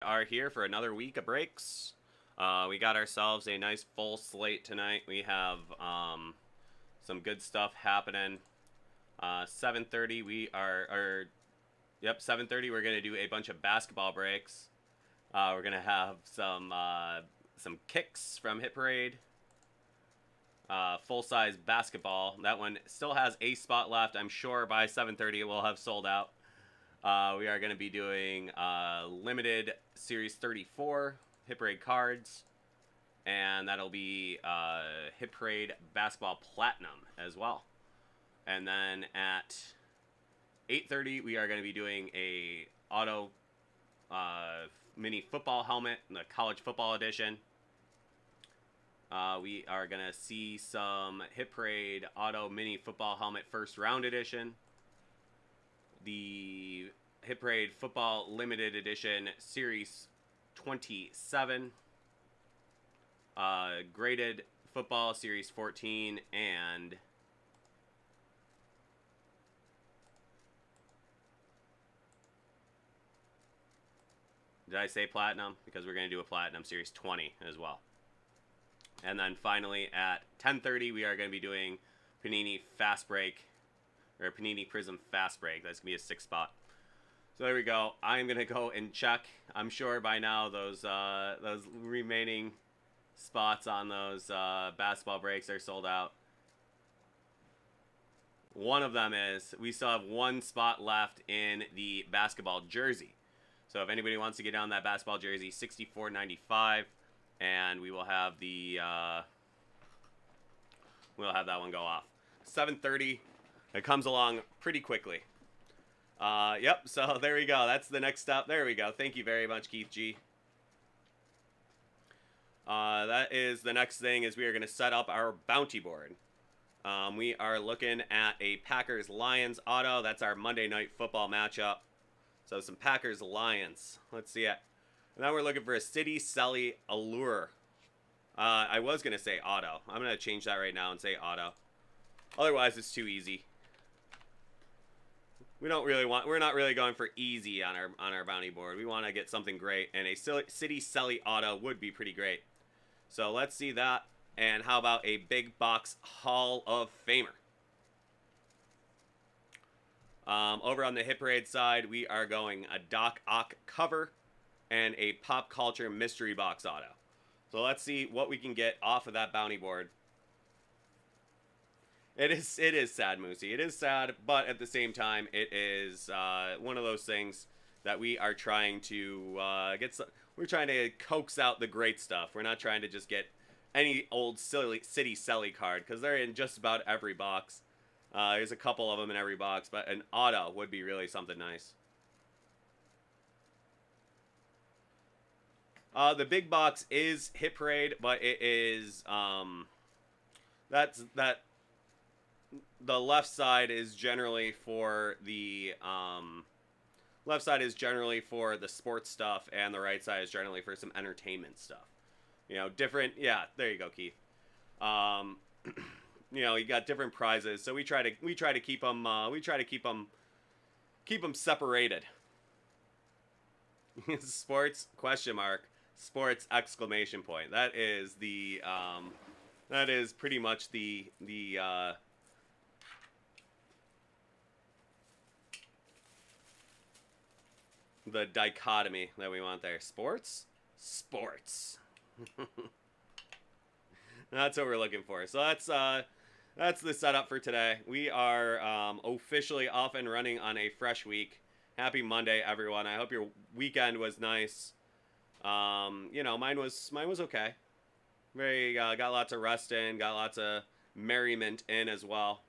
Are here for another week of breaks. We got ourselves a nice full slate tonight. We have some good stuff happening. 7:30 7:30 we're gonna do a bunch of basketball breaks. We're gonna have some kicks from Hit Parade. Full size basketball. That one still has a spot left. I'm sure by 7:30 it will have sold out. We are going to be doing limited Series 34 Hit Parade cards, and that'll be Hit Parade Basketball Platinum as well. And then at 8:30 we are going to be doing a auto mini football helmet, the college football edition. We are going to see some Hit Parade auto mini football helmet first round edition. The Hit Parade Football Limited Edition Series 27, Graded Football Series 14, and did I say Platinum? Because we're going to do a Platinum Series 20 as well. And then finally at 10:30 we are going to be doing Panini Fast Break, or Panini Prizm Fast Break. That's going to be a 6 spot. So there we go. I'm going to go and check. I'm sure by now those remaining spots on those basketball breaks are sold out. One of them is, we still have one spot left in the basketball jersey. So if anybody wants to get down that basketball jersey, $64.95, and we will have we'll have that one go off. 7:30. It comes along pretty quickly. Yep, so there we go. That's the next step. There we go. Thank you very much, Keith G. That is the next thing, is we are going to set up our bounty board. We are looking at a Packers-Lions auto. That's our Monday Night Football matchup. So some Packers-Lions. Let's see it. And then we're looking for a City Selly Allure. I was going to say auto. I'm going to change that right now and say auto. Otherwise, it's too easy. We're not really going for easy on our bounty board. We want to get something great, and a City Selly auto would be pretty great. So let's see that. And how about a big box Hall of Famer? Over on the Hit Parade side, we are going a Doc Ock cover and a Pop Culture Mystery Box auto. So let's see what we can get off of that bounty board. It is sad, Moosey. It is sad, but at the same time, it is one of those things that we are trying to we're trying to coax out the great stuff. We're not trying to just get any old City Selly card, because they're in just about every box. There's a couple of them in every box, but an auto would be really something nice. The big box is Hit Parade, but it is the left side is generally for the sports stuff, and the right side is generally for some entertainment stuff. You know, different. Yeah, there you go, Keith. You know, you got different prizes, so we try to keep them separated. Sports ? Sports ! That is that is pretty much the dichotomy that we want there. Sports. That's what we're looking for. So that's the setup for today. We are officially off and running on a fresh week. Happy Monday, everyone. I hope your weekend was nice. You know, mine was okay. Got lots of rest in, got lots of merriment in as well.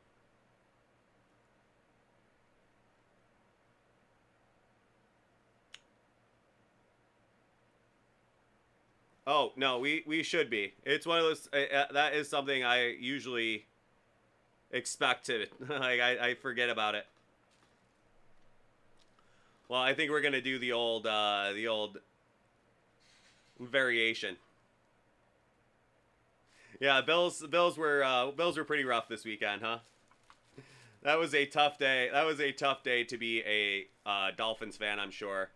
Oh, no, we should be. It's one of those, that is something I usually expect to, like, I forget about it. Well, I think we're going to do the old variation. Yeah, Bills were pretty rough this weekend, huh? That was a tough day. That was a tough day to be a Dolphins fan, I'm sure.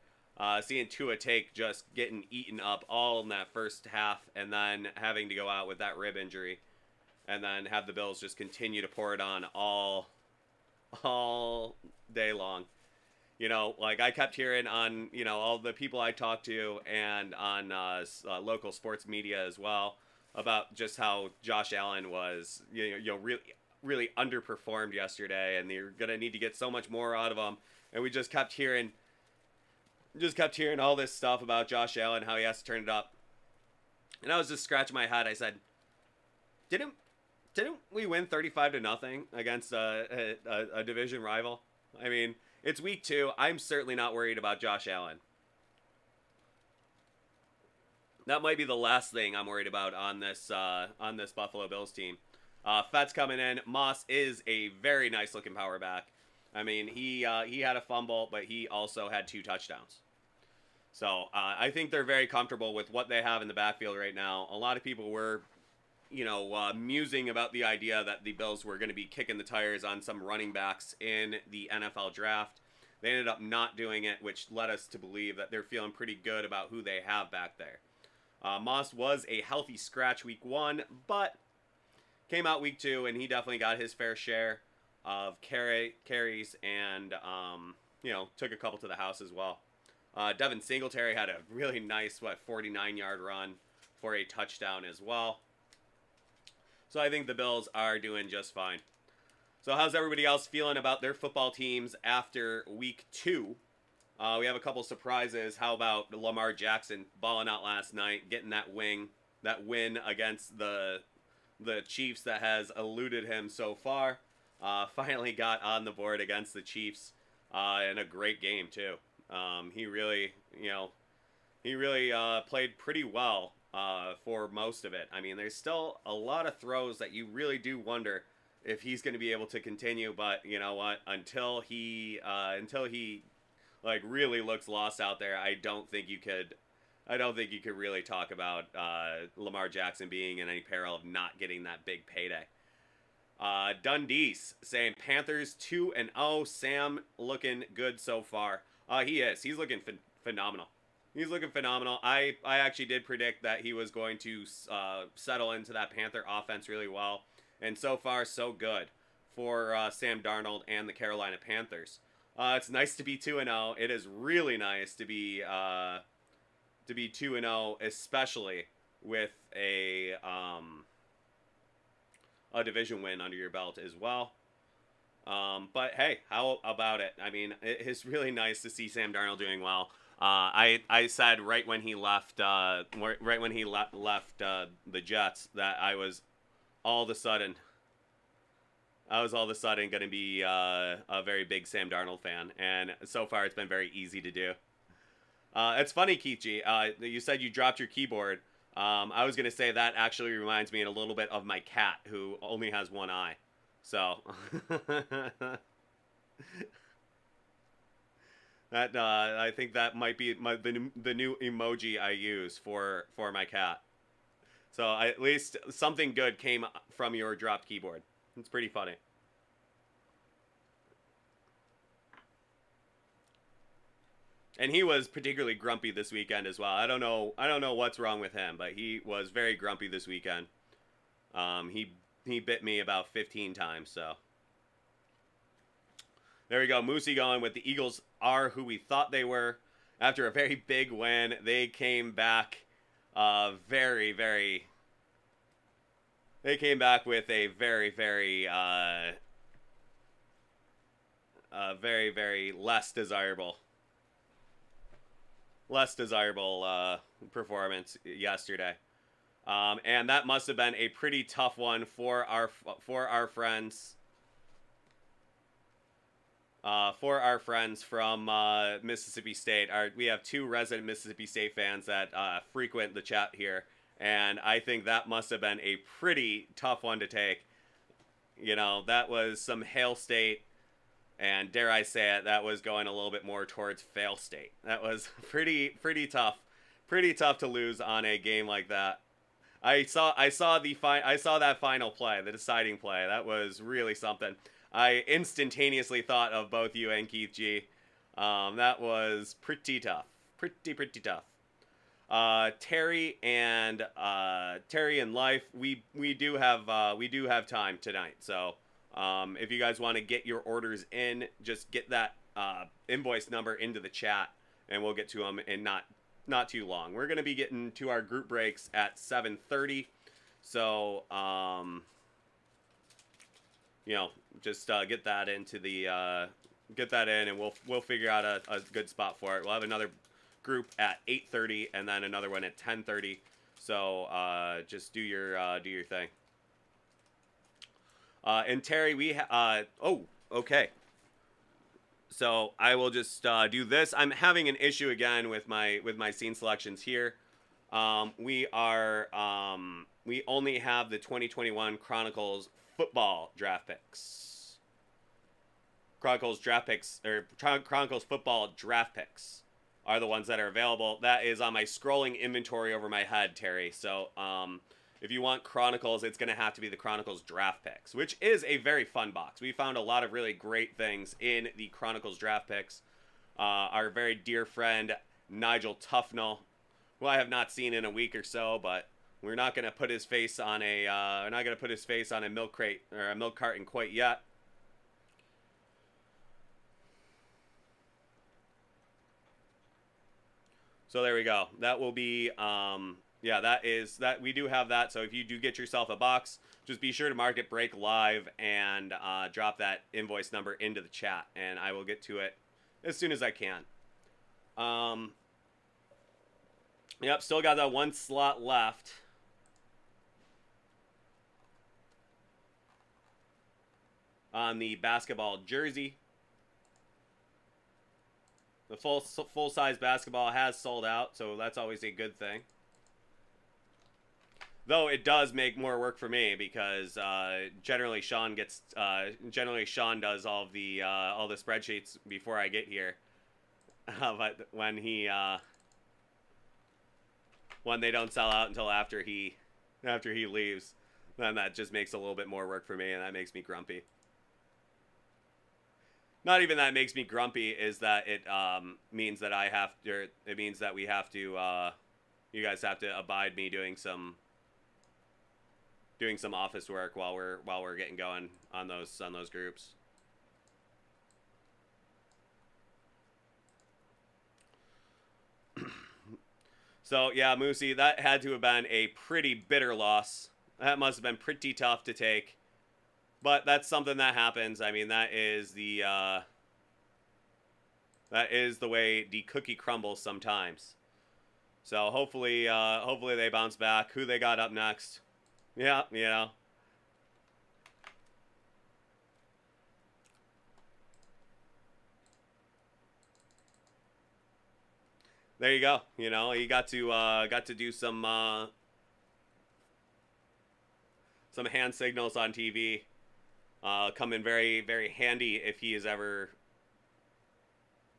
Seeing Tua take just getting eaten up all in that first half, and then having to go out with that rib injury, and then have the Bills just continue to pour it on all day long. Like I kept hearing on, all the people I talked to and on local sports media as well about just how Josh Allen was, really, really underperformed yesterday, and they're gonna need to get so much more out of him. And we just kept hearing all this stuff about Josh Allen, how he has to turn it up. And I was just scratching my head. I said, didn't we win 35-0 against a division rival? I mean, it's week 2. I'm certainly not worried about Josh Allen. That might be the last thing I'm worried about on this Buffalo Bills team. Fett's coming in. Moss is a very nice looking power back. I mean, he had a fumble, but he also had 2 touchdowns. So I think they're very comfortable with what they have in the backfield right now. A lot of people were, musing about the idea that the Bills were going to be kicking the tires on some running backs in the NFL draft. They ended up not doing it, which led us to believe that they're feeling pretty good about who they have back there. Moss was a healthy scratch week 1, but came out week 2, and he definitely got his fair share of carries and, took a couple to the house as well. Devin Singletary had a really nice, 49-yard run for a touchdown as well. So I think the Bills are doing just fine. So how's everybody else feeling about their football teams after week 2? We have a couple surprises. How about Lamar Jackson balling out last night, getting that win against the Chiefs that has eluded him so far. Finally got on the board against the Chiefs in a great game too. He really played pretty well for most of it. I mean, there's still a lot of throws that you really do wonder if he's going to be able to continue. But you know what? Until he like really looks lost out there, I don't think you could really talk about Lamar Jackson being in any peril of not getting that big payday. Dundee's saying Panthers 2-0. Sam looking good so far. He is. He's looking phenomenal. He's looking phenomenal. I actually did predict that he was going to settle into that Panther offense really well. And so far, so good for Sam Darnold and the Carolina Panthers. It's nice to be 2-0. It is really nice to be 2-0, especially with a division win under your belt as well. But hey, how about it? I mean, it's really nice to see Sam Darnold doing well. I said right when he left the Jets that I was all of a sudden going to be a very big Sam Darnold fan, and so far it's been very easy to do. It's funny, Keith G. You said you dropped your keyboard. I was going to say that actually reminds me a little bit of my cat, who only has one eye. So that I think that might be the new emoji I use for my cat. So at least something good came from your dropped keyboard. It's pretty funny. And he was particularly grumpy this weekend as well. I don't know what's wrong with him, but he was very grumpy this weekend. He bit me about 15 times, so. There we go. Moosey going with the Eagles are who we thought they were. After a very big win, they came back very, very with a very, very very, very less desirable performance yesterday. And that must have been a pretty tough one for our friends. For our friends from Mississippi State. We have 2 resident Mississippi State fans that frequent the chat here, and I think that must have been a pretty tough one to take. That was some Hail State, and dare I say it, that was going a little bit more towards Fail State. That was pretty tough to lose on a game like that. I saw that final play, the deciding play. That was really something. I instantaneously thought of both you and Keith G. That was pretty tough. pretty tough. Terry and Life, we do have time tonight. So if you guys want to get your orders in, just get that invoice number into the chat, and we'll get to them in not too long. We're gonna be getting to our group breaks at 7:30. So you know, just get that into the get that in, and we'll figure out a good spot for it. We'll have another group at 8:30 and then another one at 10:30. So just do your thing. And Terry, oh, okay. So I will just do this. I'm having an issue again with my scene selections here. We only have the 2021 Chronicles football draft picks. Chronicles football draft picks are the ones that are available. That is on my scrolling inventory over my head, Terry. So if you want Chronicles, it's going to have to be the Chronicles draft picks, which is a very fun box. We found a lot of really great things in the Chronicles draft picks. Our very dear friend Nigel Tufnell, who I have not seen in a week or so, but we're not going to put his face on a milk crate or a milk carton quite yet. So there we go. That will be, yeah, that we do have that. So if you do get yourself a box, just be sure to mark it break live and drop that invoice number into the chat, and I will get to it as soon as I can. Yep, still got that one slot left. On the basketball jersey. The full-size basketball has sold out, so that's always a good thing. Though it does make more work for me because generally Sean does all the spreadsheets before I get here. But when they don't sell out until after he leaves, then that just makes a little bit more work for me, and that makes me grumpy. Not even that it makes me grumpy, is that it means that it means that we have to, you guys have to abide me doing some office work while we're getting going on those groups. So yeah, Moosey, that had to have been a pretty bitter loss. That must have been pretty tough to take. But that's something that happens. I mean, that is the way the cookie crumbles sometimes. So hopefully they bounce back. Who they got up next? Yeah, you know. There you go. You know, he got to do some hand signals on TV. Come in very, very handy if he is ever,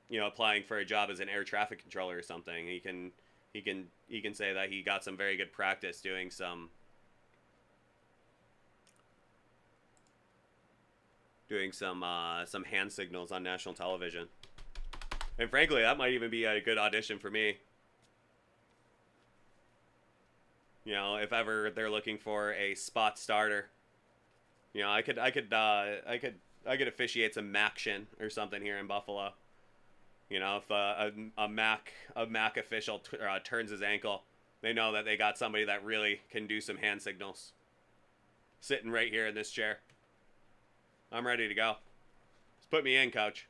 you know, applying for a job as an air traffic controller or something. He can say that he got some very good practice doing some hand signals on national television. And frankly, that might even be a good audition for me. You know, if ever they're looking for a spot starter. You know, I could officiate some Maction or something here in Buffalo. You know, if a Mac official turns his ankle, they know that they got somebody that really can do some hand signals. Sitting right here in this chair. I'm ready to go. Just put me in, coach.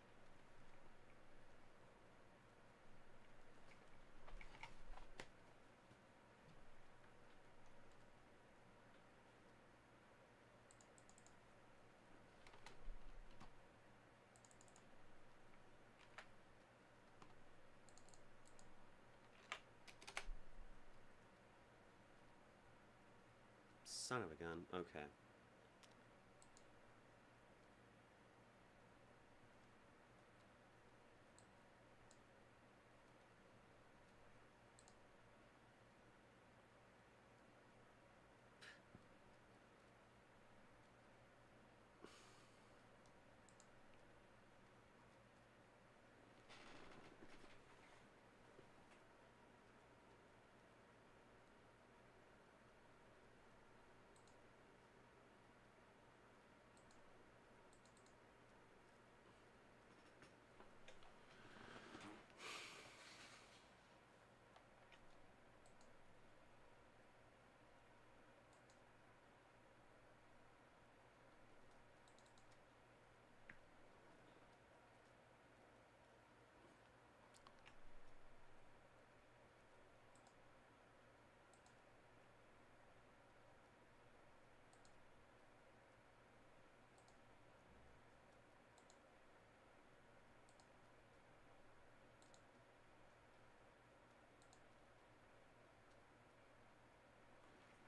Son of a gun. Okay.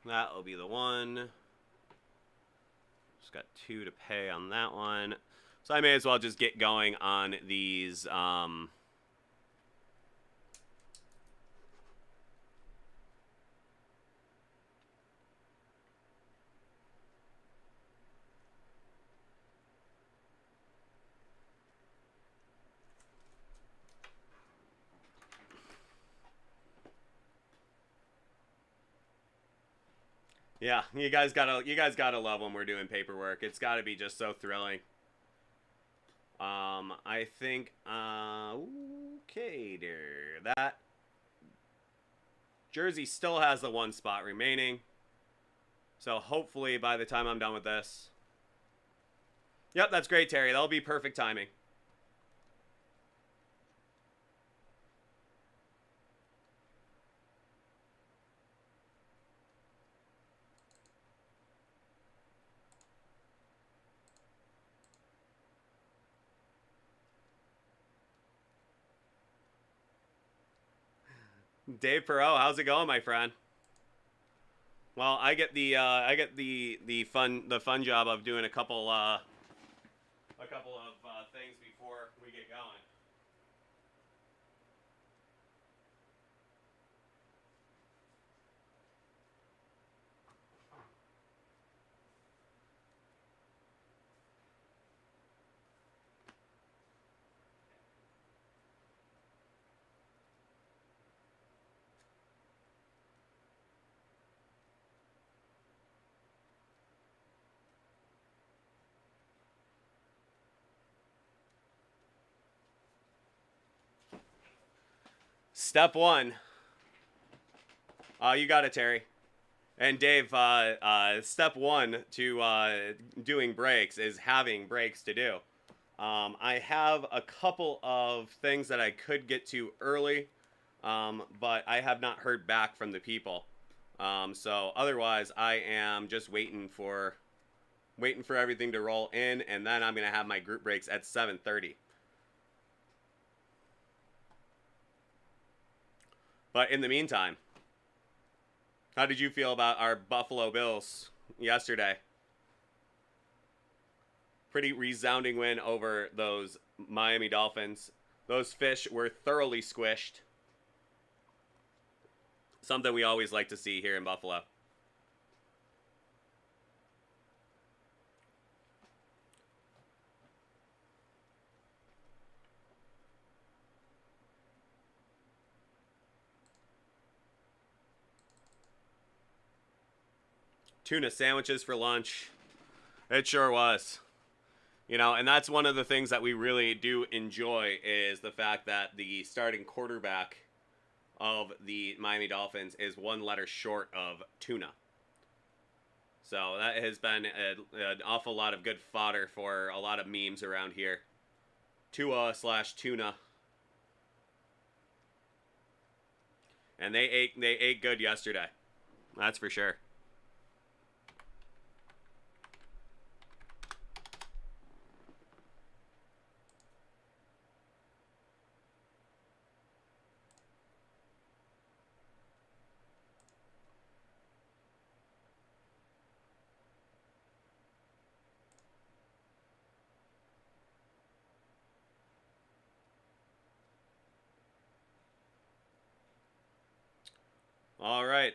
That will be the one. Just got 2 to pay on that one. So I may as well just get going on these. Yeah, you guys gotta love when we're doing paperwork. It's gotta be just so thrilling. I think okay there. That jersey still has the 1 spot remaining. So hopefully by the time I'm done with this. Yep, that's great, Terry. That'll be perfect timing. Dave Perot, how's it going, my friend? Well, I get the fun job of doing a couple of things before we get going. Step 1. You got it, Terry. And Dave, step 1 to doing breaks is having breaks to do. I have a couple of things that I could get to early, but I have not heard back from the people. So otherwise, I am just waiting for everything to roll in, and then I'm gonna have my group breaks at 7:30. But in the meantime, how did you feel about our Buffalo Bills yesterday? Pretty resounding win over those Miami Dolphins. Those fish were thoroughly squished. Something we always like to see here in Buffalo. Tuna sandwiches for lunch. It sure was. You know, and that's one of the things that we really do enjoy is the fact that the starting quarterback of the Miami Dolphins is 1 letter short of tuna. So that has been an awful lot of good fodder for a lot of memes around here. Tua/tuna. And they ate good yesterday. That's for sure. All right,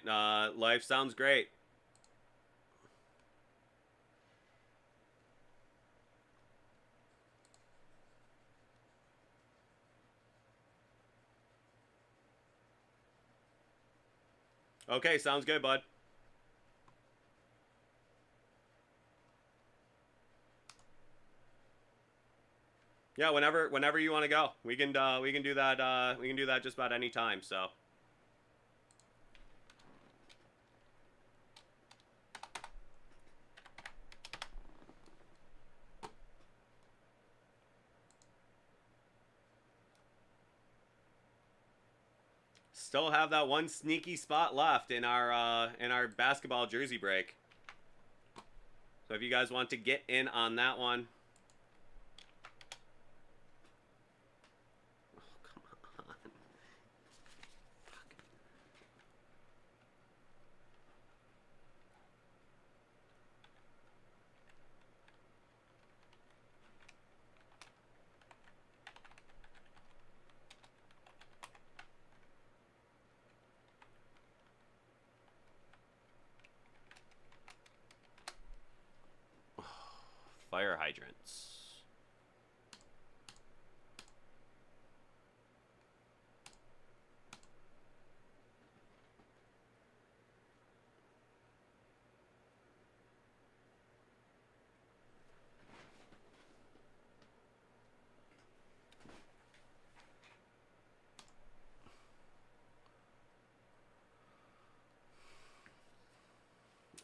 life sounds great. Okay, sounds good, bud. Yeah, whenever you want to go, we can do that. We can do that just about any time. So. Still have that 1 sneaky spot left in our basketball jersey break. So if you guys want to get in on that one. Oh, come on. Fuck. fire hydrants.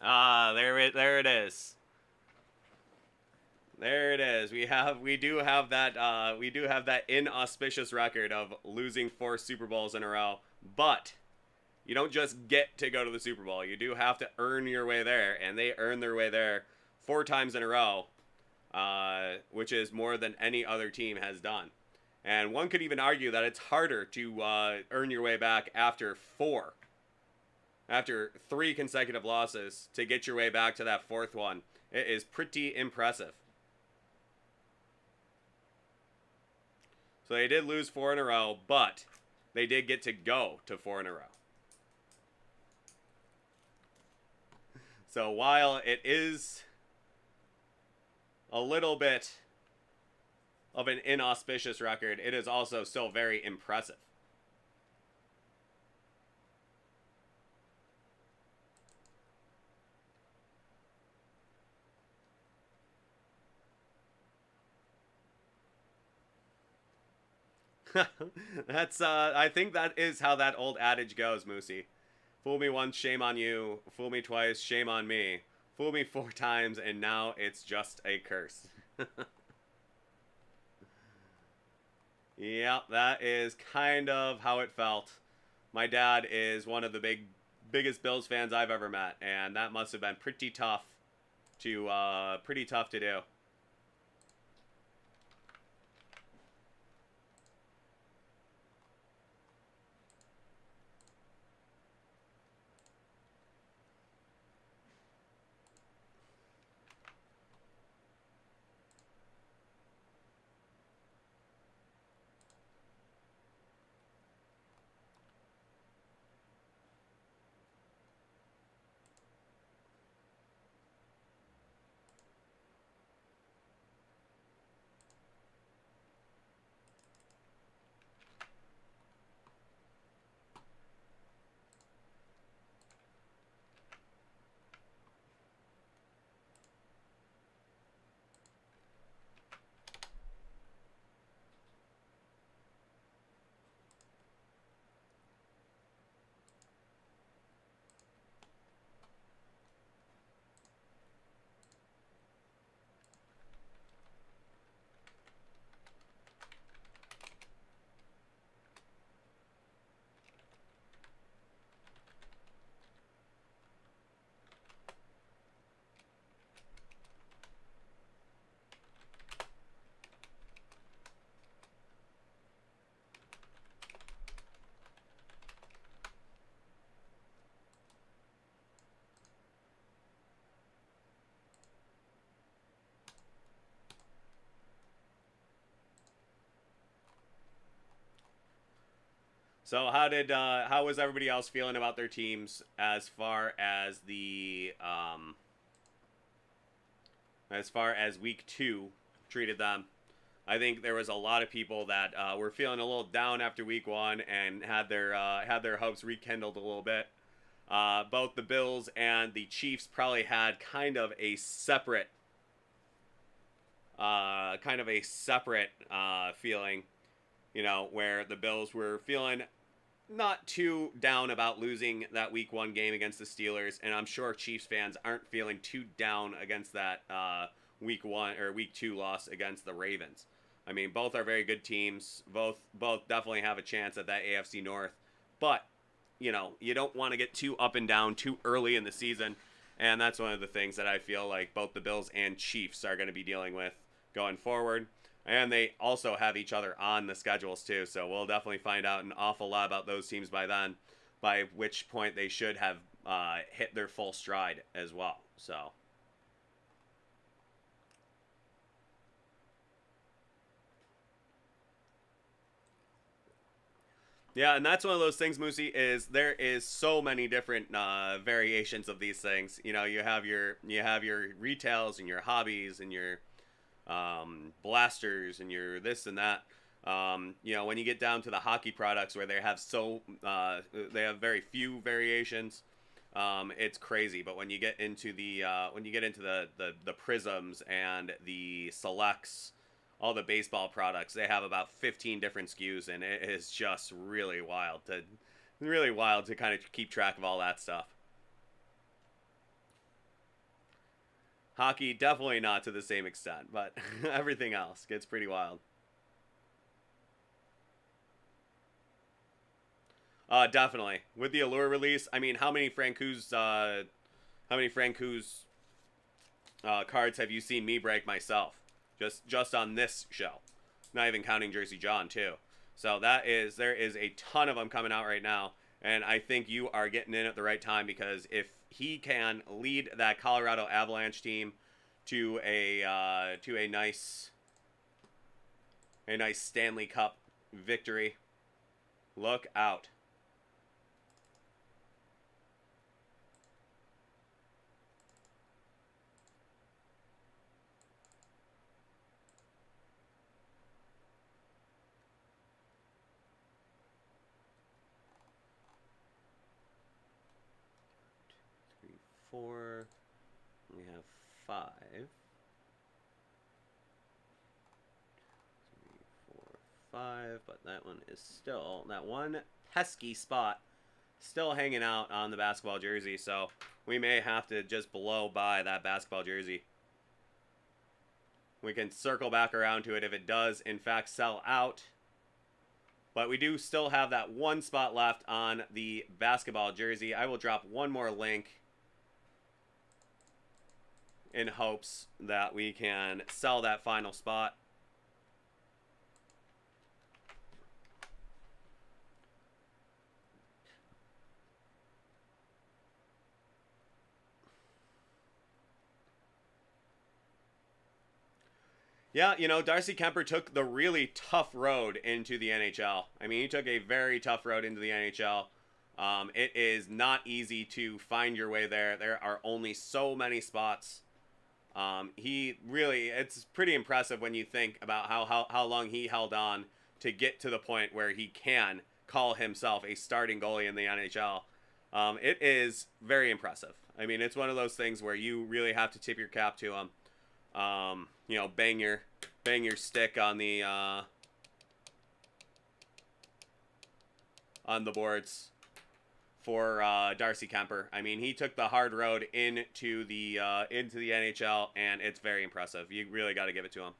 Ah, there it is. There it is. We do have that inauspicious record of losing 4 Super Bowls in a row. But you don't just get to go to the Super Bowl. You do have to earn your way there, and they earned their way there 4 times in a row, which is more than any other team has done. And one could even argue that it's harder to earn your way back after 3 consecutive losses to get your way back to that 4th one. It is pretty impressive. So they did lose 4 in a row, but they did get to go to 4 in a row. So while it is a little bit of an inauspicious record, it is also still very impressive. That's I think that is how that old adage goes, Moosey. Fool me once, shame on you. Fool me twice, shame on me. Fool me 4 times, and now it's just a curse. Yep, that is kind of how it felt. My dad is one of the biggest Bills fans I've ever met, and that must have been pretty tough to do. So how was everybody else feeling about their teams as far as week 2 treated them? I think there was a lot of people that were feeling a little down after week 1 and had their hopes rekindled a little bit. Both the Bills and the Chiefs probably had kind of a separate feeling, where the Bills were feeling not too down about losing that week 1 game against the Steelers, and I'm sure Chiefs fans aren't feeling too down against that week 2 loss against the Ravens. I mean, both are very good teams. Both definitely have a chance at that AFC North, but you don't want to get too up and down too early in the season, and that's one of the things that I feel like both the Bills and Chiefs are going to be dealing with going forward. And they also have each other on the schedules too, so we'll definitely find out an awful lot about those teams by then, by which point they should have hit their full stride as well. So yeah, and that's one of those things, Moosey, is there is so many different variations of these things. You have your retails and your hobbies and your blasters and your this and that. You know, when you get down to the hockey products where they have they have very few variations, it's crazy. But when you get into the the Prizms and the selects, all the baseball products, they have about 15 different SKUs, and it is just really wild to kind of keep track of all that stuff. Hockey, definitely not to the same extent, but everything else gets pretty wild. Definitely. With the Allure release, I mean, how many Francouz cards have you seen me break myself? Just on this show. Not even counting Jersey John, too. So there is a ton of them coming out right now, and I think you are getting in at the right time, because if he can lead that Colorado Avalanche team to a nice Stanley Cup victory, look out. Four. We have 5. 3, 4, 5. But that one is still, that one pesky spot still hanging out on the basketball jersey. So we may have to just blow by that basketball jersey. We can circle back around to it if it does in fact sell out. But we do still have that one spot left on the basketball jersey. I will drop one more link in hopes that we can sell that final spot. Yeah, you know, Darcy Kuemper took the really tough road into the NHL. I mean, he took a very tough road into the NHL. It is not easy to find your way there. There are only so many spots. It's pretty impressive when you think about how long he held on to get to the point where he can call himself a starting goalie in the NHL. It is very impressive. I mean, it's one of those things where you really have to tip your cap to him. You know, bang your stick on the boards for Darcy Kuemper. I mean, he took the hard road into the NHL, and it's very impressive. You really got to give it to him.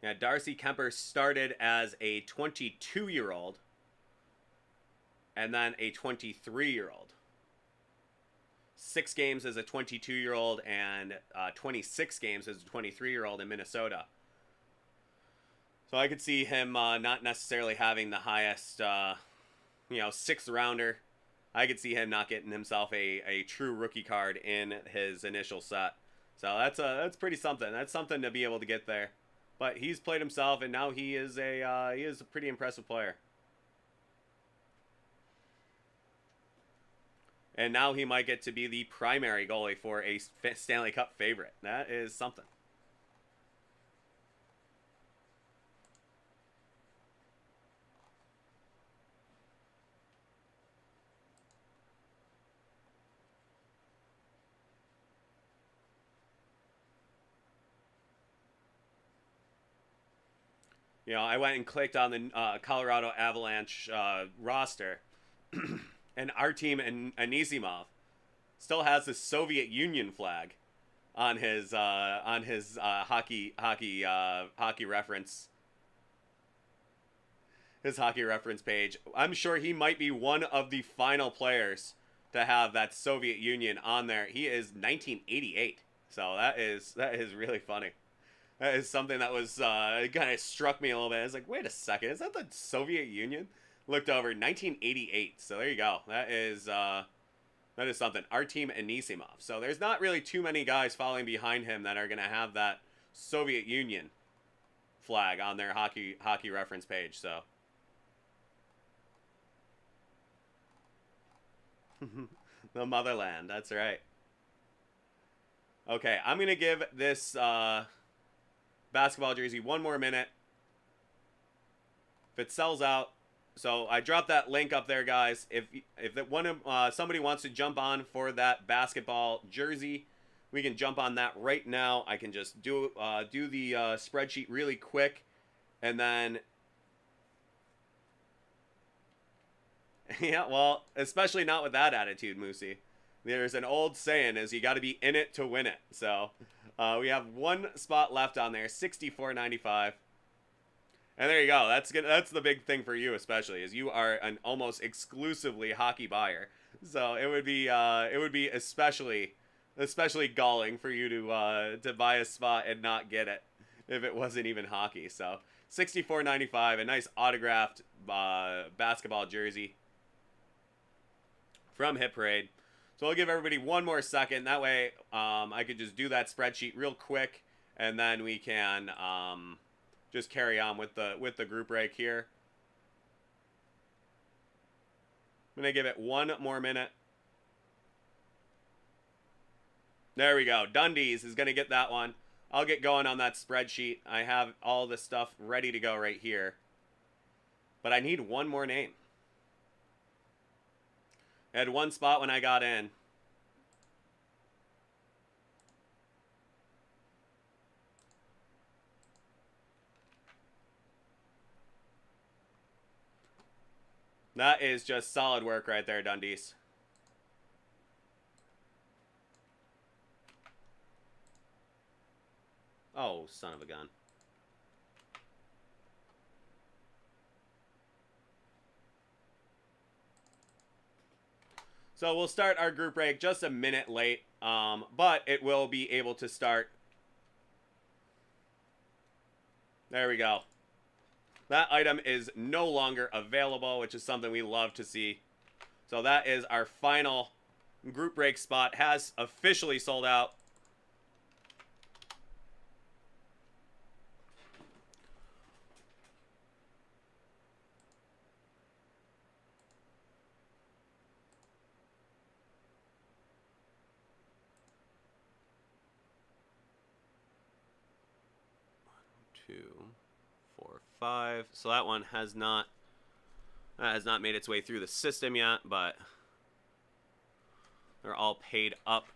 Yeah, Darcy Kuemper started as a 22-year-old and then a 23-year-old. 6 games as a 22-year-old and 26 games as a 23-year-old in Minnesota. So I could see him not necessarily having the highest, 6th rounder. I could see him not getting himself a true rookie card in his initial set. So that's pretty something. That's something to be able to get there. But he's played himself, and now he is a pretty impressive player. And now he might get to be the primary goalie for a Stanley Cup favorite. That is something. You know, I went and clicked on the Colorado Avalanche roster, and our team in Anisimov still has the Soviet Union flag on his hockey reference. His hockey reference page. I'm sure he might be one of the final players to have that Soviet Union on there. He is 1988, so that is really funny. That is something that was kind of struck me a little bit. I was like, wait a second, is that the Soviet Union? Looked over 1988. So there you go. That is something. Artem Anisimov. So there's not really too many guys following behind him that are going to have that Soviet Union flag on their hockey reference page. So the motherland. That's right. Okay, I'm going to give this basketball jersey one more minute. If it sells out, so I dropped that link up there, guys. If somebody wants to jump on for that basketball jersey, we can jump on that right now. I can just do the spreadsheet really quick, and then yeah, well, especially not with that attitude, Moosey. There's an old saying is you got to be in it to win it. So we have one spot left on there, $64.95. And there you go. That's good. That's the big thing for you, especially, is you are an almost exclusively hockey buyer. So it would be especially galling for you to buy a spot and not get it if it wasn't even hockey. So $64.95, a nice autographed basketball jersey from Hit Parade. So I'll give everybody one more second. That way I could just do that spreadsheet real quick, and then we can just carry on with the group break here. I'm going to give it one more minute. There we go. Dundee's is going to get that one. I'll get going on that spreadsheet. I have all the stuff ready to go right here. But I need one more name. I had one spot when I got in. That is just solid work right there, Dundee's. Oh, son of a gun. So we'll start our group break just a minute late, but it will be able to start. There we go. That item is no longer available, which is something we love to see. So that is our final group break spot. Has officially sold out. Five. So that one has not made its way through the system yet, but they're all paid up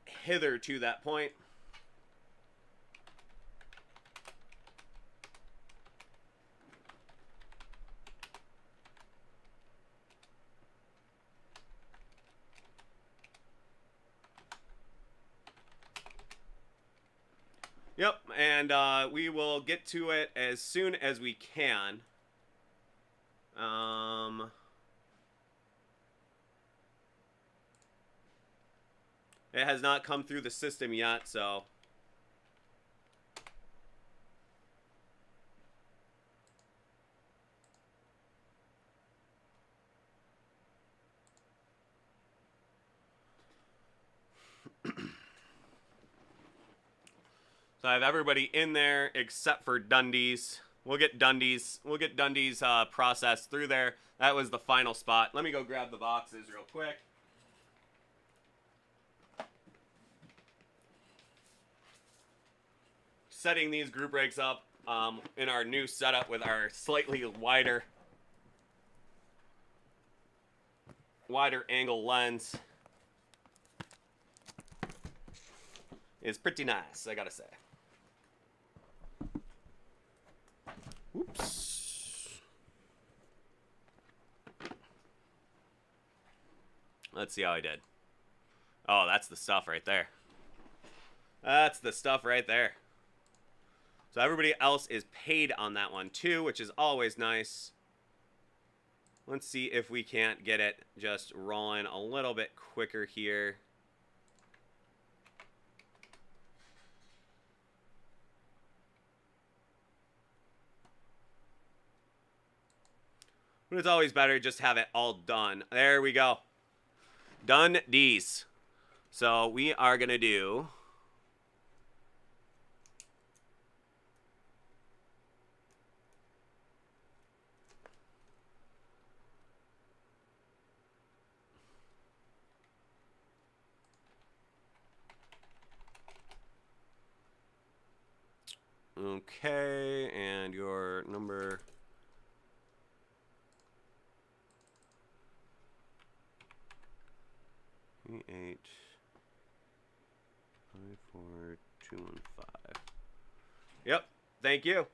hither to that point. Yep, and we will get to it as soon as we can. It has not come through the system yet, so... So I have everybody in there except for Dundee's. We'll get Dundee's process through there. That was the final spot. Let me go grab the boxes real quick. Setting these group breaks up in our new setup with our slightly wider angle lens is pretty nice, I gotta say. Oops. Let's see how I did. Oh, that's the stuff right there. That's the stuff right there. So everybody else is paid on that one too, which is always nice. Let's see if we can't get it just rolling a little bit quicker here. But it's always better just have it all done. There we go. Done D's. So we are going to do... Okay, and your number... 854-215. Yep, thank you.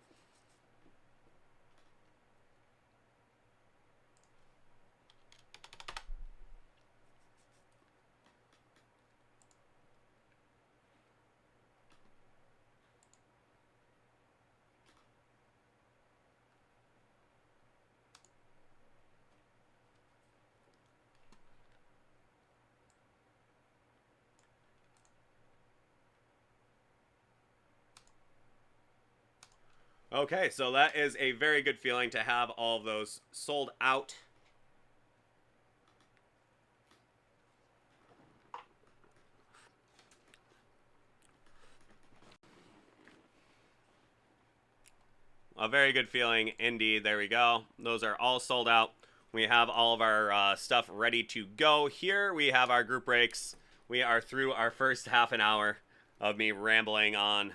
Okay, so that is a very good feeling to have all of those sold out. A very good feeling indeed. There we go. Those are all sold out. We have all of our stuff ready to go. Here we have our group breaks. We are through our first half an hour of me rambling on.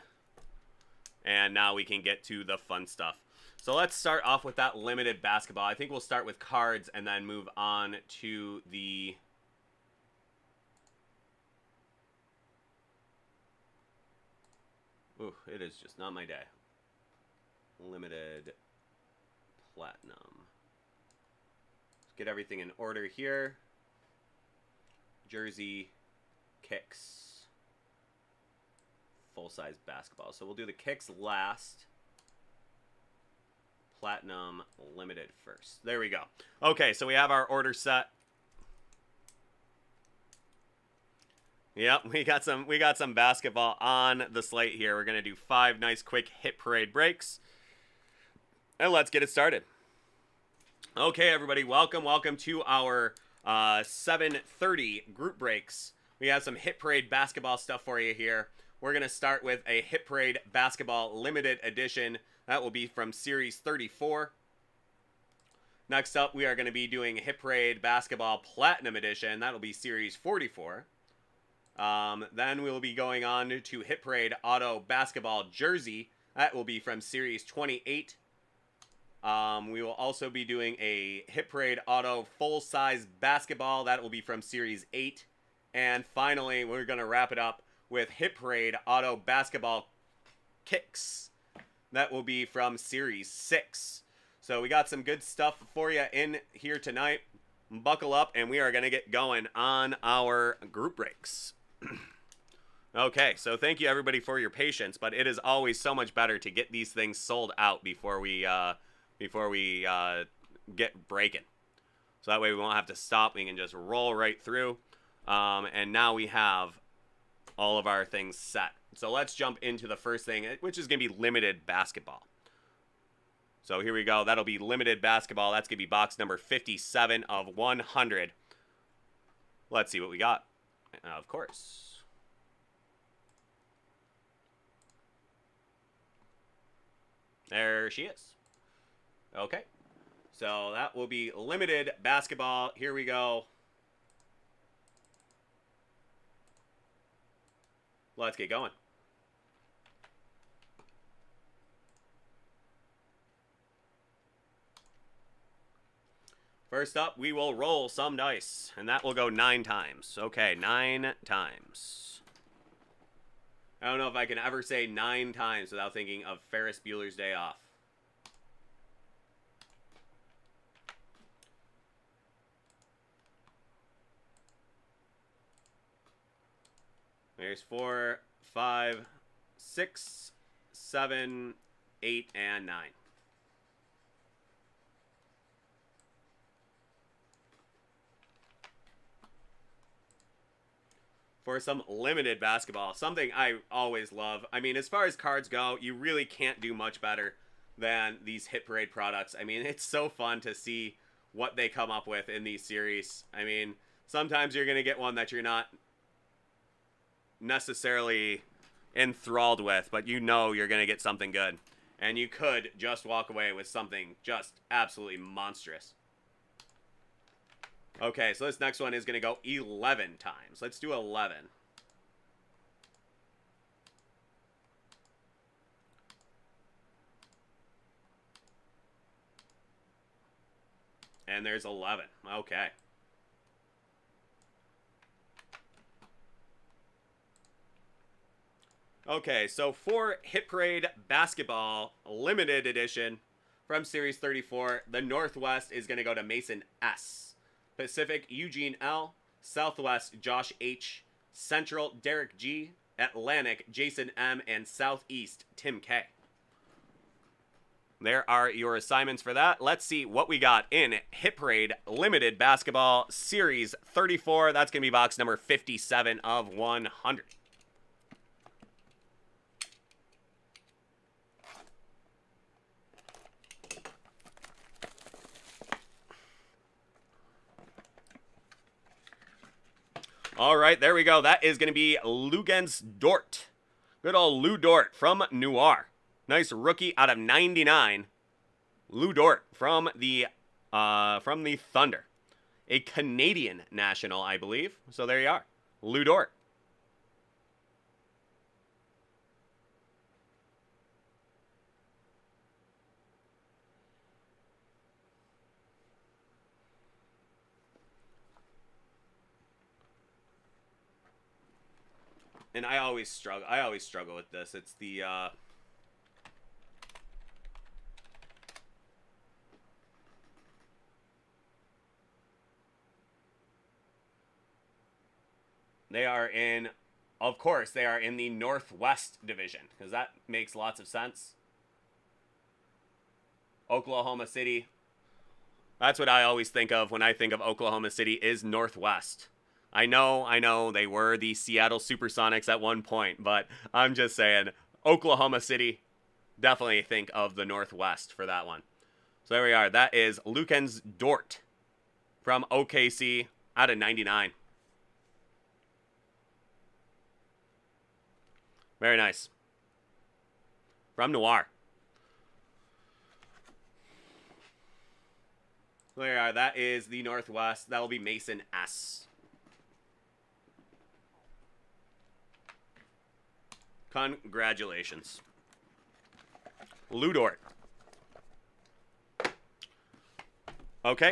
And now we can get to the fun stuff. So let's start off with that limited basketball. I think we'll start with cards and then move on to the... Ooh, it is just not my day. Limited platinum. Let's get everything in order here. Jersey, kicks. Full-size basketball. So we'll do the kicks last. Platinum limited first. There we go. Okay, so we have our order set. Yep, we got some basketball on the slate here. We're gonna do 5 nice quick hit parade breaks. And let's get it started. Okay, everybody, welcome to our 7:30 group breaks. We have some hit parade basketball stuff for you here. We're going to start with a Hit Parade Basketball Limited Edition. That will be from Series 34. Next up, we are going to be doing Hit Parade Basketball Platinum Edition. That will be Series 44. Then we'll be going on to Hit Parade Auto Basketball Jersey. That will be from Series 28. We will also be doing a Hit Parade Auto Full-Size Basketball. That will be from Series 8. And finally, we're going to wrap it up with Hit Parade Auto Basketball Kicks. That will be from Series 6. So we got some good stuff for you in here tonight. Buckle up, and we are going to get going on our group breaks. Okay, so thank you everybody for your patience, but it is always so much better to get these things sold out before we get breaking. So that way we won't have to stop. We can just roll right through. And now we have all of our things set. So let's jump into the first thing, which is going to be limited basketball. So here we go. That'll be limited basketball. That's going to be box number 57 of 100. Let's see what we got. Of course. There she is. Okay. So that will be limited basketball. Here we go. Let's get going. First up, we will roll some dice, and that will go 9 times. Okay, 9 times. I don't know if I can ever say 9 times without thinking of Ferris Bueller's Day Off. There's 4, 5, 6, 7, 8, and 9. For some limited basketball, something I always love. I mean, as far as cards go, you really can't do much better than these Hit Parade products. I mean, it's so fun to see what they come up with in these series. I mean, sometimes you're going to get one that you're not necessarily enthralled with, but you know you're going to get something good. And you could just walk away with something just absolutely monstrous. Okay, so this next one is going to go 11 times. Let's do 11. And there's 11. Okay. Okay, so for Hit Parade Basketball Limited Edition from Series 34, the Northwest is going to go to Mason S. Pacific, Eugene L. Southwest, Josh H. Central, Derek G. Atlantic, Jason M. And Southeast, Tim K. There are your assignments for that. Let's see what we got in Hit Parade Limited Basketball Series 34. That's going to be box number 57 of 100. All right, there we go. That is going to be Lugens Dort. Good old Lou Dort from Noir. Nice rookie out of 99. Lou Dort from the Thunder. A Canadian national, I believe. So there you are. Lou Dort. And I always struggle with this. It's the they are in, of course, they are in the Northwest Division, because that makes lots of sense. Oklahoma City. That's what I always think of when I think of Oklahoma City is Northwest. I know, they were the Seattle Supersonics at one point, but I'm just saying, Oklahoma City, definitely think of the Northwest for that one. So there we are. That is Lugens Dort from OKC out of 99. Very nice. From Noir. So there you are. That is the Northwest. That will be Mason S. Congratulations. Lou Dort. Okay.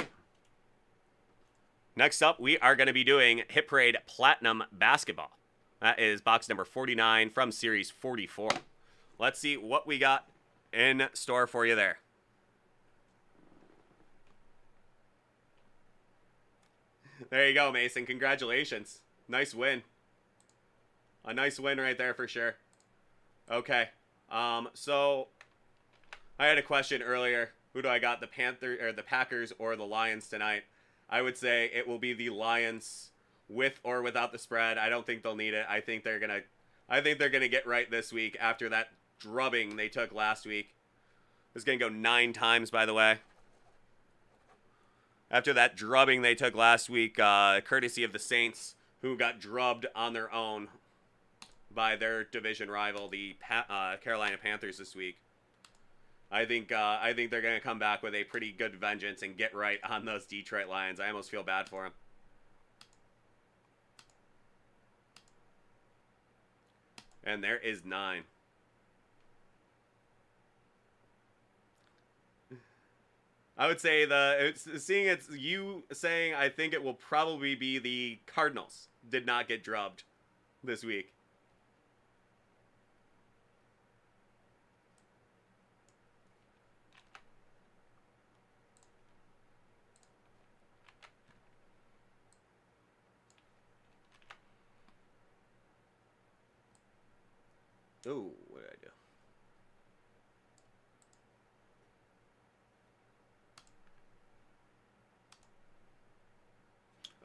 Next up, we are going to be doing Hit Parade Platinum Basketball. That is box number 49 from Series 44. Let's see what we got in store for you there. There you go, Mason. Congratulations. Nice win. A nice win right there for sure. Okay. So I had a question earlier. Who do I got? The Packers or the Lions tonight? I would say it will be the Lions with or without the spread. I don't think they'll need it. I think they're gonna get right this week after that drubbing they took last week. It's gonna go 9 times, by the way. After that drubbing they took last week, courtesy of the Saints, who got drubbed on their own by their division rival, the Carolina Panthers, this week. I think they're going to come back with a pretty good vengeance and get right on those Detroit Lions. I almost feel bad for them. And there is 9. I would say seeing it's you saying, I think it will probably be the Cardinals did not get drubbed this week. Oh, what did I do?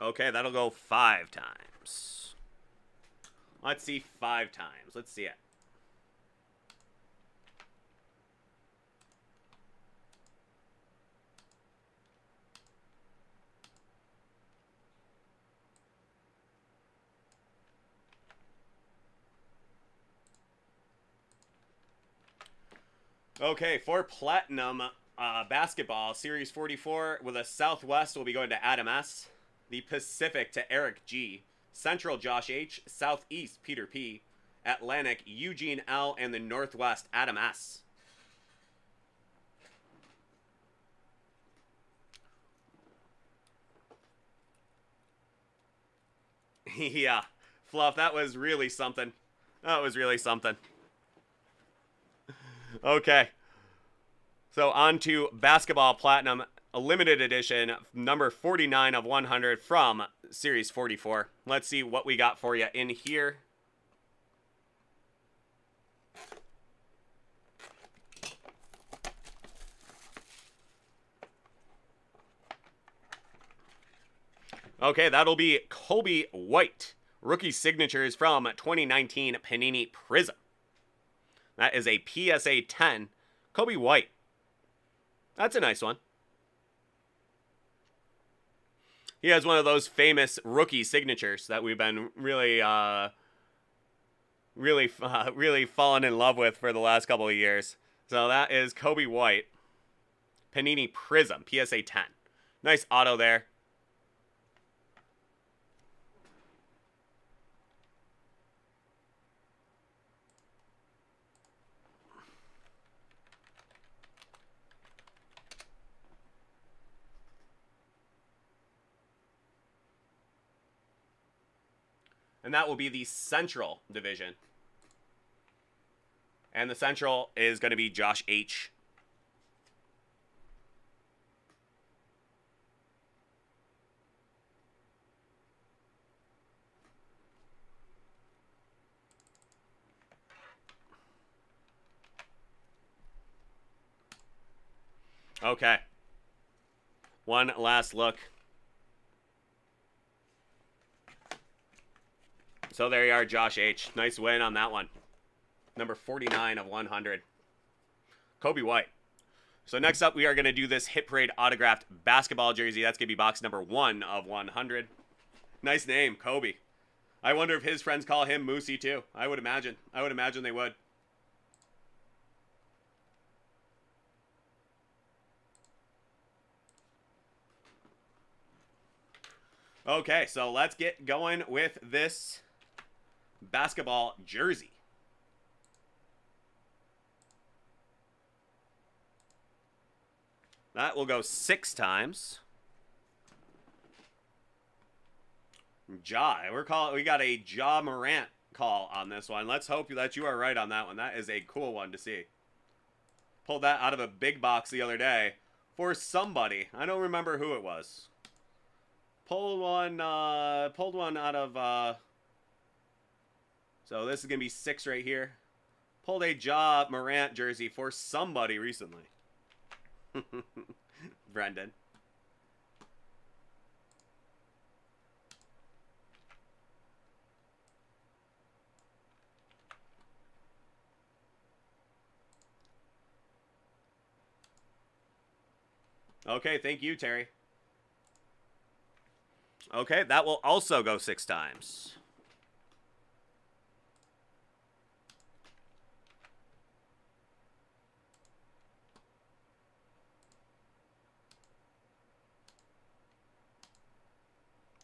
Okay, that'll go 5 times. Let's see 5 times. Let's see it. Okay, for Platinum Basketball, Series 44 with a Southwest will be going to Adam S. The Pacific to Eric G. Central, Josh H. Southeast, Peter P. Atlantic, Eugene L. And the Northwest, Adam S. Yeah, Fluff, that was really something. That was really something. Okay. So on to Basketball Platinum, a limited edition, number 49 of 100 from Series 44. Let's see what we got for you in here. Okay, that'll be Coby White. Rookie signatures from 2019 Panini Prizm. That is a PSA 10. Coby White. That's a nice one. He has one of those famous rookie signatures that we've been really fallen in love with for the last couple of years. So that is Coby White. Panini Prizm, PSA 10. Nice auto there. And that will be the Central Division. And the Central is going to be Josh H. Okay. One last look. So there you are, Josh H. Nice win on that one. Number 49 of 100. Coby White. So next up, we are going to do this Hit Parade autographed basketball jersey. That's going to be box number 1 of 100. Nice name, Kobe. I wonder if his friends call him Moosey too. I would imagine. I would imagine they would. Okay, so let's get going with this basketball jersey. That will go 6 times. We got a Ja Morant call on this one. Let's hope that you are right on that one. That is a cool one to see. Pulled that out of a big box the other day for somebody. I don't remember who it was. Pulled one out of so this is gonna be 6 right here. Pulled a Ja Morant jersey for somebody recently. Brendan. Okay, thank you, Terry. Okay, that will also go 6 times.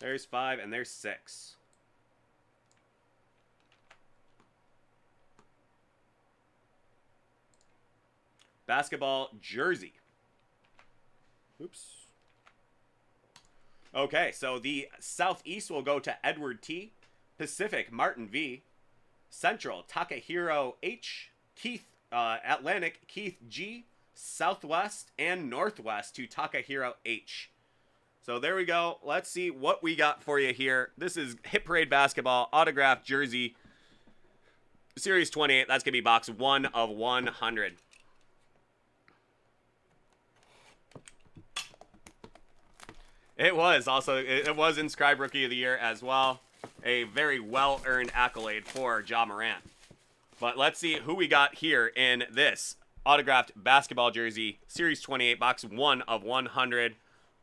There's 5 and there's 6. Basketball jersey. Oops. Okay, so the Southeast will go to Edward T. Pacific, Martin V. Central, Takahiro H. Atlantic, Keith G. Southwest and Northwest to Takahiro H. So there we go. Let's see what we got for you here. This is Hit Parade Basketball autographed jersey Series 28. That's going to be box 1 of 100. It was inscribed Rookie of the Year as well. A very well-earned accolade for Ja Morant. But let's see who we got here in this autographed basketball jersey, Series 28, box 1 of 100.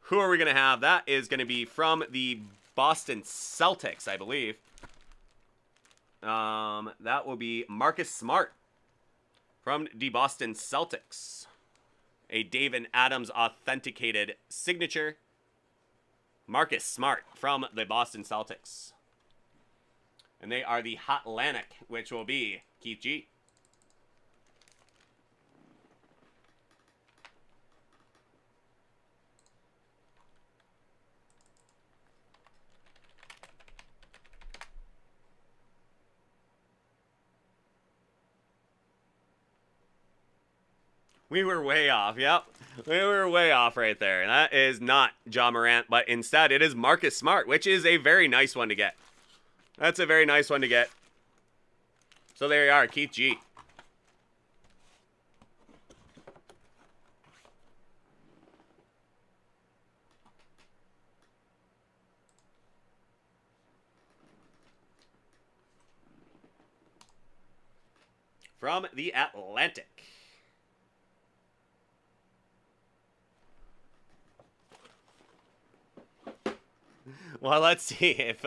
Who are we going to have? That is going to be from the Boston Celtics, I believe. That will be Marcus Smart From the Boston Celtics, a David Adams authenticated signature. Marcus Smart from the Boston Celtics. And they are the Hotlantic, which will be Keith G. We were way off. Yep. We were way off right there. That is not Ja Morant, but instead it is Marcus Smart, which is a very nice one to get. That's a very nice one to get. So there you are, Keith G. From the Atlantic. Well, let's see if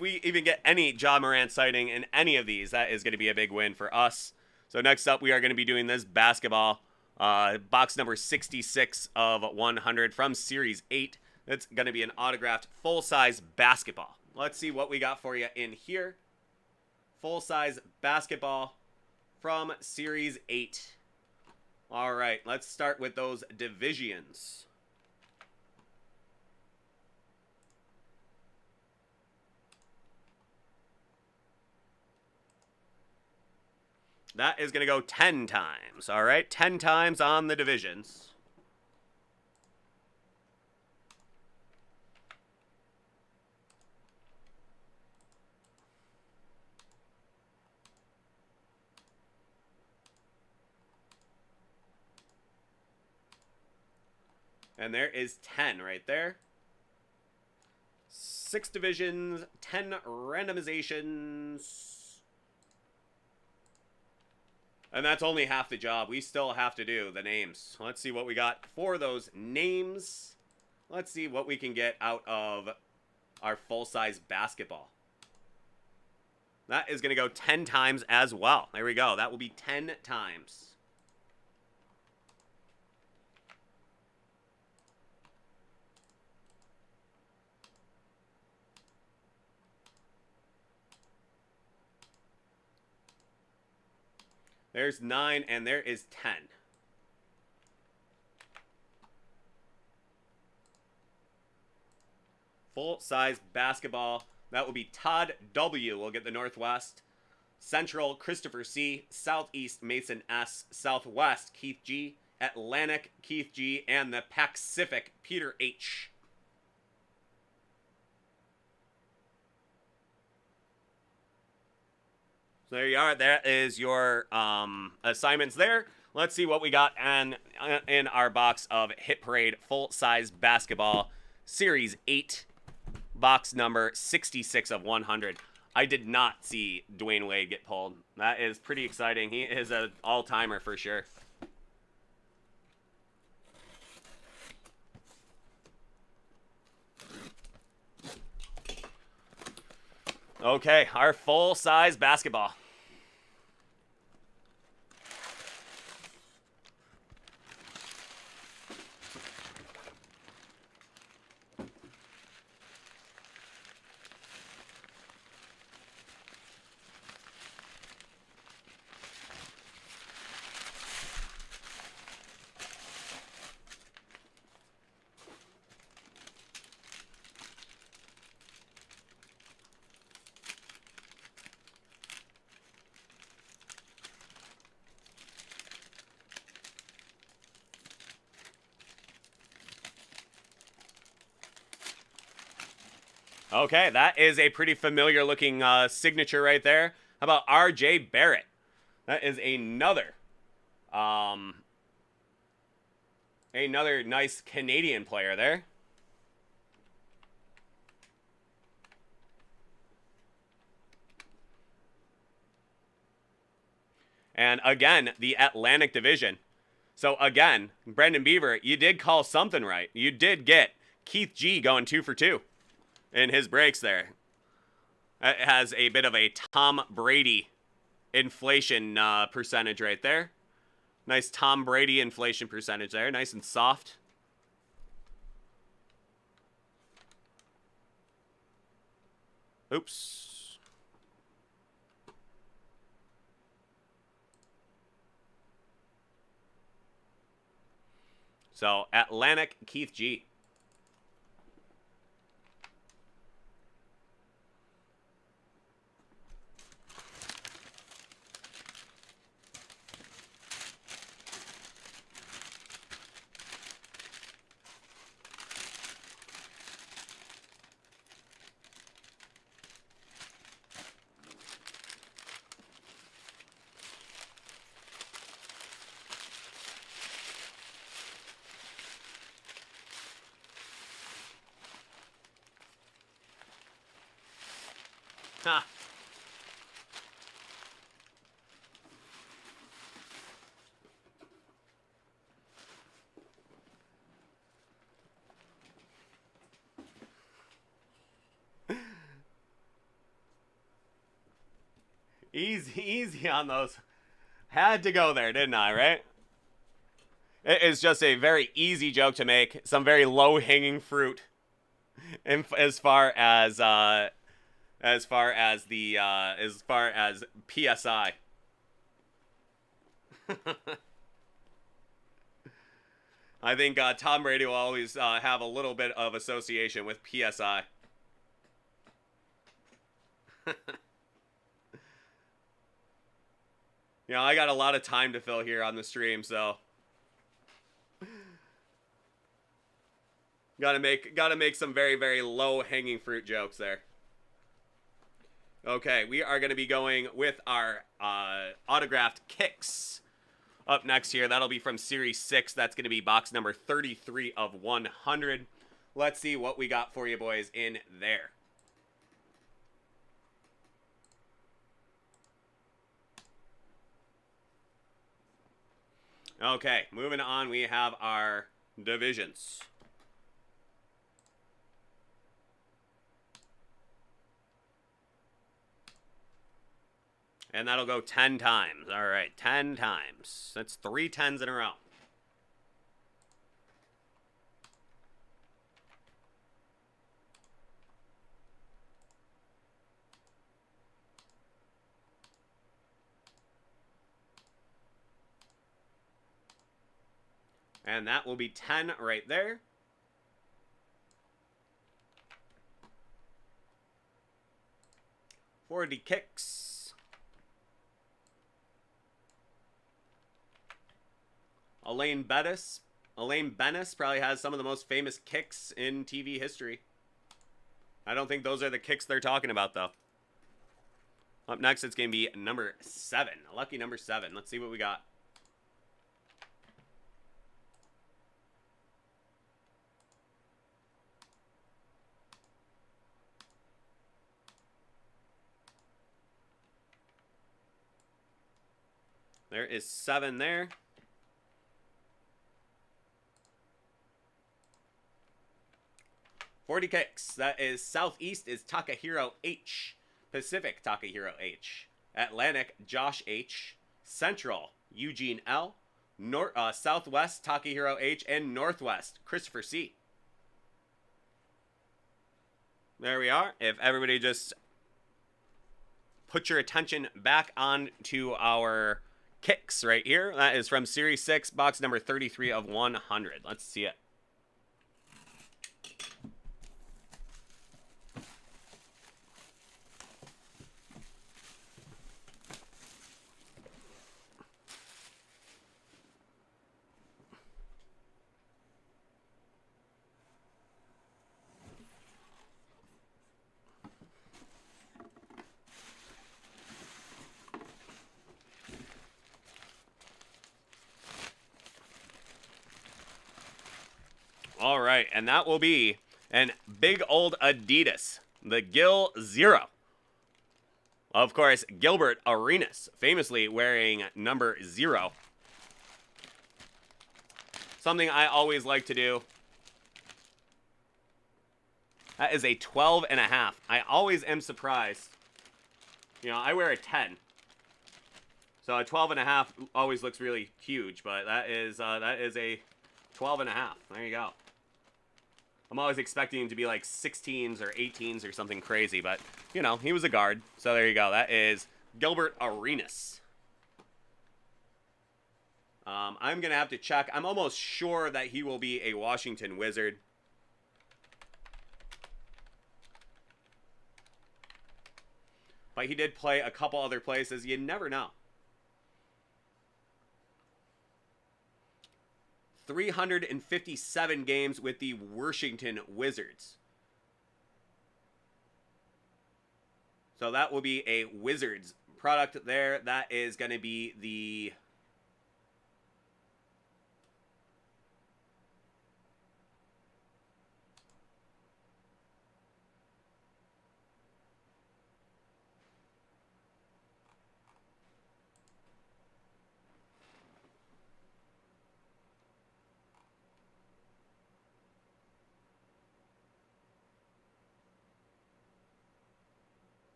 we even get any Ja Morant sighting in any of these. That is going to be a big win for us. So next up, we are going to be doing this basketball box number 66 of 100 from Series 8. It's going to be an autographed full-size basketball. Let's see what we got for you in here. Full-size basketball from Series 8. All right, let's start with those divisions. That is going to go 10 times, all right? 10 times on the divisions. And there is 10 right there. 6 divisions, 10 randomizations. And that's only half the job. We still have to do the names. Let's see what we got for those names. Let's see what we can get out of our full-size basketball. That is going to go 10 times as well. There we go. That will be 10 times. There's 9, and there is 10. Full-size basketball. That will be Todd W. We'll get the Northwest. Central, Christopher C. Southeast, Mason S. Southwest, Keith G. Atlantic, Keith G. And the Pacific, Peter H. So there you are. That is your assignments there. Let's see what we got in our box of Hit Parade full-size basketball Series 8, box number 66 of 100. I did not see Dwayne Wade get pulled. That is pretty exciting. He is an all-timer for sure. Okay, our full-size basketball. Okay, that is a pretty familiar looking signature right there. How about R.J. Barrett? That is another nice Canadian player there. And again, the Atlantic Division. So again, Brendan Beaver, you did call something right. You did get Keith G going 2 for 2 in his breaks there. It has a bit of a Tom Brady inflation percentage right there. Nice Tom Brady inflation percentage there. Nice and soft. Oops. So, Atlantic Keith G. Ha. Easy on those. Had to go there, didn't I, right? It is just a very easy joke to make. Some very low-hanging fruit as far as PSI. I think Tom Brady will always have a little bit of association with PSI. You know, I got a lot of time to fill here on the stream, so gotta make some very, very low-hanging fruit jokes there. Okay, we are going to be going with our autographed kicks up next here. That'll be from Series 6. That's going to be box number 33 of 100. Let's see what we got for you boys in there. Okay, moving on, we have our divisions. And that'll go 10 times. All right, 10 times. That's 3 10s in a row. And that will be 10 right there. For the kicks. Elaine Bennis probably has some of the most famous kicks in TV history. I don't think those are the kicks they're talking about, though. Up next, it's going to be number 7. Lucky number 7. Let's see what we got. There is 7 there. $40 kicks. That is Southeast is Takahiro H. Pacific Takahiro H. Atlantic Josh H. Central Eugene L. Southwest Takahiro H. And Northwest Christopher C. There we are. If everybody just put your attention back on to our kicks right here. That is from Series 6, box number 33 of 100. Let's see it. All right, and that will be an big old Adidas, the Gil Zero. Of course, Gilbert Arenas, famously wearing number 0. Something I always like to do. That is a 12.5. I always am surprised. You know, I wear a 10. So a 12.5 always looks really huge, but that is a 12.5. There you go. I'm always expecting him to be like 16s or 18s or something crazy, but, you know, he was a guard. So there you go. That is Gilbert Arenas. I'm going to have to check. I'm almost sure that he will be a Washington Wizard. But he did play a couple other places. You never know. 357 games with the Washington Wizards. So that will be a Wizards product there. That is going to be the...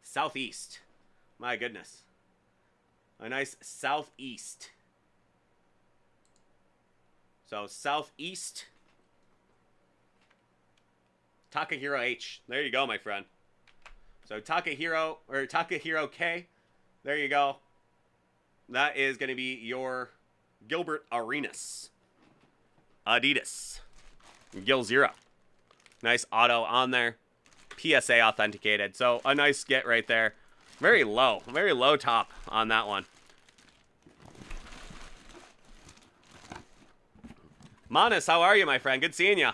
Southeast. My goodness. A nice Southeast. So Southeast. Takahiro H. There you go, my friend. So Takahiro K. There you go. That is going to be your Gilbert Arenas. Adidas. Gil Zero. Nice auto on there. PSA authenticated. So a nice get right there. Very low top on that one. Manas, how are you, my friend? Good seeing you.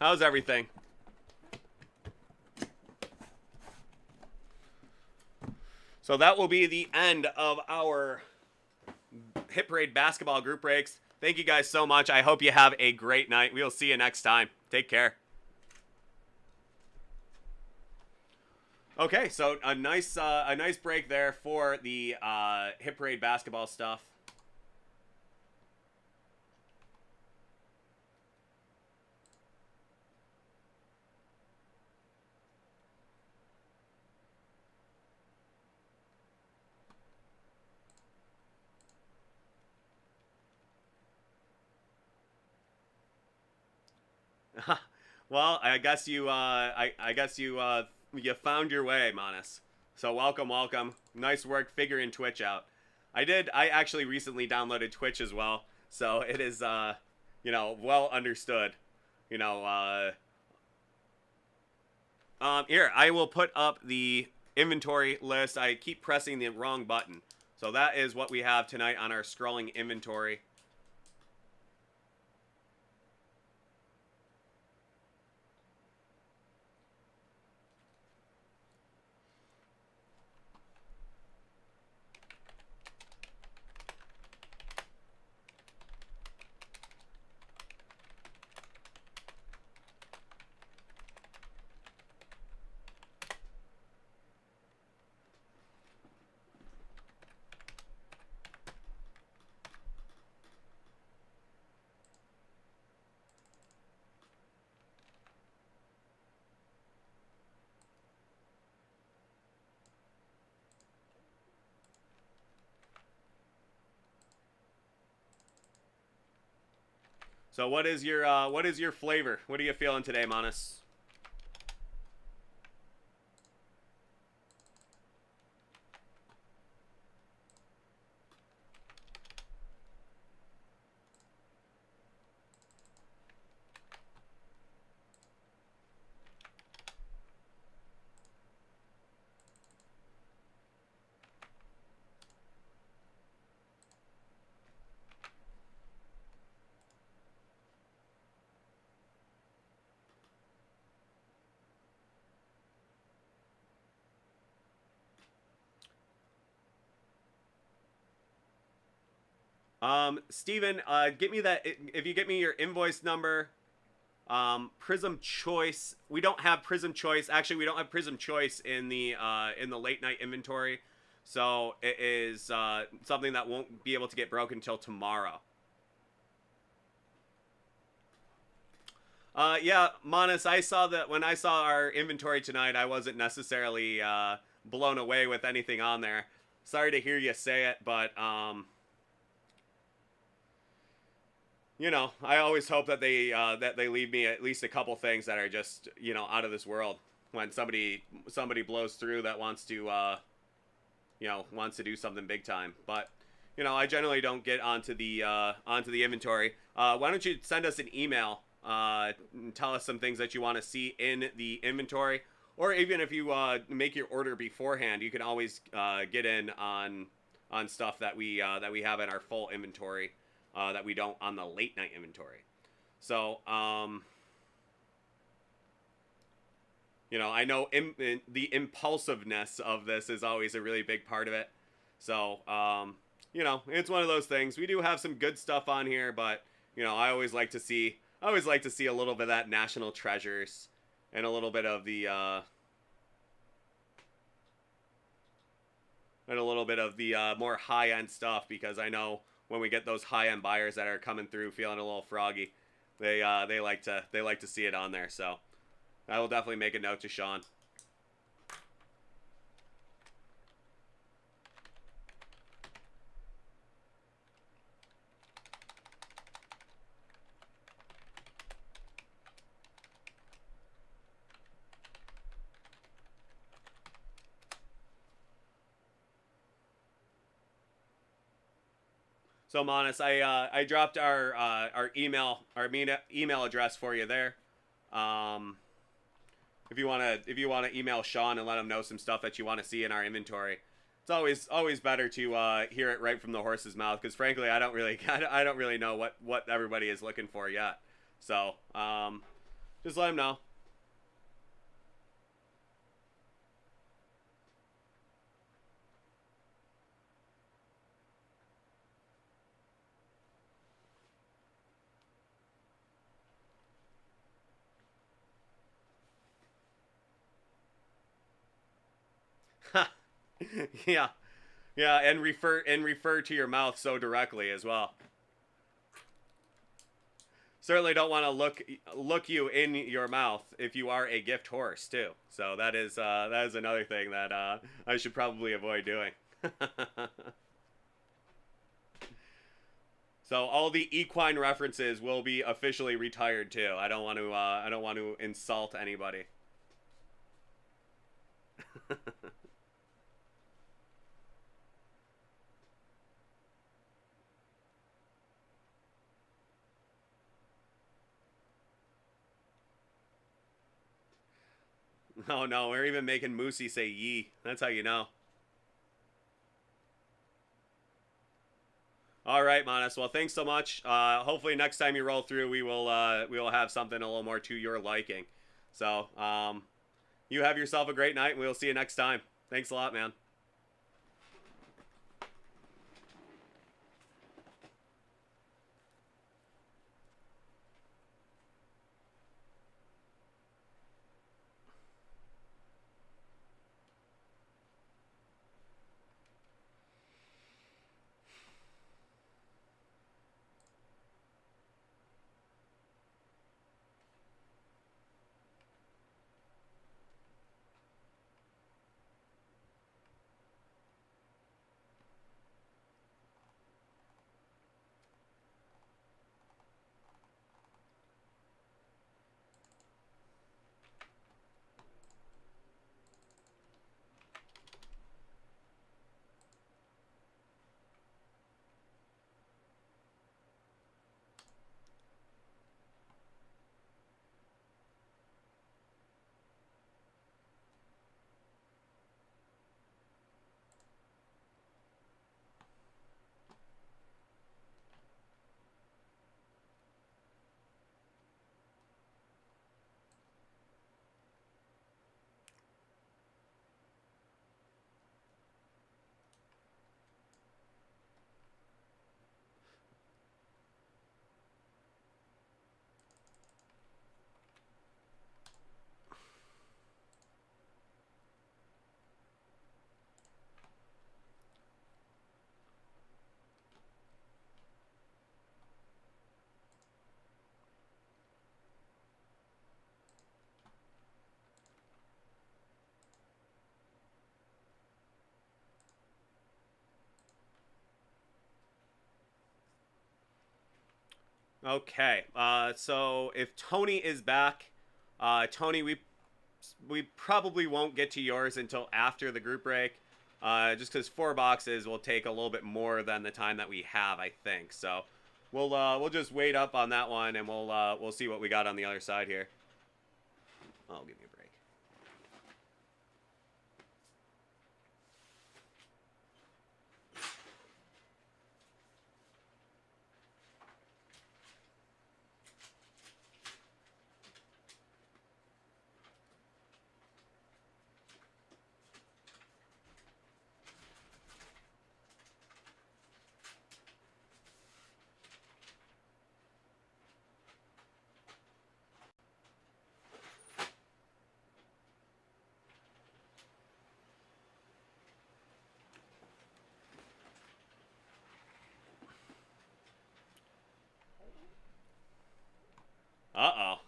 How's everything? So that will be the end of our Hit Parade basketball group breaks. Thank you guys so much. I hope you have a great night. We will see you next time. Take care. Okay, so a nice break there for the Hit Parade basketball stuff. Well, I guess you you found your way, Manas. So welcome. Nice work figuring Twitch out. I actually recently downloaded Twitch as well. So it is, you know, well understood. You know, here, I will put up the inventory list. I keep pressing the wrong button. So that is what we have tonight on our scrolling inventory. So what is your flavor? What are you feeling today, Manas? Steven, get me that, if you get me your invoice number, Prizm Choice. We don't have Prizm Choice. Actually, we don't have Prizm Choice in the late night inventory. So it is, something that won't be able to get broken until tomorrow. Yeah, Manas, I saw that when I saw our inventory tonight, I wasn't necessarily, blown away with anything on there. sorry to hear you say it, but you know, I always hope that they leave me at least a couple things that are just, you know, out of this world. When somebody blows through that wants to wants to do something big time. But you know, I generally don't get onto the inventory. Why don't you send us an email and tell us some things that you want to see in the inventory, or even if you make your order beforehand, you can always get in on stuff that we have in our full inventory that we don't on the late night inventory. So you know, I know the impulsiveness of this is always a really big part of it. So you know, it's one of those things. We do have some good stuff on here, but you know, I always like to see a little bit of that national treasures and a little bit of the more high-end stuff, because I know when we get those high-end buyers that are coming through feeling a little froggy, they like to see it on there. So I will definitely make a note to Sean. So Monis, I dropped our email address for you there. If you wanna email Sean and let him know some stuff that you want to see in our inventory, it's always better to hear it right from the horse's mouth, because frankly I don't really know what everybody is looking for yet. So just let him know. Yeah, yeah, and refer to your mouth so directly as well. Certainly don't want to look you in your mouth if you are a gift horse too. So that is another thing that I should probably avoid doing. So all the equine references will be officially retired too. I don't want to insult anybody. Oh no, we're even making Moosey say "ye." That's how you know. All right, Manas. Well, thanks so much. Hopefully, next time you roll through, we will have something a little more to your liking. So, you have yourself a great night, and we'll see you next time. Thanks a lot, man. Okay. So if Tony is back, Tony, we probably won't get to yours until after the group break, just because 4 boxes will take a little bit more than the time that we have, I think. So we'll just wait up on that one, and we'll see what we got on the other side here. Oh, give me a break. Uh-oh.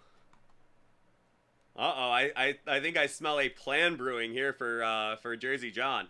Uh-oh. I think I smell a plan brewing here for Jersey John.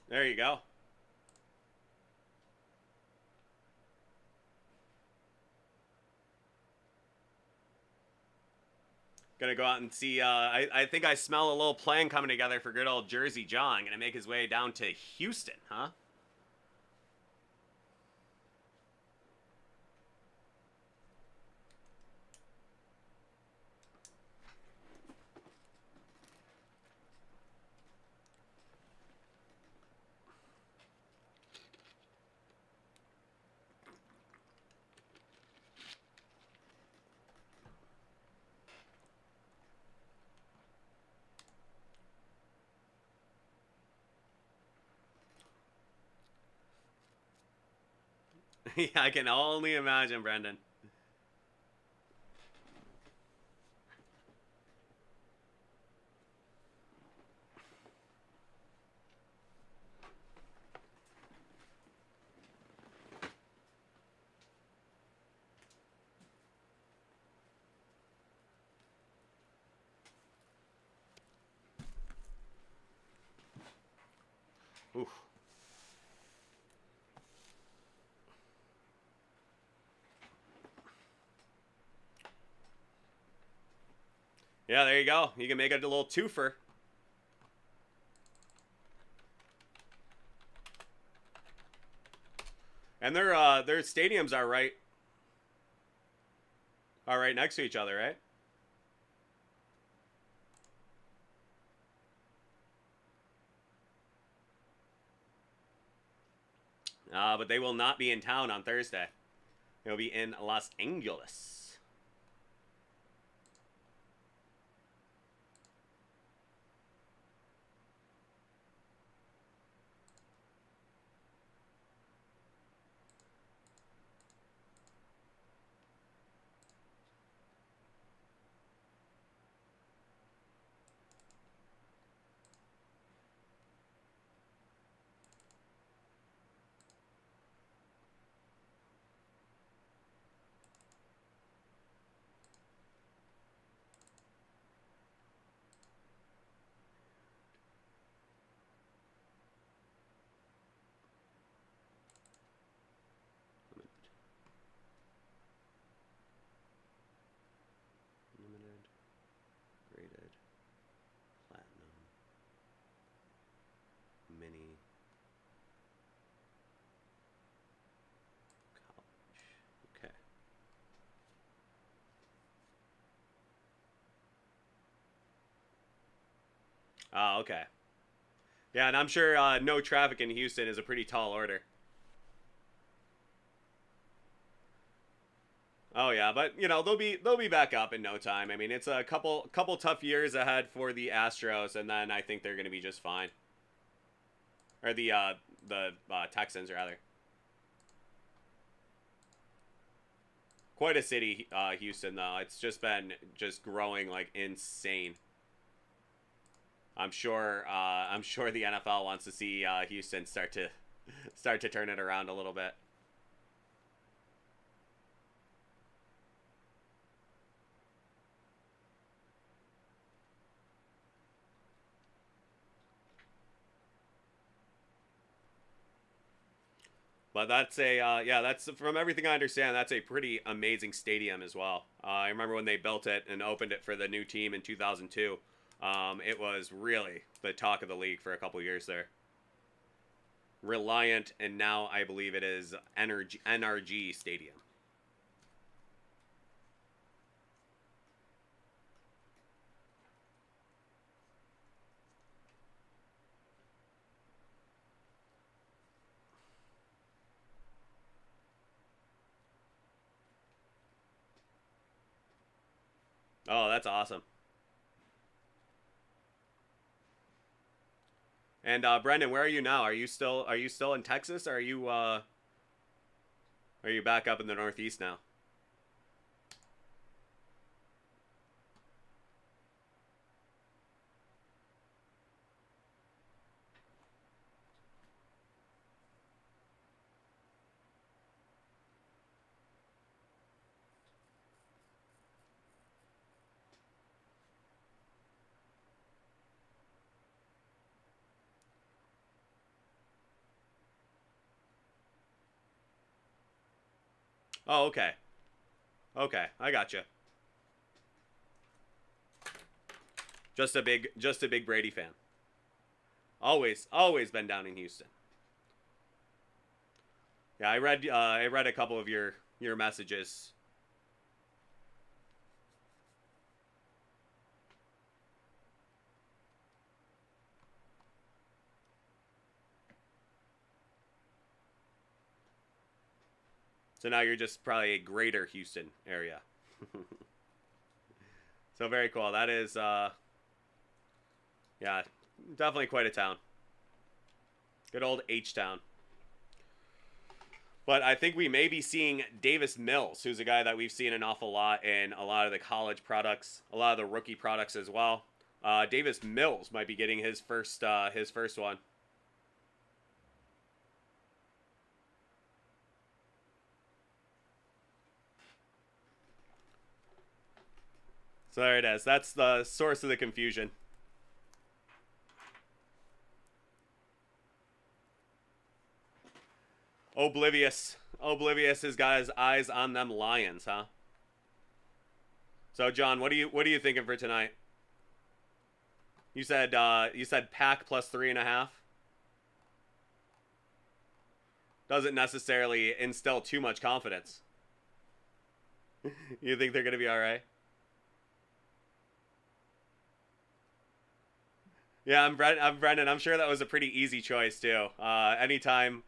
There you go. Gonna go out and see. I think I smell a little plan coming together for good old Jersey John. Gonna make his way down to Houston, huh? Yeah, I can only imagine, Brendan. Oof. Yeah, there you go. You can make it a little twofer. And their stadiums are right next to each other, right? But they will not be in town on Thursday. They'll be in Los Angeles. Limited, graded, platinum, mini, college. Okay. Okay. Yeah, and I'm sure no traffic in Houston is a pretty tall order. Oh yeah, but you know they'll be back up in no time. I mean, it's a couple tough years ahead for the Astros, and then I think they're going to be just fine. Or the Texans rather. Quite a city, Houston though. It's just been just growing like insane. I'm sure the NFL wants to see Houston start to turn it around a little bit. But that's a yeah, that's from everything I understand. That's a pretty amazing stadium as well. I remember when they built it and opened it for the new team in 2002. It was really the talk of the league for a couple years there. Reliant, and now I believe it is NRG Stadium. Oh, that's awesome. And Brendan, where are you now? Are you still in Texas? Or are you back up in the Northeast now? Oh, okay. Okay, I got you. Just a big Brady fan. Always been down in Houston. Yeah, I read a couple of your messages. So now you're just probably a greater Houston area. So very cool. That is yeah, definitely quite a town. Good old H town. But I think we may be seeing Davis Mills, who's a guy that we've seen an awful lot in a lot of the college products, a lot of the rookie products as well. Davis Mills might be getting his first one. So there it is. That's the source of the confusion. Oblivious has got his eyes on them Lions, huh? So John, what are you thinking for tonight? You said pack plus 3.5. Doesn't necessarily instill too much confidence. You think they're gonna be all right? Yeah, I'm Brendan. I'm sure that was a pretty easy choice too. Anytime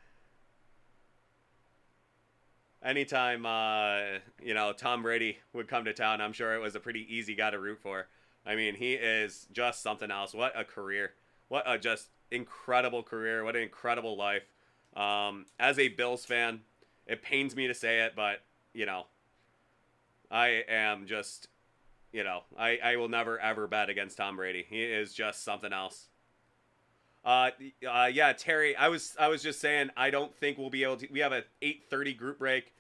you know, Tom Brady would come to town, I'm sure it was a pretty easy guy to root for. I mean, he is just something else. What a career! What a just incredible career! What an incredible life. As a Bills fan, it pains me to say it, but you know, I am just, you know, I will never ever bet against Tom Brady. He is just something else. Uh, yeah, Terry, I was just saying I don't think we'll be able to. We have a 8:30 group break,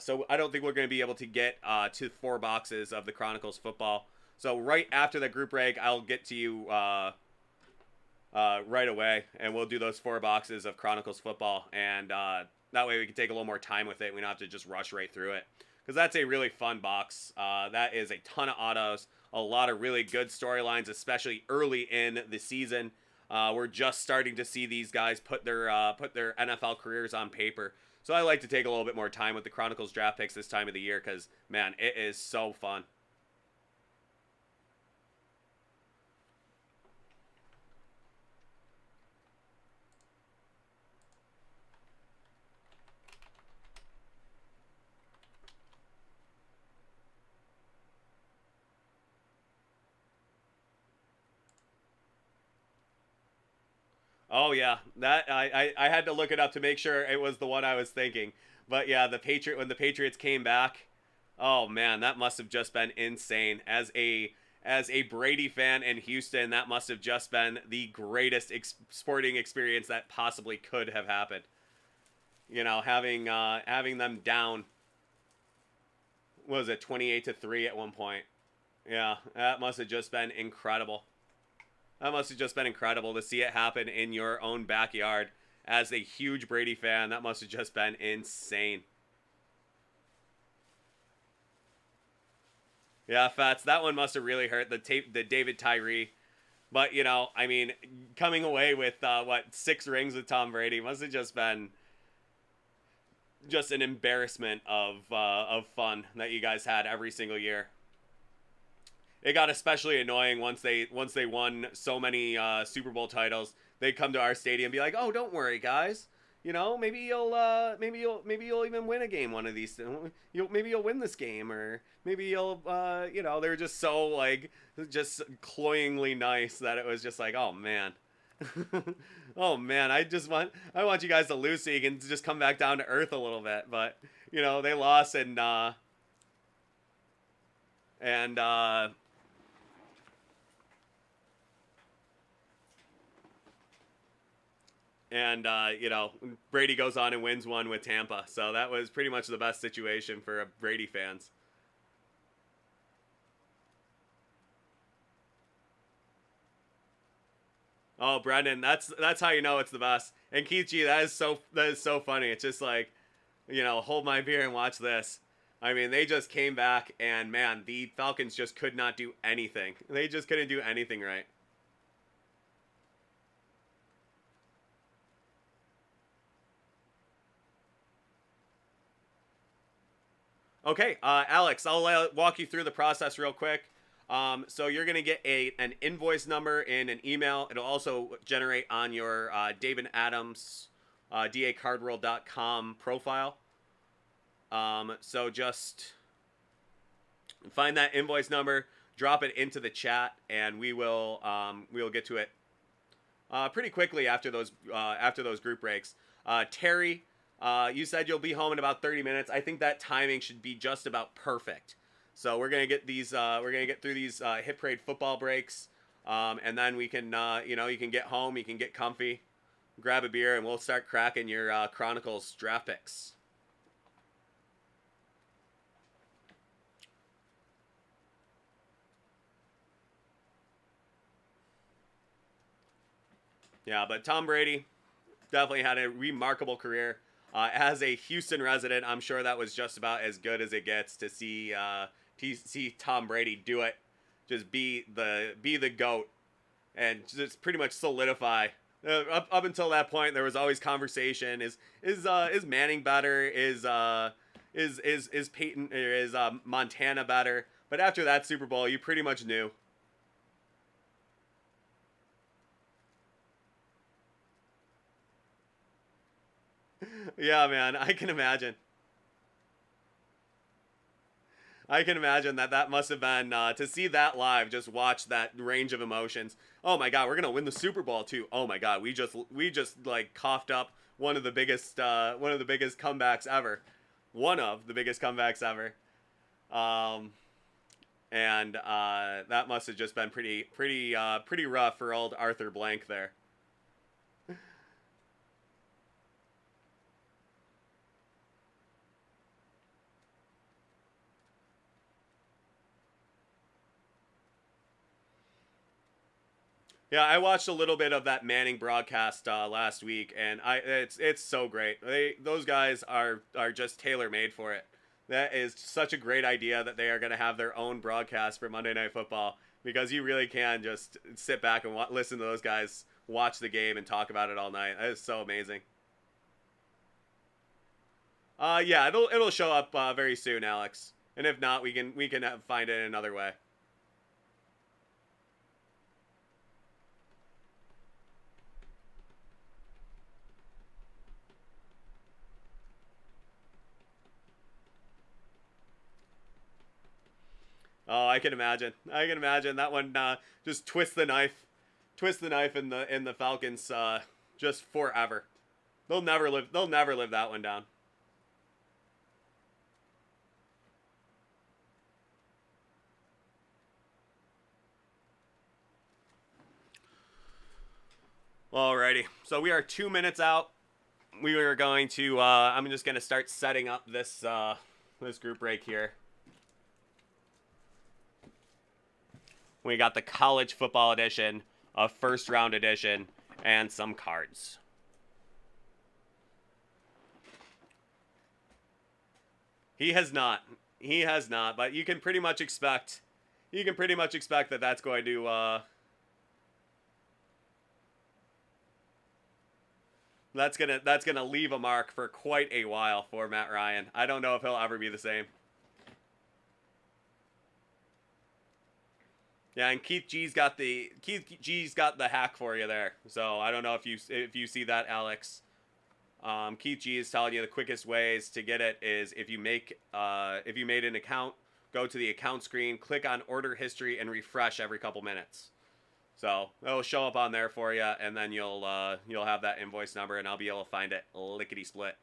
so I don't think we're going to be able to get to 4 boxes of the Chronicles football. So right after the group break, I'll get to you right away, and we'll do those 4 boxes of Chronicles football, and that way we can take a little more time with it. We don't have to just rush right through it because that's a really fun box. That is a ton of autos, a lot of really good storylines, especially early in the season. We're just starting to see these guys put their NFL careers on paper. So I like to take a little bit more time with the Chronicles draft picks this time of the year because, man, it is so fun. Oh yeah, that I had to look it up to make sure it was the one I was thinking. But yeah, when the Patriots came back, oh man, that must have just been insane. As a Brady fan in Houston, that must have just been the greatest sporting experience that possibly could have happened. You know, having them down, what was it, 28-3 at one point. Yeah, that must have just been incredible. That must have just been incredible to see it happen in your own backyard. As a huge Brady fan, that must have just been insane. Yeah, Fats, that one must have really hurt the David Tyree. But you know, I mean, coming away with what, 6 rings with Tom Brady must have just been just an embarrassment of fun that you guys had every single year. It got especially annoying once they won so many Super Bowl titles. They'd come to our stadium and be like, "Oh, don't worry, guys. You know, maybe you'll even win a game one of these. Maybe you'll win this game, or maybe you'll you know." They were just so like just cloyingly nice that it was just like, oh man. Oh man, I want you guys to lose so you can just come back down to earth a little bit. But you know, they lost, and you know, Brady goes on and wins one with Tampa. So that was pretty much the best situation for Brady fans. Oh, Brendan, that's how you know it's the best. And Keith G, that is so funny. It's just like, you know, hold my beer and watch this. I mean, they just came back, and man, the Falcons just could not do anything. They just couldn't do anything right. Okay, Alex, I'll walk you through the process real quick. So you're gonna get an invoice number in an email. It'll also generate on your David Adams dacardworld.com profile. So just find that invoice number, drop it into the chat, and we will get to it pretty quickly after those group breaks. Terry, you said you'll be home in about 30 minutes. I think that timing should be just about perfect. So we're gonna get these. We're gonna get through these hit parade football breaks, and then we can, you can get home, you can get comfy, grab a beer, and we'll start cracking your Chronicles draft picks. Yeah, but Tom Brady definitely had a remarkable career. As a Houston resident, I'm sure that was just about as good as it gets to see Tom Brady do it. Just be the goat and just pretty much solidify. Up until that point, there was always conversation: is Manning better? Is Peyton, or is Montana better? But after that Super Bowl, you pretty much knew. Yeah, man, I can imagine. I can imagine that must have been to see that live. Just watch that range of emotions. Oh my God, we're gonna win the Super Bowl too. Oh my God, we just like coughed up one of the biggest comebacks ever, one of the biggest comebacks ever. Um, and that must have just been pretty rough for old Arthur Blank there. Yeah, I watched a little bit of that Manning broadcast last week, and it's so great. Those guys are just tailor made for it. That is such a great idea that they are going to have their own broadcast for Monday Night Football, because you really can just sit back and listen to those guys watch the game and talk about it all night. That is so amazing. Yeah, it'll show up very soon, Alex. And if not, we can find it another way. Oh, I can imagine. I can imagine that one. Just twist the knife in the Falcons. just forever. They'll never live that one down. Alrighty, so we are 2 minutes out. We are going to, I'm just going to start setting up this, this group break here. We got the college football edition, a first round edition, and some cards. He has not, but you can pretty much expect, that that's going to, that's gonna leave a mark for quite a while for Matt Ryan. I don't know if he'll ever be the same. Yeah, and Keith G's got the hack for you there. So I don't know if you see that, Alex. Keith G is telling you the quickest ways to get it is if you made an account, go to the account screen, click on order history, and refresh every couple minutes. So it'll show up on there for you, and then you'll have that invoice number, and I'll be able to find it lickety split.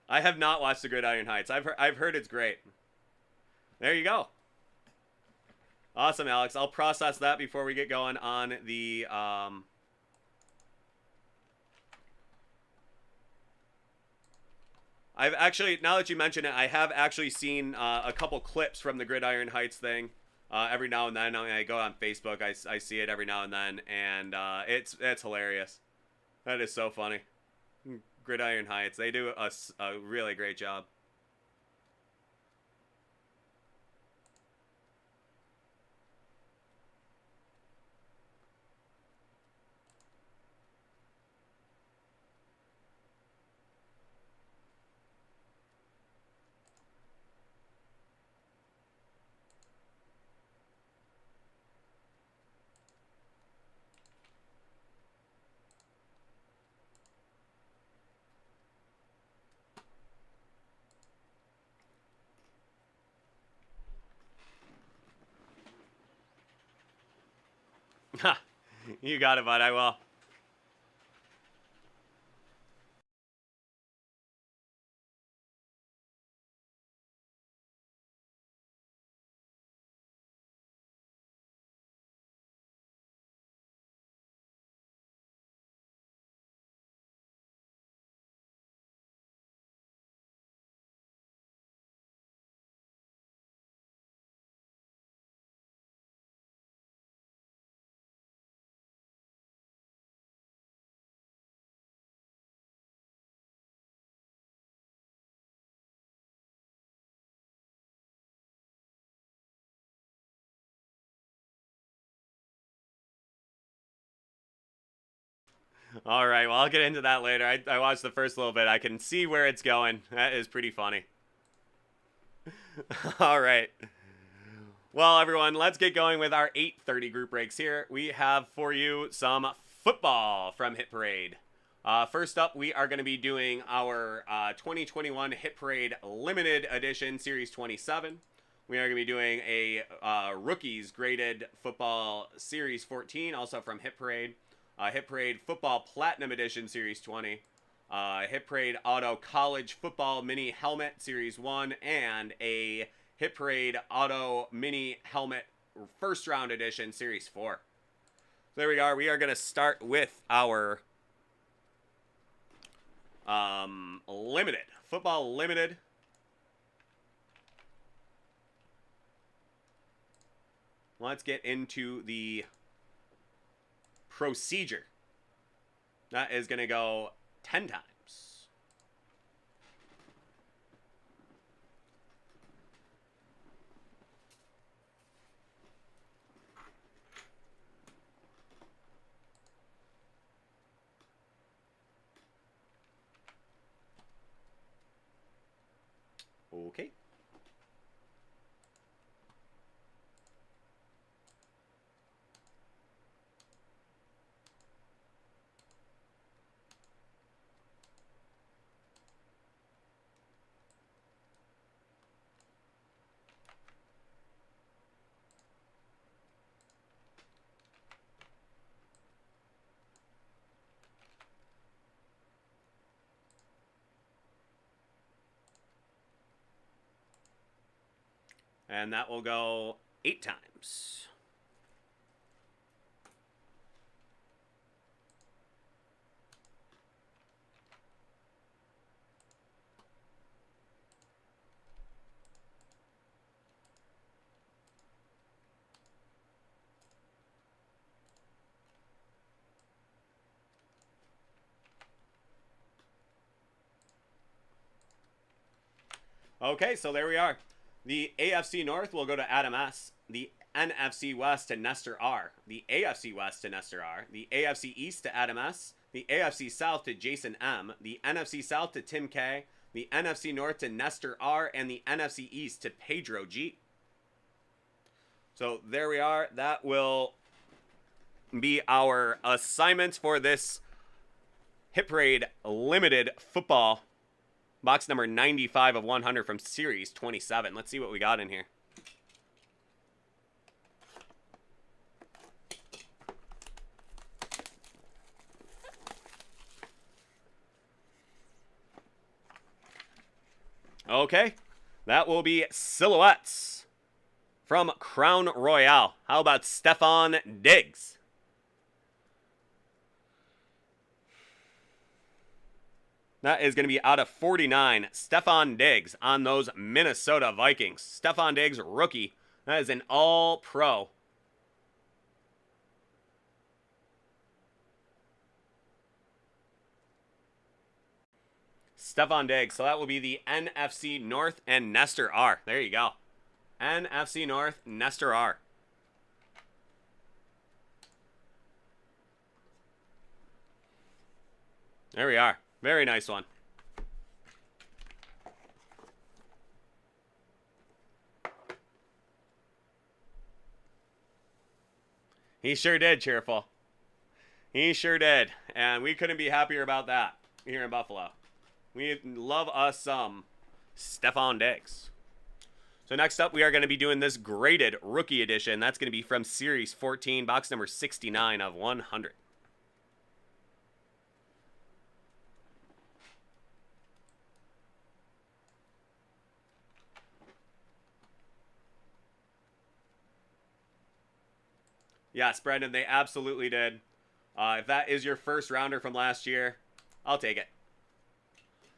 I have not watched The Gridiron Heights. I've heard it's great. There you go. Awesome, Alex. I'll process that before we get going on the I've actually, now that you mention it, I have actually seen a couple clips from the Gridiron Heights thing. Every now and then, I go on Facebook, I see it every now and then, and it's hilarious. That is so funny. Gridiron Heights, they do a really great job. Ha! You got it, bud. I will. All right, well, I'll get into that later. I watched the first little bit. I can see where it's going. That is pretty funny. All right. Well, everyone, let's get going with our 8:30 group breaks here. We have for you some football from Hit Parade. First up, we are going to be doing our 2021 Hit Parade Limited Edition Series 27. We are going to be doing a Rookies Graded Football Series 14, also from Hit Parade. Hit Parade Football Platinum Edition Series 20. Hit Parade Auto College Football Mini Helmet Series 1. And a Hit Parade Auto Mini Helmet First Round Edition Series 4. So there we are. We are going to start with our Limited. Football Limited. Let's get into the procedure. That is going to go 10 times. Okay. And that will go 8 times. Okay, so there we are. The AFC North will go to Adam S. The NFC West to Nestor R. The AFC West to Nestor R. The AFC East to Adam S. The AFC South to Jason M. The NFC South to Tim K. The NFC North to Nestor R. And the NFC East to Pedro G. So there we are. That will be our assignments for this Hit Parade Limited Football box number 95 of 100 from Series 27. Let's see what we got in here. Okay, that will be Silhouettes from Crown Royale. How about Stefan Diggs? That is going to be out of 49. Stefan Diggs on those Minnesota Vikings. Stefan Diggs, rookie. That is an all-pro. Stefan Diggs. So that will be the NFC North and Nestor R. There you go. NFC North, Nestor R. There we are. Very nice one. He sure did, Cheerful. He sure did. And we couldn't be happier about that here in Buffalo. We love us some Stefan Diggs. So next up, we are going to be doing this graded rookie edition. That's going to be from Series 14, box number 69 of 100. Yes, Brendan, they absolutely did. If that is your first rounder from last year, I'll take it.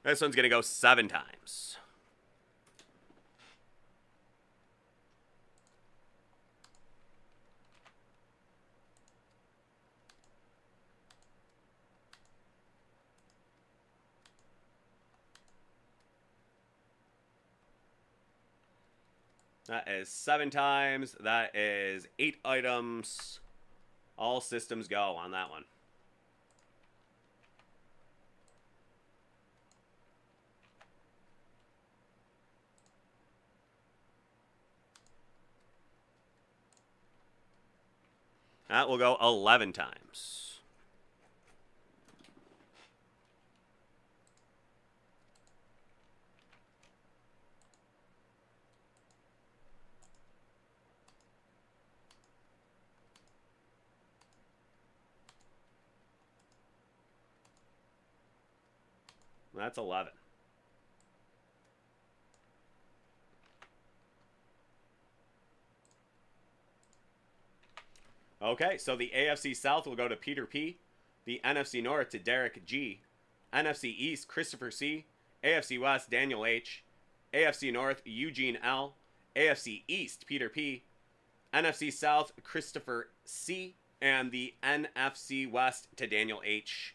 This one's going to go 7 times. That is 7 times. That is 8 items. All systems go on that one. That will go 11 times. That's 11. Okay, so the AFC South will go to Peter P. The NFC North to Derek G. NFC East, Christopher C. AFC West, Daniel H. AFC North, Eugene L. AFC East, Peter P. NFC South, Christopher C. And the NFC West to Daniel H.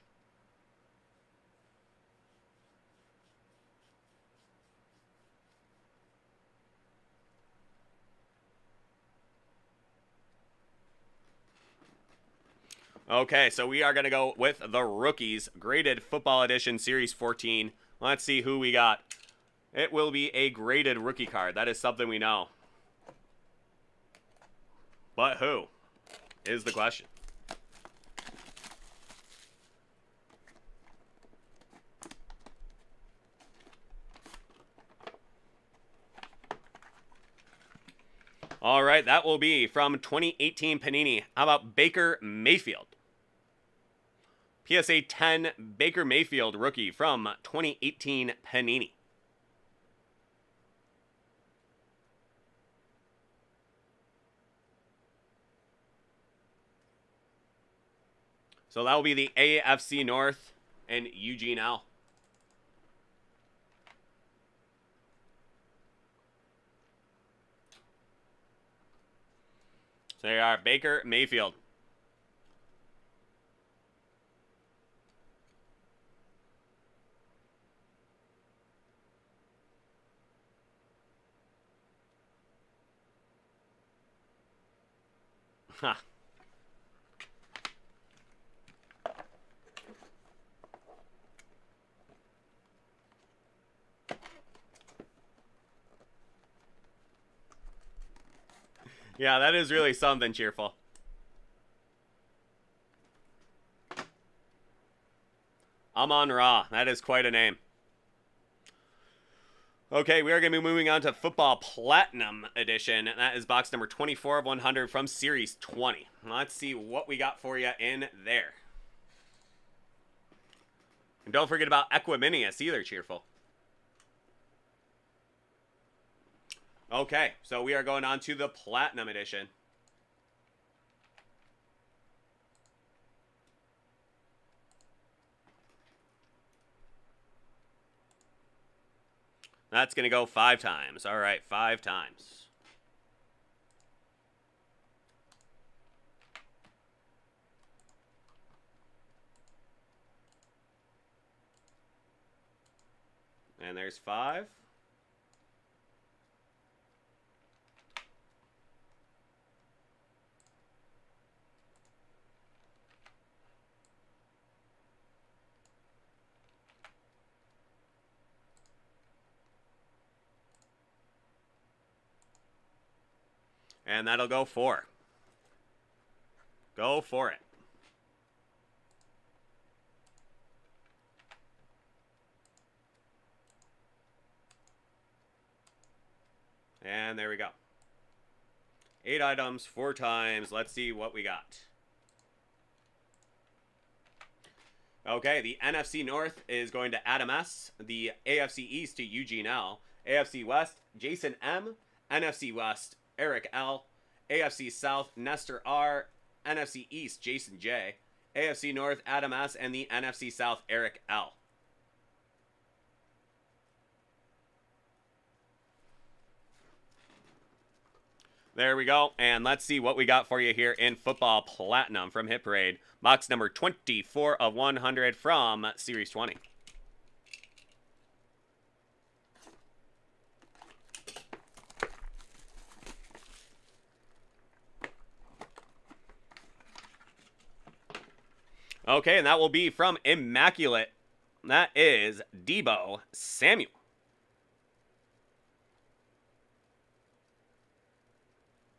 Okay, so we are going to go with the Rookies Graded Football Edition Series 14. Let's see who we got. It will be a graded rookie card. That is something we know. But who is the question? All right, that will be from 2018 Panini. How about Baker Mayfield? PSA 10 Baker Mayfield rookie from 2018 Panini. So that will be the AFC North and Eugene L. So there you are, Baker Mayfield. Huh. Yeah, that is really something cheerful. Amon-Ra, that is quite a name. Okay, we are going to be moving on to Football Platinum Edition. That is box number 24 of 100 from Series 20. Let's see what we got for you in there. And don't forget about Equiminius either, cheerful. Okay, so we are going on to the Platinum Edition. That's going to go 5 times. All right, 5 times. And there's 5. And that'll go 4. Go for it. And there we go. 8 items, 4 times. Let's see what we got. Okay, the NFC North is going to Adam S. The AFC East to Eugene L. AFC West, Jason M. NFC West, Eric L. AFC South, Nestor R. NFC East, Jason J. AFC North, Adam S. And the NFC South, Eric L. There we go. And let's see what we got for you here in Football Platinum from Hit Parade. Box number 24 of 100 from Series 20. Okay, and that will be from Immaculate. That is Deebo Samuel.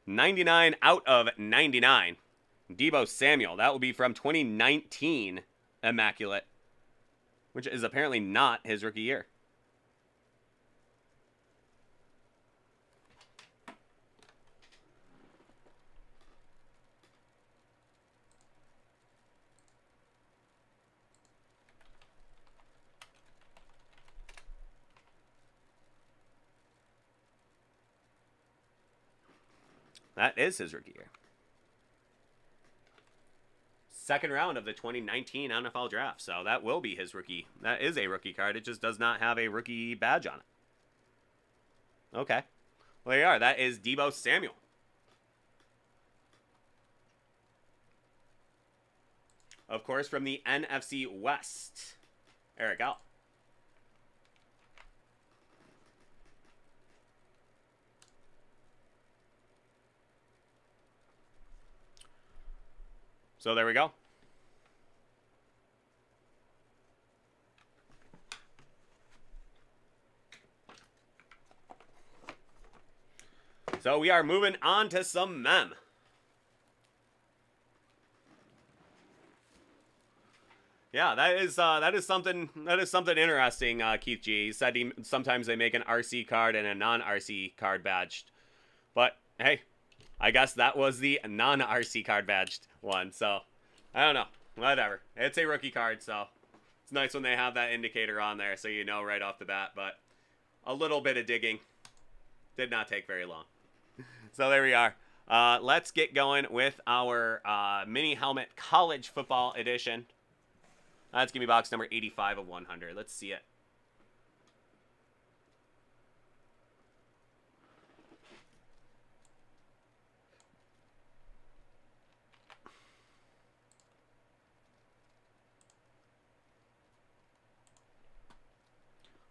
$99 out of 99. Deebo Samuel. That will be from 2019 Immaculate, which is apparently not his rookie year. That is his rookie year. Second round of the 2019 NFL Draft. So that will be his rookie. That is a rookie card. It just does not have a rookie badge on it. Okay. Well, there you are. That is Deebo Samuel. Of course, from the NFC West, Eric L. So there we go. So we are moving on to some mem. Yeah, that is something interesting. Keith G. He said sometimes they make an RC card and a non-RC card badged, but hey, I guess that was the non-RC card badged one. So I don't know, whatever. It's a rookie card, so it's nice when they have that indicator on there, so you know right off the bat. But a little bit of digging did not take very long. So there we are. Let's get going with our mini helmet college football edition. That's going to be box number 85 of 100. Let's see it.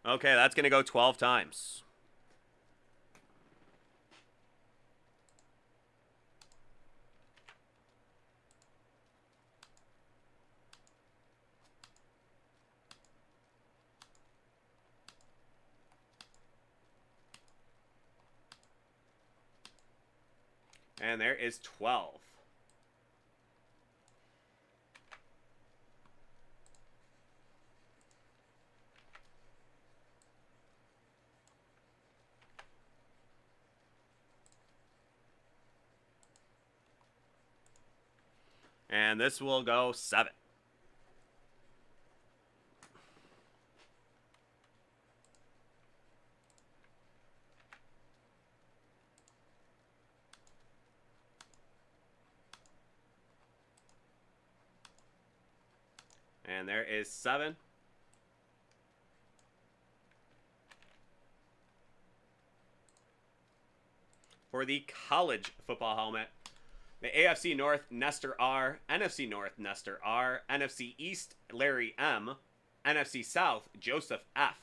Okay, that's going to go 12 times. And there is 12. And this will go 7. And there is 7. For the college football helmet, the AFC North, Nestor R. NFC North, Nestor R. NFC East, Larry M. NFC South, Joseph F.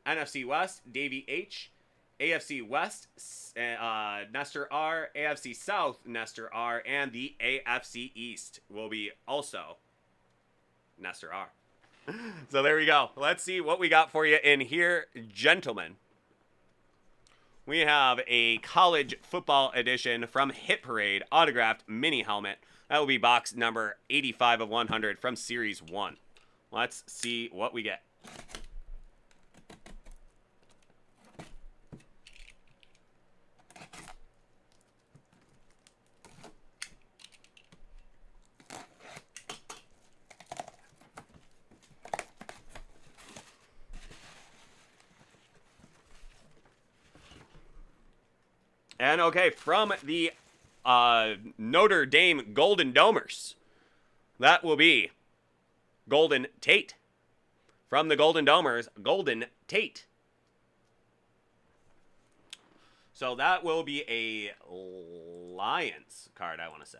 NFC West, Davey H. AFC West, Nestor R. AFC South, Nestor R. And the AFC East will be also Nestor R. So there we go. Let's see what we got for you in here, gentlemen. We have a college football edition from Hit Parade autographed mini helmet. That will be box number 85 of 100 from Series 1. Let's see what we get. And okay, from the Notre Dame Golden Domers, that will be Golden Tate. From the Golden Domers, Golden Tate. So that will be a Lions card, I want to say.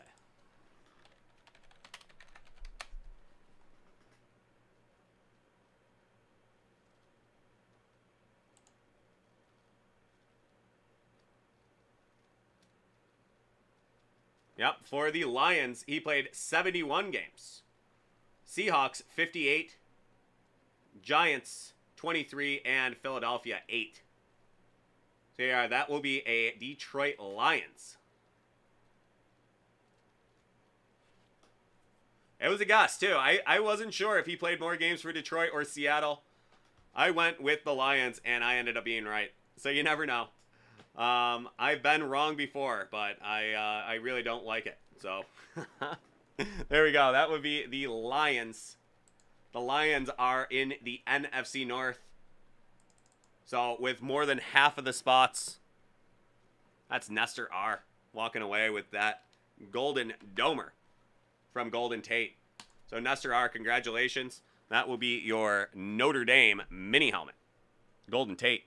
Yep, for the Lions, he played 71 games. Seahawks, 58. Giants, 23. And Philadelphia, 8. So yeah, that will be a Detroit Lions. It was a guess, too. I wasn't sure if he played more games for Detroit or Seattle. I went with the Lions, and I ended up being right. So you never know. I've been wrong before, but I really don't like it. So there we go. That would be the Lions. The Lions are in the NFC North. So with more than half of the spots, that's Nestor R. walking away with that Golden Domer from Golden Tate. So Nestor R., congratulations. That will be your Notre Dame mini helmet. Golden Tate.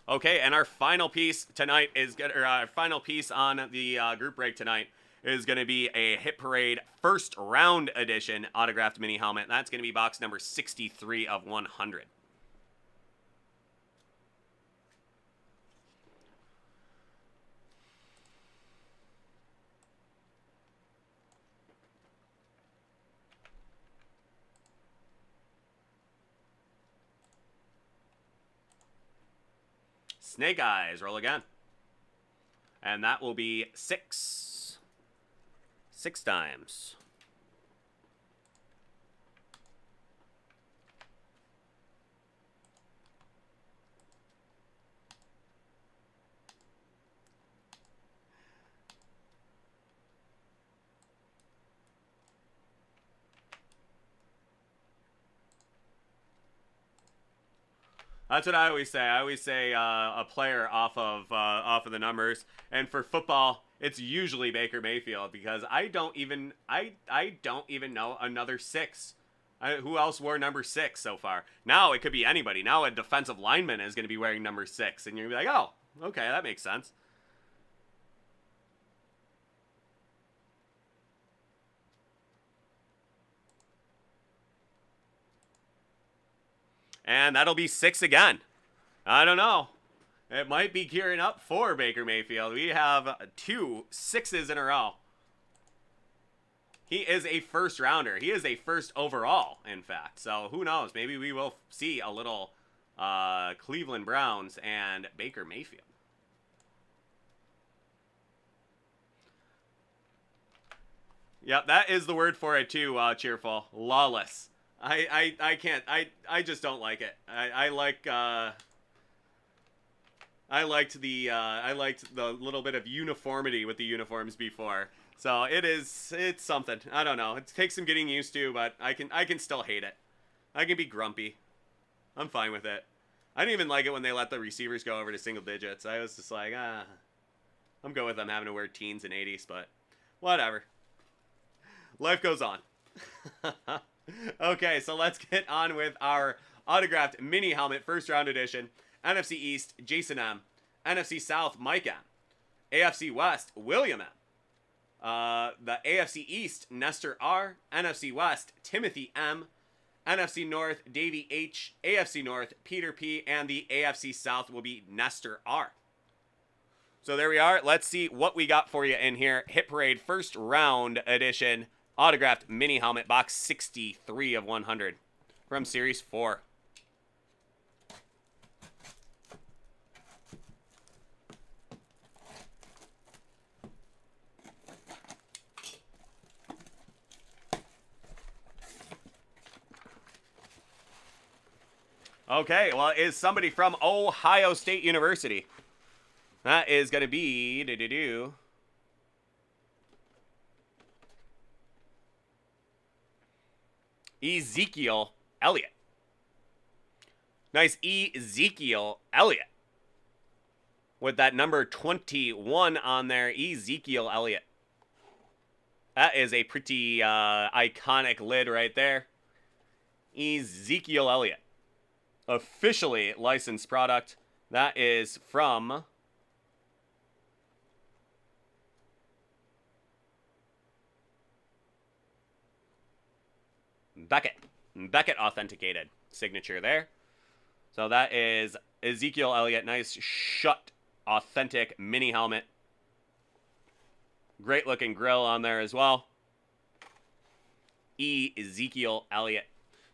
Okay, and our final piece tonight is our final piece on the group break tonight is going to be a Hit Parade first round edition autographed mini helmet. That's going to be box number 63 of 100. Snake Eyes, roll again. And that will be 6. 6 times. That's what I always say. I always say a player off of the numbers. And for football, it's usually Baker Mayfield because I don't even know another 6. Who else wore number 6 so far? Now it could be anybody. Now a defensive lineman is going to be wearing number 6, and you're gonna be like, oh, okay, that makes sense. And that'll be 6 again. I don't know. It might be gearing up for Baker Mayfield. We have 2 6s in a row. He is a first rounder. He is a first overall, in fact. So who knows? Maybe we will see a little Cleveland Browns and Baker Mayfield. Yep, that is the word for it too, Cheerful. Lawless. I can't. I just don't like it. I liked the little bit of uniformity with the uniforms before. So it's something. I don't know. It takes some getting used to, but I can still hate it. I can be grumpy. I'm fine with it. I didn't even like it when they let the receivers go over to single digits. I was just like, I'm good with them having to wear teens and 80s, but whatever. Life goes on. Okay, so let's get on with our autographed mini helmet first round edition. NFC East, Jason M. NFC South, Mike M. AFC West, William M. The AFC East, Nestor R. NFC West, Timothy M. NFC North, Davey H. AFC North, Peter P. And the AFC South will be Nestor R. So there we are. Let's see what we got for you in here. Hit Parade first round edition. Autographed mini helmet, box 63 of 100 from Series 4. Okay, well, is somebody from Ohio State University. That is going to be... Ezekiel Elliott. Nice Ezekiel Elliott. With that number 21 on there, Ezekiel Elliott. That is a pretty iconic lid right there. Ezekiel Elliott. Officially licensed product. That is from... Beckett authenticated signature there. So that is Ezekiel Elliott. Nice shut authentic mini helmet. Great looking grill on there as well. Ezekiel Elliott.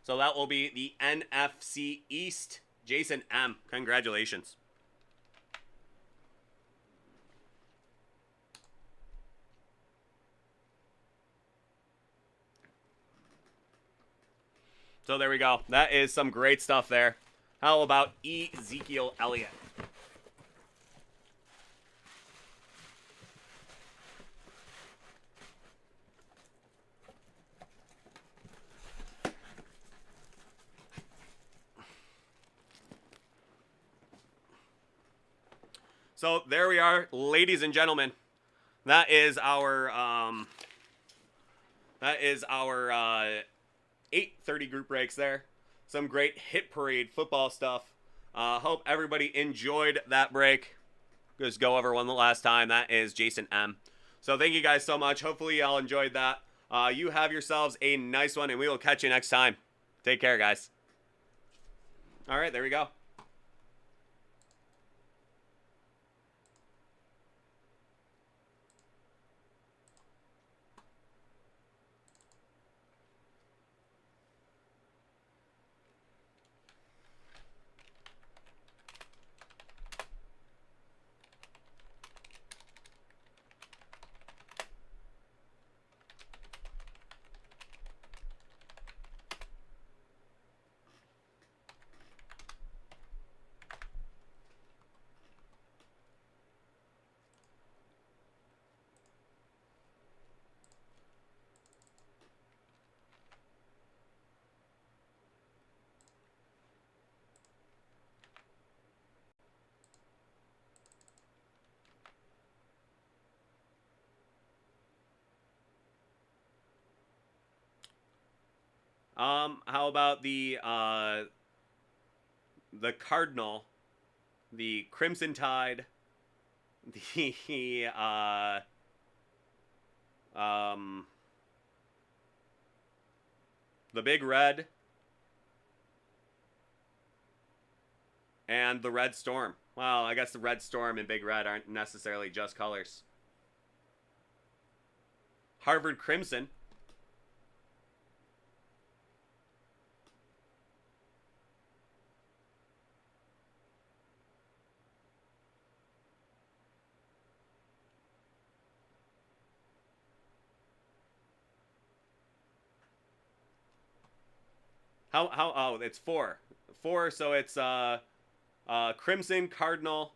So that will be the NFC East. Jason M. Congratulations. So there we go. That is some great stuff there. How about Ezekiel Elliott? So there we are, ladies and gentlemen. That is our 8:30 group breaks there. Some great Hit Parade football stuff. Hope everybody enjoyed that break. Just go over one last time. That is Jason M. So thank you guys so much. Hopefully y'all enjoyed that. You have yourselves a nice one, and we will catch you next time. Take care, guys. All right, there we go. How about the Cardinal, the Crimson Tide, the um, the Big Red, and the Red Storm. Well, I guess the Red Storm and Big Red aren't necessarily just colors. Harvard Crimson. How oh, it's four. Four, so it's Crimson, Cardinal.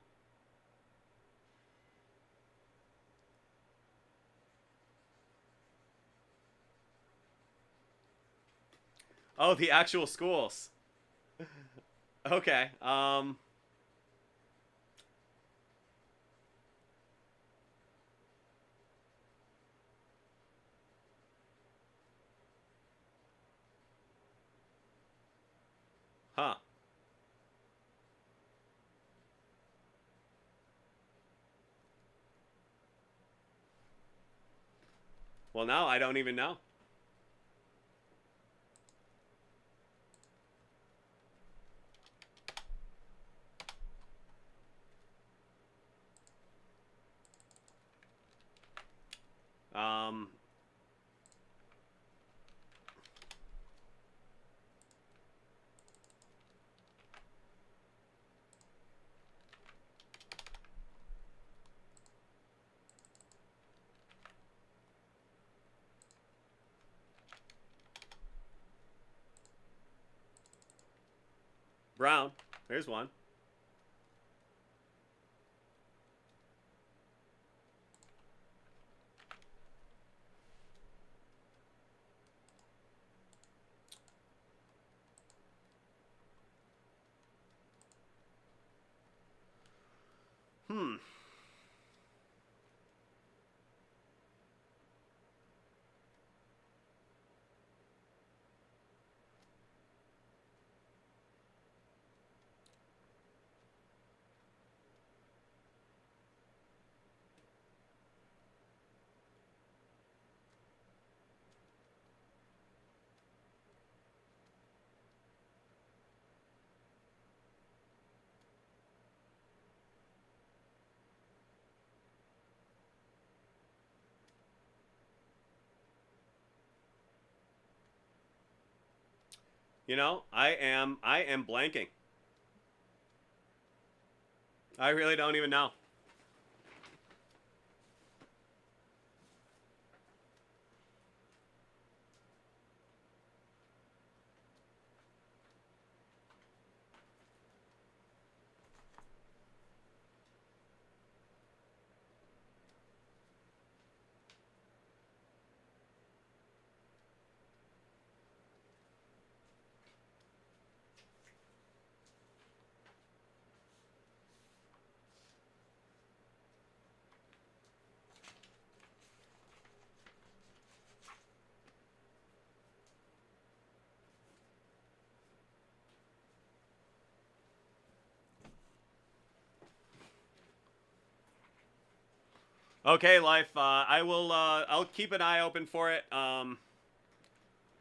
Oh, the actual schools. Okay. Huh. Well, now I don't even know. Um, Brown. There's one. Hmm. You know, I am blanking. I really don't even know. Okay, life. I will. I'll keep an eye open for it. I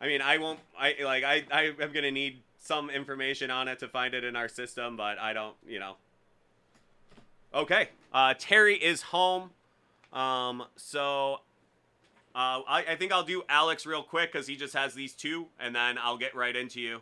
mean, I won't. I am gonna need some information on it to find it in our system, but I don't. You know. Okay. Terry is home. So I think I'll do Alex real quick because he just has these two, and then I'll get right into you.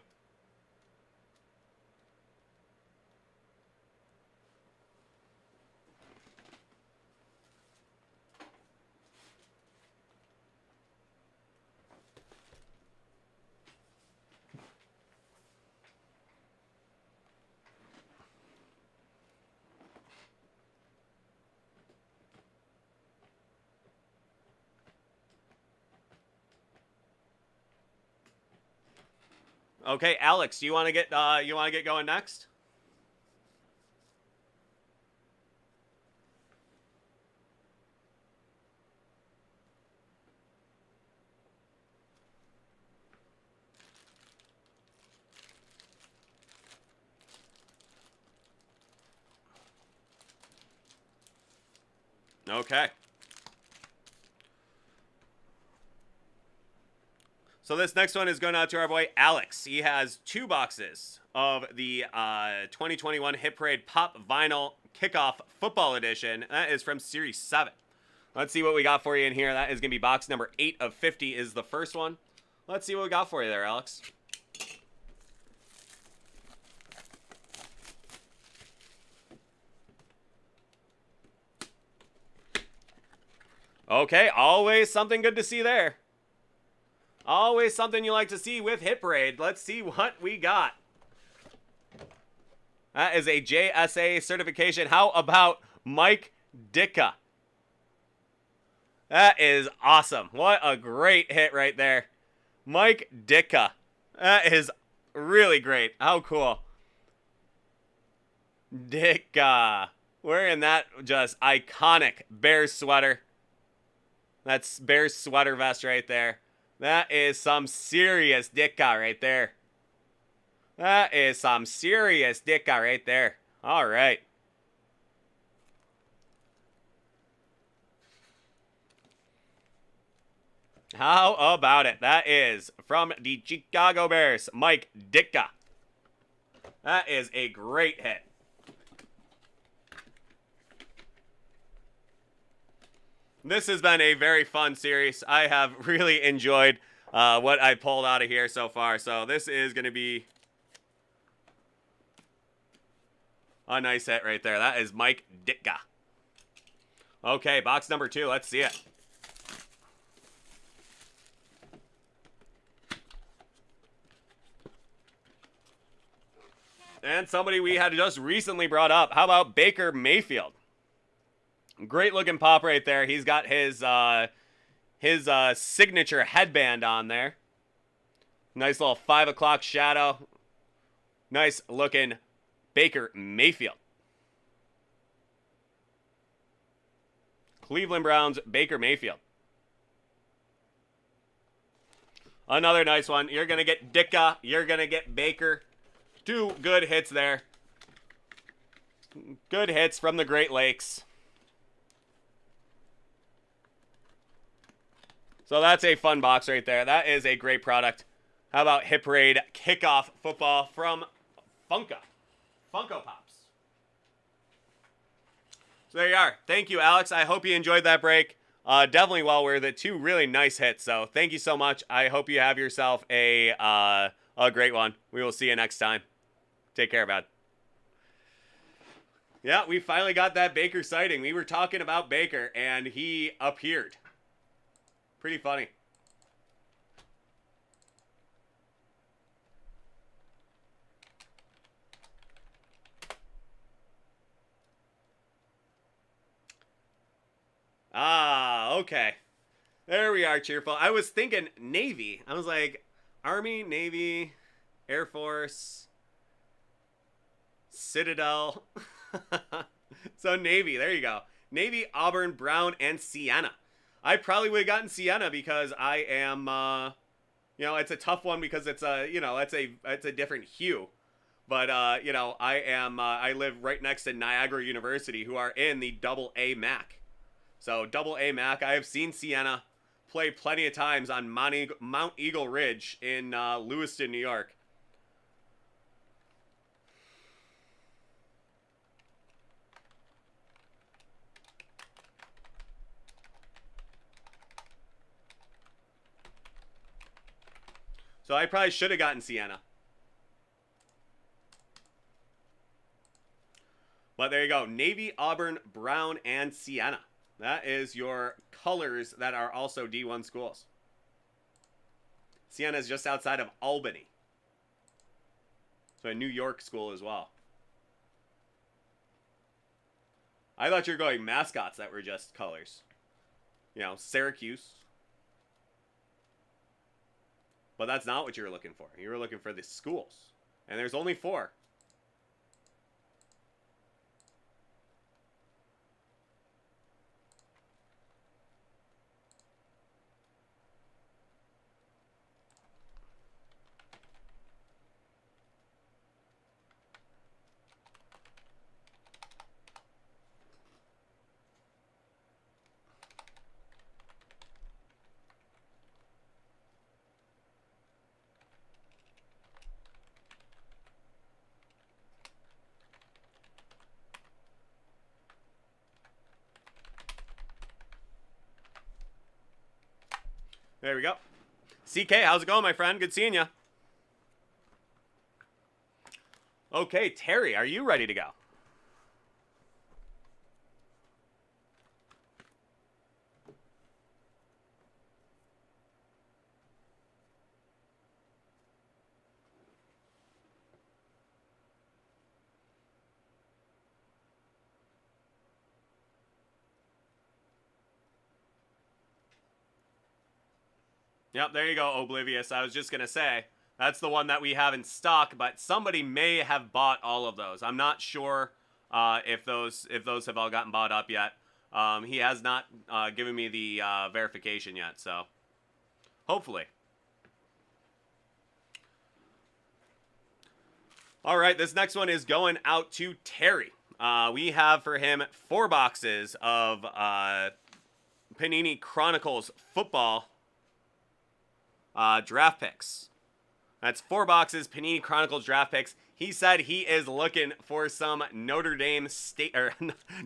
Okay, Alex, you want to get going next? Okay. So this next one is going out to our boy Alex. He has 2 boxes of the 2021 Hit Parade Pop Vinyl Kickoff Football Edition. That is from Series 7. Let's see what we got for you in here. That is going to be box number 8 of 50 is the first one. Let's see what we got for you there, Alex. Okay, always something good to see there. Always something you like to see with Hit Parade. Let's see what we got. That is a JSA certification. How about Mike Ditka? That is awesome. What a great hit right there. Mike Ditka. That is really great. How cool. Ditka. Wearing that just iconic Bears sweater. That's Bears sweater vest right there. That is some serious Ditka right there. That is some serious Ditka right there. All right. How about it? That is from the Chicago Bears, Mike Ditka. That is a great hit. This has been a very fun series. I have really enjoyed what I pulled out of here so far. So this is going to be a nice hit right there. That is Mike Ditka. Okay, box number 2. Let's see it. And somebody we had just recently brought up. How about Baker Mayfield? Great looking pop right there. He's got his signature headband on there. Nice little 5 o'clock shadow. Nice looking Baker Mayfield. Cleveland Browns, Baker Mayfield. Another nice one. You're going to get Ditka. You're going to get Baker. 2 good hits there. Good hits from the Great Lakes. So that's a fun box right there. That is a great product. How about Hit Parade Kickoff Football from Funko Pops. So there you are. Thank you, Alex. I hope you enjoyed that break. Definitely well worth it. 2 really nice hits. So thank you so much. I hope you have yourself a great one. We will see you next time. Take care, bud. Yeah, we finally got that Baker sighting. We were talking about Baker, and he appeared. Pretty funny. Ah, okay. There we are, cheerful. I was thinking Navy. I was like, Army, Navy, Air Force, Citadel. So Navy, there you go. Navy, Auburn, Brown, and Sienna. I probably would have gotten Sienna because I am, it's a tough one because it's a, it's a different hue. But, I live right next to Niagara University, who are in the AA MAC. So AA MAC, I have seen Sienna play plenty of times on Mount Eagle Ridge in Lewiston, New York. So I probably should have gotten Sienna. But there you go. Navy, Auburn, Brown, and Sienna. That is your colors that are also D1 schools. Sienna is just outside of Albany. So a New York school as well. I thought you were going mascots that were just colors. Syracuse. But that's not what you were looking for. You were looking for the schools. And there's only 4. There we go. CK, how's it going, my friend? Good seeing you. Okay, Terry, are you ready to go? Yep, there you go, Oblivious. I was just going to say, that's the one that we have in stock, but somebody may have bought all of those. I'm not sure if those have all gotten bought up yet. He has not given me the verification yet, so hopefully. All right, this next one is going out to Terry. We have for him 4 boxes of Panini Chronicles football draft picks. That's 4 boxes, Panini Chronicles draft picks. He said he is looking for some Notre Dame State or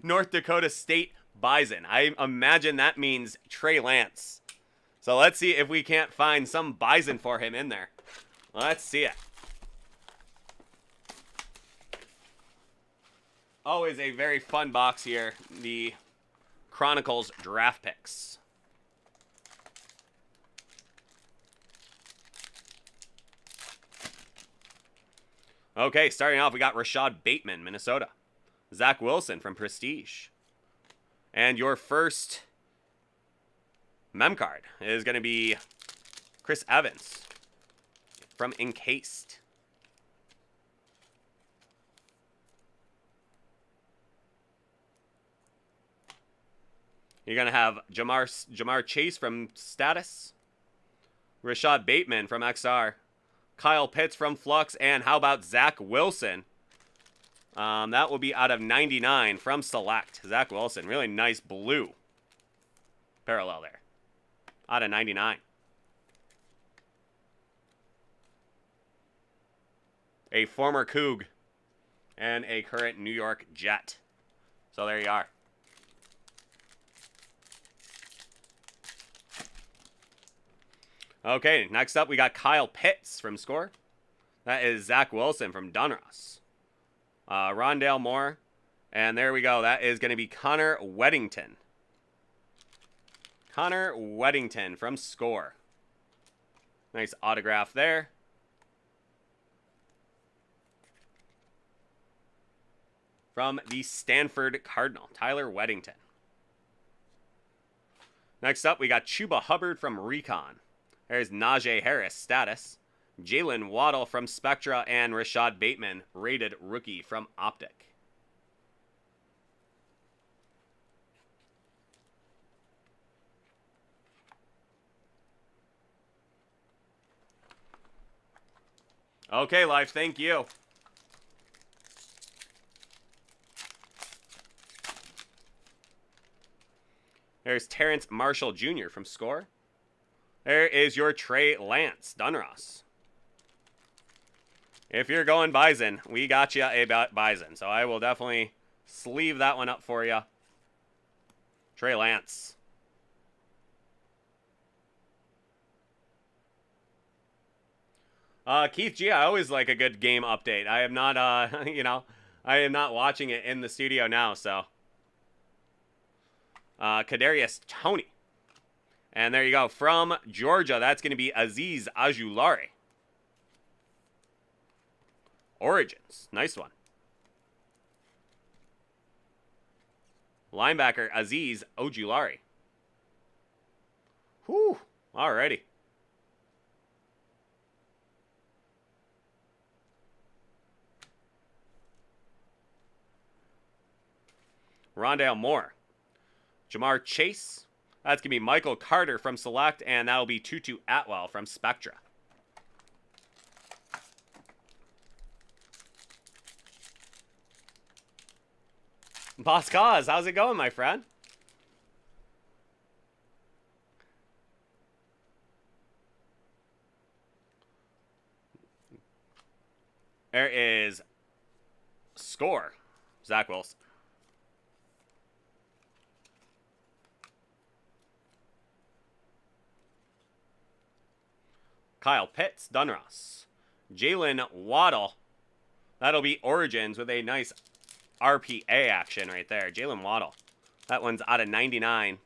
North Dakota State Bison. I imagine that means Trey Lance. So let's see if we can't find some Bison for him in there. Let's see it. Always a very fun box here. The Chronicles draft picks. Okay, starting off, we got Rashad Bateman, Minnesota. Zach Wilson from Prestige. And your first mem card is going to be Chris Evans from Encased. You're going to have Jamar Chase from Status. Rashad Bateman from XR. Kyle Pitts from Flux, and how about Zach Wilson? That will be out of 99 from Select. Zach Wilson, really nice blue parallel there. Out of 99. A former Coug and a current New York Jet. So there you are. Okay, next up we got Kyle Pitts from Score. That is Zach Wilson from Dunross. Rondale Moore. And there we go. That is going to be Connor Weddington. Connor Weddington from Score. Nice autograph there. From the Stanford Cardinal, Tyler Weddington. Next up, we got Chuba Hubbard from Recon. There's Najee Harris, Status. Jalen Waddle from Spectra, and Rashad Bateman, rated rookie from Optic. Okay, Life, thank you. There's Terrence Marshall Jr. from Score. There is your Trey Lance, Dunross. If you're going Bison, we got you a Bison. So I will definitely sleeve that one up for you. Trey Lance. Keith G, I always like a good game update. I am not, I am not watching it in the studio now, so. Kadarius Toney. And there you go. From Georgia, that's going to be Azeez Ojulari. Origins. Nice one. Linebacker Azeez Ojulari. Whew. Alrighty. Rondale Moore. Jamar Chase. That's going to be Michael Carter from Select, and that'll be Tutu Atwell from Spectra. Boss Cause, how's it going, my friend? There is Score, Zach Wilson. Kyle Pitts, Dunross. Jalen Waddle. That'll be Origins with a nice RPA action right there. Jalen Waddle. That one's out of 99.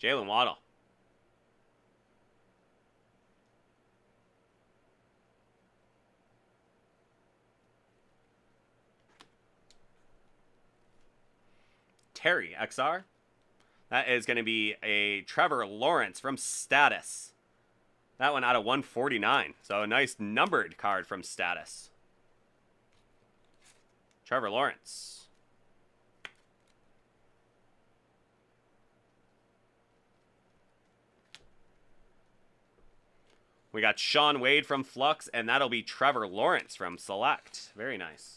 Jalen Waddle. Terry, XR. That is going to be a Trevor Lawrence from Status. That one out of 149. So a nice numbered card from Status. Trevor Lawrence. We got Sean Wade from Flux, and that'll be Trevor Lawrence from Select. Very nice.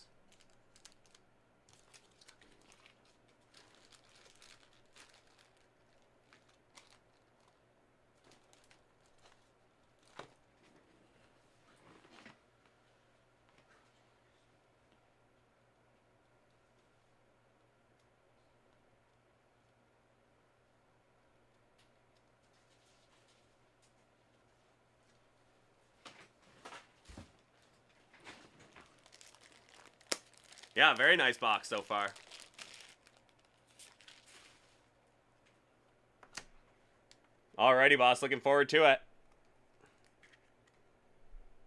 Yeah, very nice box so far. Alrighty, boss. Looking forward to it.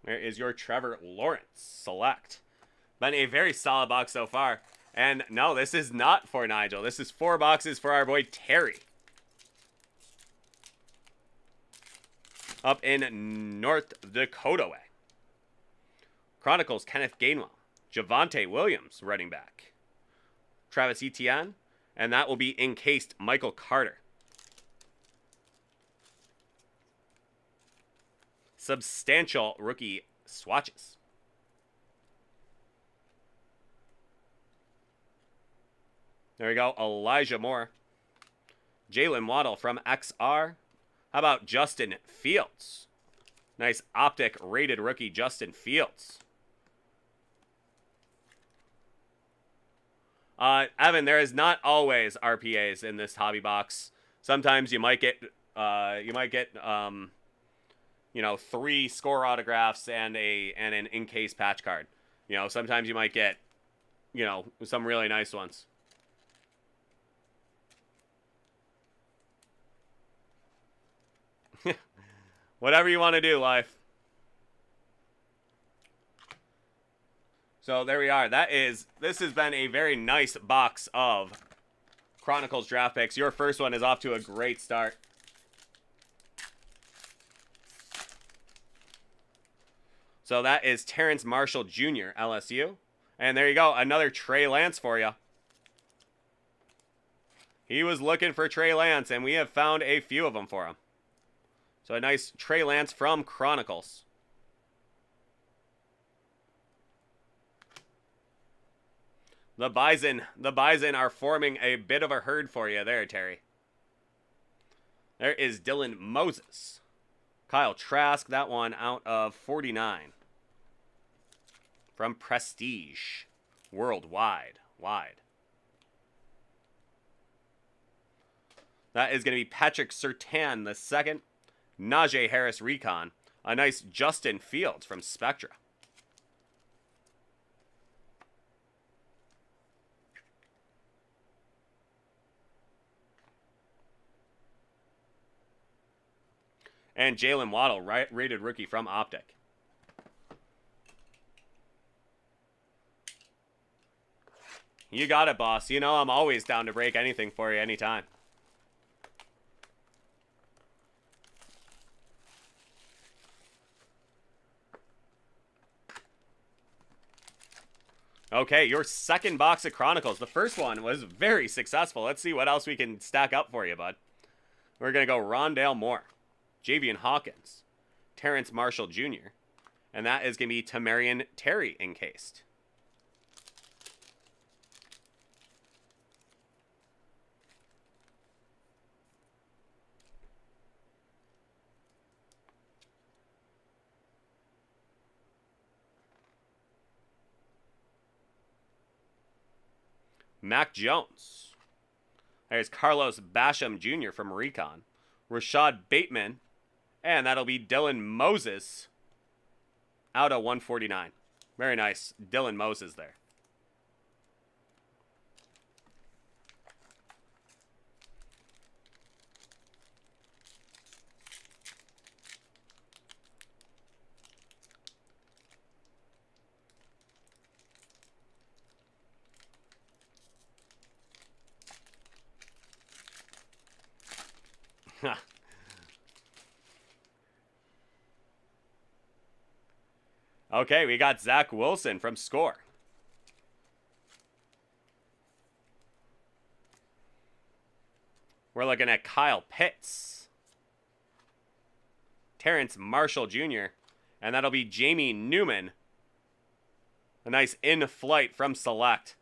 There is your Trevor Lawrence Select. Been a very solid box so far. And no, this is not for Nigel. This is 4 boxes for our boy Terry. Up in North Dakota way. Chronicles, Kenneth Gainwell. Javonte Williams, running back. Travis Etienne. And that will be encased Michael Carter. Substantial rookie swatches. There we go. Elijah Moore. Jalen Waddle from XR. How about Justin Fields? Nice optic rated rookie Justin Fields. Evan, there is not always RPAs in this hobby box. Sometimes you might get, you know, 3 score autographs and an in-case patch card. You know, sometimes you might get, you know, some really nice ones. Whatever you want to do, life. So there we are. This has been a very nice box of Chronicles draft picks. Your first one is off to a great start. So that is Terrence Marshall Jr., LSU. And there you go, another Trey Lance for you. He was looking for Trey Lance, and we have found a few of them for him. So a nice Trey Lance from Chronicles. The Bison are forming a bit of a herd for you there, Terry. There is Dylan Moses. Kyle Trask, that one out of 49. From Prestige. Worldwide. That is going to be Patrick Surtain the second. Najee Harris Recon. A nice Justin Fields from Spectra. And Jalen Waddle, rated rookie from Optic. You got it, boss. You know I'm always down to break anything for you anytime. Okay, your second box of Chronicles. The first one was very successful. Let's see what else we can stack up for you, bud. We're going to go Rondale Moore. Javian Hawkins, Terrence Marshall Jr., and that is going to be Tamarian Terry encased. Mac Jones. There's Carlos Basham Jr. from Recon. Rashad Bateman. And that'll be Dylan Moses out of 149. Very nice. Dylan Moses there. Okay, we got Zach Wilson from Score. We're looking at Kyle Pitts. Terrence Marshall Jr. And that'll be Jamie Newman. A nice in-flight from Select.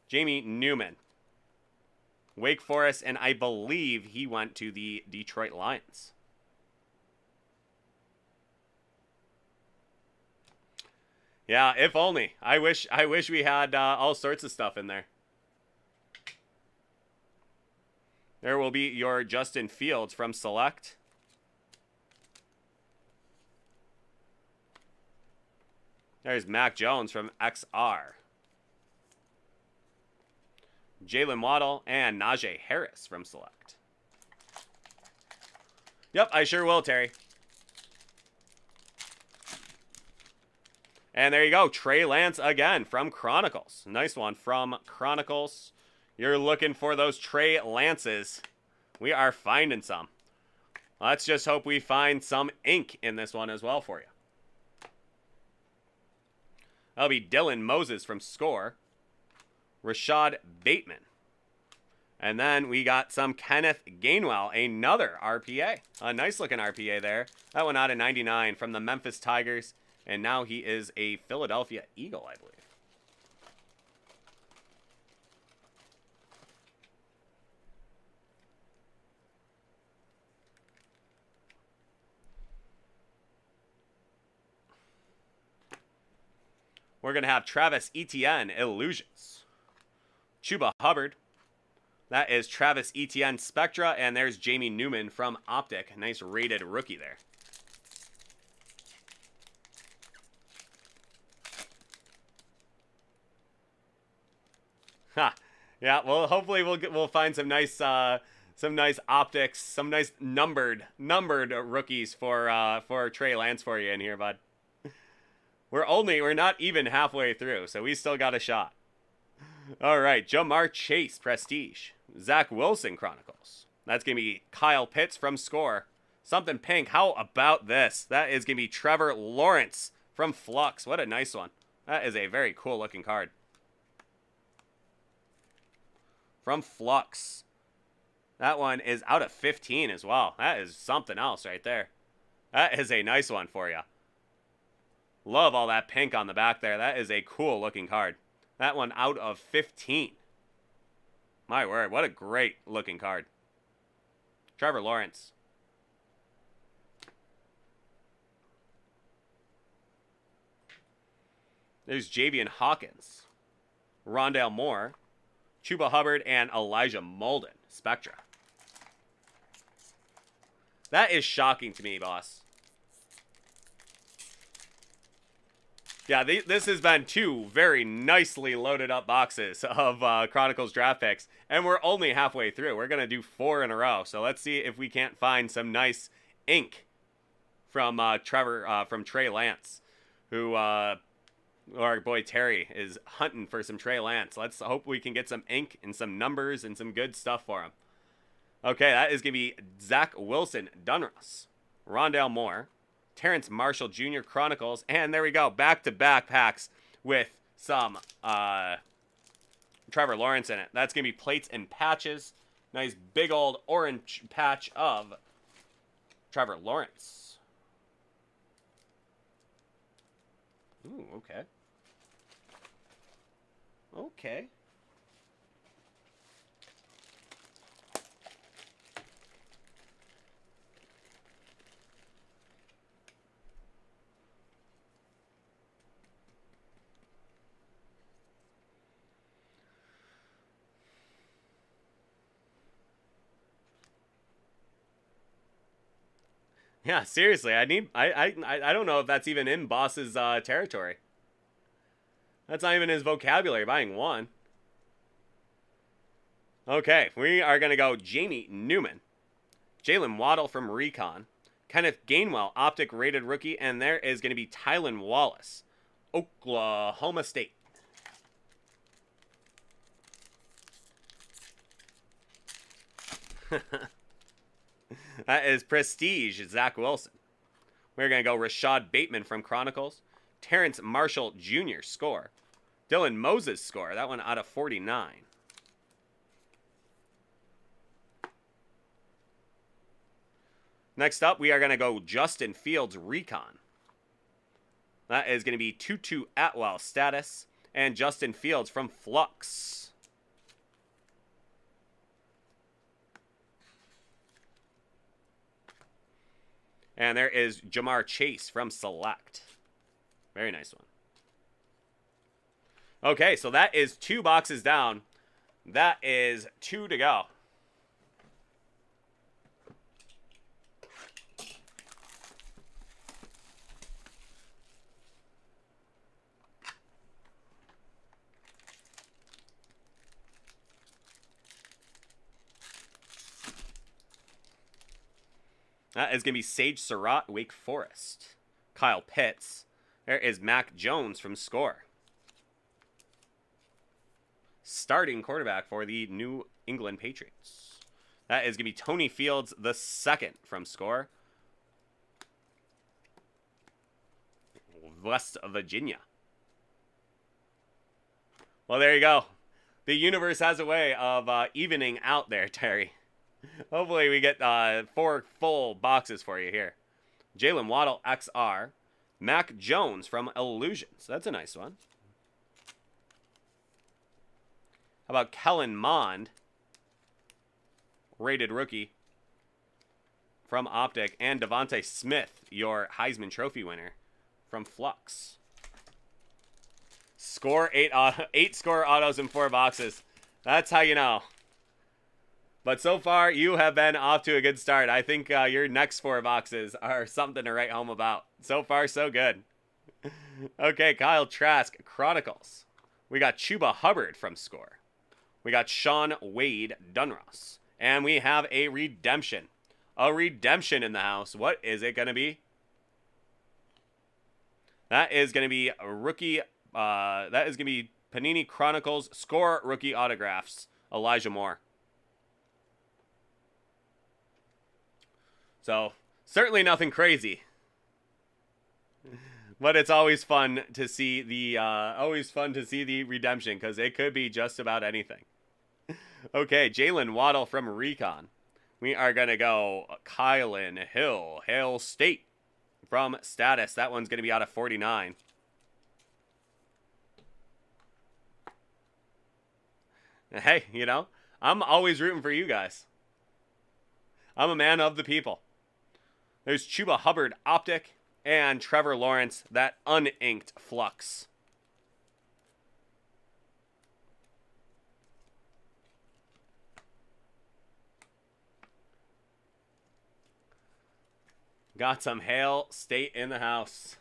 Jamie Newman. Wake Forest, and I believe he went to the Detroit Lions. Yeah, if only. I wish we had all sorts of stuff in there. There will be your Justin Fields from Select. There's Mac Jones from XR. Jalen Waddle and Najee Harris from Select. Yep, I sure will, Terry. And there you go, Trey Lance again from Chronicles. Nice one from Chronicles. You're looking for those Trey Lances. We are finding some. Let's just hope we find some ink in this one as well for you. That'll be Dylan Moses from Score. Rashad Bateman. And then we got some Kenneth Gainwell, another RPA. A nice looking RPA there. That one out of 99 from the Memphis Tigers. And now he is a Philadelphia Eagle, I believe. We're going to have Travis Etienne, Illusions. Chuba Hubbard. That is Travis Etienne, Spectra. And there's Jamie Newman from Optic. Nice rated rookie there. Ha. Yeah, well, hopefully we'll find some nice optics, some nice numbered rookies for Trey Lance for you in here, bud. We're not even halfway through, so we still got a shot. All right, Jamar Chase, Prestige. Zach Wilson, Chronicles. That's going to be Kyle Pitts from Score. Something pink. How about this? That is going to be Trevor Lawrence from Flux. What a nice one. That is a very cool looking card. From Flux. That one is out of 15 as well. That is something else right there. That is a nice one for you. Love all that pink on the back there. That is a cool looking card. That one out of 15. My word, what a great looking card. Trevor Lawrence. There's Javian Hawkins. Rondale Moore. Chuba Hubbard and Elijah Molden. Spectra. That is shocking to me, boss. Yeah, this has been two very nicely loaded up boxes of Chronicles draft picks, and we're only halfway through. We're going to do 4 in a row, so let's see if we can't find some nice ink from Trey Lance, who our boy Terry is hunting for some Trey Lance. Let's hope we can get some ink and some numbers and some good stuff for him. Okay, that is going to be Zach Wilson, Dunross, Rondale Moore, Terrence Marshall Jr. Chronicles, and there we go, back-to-back packs with some Trevor Lawrence in it. That's going to be plates and patches. Nice big old orange patch of Trevor Lawrence. Ooh, okay. Okay. Yeah, seriously, I don't know if that's even in Boss's territory. That's not even his vocabulary, buying one. Okay, we are going to go Jamie Newman, Jalen Waddle from Recon, Kenneth Gainwell, Optic rated rookie, and there is going to be Tylan Wallace, Oklahoma State. That is Prestige, Zach Wilson. We're going to go Rashad Bateman from Chronicles, Terrence Marshall Jr. score, Dylan Moses score, that one out of 49. Next up, we are going to go Justin Fields Recon. That is going to be Tutu Atwell status and Justin Fields from Flux. And there is Jamar Chase from Select. Very nice one. Okay, so that is 2 boxes down. That is 2 to go. That is going to be Sage Surratt, Wake Forest. Kyle Pitts. There is Mac Jones from Score. Starting quarterback for the New England Patriots. That is going to be Tony Fields the second from Score. West Virginia. Well, there you go. The universe has a way of evening out there, Terry. Hopefully we get 4 full boxes for you here. Jalen Waddle XR. Mac Jones from Illusions. That's a nice one. How about Kellen Mond? Rated rookie from Optic. And Devontae Smith, your Heisman Trophy winner from Flux. Score 8 score autos in 4 boxes. That's how you know. But so far, you have been off to a good start. I think your next 4 boxes are something to write home about. So far, so good. Okay, Kyle Trask, Chronicles. We got Chuba Hubbard from Score. We got Sean Wade Dunross. And we have a redemption. A redemption in the house. What is it going to be? That is going to be a rookie. That is going to be Panini Chronicles Score rookie autographs. Elijah Moore. So, certainly nothing crazy. But it's always fun to see the redemption because it could be just about anything. Okay, Jalen Waddle from Recon. We are going to go Kylan Hill, Hail State from Status. That one's going to be out of 49. Hey, you know, I'm always rooting for you guys. I'm a man of the people. There's Chuba Hubbard Optic and Trevor Lawrence, that uninked Flux. Got some Hail State in the house.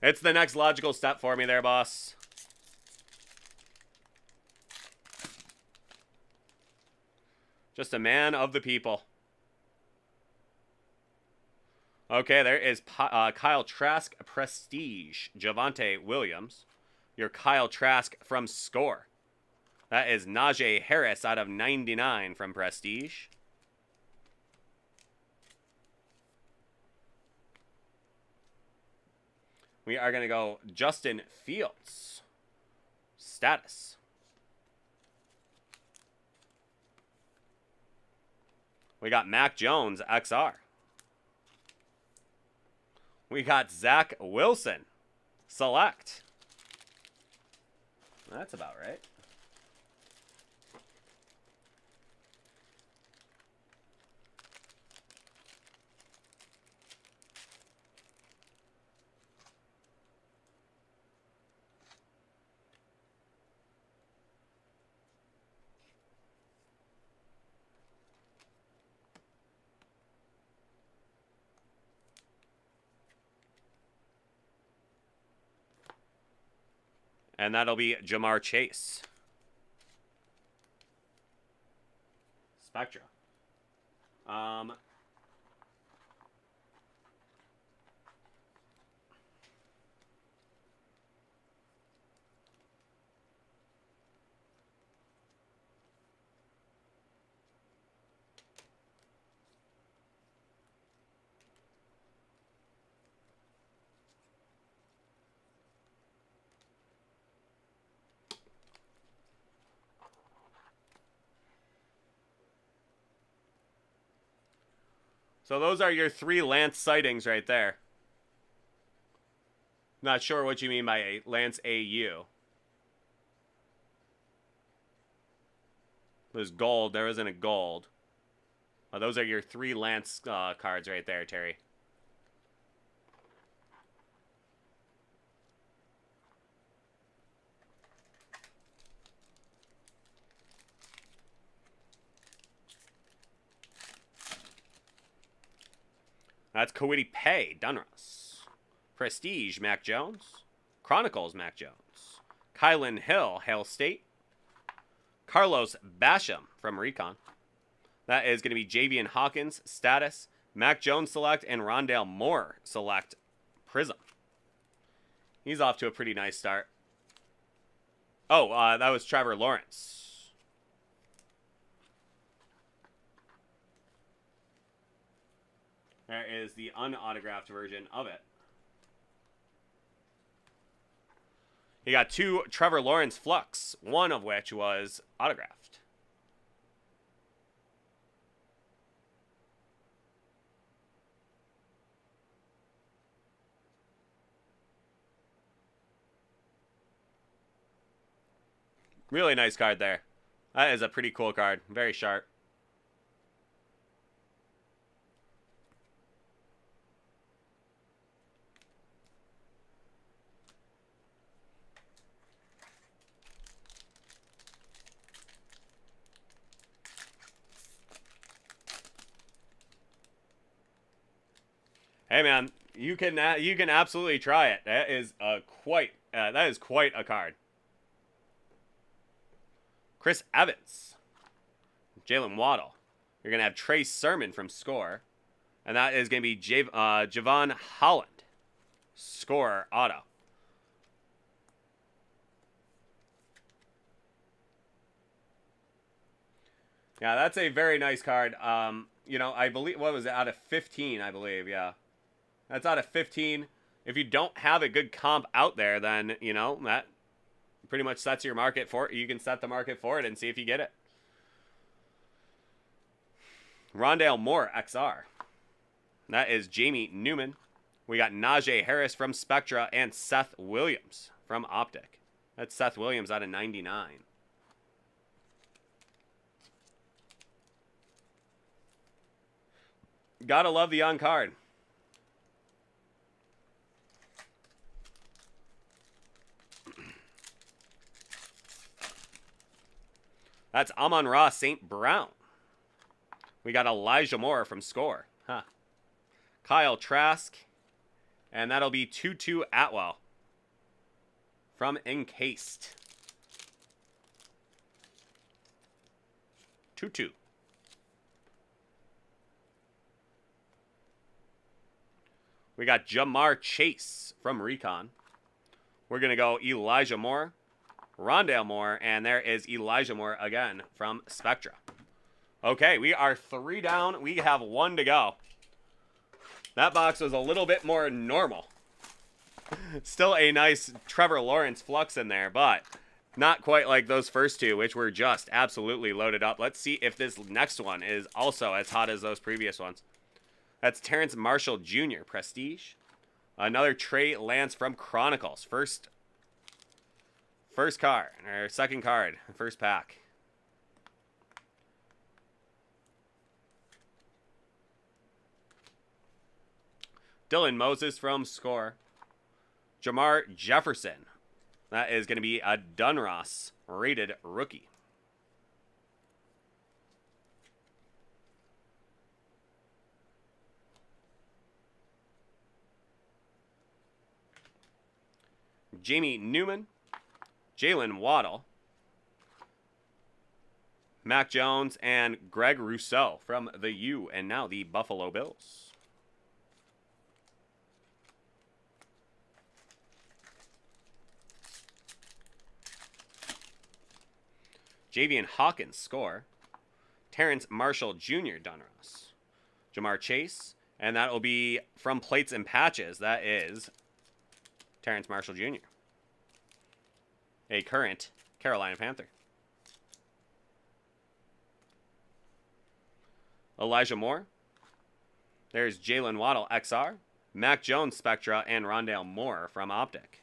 It's the next logical step for me there, boss. Just a man of the people. Okay, there is Kyle Trask, Prestige, Javonte Williams. Your Kyle Trask from Score. That is Najee Harris out of 99 from Prestige. We are going to go Justin Fields. Status. We got Mac Jones, XR. We got Zach Wilson. Select. That's about right. And that'll be Jamar Chase. Spectra. So those are your 3 Lance sightings right there. Not sure what you mean by Lance AU. There's gold. There isn't a gold. Oh, those are your 3 Lance cards right there, Terry. That's Kwity Paye, Dunruss. Prestige, Mac Jones. Chronicles, Mac Jones. Kylan Hill, Hail State. Carlos Basham from Recon. That is going to be Javian Hawkins, Status. Mac Jones Select and Rondale Moore Select, Prizm. He's off to a pretty nice start. Oh, that was Trevor Lawrence. There is the unautographed version of it. You got 2 Trevor Lawrence Flux, one of which was autographed. Really nice card there. That is a pretty cool card. Very sharp. Hey man, you can absolutely try it. That is quite a card. Chris Evans, Jalen Waddle. You're gonna have Trey Sermon from Score, and that is gonna be Javon Holland, Score auto. Yeah, that's a very nice card. You know, I believe, what was it, out of 15, I believe, yeah. That's out of 15. If you don't have a good comp out there, then, you know, that pretty much sets your market for it. You can set the market for it and see if you get it. Rondale Moore, XR. That is Jamie Newman. We got Najee Harris from Spectra and Seth Williams from Optic. That's Seth Williams out of 99. Gotta love the on-card. That's Amon-Ra St. Brown. We got Elijah Moore from Score. Huh. Kyle Trask. And that'll be Tutu Atwell from Encased. Tutu. We got Jamar Chase from Recon. We're going to go Elijah Moore, Rondale Moore, and there is Elijah Moore again from Spectra. Okay, we are 3 down. We have 1 to go. That box was a little bit more normal. Still a nice Trevor Lawrence Flux in there, but not quite like those first 2, which were just absolutely loaded up. Let's see if this next one is also as hot as those previous ones. That's Terrence Marshall Jr., Prestige. Another Trey Lance from Chronicles. First card, or second card, first pack. Dylan Moses from Score. Jamar Jefferson. That is going to be a Dunross rated rookie. Jamie Newman. Jalen Waddle, Mac Jones, and Greg Rousseau from the U, and now the Buffalo Bills. Javian Hawkins score. Terrence Marshall Jr. Donruss. Jamar Chase, and that will be from Plates and Patches. That is Terrence Marshall Jr., a current Carolina Panther. Elijah Moore. There's Jalen Waddle XR, Mac Jones Spectra, and Rondale Moore from Optic.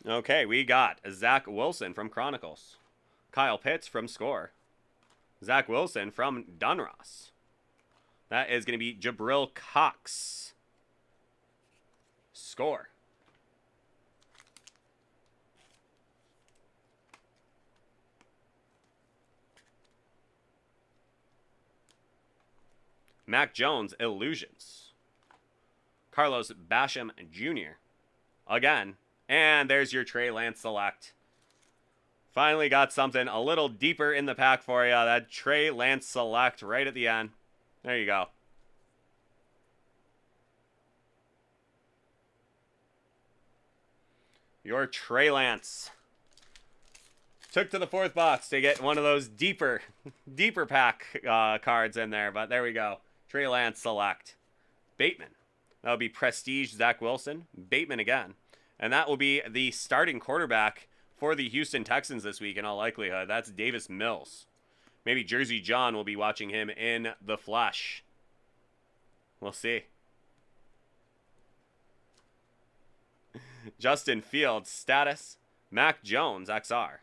Okay, we got Zach Wilson from Chronicles, Kyle Pitts from Score, Zach Wilson from Donruss. That is going to be Jabril Cox. Score. Mac Jones, Illusions. Carlos Basham Jr. Again. And there's your Trey Lance select. Finally got something a little deeper in the pack for you. That Trey Lance select right at the end. There you go. Your Trey Lance. Took to the fourth box to get one of those deeper pack cards in there. But there we go. Trey Lance select. Bateman. That would be Prestige Zach Wilson. Bateman again. And that will be the starting quarterback for the Houston Texans this week in all likelihood. That's Davis Mills. Maybe Jersey John will be watching him in the flesh. We'll see. Justin Fields, status. Mac Jones, XR.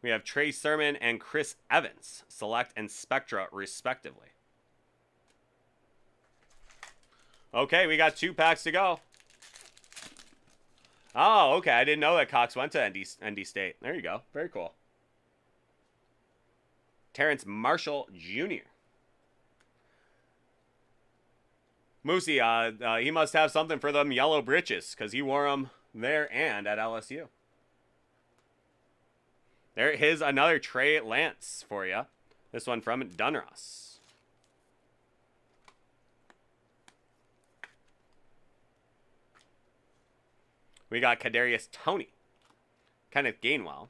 We have Trey Sermon and Chris Evans, Select and Spectra, respectively. Okay, we got 2 packs to go. Oh, okay. I didn't know that Cox went to ND State. There you go. Very cool. Terrence Marshall Jr. Moosey, he must have something for them yellow britches because he wore them there and at LSU. Here's another Trey Lance for you. This one from Donruss. We got Kadarius Toney, Kenneth Gainwell,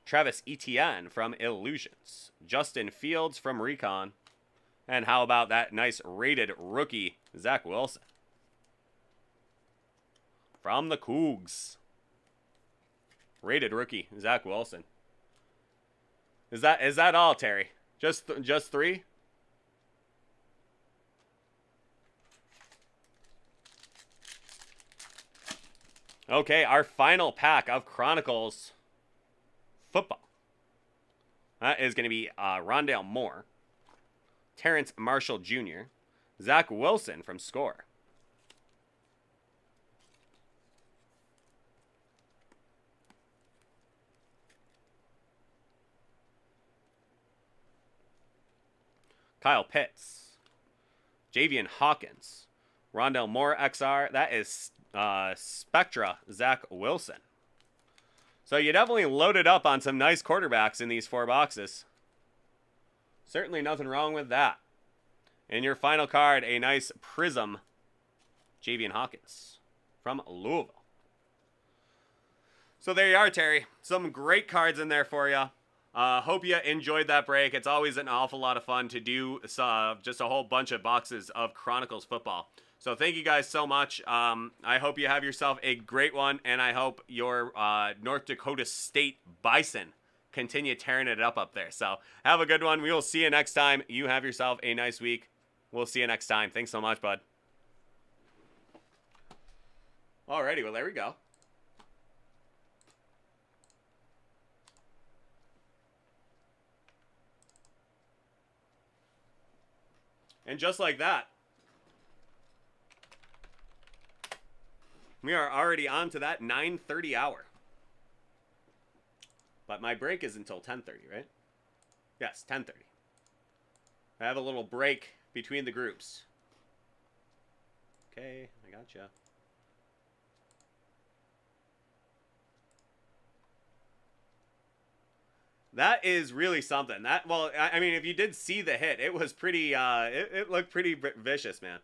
Travis Etienne from Illusions, Justin Fields from Recon, and how about that nice rated rookie, Zach Wilson from the Cougs. Rated rookie, Zach Wilson. Is that all, Terry? Just 3? Okay, our final pack of Chronicles football. That is going to be Rondale Moore, Terrence Marshall Jr., Zach Wilson from Score. Kyle Pitts, Javian Hawkins, Rondale Moore XR. That is Spectra Zach Wilson. So you definitely loaded up on some nice quarterbacks in these 4 boxes. Certainly nothing wrong with that. And your final card, a nice Prizm Javian Hawkins from Louisville. So there you are, Terry. Some great cards in there for you. Hope you enjoyed that break. It's always an awful lot of fun to do just a whole bunch of boxes of Chronicles football. So thank you guys so much. I hope you have yourself a great one, and I hope your North Dakota State Bison continue tearing it up there. So have a good one. We will see you next time. You have yourself a nice week. We'll see you next time. Thanks so much, bud. Alrighty, well, there we go. And just like that, we are already on to that 9:30 hour. But my break is until 10:30, right? Yes, 10:30. I have a little break between the groups. Okay, I gotcha. That is really something. That, well, I mean, if you did see the hit, it was pretty, it looked pretty vicious, man.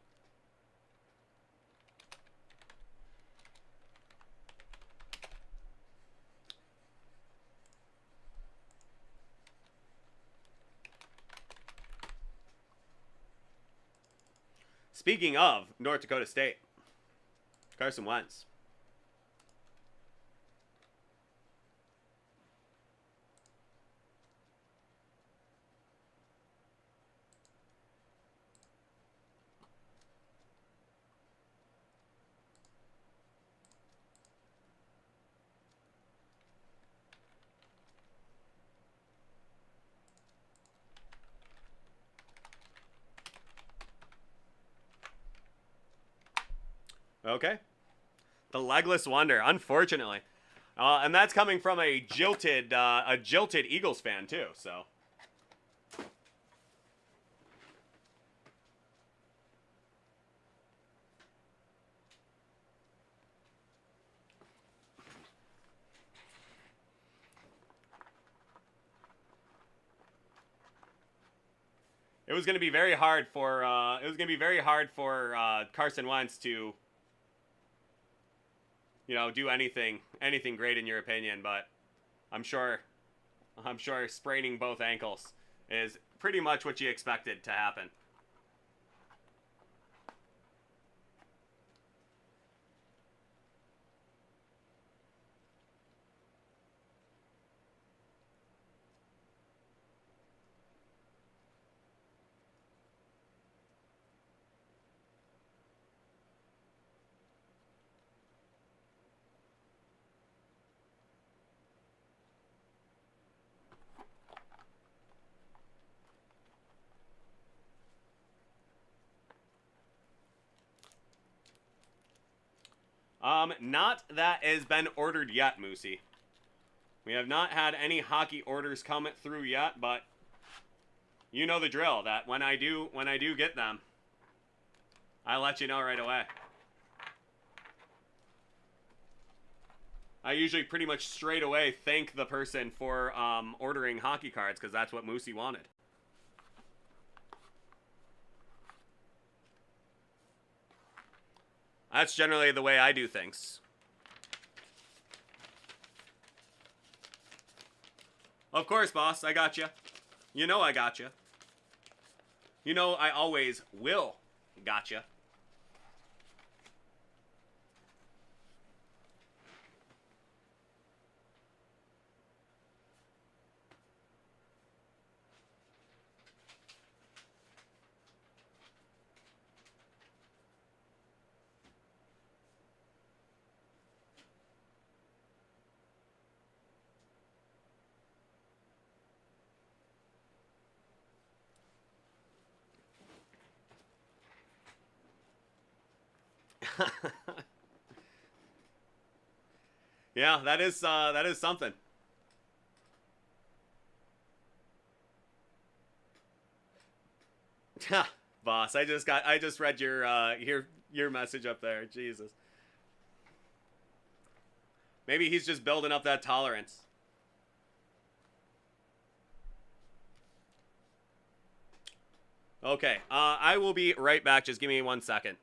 Speaking of North Dakota State, Carson Wentz. Okay. The legless wonder, unfortunately. And that's coming from a jilted Eagles fan, too, so. It was going to be very hard for Carson Wentz to, you know, do anything great in your opinion, but I'm sure spraining both ankles is pretty much what you expected to happen. Not that has been ordered yet, Moosey. We have not had any hockey orders come through yet, but you know the drill. That when I do get them, I'll let you know right away. I usually pretty much straight away thank the person for ordering hockey cards because that's what Moosey wanted. That's generally the way I do things. Of course, boss. I got you. You know I got you. You know I always will gotcha. Yeah, that is something. Boss, I just read your message up there. Jesus. Maybe he's just building up that tolerance. Okay, I will be right back. Just give me 1 second.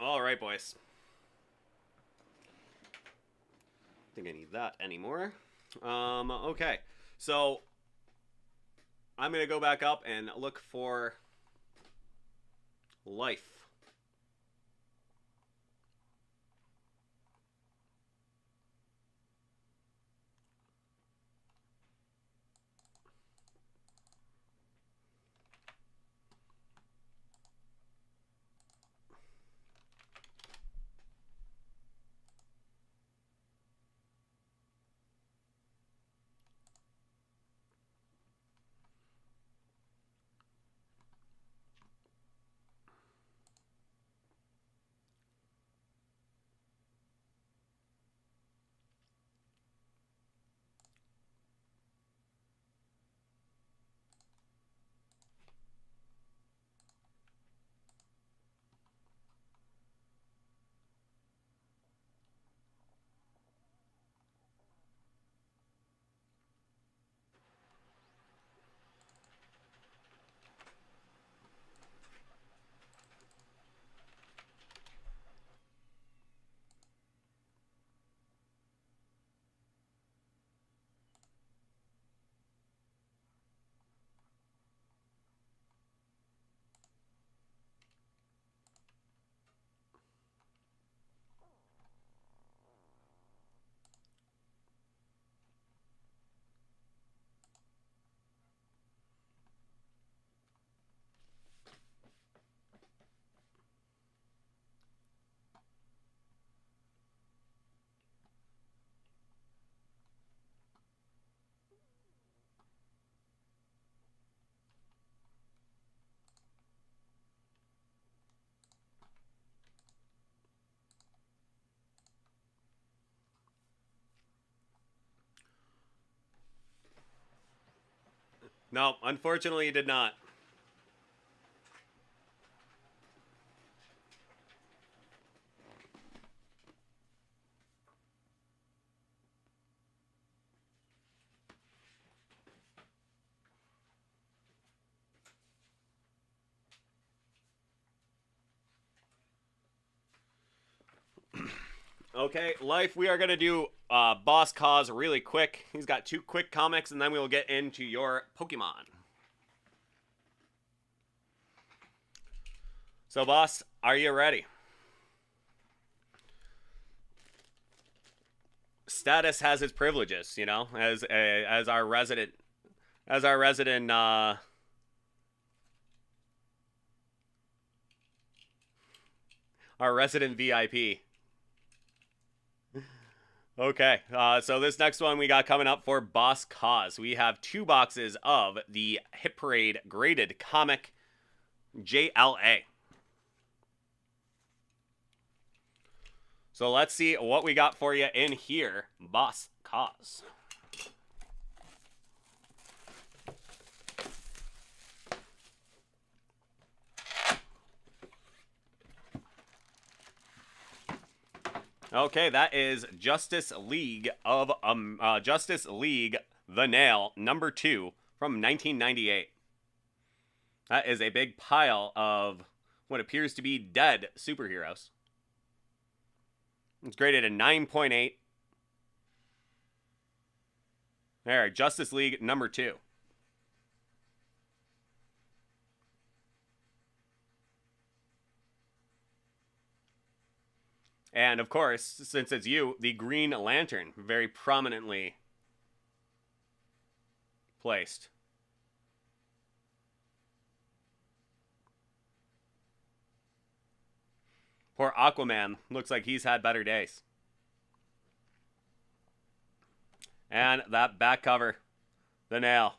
All right, boys. I think I need that anymore. Okay. So I'm going to go back up and look for life. No, unfortunately, it did not. Okay, Life, we are going to do Boss Cause really quick. He's got 2 quick comics, and then we will get into your Pokemon. So, Boss, are you ready? Status has its privileges, you know, as our resident our resident VIP. Okay, so this next one we got coming up for Boss Cause. We have 2 boxes of the Hit Parade graded comic JLA. So let's see what we got for you in here, Boss Cause. Okay, that is Justice League The Nail #2 from 1998. That is a big pile of what appears to be dead superheroes. It's graded a 9.8. There, Justice League #2. And of course, since it's you, the Green Lantern, very prominently placed. Poor Aquaman, looks like he's had better days. And that back cover, The Nail.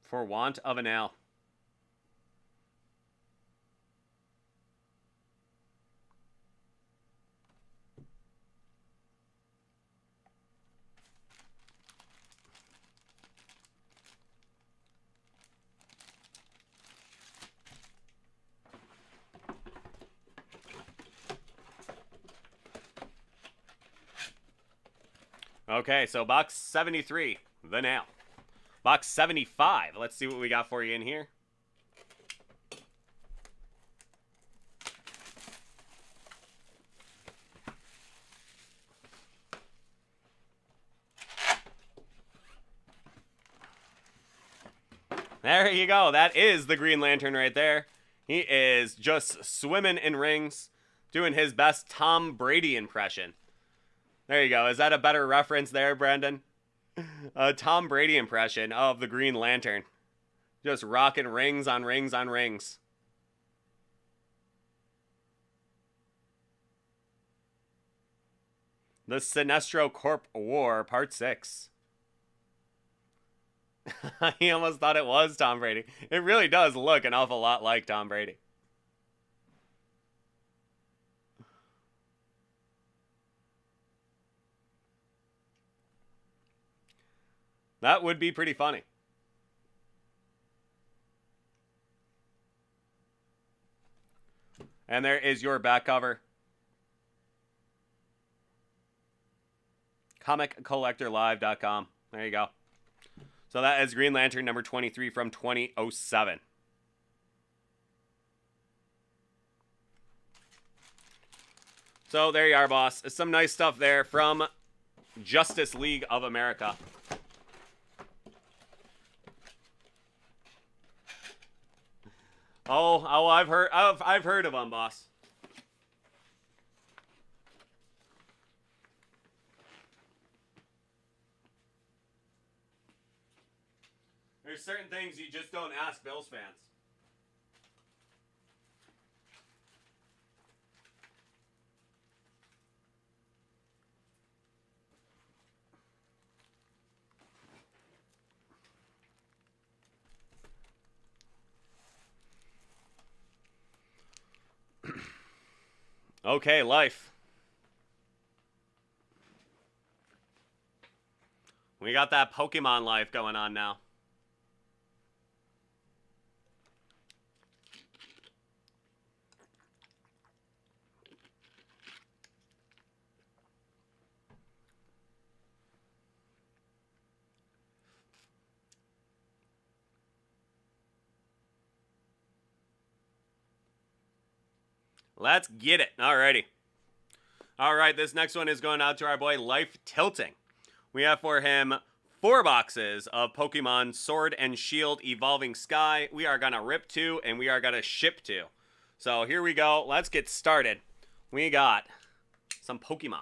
For want of a nail. Okay, so box 73, the nail. Box 75, let's see what we got for you in here. There you go. That is the Green Lantern right there. He is just swimming in rings, doing his best Tom Brady impression. There you go. Is that a better reference there, Brandon? A Tom Brady impression of the Green Lantern. Just rocking rings on rings on rings. The Sinestro Corp War, Part 6. He almost thought it was Tom Brady. It really does look an awful lot like Tom Brady. That would be pretty funny. And there is your back cover. ComicCollectorLive.com. There you go. So that is Green Lantern number 23 from 2007. So there you are, boss. Some nice stuff there from Justice League of America. Oh, I've heard of them, boss. There's certain things you just don't ask Bills fans. Okay, life. We got that Pokemon life going on now. Let's get it. Alrighty. Alright, this next one is going out to our boy Life Tilting. We have for him 4 boxes of Pokemon Sword and Shield Evolving Sky. We are going to rip 2 and we are going to ship 2. So here we go. Let's get started. We got some Pokemon.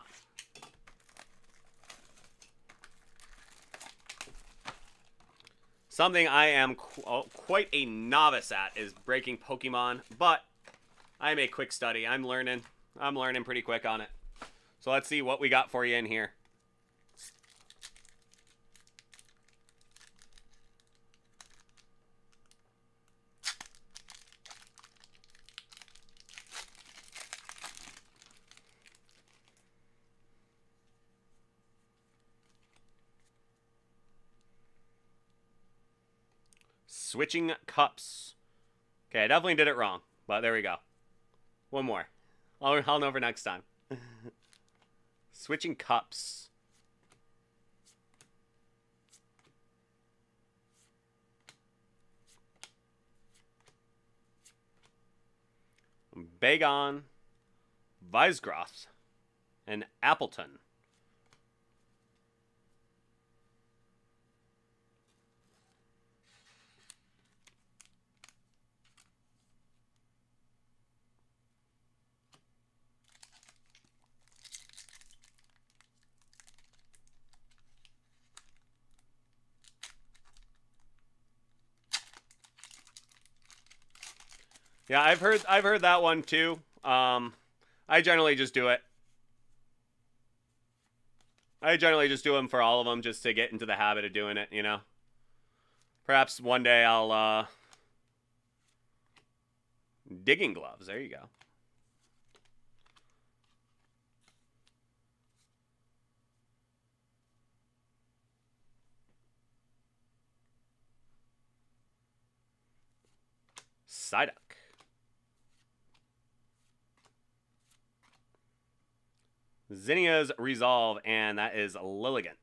Something I am quite a novice at is breaking Pokemon, but I'm a quick study. I'm learning pretty quick on it. So let's see what we got for you in here. Switching Cups. Okay, I definitely did it wrong, but there we go. One more. I'll know for next time. Switching Cups. Bagon, Weisgroth, and Appleton. Yeah, I've heard that one too. I generally just do it. I generally just do them for all of them just to get into the habit of doing it, you know. Perhaps one day I'll digging gloves. There you go. Psyduck. Zinnia's Resolve, and that is Lilligant.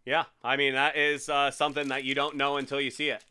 Yeah, I mean, that is something that you don't know until you see it.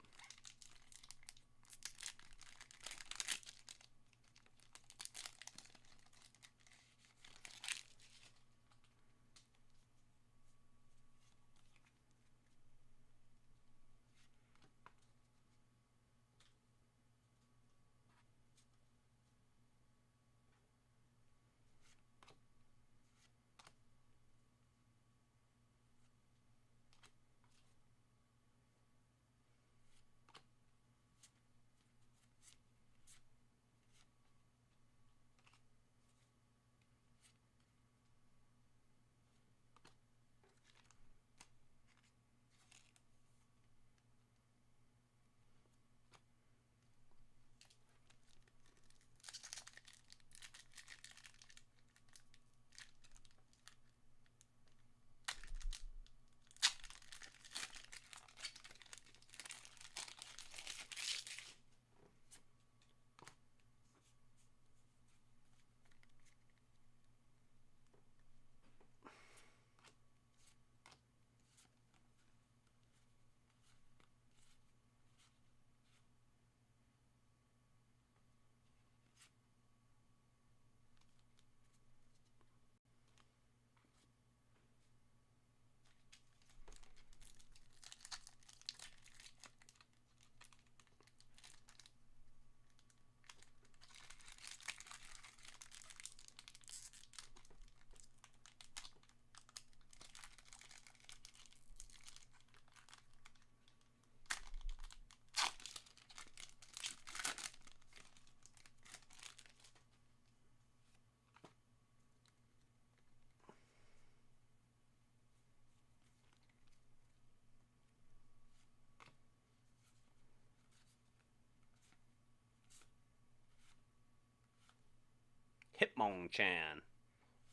Hitmonchan.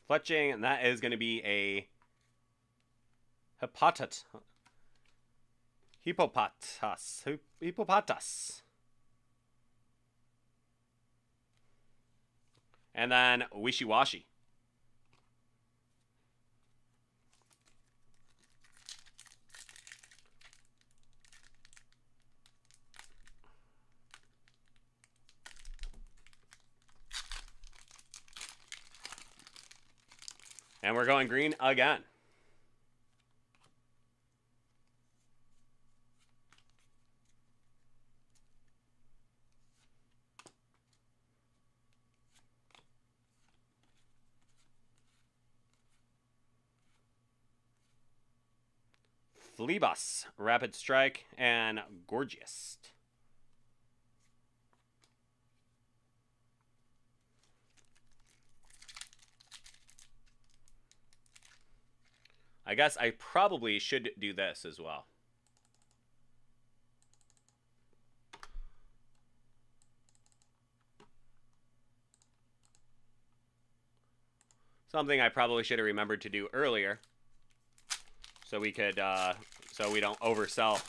Fletching, and that is going to be a Hippopotas. And then Wishy-Washy. And we're going green again. Fleabus, Rapid Strike, and Gorgeous. I guess I probably should do this as well. Something I probably should have remembered to do earlier, so we could, so we don't oversell.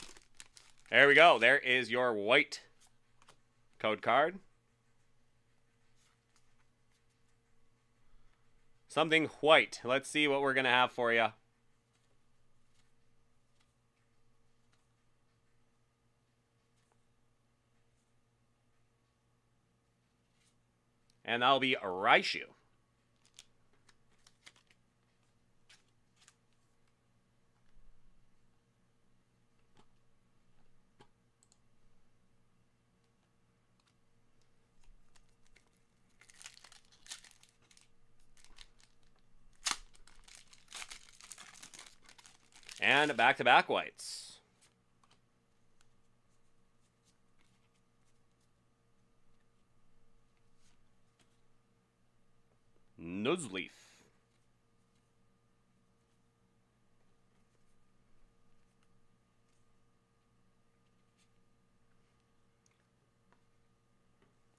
There we go. There is your white code card. Something white. Let's see what we're gonna have for you. And that'll be a Raichu. And back-to-back whites. Nuzleaf.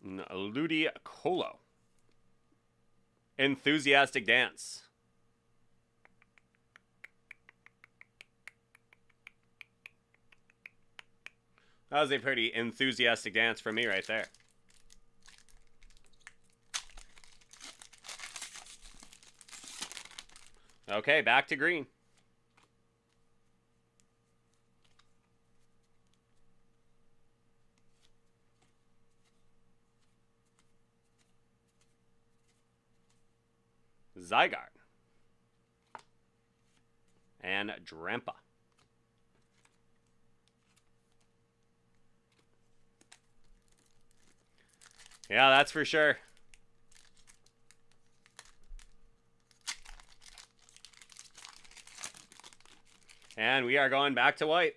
Ludicolo. Enthusiastic Dance. That was a pretty enthusiastic dance from me right there. Okay, back to green. Zygarde. And Drampa. Yeah, that's for sure. And we are going back to white.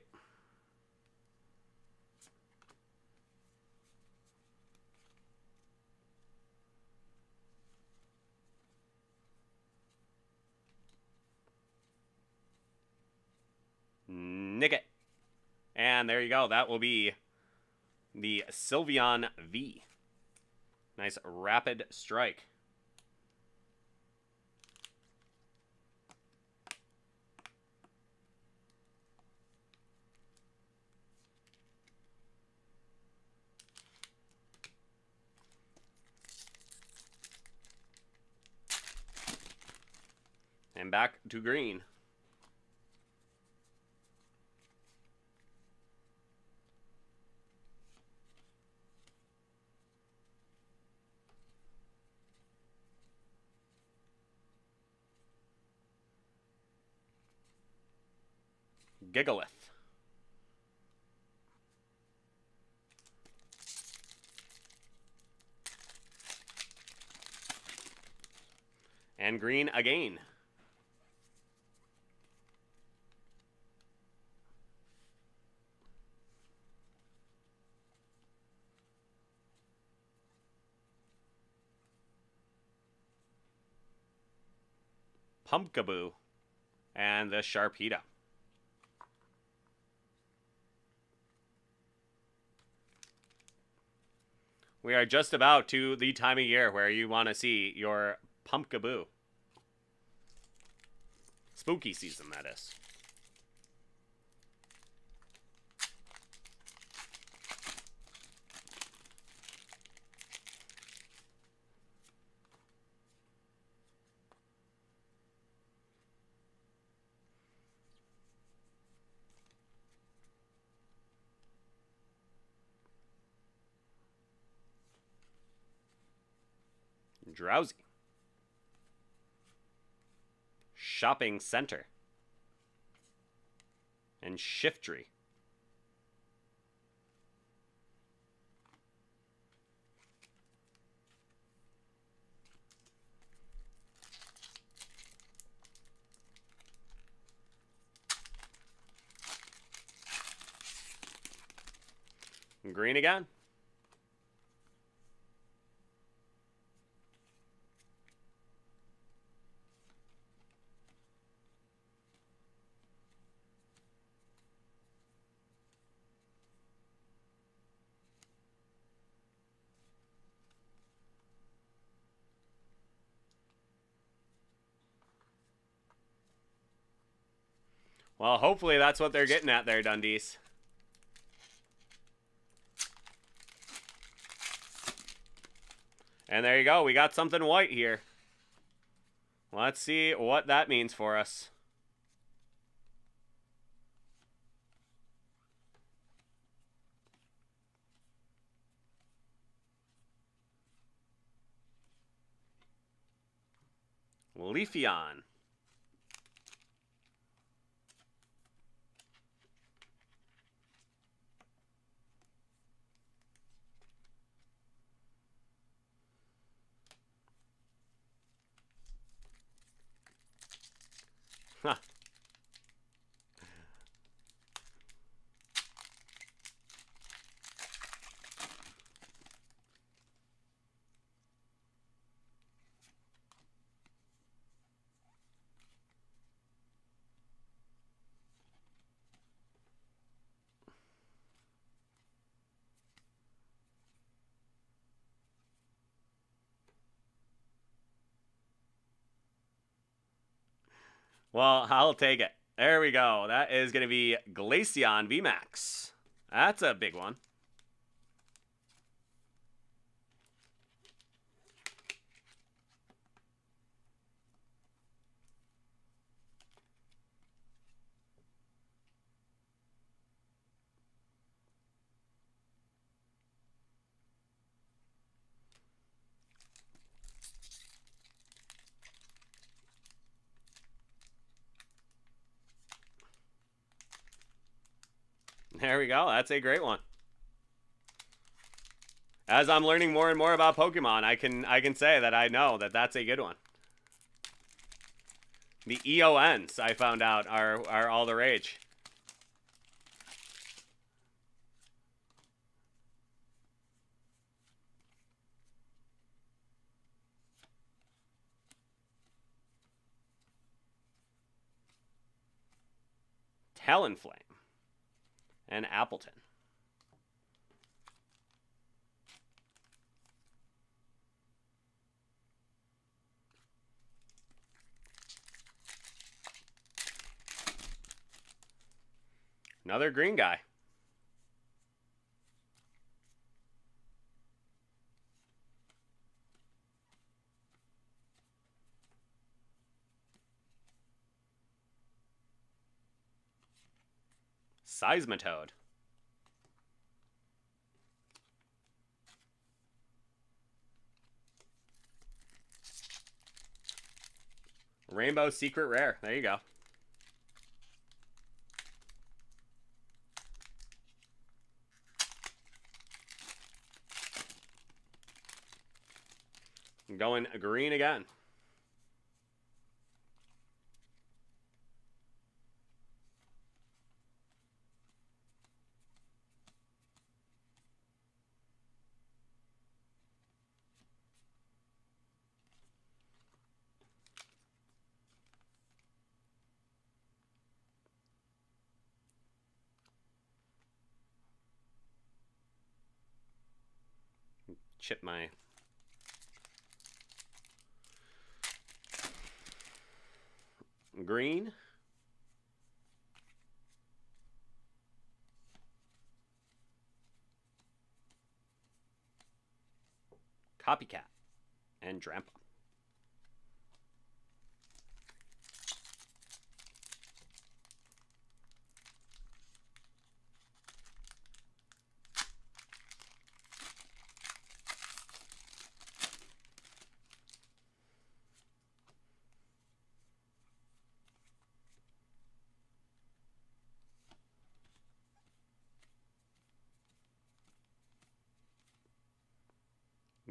Nick it. And there you go. That will be the Sylveon V. Nice rapid strike. And back to green. Gigalith. And green again. Pumpkaboo. And the Sharpedo. We are just about to the time of year where you want to see your Pumpkaboo. Spooky season, that is. Drowsy. Shopping Center. And Shiftry. Green again. Well, hopefully that's what they're getting at there, Dundees. And there you go. We got something white here. Let's see what that means for us. Leafeon. Huh. Well, I'll take it. There we go. That is going to be Glaceon VMAX. That's a big one. There we go. That's a great one. As I'm learning more and more about Pokemon, I can say that I know that that's a good one. The EONs, I found out, are all the rage. Talonflame and Appleton. Another green guy. Seismitoad. Rainbow Secret Rare. There you go. Going green again. Chip my green. Copycat and Drampa.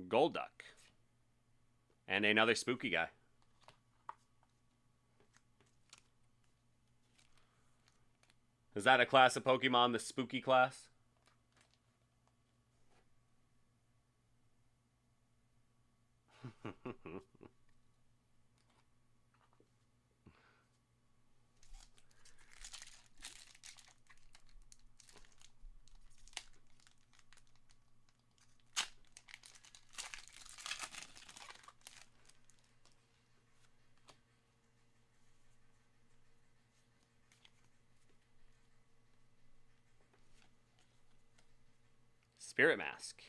Golduck. And another spooky guy. Is that a class of Pokemon, the spooky class? Spirit Mask.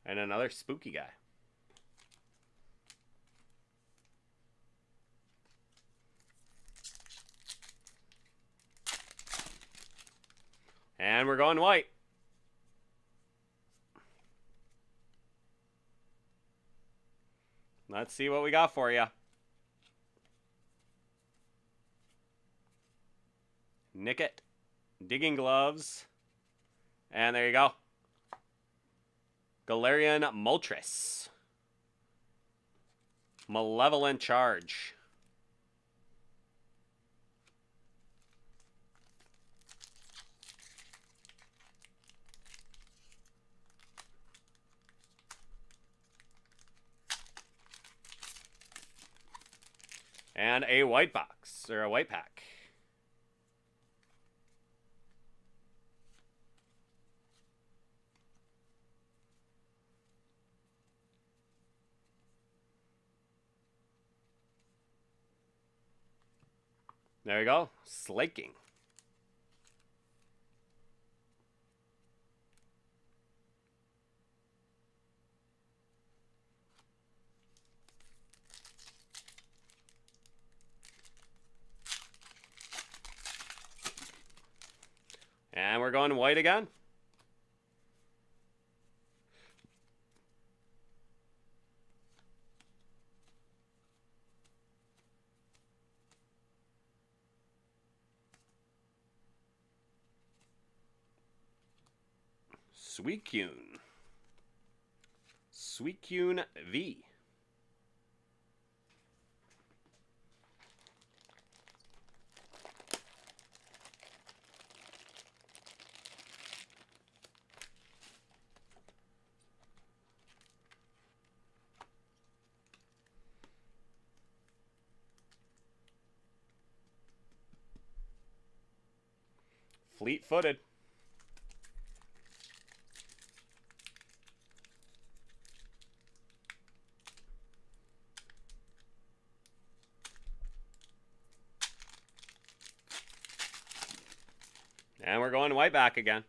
And another spooky guy. And we're going white. Let's see what we got for you. Nickit, Digging Gloves, and there you go. Galarian Moltres. Malevolent Charge. And a white box, or a white pack. There we go. Slaking. And we're going white again. Suicune. Suicune V. Fleet-footed. And we're going white back again.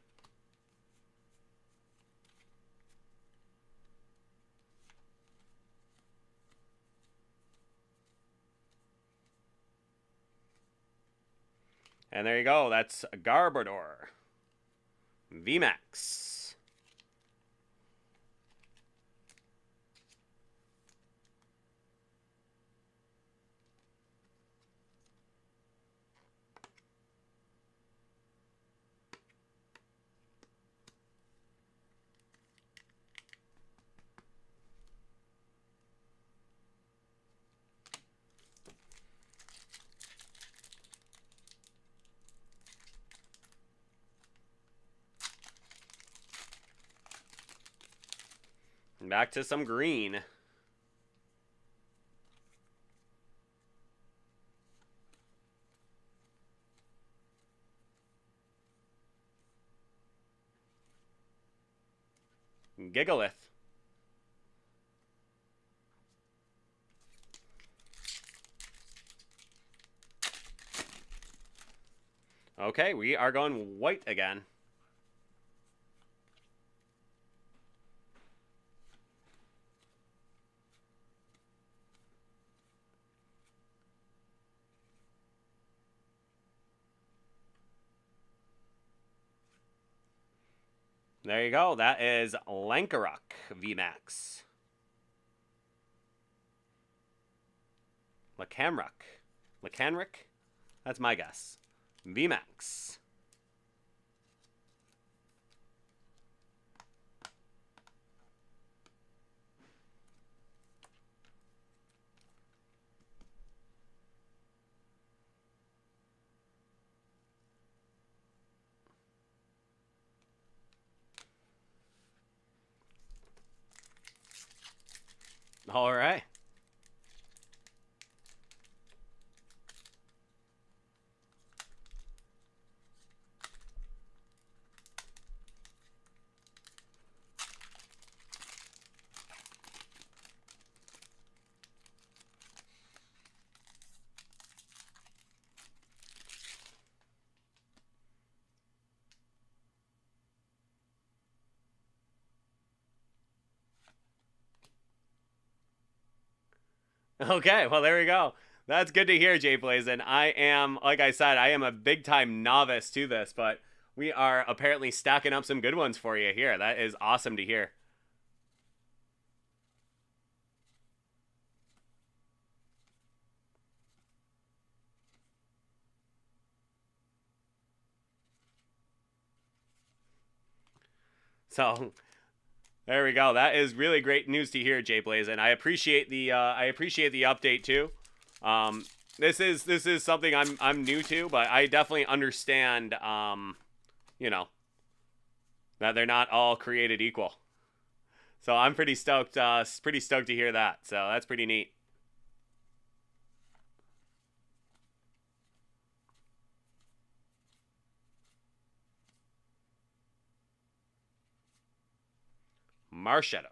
And there you go. That's Garbodor. VMAX. Back to some green. Gigalith. Okay, we are going white again. There you go. That is Lankarok VMAX. Lacanric? That's my guess. VMAX. All right. Okay, well, there we go. That's good to hear, Jay Blazin. I am, like I said, I am a big-time novice to this, but we are apparently stacking up some good ones for you here. That is awesome to hear. So, there we go. That is really great news to hear, Jay Blazin. I appreciate the update too. This is something I'm new to, but I definitely understand you know, that they're not all created equal. So I'm pretty stoked to hear that. So that's pretty neat. Marshetta.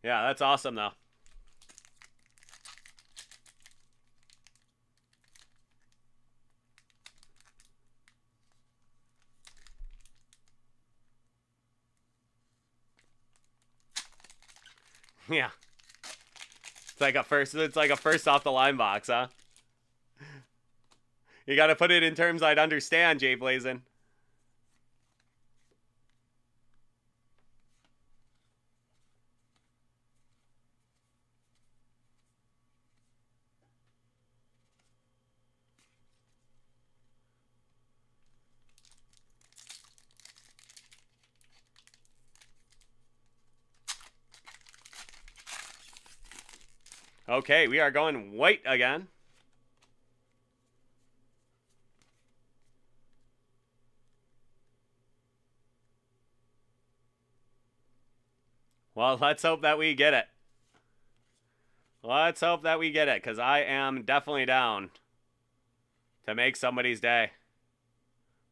Yeah, that's awesome, though. Yeah. It's like a first off the line box, huh? You got to put it in terms I'd understand, Jay Blazin. Okay, we are going white again. Well, let's hope that we get it. Let's hope that we get it, because I am definitely down to make somebody's day.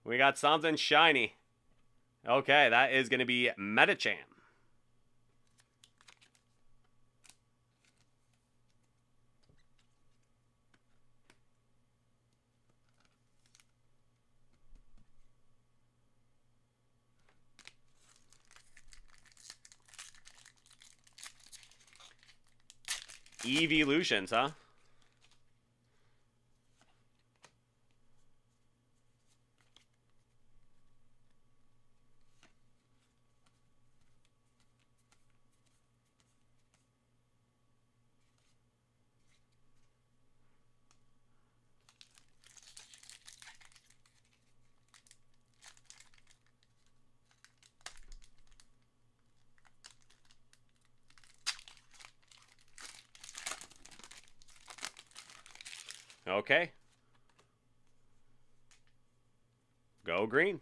We got something shiny. Okay, that is going to be Metacham. Evolutions, huh? Okay. Go green.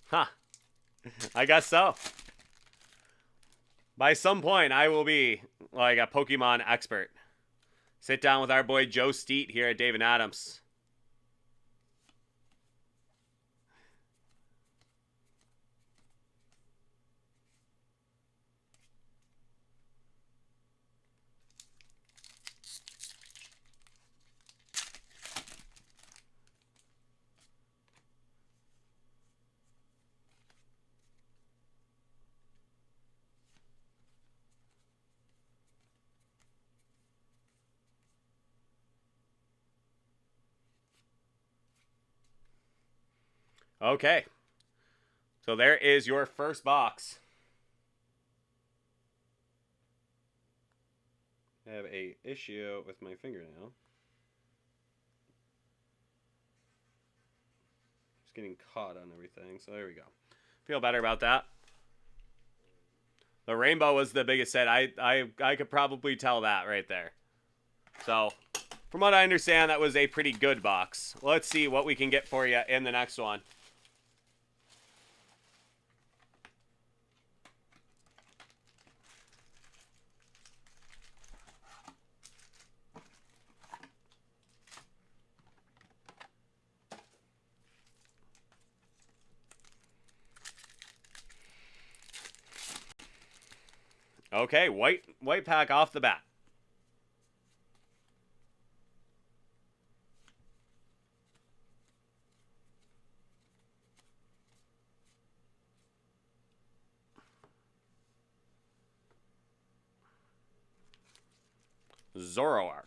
Huh. I guess so. By some point, I will be like a Pokemon expert. Sit down with our boy Joe Steet here at David Adams. Okay. So there is your first box. I have a issue with my fingernail. Just getting caught on everything. So there we go. Feel better about that. The rainbow was the biggest hit. I could probably tell that right there. So, from what I understand, that was a pretty good box. Let's see what we can get for you in the next one. Okay, white pack off the bat. Zoroark.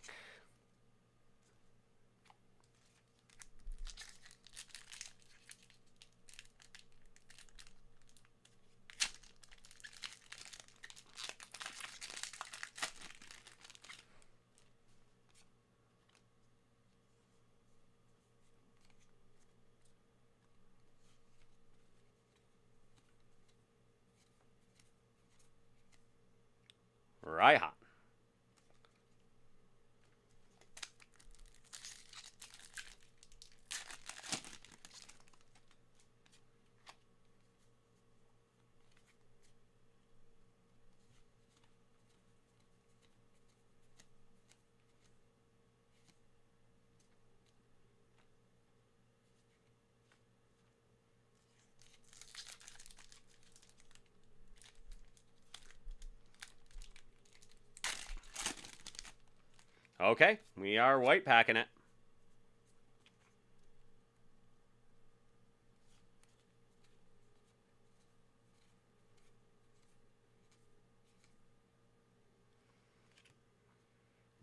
Raihan. Okay, we are white packing it.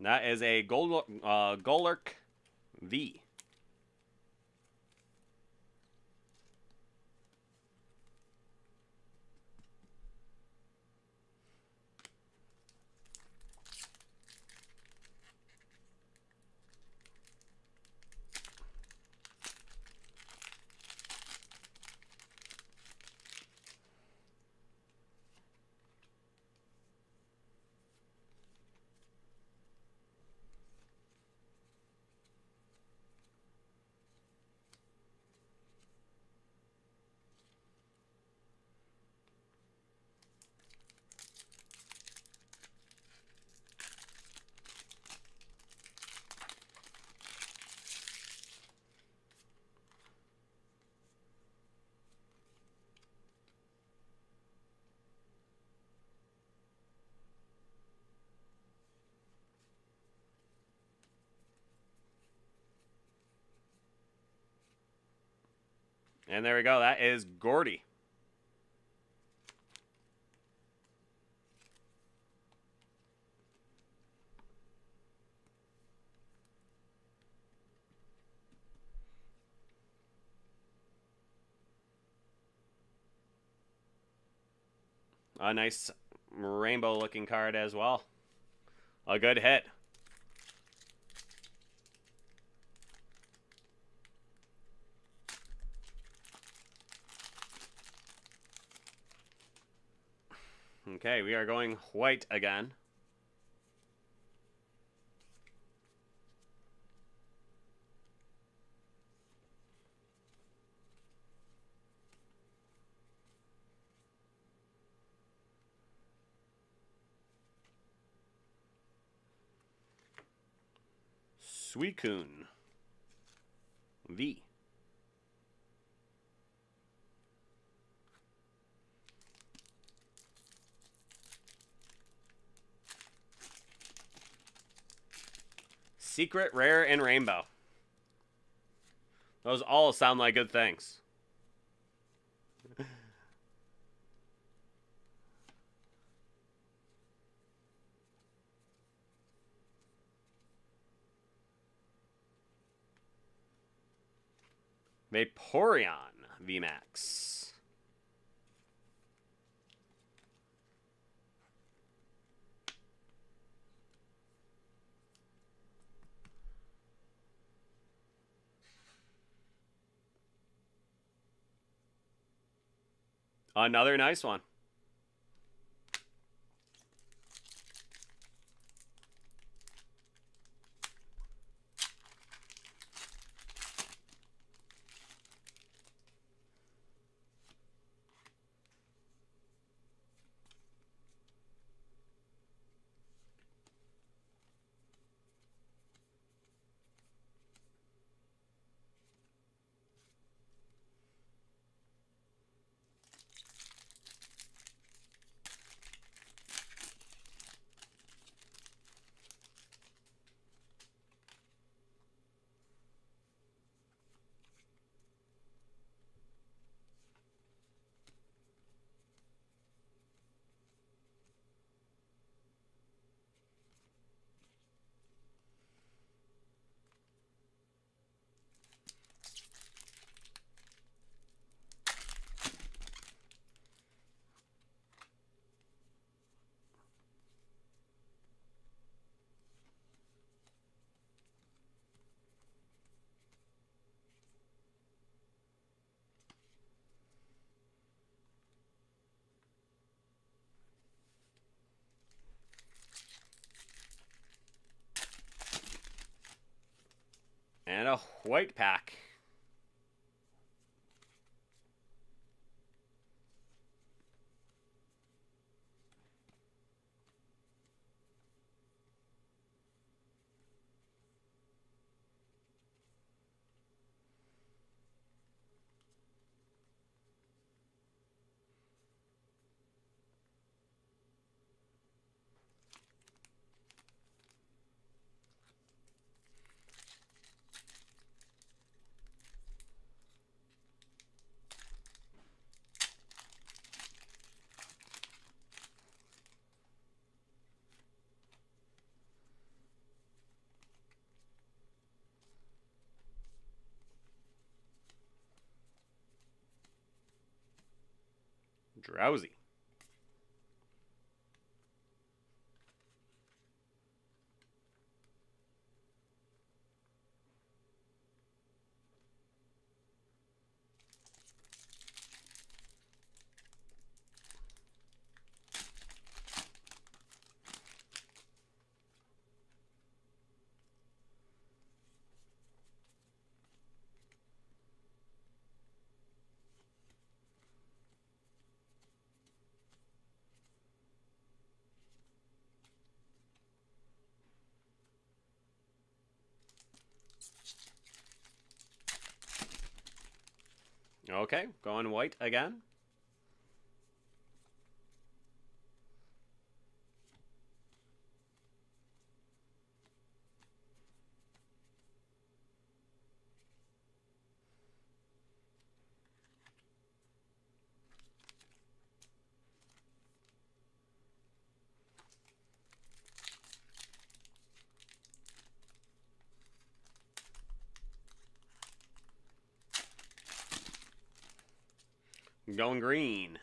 That is a Golurk V. And there we go. That is Gordy. A nice rainbow-looking card as well. A good hit. Okay, we are going white again. Suicune V. Secret, Rare, and Rainbow. Those all sound like good things. Vaporeon VMAX. Another nice one. And a white pack. Drowsy. Okay, going white again. Going green.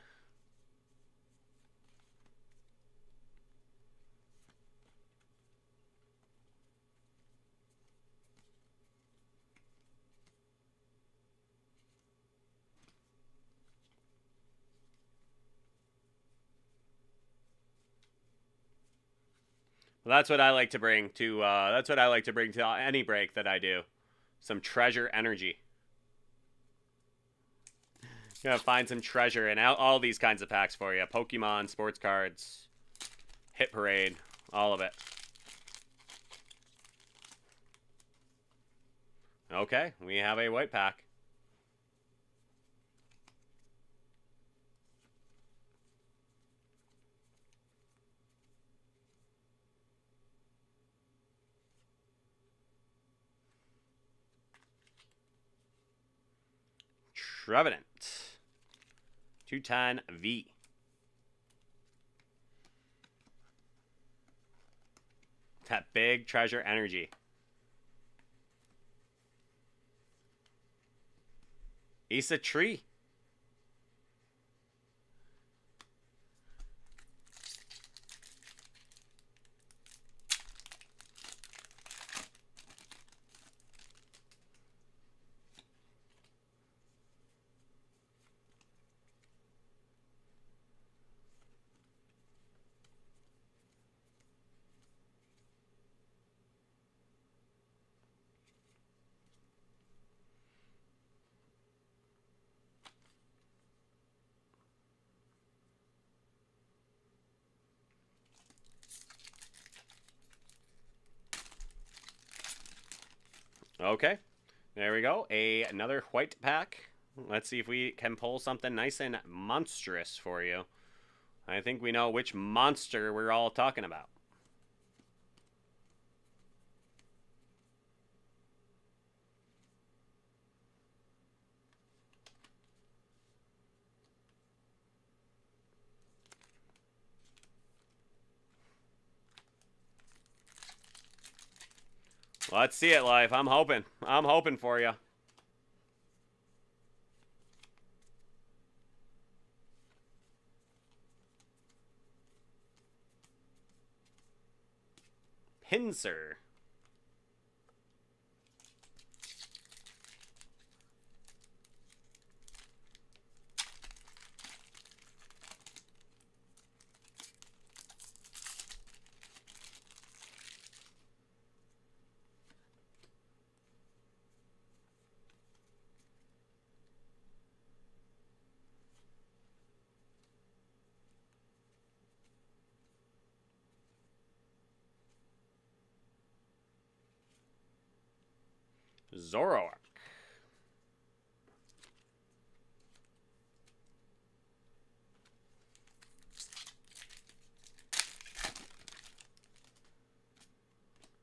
Well, that's what I like to bring to. That's what I like to bring to any break that I do. Some treasure energy. Gonna find some treasure in all these kinds of packs for you. Pokemon, sports cards, Hit Parade, all of it. Okay, we have a white pack. Trevenant. 210 V. That big treasure energy. Issa Tree. Okay, there we go. Another white pack. Let's see if we can pull something nice and monstrous for you. I think we know which monster we're all talking about. Let's see it live. I'm hoping. I'm hoping for you. Pincer. Zoroark.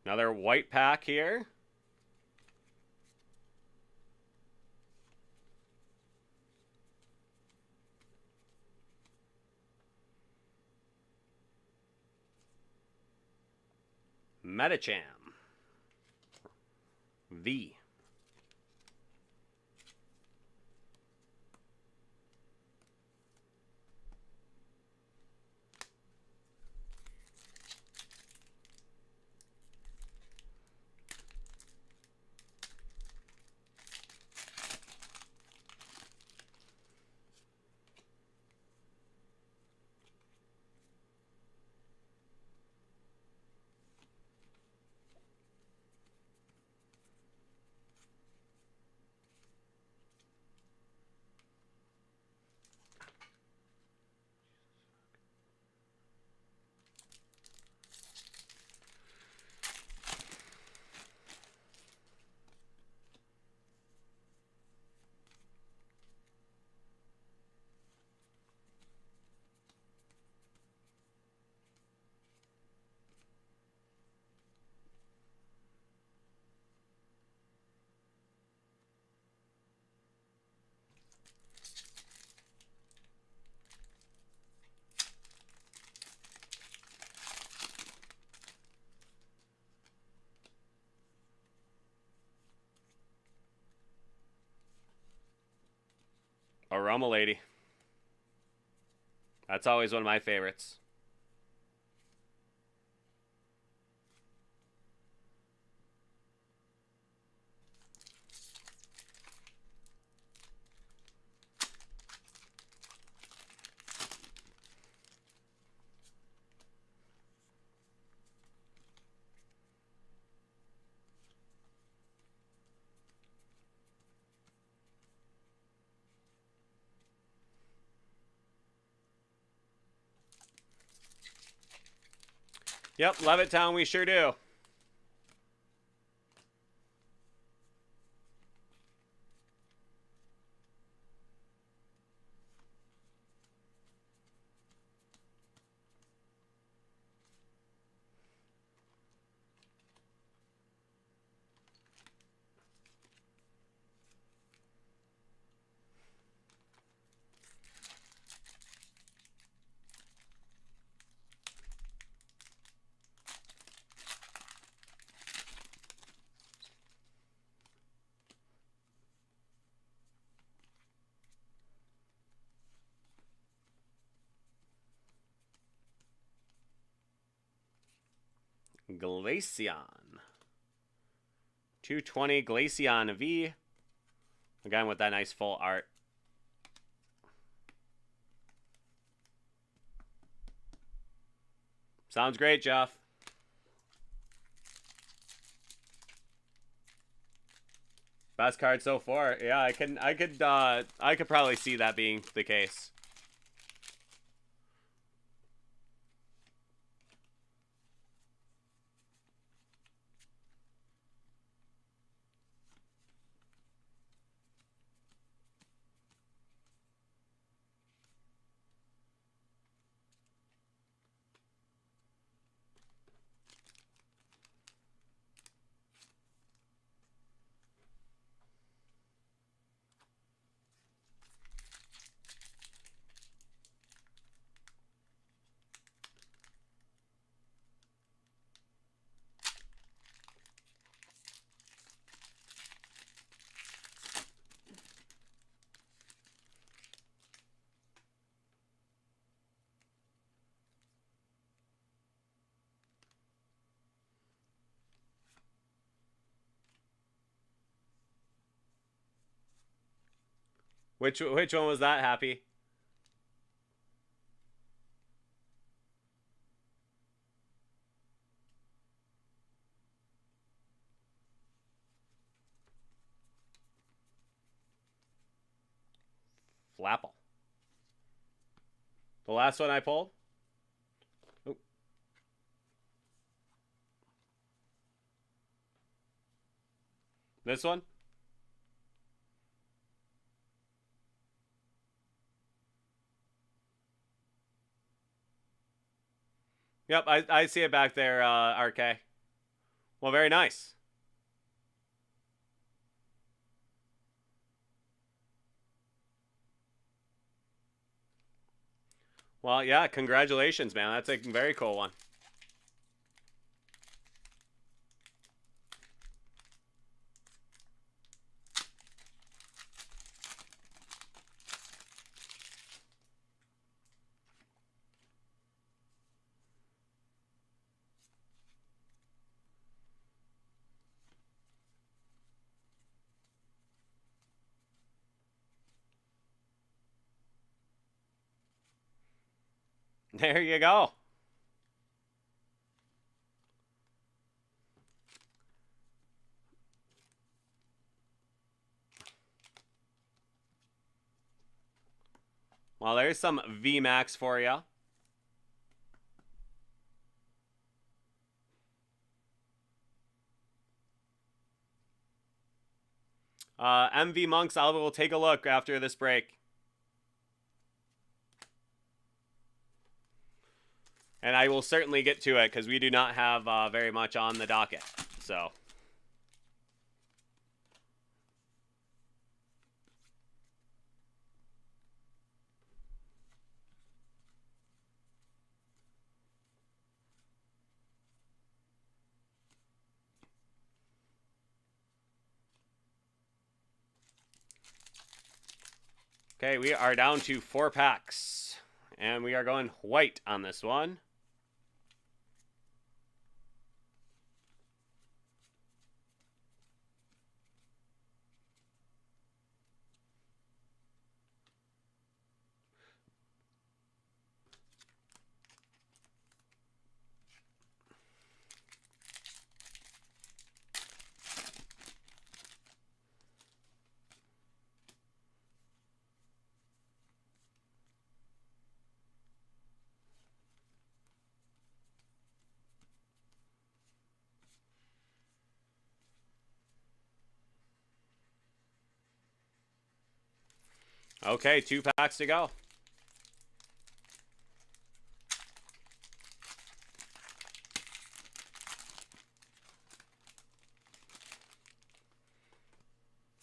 Another white pack here. Metacham. V. Aroma Lady. That's always one of my favorites. Yep, Levittown, we sure do. Glaceon. 220 Glaceon V. Again with that nice full art. Sounds great, Jeff. Best card so far. Yeah, I could probably see that being the case. Which one was that, Happy? Flapple. The last one I pulled? Oop. This one? Yep, I see it back there, RK. Well, very nice. Well, yeah, congratulations, man. That's a very cool one. There you go. Well, there's some VMAX for you. MV Monks, I will take a look after this break. And I will certainly get to it because we do not have very much on the docket. So. Okay, we are down to 4 packs. And we are going white on this one. Okay, 2 packs to go.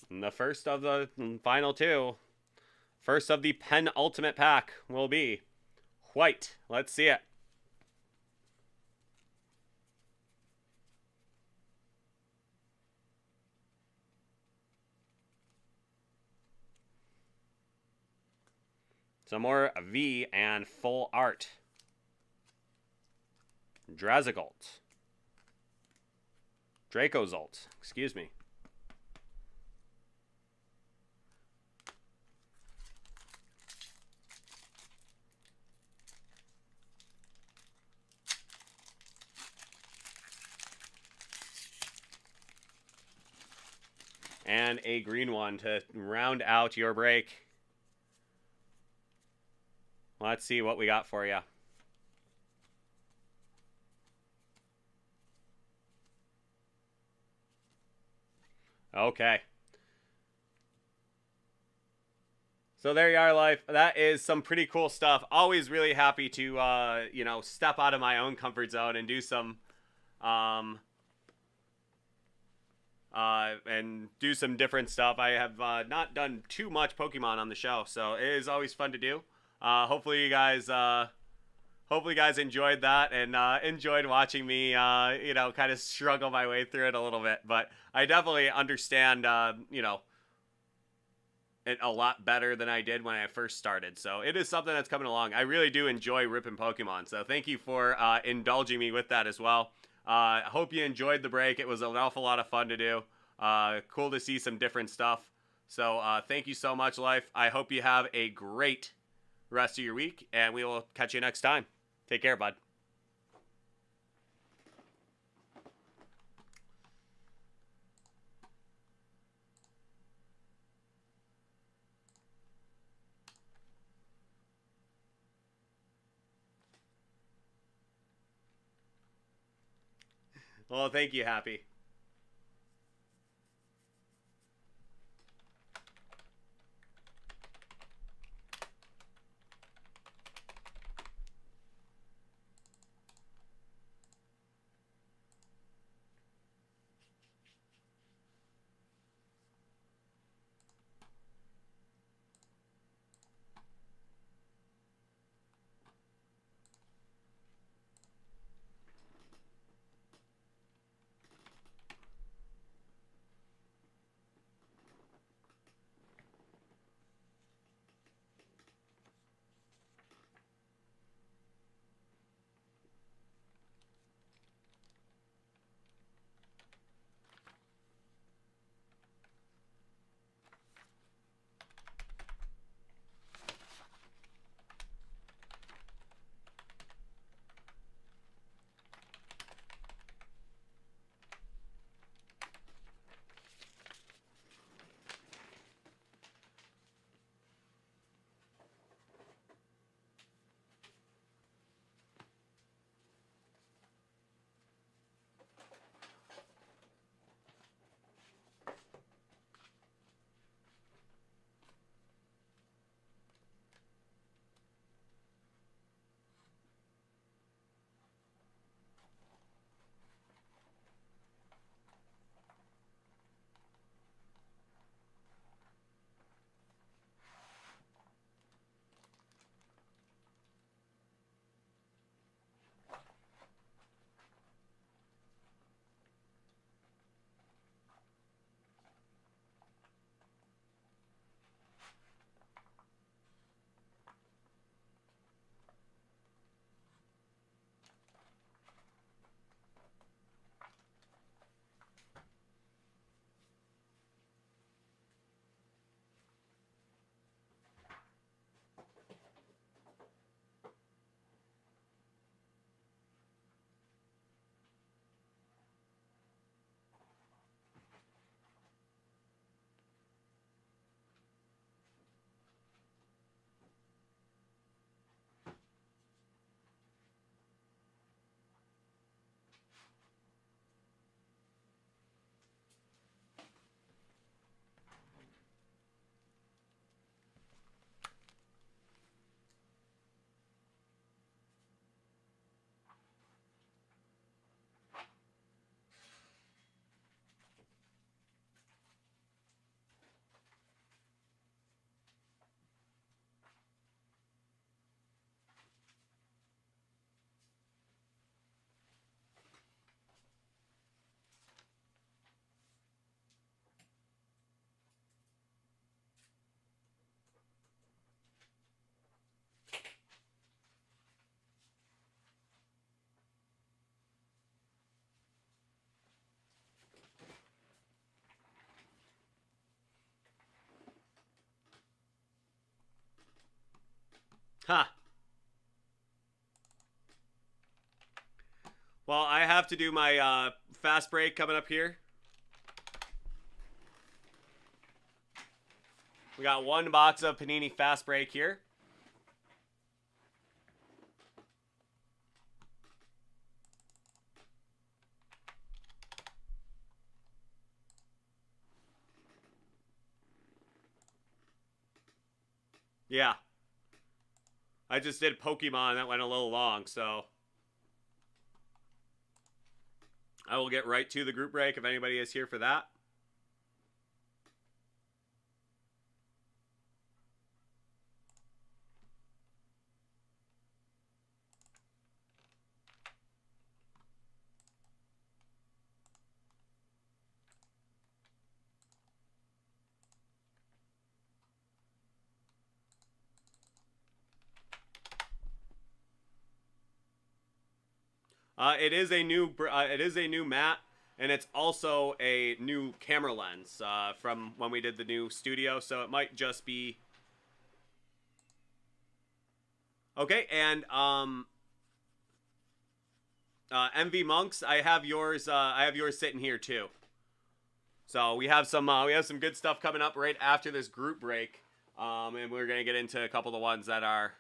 And the first of the final 2. First of the penultimate pack will be white. Let's see it. Some more V and full art. Drazagolt. Dracozolt, excuse me. And a green one to round out your break. Let's see what we got for you. Okay. So there you are, life. That is some pretty cool stuff. Always really happy to, you know, step out of my own comfort zone and do some, different stuff. I have not done too much Pokemon on the show, so it is always fun to do. Hopefully you guys enjoyed that and enjoyed watching me, you know, kind of struggle my way through it a little bit. But I definitely understand, you know, it a lot better than I did when I first started. So it is something that's coming along. I really do enjoy ripping Pokemon. So thank you for indulging me with that as well. I hope you enjoyed the break. It was an awful lot of fun to do. Cool to see some different stuff. So thank you so much, Life. I hope you have a great rest of your week, and we will catch you next time. Take care, bud. Well, thank you, Happy. Huh. Well, I have to do my fast break coming up here. We got one box of Panini Fast Break here. Yeah. I just did Pokemon. That went a little long, so I will get right to the group break if anybody is here for that. It is a new mat, and it's also a new camera lens from when we did the new studio. So it might just be okay. And MV Monks, I have yours. I have yours sitting here too. So we have some good stuff coming up right after this group break, and we're gonna get into a couple of the ones that are.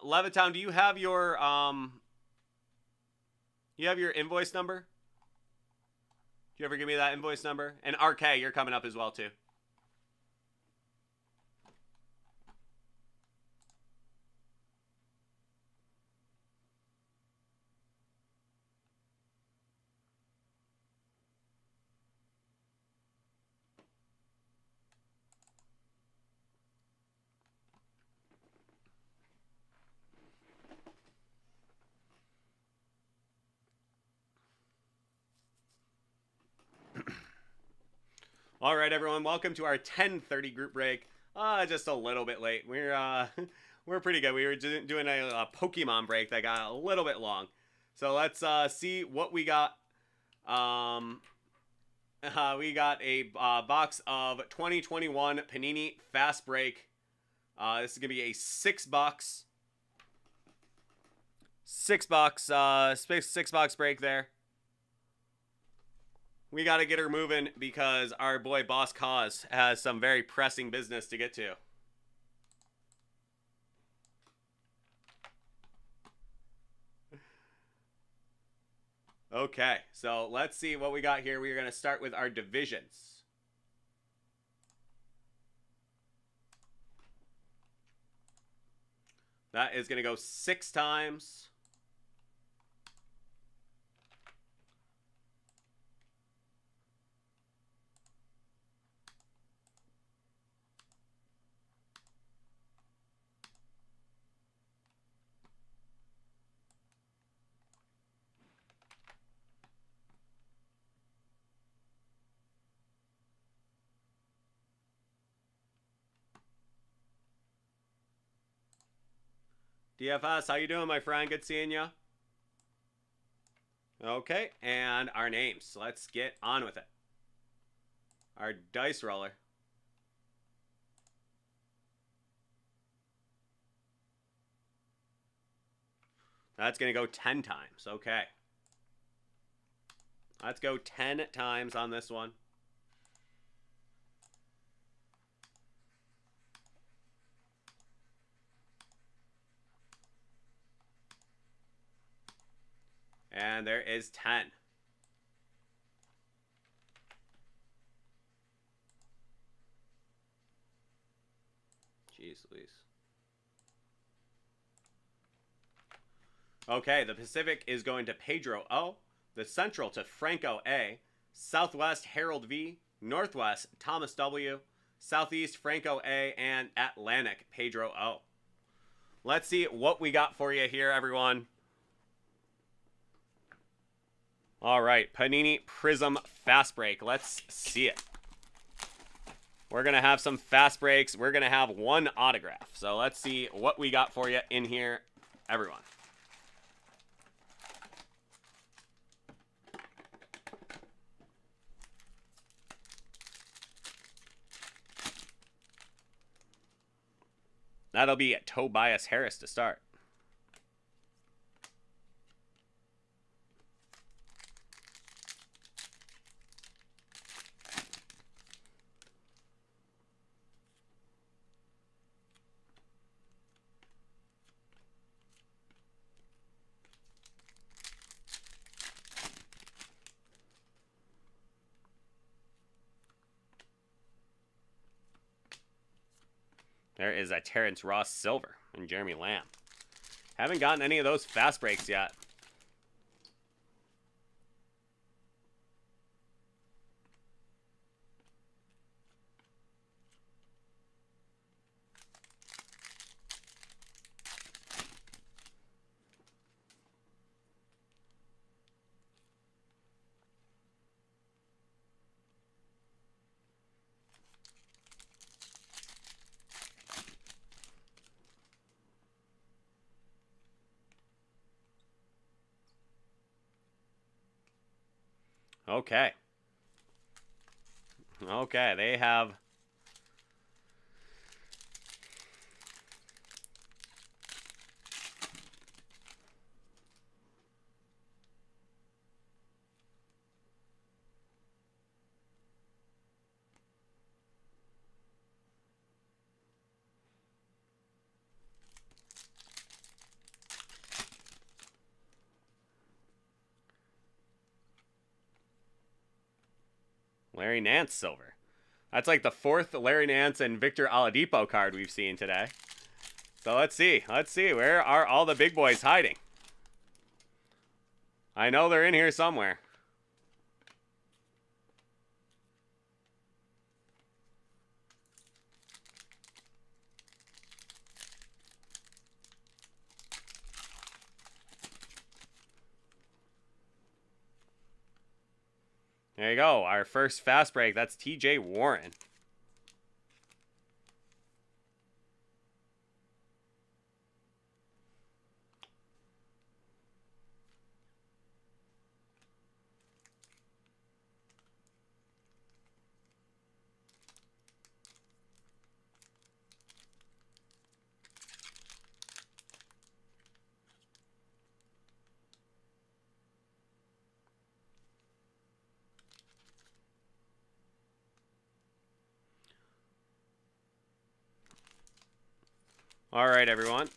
Levittown, do you have your invoice number? Do you ever give me that invoice number? And RK, you're coming up as well too. All right, everyone, welcome to our 10:30 group break. Just a little bit late. We're pretty good. We were doing a Pokemon break that got a little bit long. So let's see what we got. We got a box of 2021 Panini Fast Break. This is gonna be a six box break there. We got to get her moving because our boy Boss Cause has some very pressing business to get to. Okay, so let's see what we got here. We're going to start with our divisions. That is going to go 6 times. DFS, how you doing, my friend? Good seeing you. Okay, and our names. Let's get on with it. Our dice roller. That's going to go 10 times. Okay. Let's go 10 times on this one. And there is 10. Jeez Louise. Okay, the Pacific is going to Pedro O. The Central to Franco A. Southwest, Harold V. Northwest, Thomas W. Southeast, Franco A. And Atlantic, Pedro O. Let's see what we got for you here, everyone. All right, Panini Prizm Fast Break. Let's see it. We're going to have some fast breaks. We're going to have one autograph. So let's see what we got for you in here, everyone. That'll be Tobias Harris to start. There is a Terrence Ross Silver and Jeremy Lamb. Haven't gotten any of those fast breaks yet. Okay. Okay, they have... Larry Nance Silver. That's like the fourth Larry Nance and Victor Oladipo card we've seen today. So let's see. Let's see. Where are all the big boys hiding? I know they're in here somewhere. There you go. Our first fast break. That's TJ Warren. All right, everyone.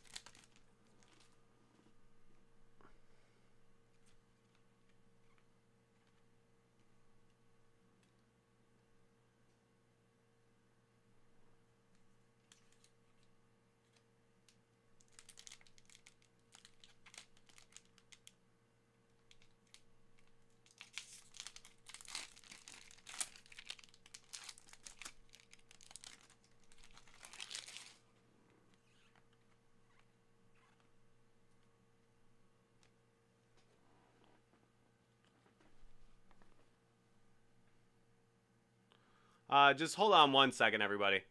Just hold on one second, everybody.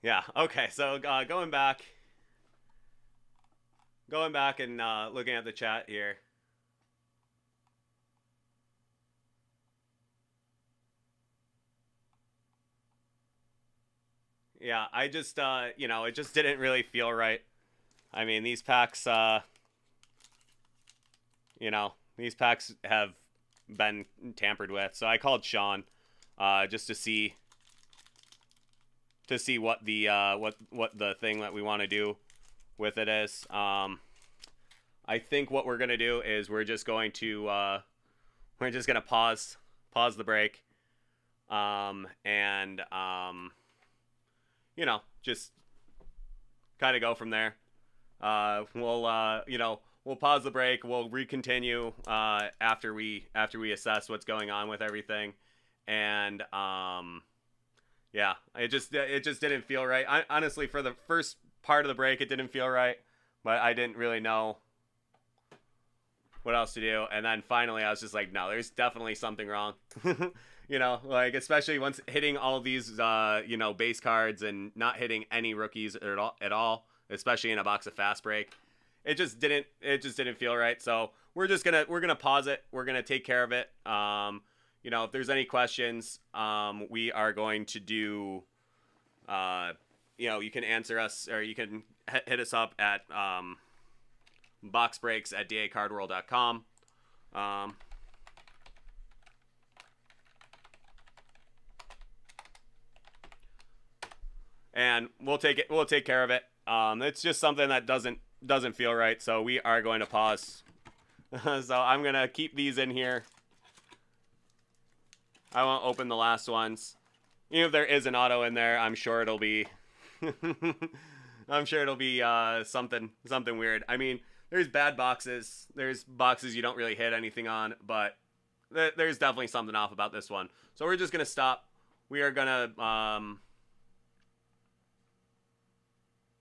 Yeah. Okay. So going back and looking at the chat here. Yeah, I just it just didn't really feel right. I mean, these packs these packs have been tampered with. So I called Sean just to see what the what the thing that we want to do with it is. I think what we're gonna do is we're just gonna pause the break, and just kind of go from there. We'll pause the break. We'll recontinue after we assess what's going on with everything, and yeah, it just didn't feel right. Honestly, for the first part of the break, it didn't feel right, but I didn't really know what else to do. And then finally, I was just like, no, there's definitely something wrong. Like especially once hitting all these base cards and not hitting any rookies at all, especially in a box of fast break. It just didn't feel right. So we're gonna pause it. We're gonna take care of it. If there's any questions, we are going to do you can answer us, or you can hit us up at boxbreaks@dacardworld.com. And we'll take care of it. It's just something that doesn't feel right, so we are going to pause. So I'm gonna keep these in here. I won't open the last ones. Even if there is an auto in there, I'm sure it'll be something weird. I mean, there's bad boxes. There's boxes you don't really hit anything on, but there's definitely something off about this one. So we're just gonna stop. We are gonna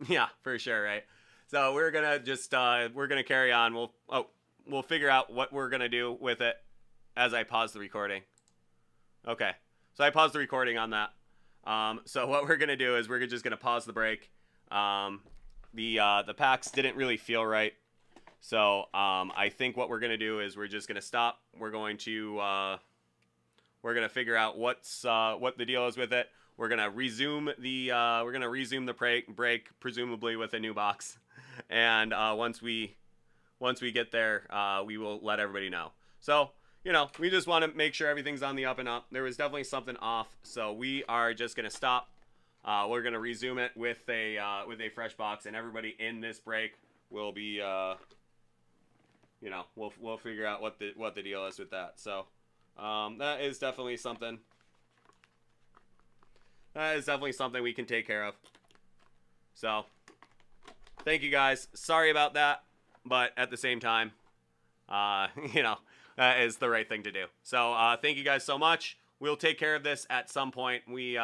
yeah, for sure, right? So we're gonna just we're gonna carry on. We'll figure out what we're gonna do with it as I pause the recording. Okay, so I paused the recording on that. So what we're gonna do is we're just gonna pause the break. The packs didn't really feel right, so I think what we're gonna do is we're just gonna stop. We're gonna figure out what the deal is with it. We're gonna resume the break, presumably with a new box, and once we get there, we will let everybody know. So we just want to make sure everything's on the up and up. There was definitely something off, so we are just gonna stop. We're gonna resume it with a fresh box, and everybody in this break will be we'll figure out what the deal is with that. So that is definitely something. That is definitely something we can take care of. So, thank you guys. Sorry about that, but at the same time, that is the right thing to do. So, thank you guys so much. We'll take care of this at some point. We,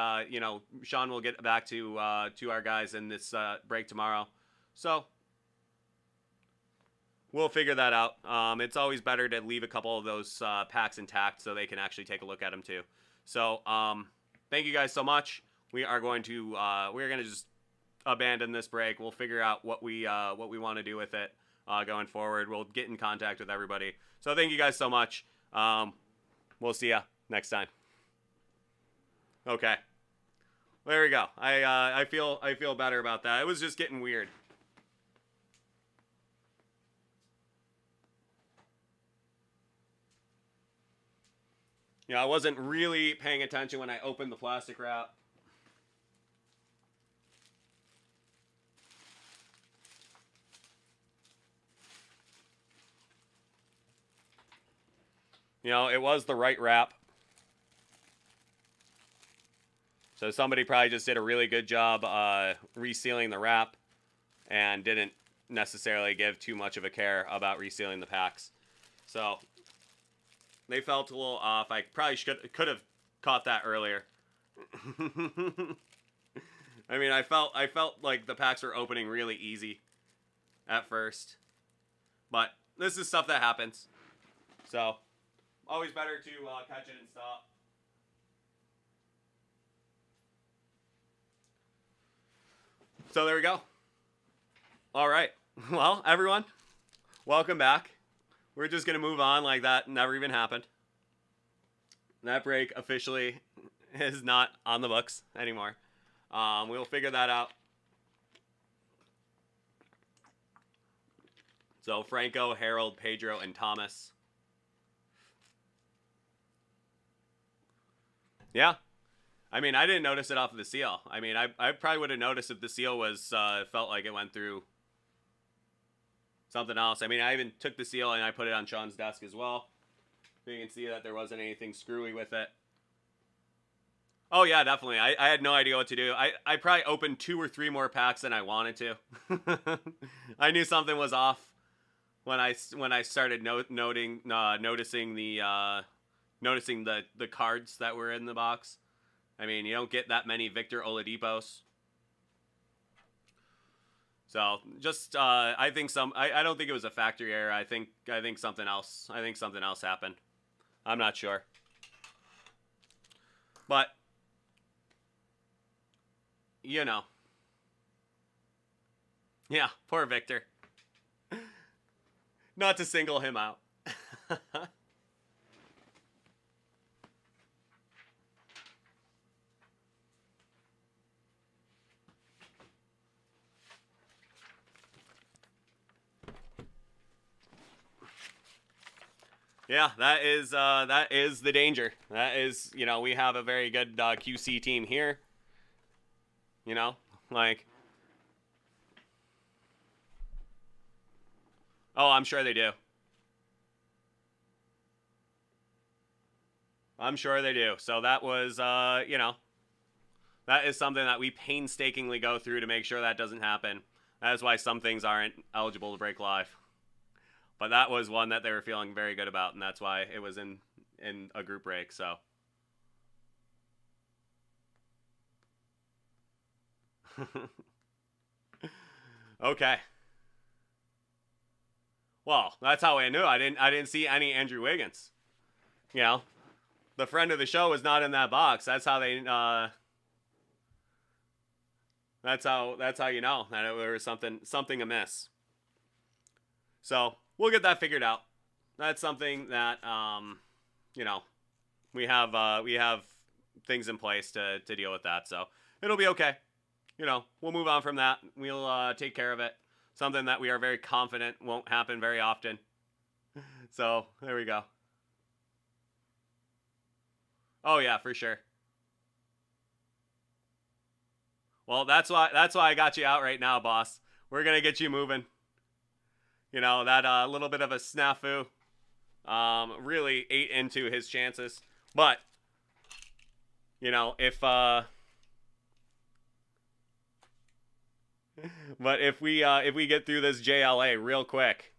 Sean will get back to our guys in this break tomorrow. So, we'll figure that out. It's always better to leave a couple of those packs intact so they can actually take a look at them too. So, thank you guys so much. We are going to just abandon this break. We'll figure out what we want to do with it going forward. We'll get in contact with everybody. So thank you guys so much. We'll see ya next time. Okay, there we go. I feel better about that. It was just getting weird. I wasn't really paying attention when I opened the plastic wrap. It was the right wrap. So somebody probably just did a really good job resealing the wrap and didn't necessarily give too much of a care about resealing the packs. So they felt a little off. I probably could have caught that earlier. I mean, I felt like the packs were opening really easy at first. But this is stuff that happens. So, always better to catch it and stop. So there we go. All right. Well, everyone, welcome back. We're just going to move on like that never even happened. That break officially is not on the books anymore. We'll figure that out. So Franco, Harold, Pedro, and Thomas. Yeah. I mean, I didn't notice it off of the seal. I mean, I probably would have noticed if the seal was felt like it went through something else. I mean, I even took the seal and I put it on Sean's desk as well. So you can see that there wasn't anything screwy with it. Oh, yeah, definitely. I had no idea what to do. I probably opened 2 or 3 more packs than I wanted to. I knew something was off when I started noticing the cards that were in the box. I mean, you don't get that many Victor Oladipos. So just I think I don't think it was a factory error. I think something else. I think something else happened. I'm not sure. But you know. Yeah, poor Victor. Not to single him out. Yeah, that is the danger. That is, you know, we have a very good QC team here. You know, like, oh, I'm sure they do. I'm sure they do. So that was, you know, that is something that we painstakingly go through to make sure that doesn't happen. That is why some things aren't eligible to break live. But that was one that they were feeling very good about, and that's why it was in a group break, so. Okay. Well, that's how I knew. I didn't see any Andrew Wiggins. You know, the friend of the show was not in that box. That's how they that's how you know that there was something amiss. So, we'll get that figured out. That's something that you know, we have things in place to deal with that. So, it'll be okay. You know, we'll move on from that. We'll take care of it. Something that we are very confident won't happen very often. So, there we go. Oh yeah, for sure. Well, that's why I got you out right now, boss. We're going to get you moving. You know, that little bit of a snafu really ate into his chances. But, you know, if we get through this JLA real quick,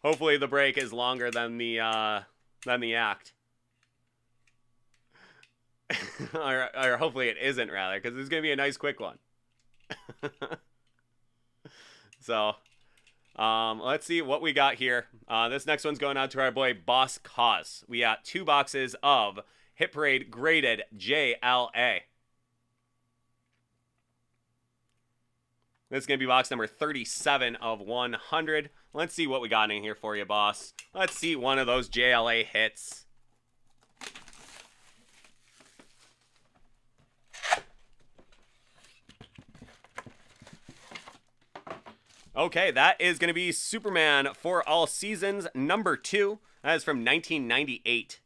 hopefully the break is longer than the act. or hopefully it isn't, rather, because it's going to be a nice quick one. So, let's see what we got here. This next one's going out to our boy Boss Cause. We got 2 boxes of Hit Parade graded JLA. This is going to be box number 37 of 100. Let's see what we got in here for you, boss. Let's see one of those JLA hits. Okay, that is going to be Superman for All Seasons, number 2. That is from 1998.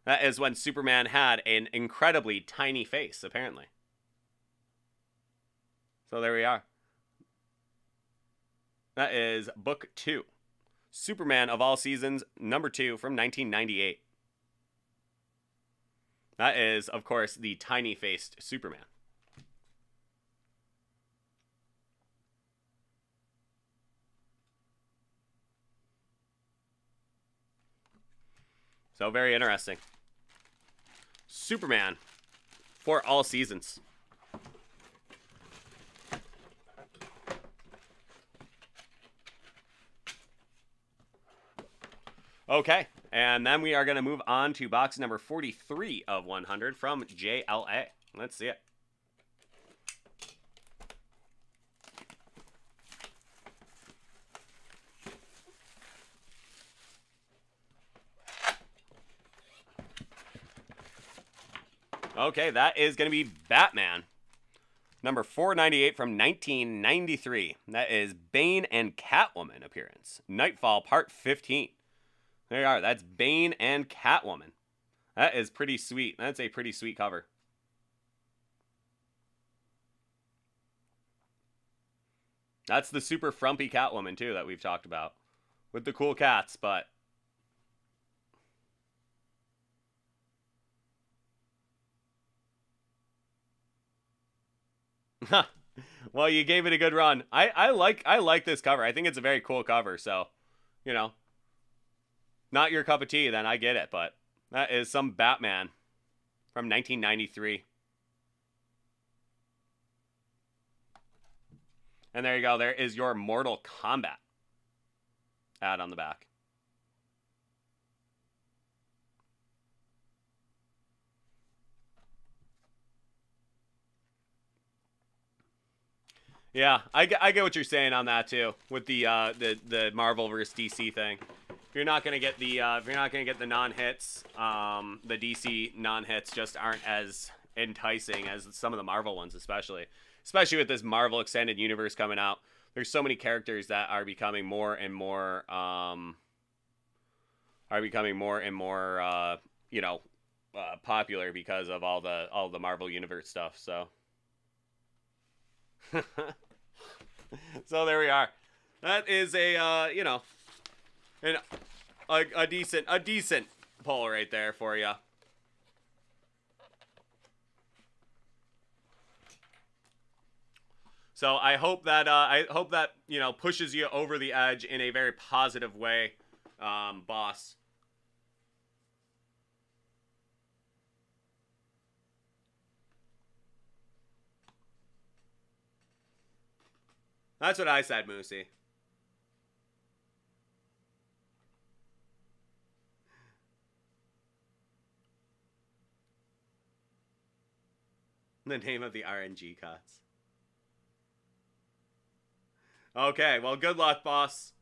That is when Superman had an incredibly tiny face, apparently. So there we are. That is book 2. Superman of All Seasons, number 2 from 1998. That is, of course, the tiny-faced Superman. So very interesting. Superman for All Seasons. Okay, and then we are going to move on to box number 43 of 100 from JLA. Let's see it. Okay, that is going to be Batman. Number 498 from 1993. That is Bane and Catwoman appearance. Nightfall Part 15. There you are. That's Bane and Catwoman. That is pretty sweet. That's a pretty sweet cover. That's the super frumpy Catwoman, too, that we've talked about. With the cool cats, but... Well, you gave it a good run. I like this cover. I think it's a very cool cover, so, you know. Not your cup of tea, then I get it, but that is some Batman from 1993. And there you go. There is your Mortal Kombat ad on the back. Yeah, I get what you're saying on that too, with the Marvel versus DC thing. If you're not gonna get the non-hits, the DC non-hits just aren't as enticing as some of the Marvel ones, especially with this Marvel Extended Universe coming out. There's so many characters that are becoming more and more popular because of all the Marvel Universe stuff. So. So there we are. That is a a decent pull right there for you. So I hope that pushes you over the edge in a very positive way, boss. That's what I said, Moosey. The name of the RNG cuts. Okay, well, good luck, boss.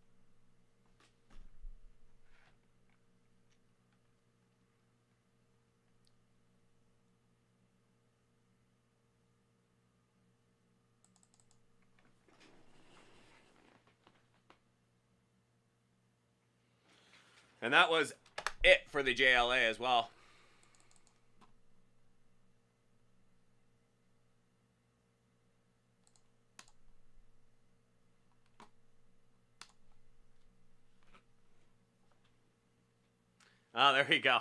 And that was it for the JLA as well. Oh, there we go.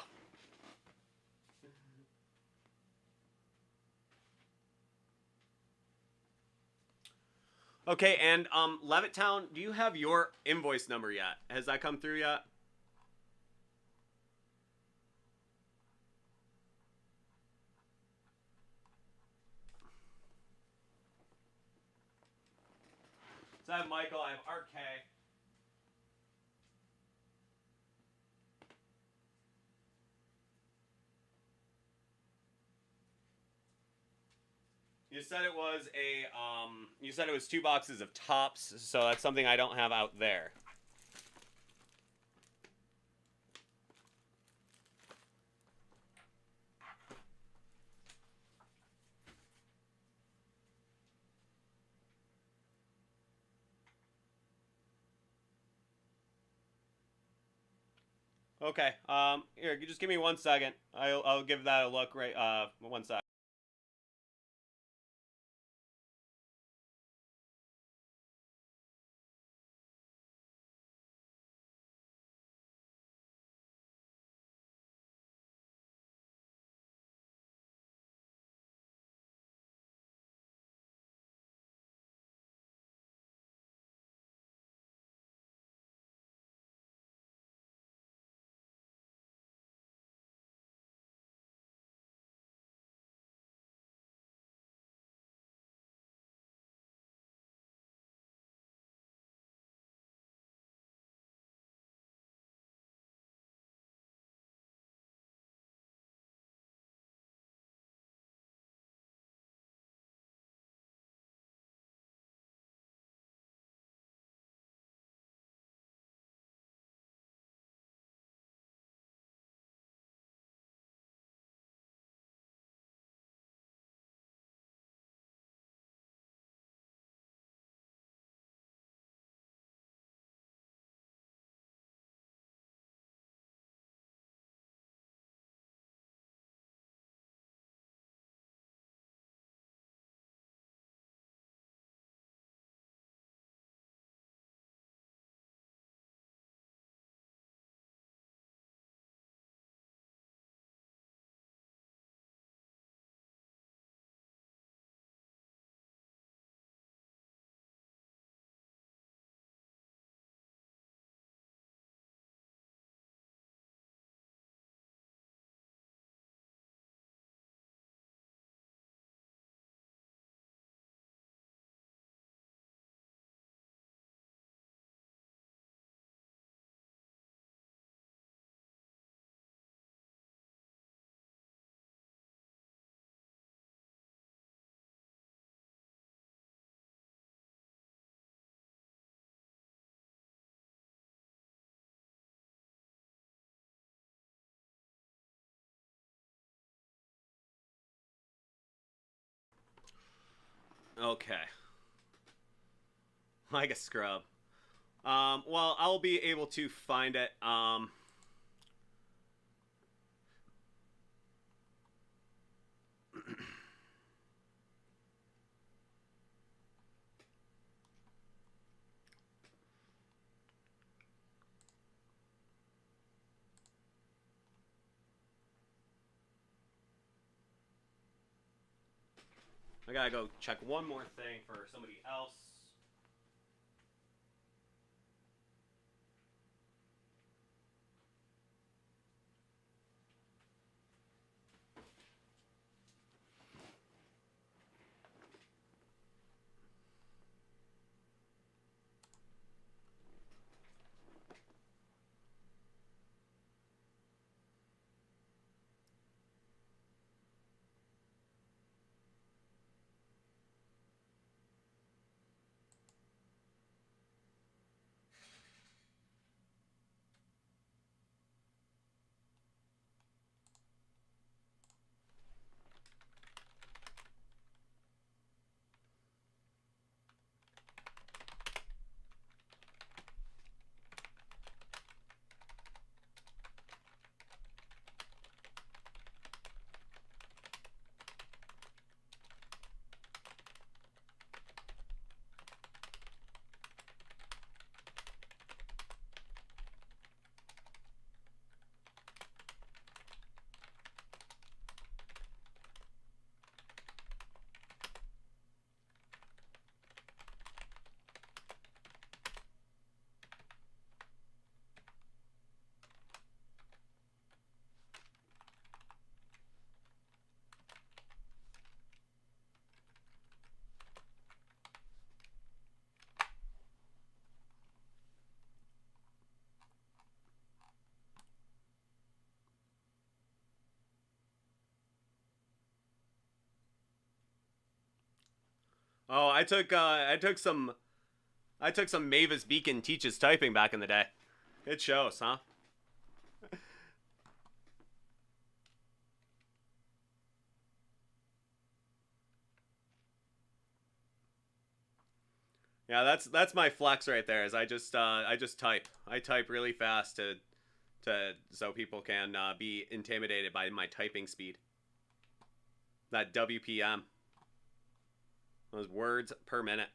Okay, and Levittown, do you have your invoice number yet? Has that come through yet? So I have Michael, I have RK. You said it was you said it was 2 boxes of tops, so that's something I don't have out there. Okay. Here, just give me 1 second. I'll give that a look right. 1 sec. Okay. Like a scrub. Well, I'll be able to find it. I gotta go check one more thing for somebody else. Oh, I took some Mavis Beacon teaches typing back in the day. It shows, huh? Yeah, that's my flex right there. Is I just type. I type really fast to so people can be intimidated by my typing speed. That WPM, those words per minute.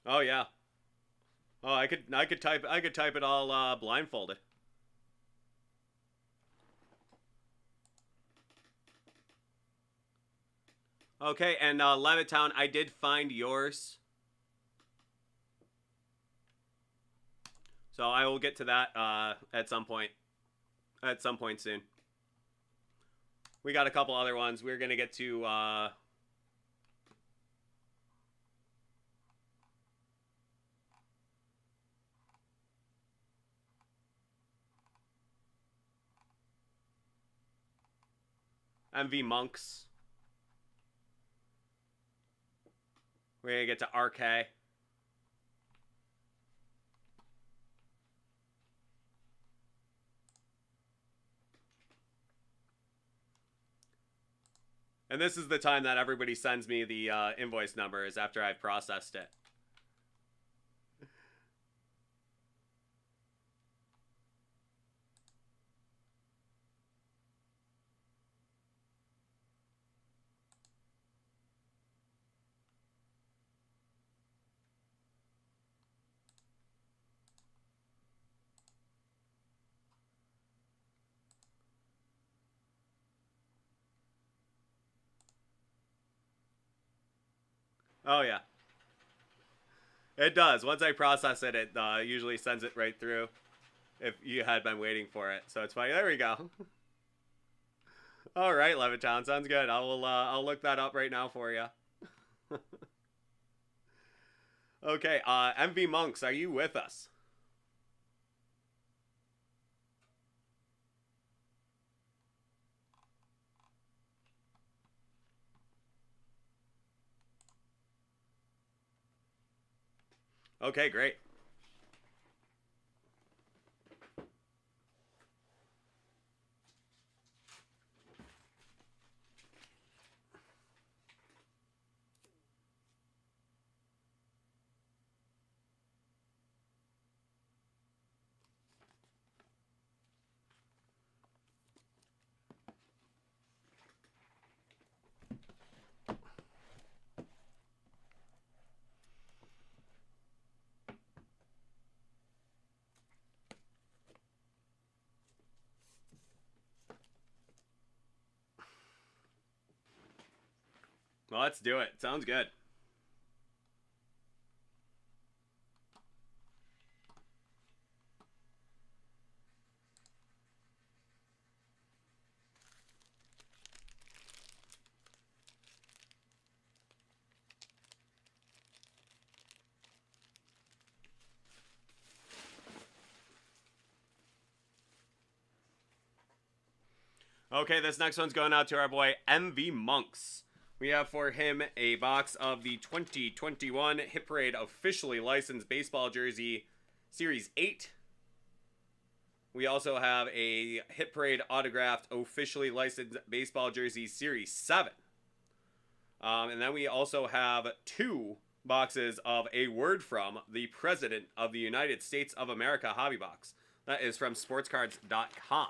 Oh yeah. Oh, I could type it all blindfolded. Okay, and Levittown, I did find yours. So I will get to that at some point. At some point soon. We got a couple other ones. We're gonna get to MV Monks. We're gonna get to RK. And this is the time that everybody sends me the invoice numbers after I've processed it. Oh yeah, it does. Once I process it, it usually sends it right through. If you had been waiting for it, so it's fine. There we go. All right, Levittown, sounds good. I'll look that up right now for you. Okay, MV Monks, are you with us? Okay, great. Well, let's do it. Sounds good. Okay, this next one's going out to our boy MV Monks. We have for him a box of the 2021 Hit Parade officially licensed baseball jersey Series 8. We also have a Hit Parade autographed officially licensed baseball jersey Series 7. And then we also have 2 boxes of a word from the President of the United States of America hobby box. That is from sportscards.com.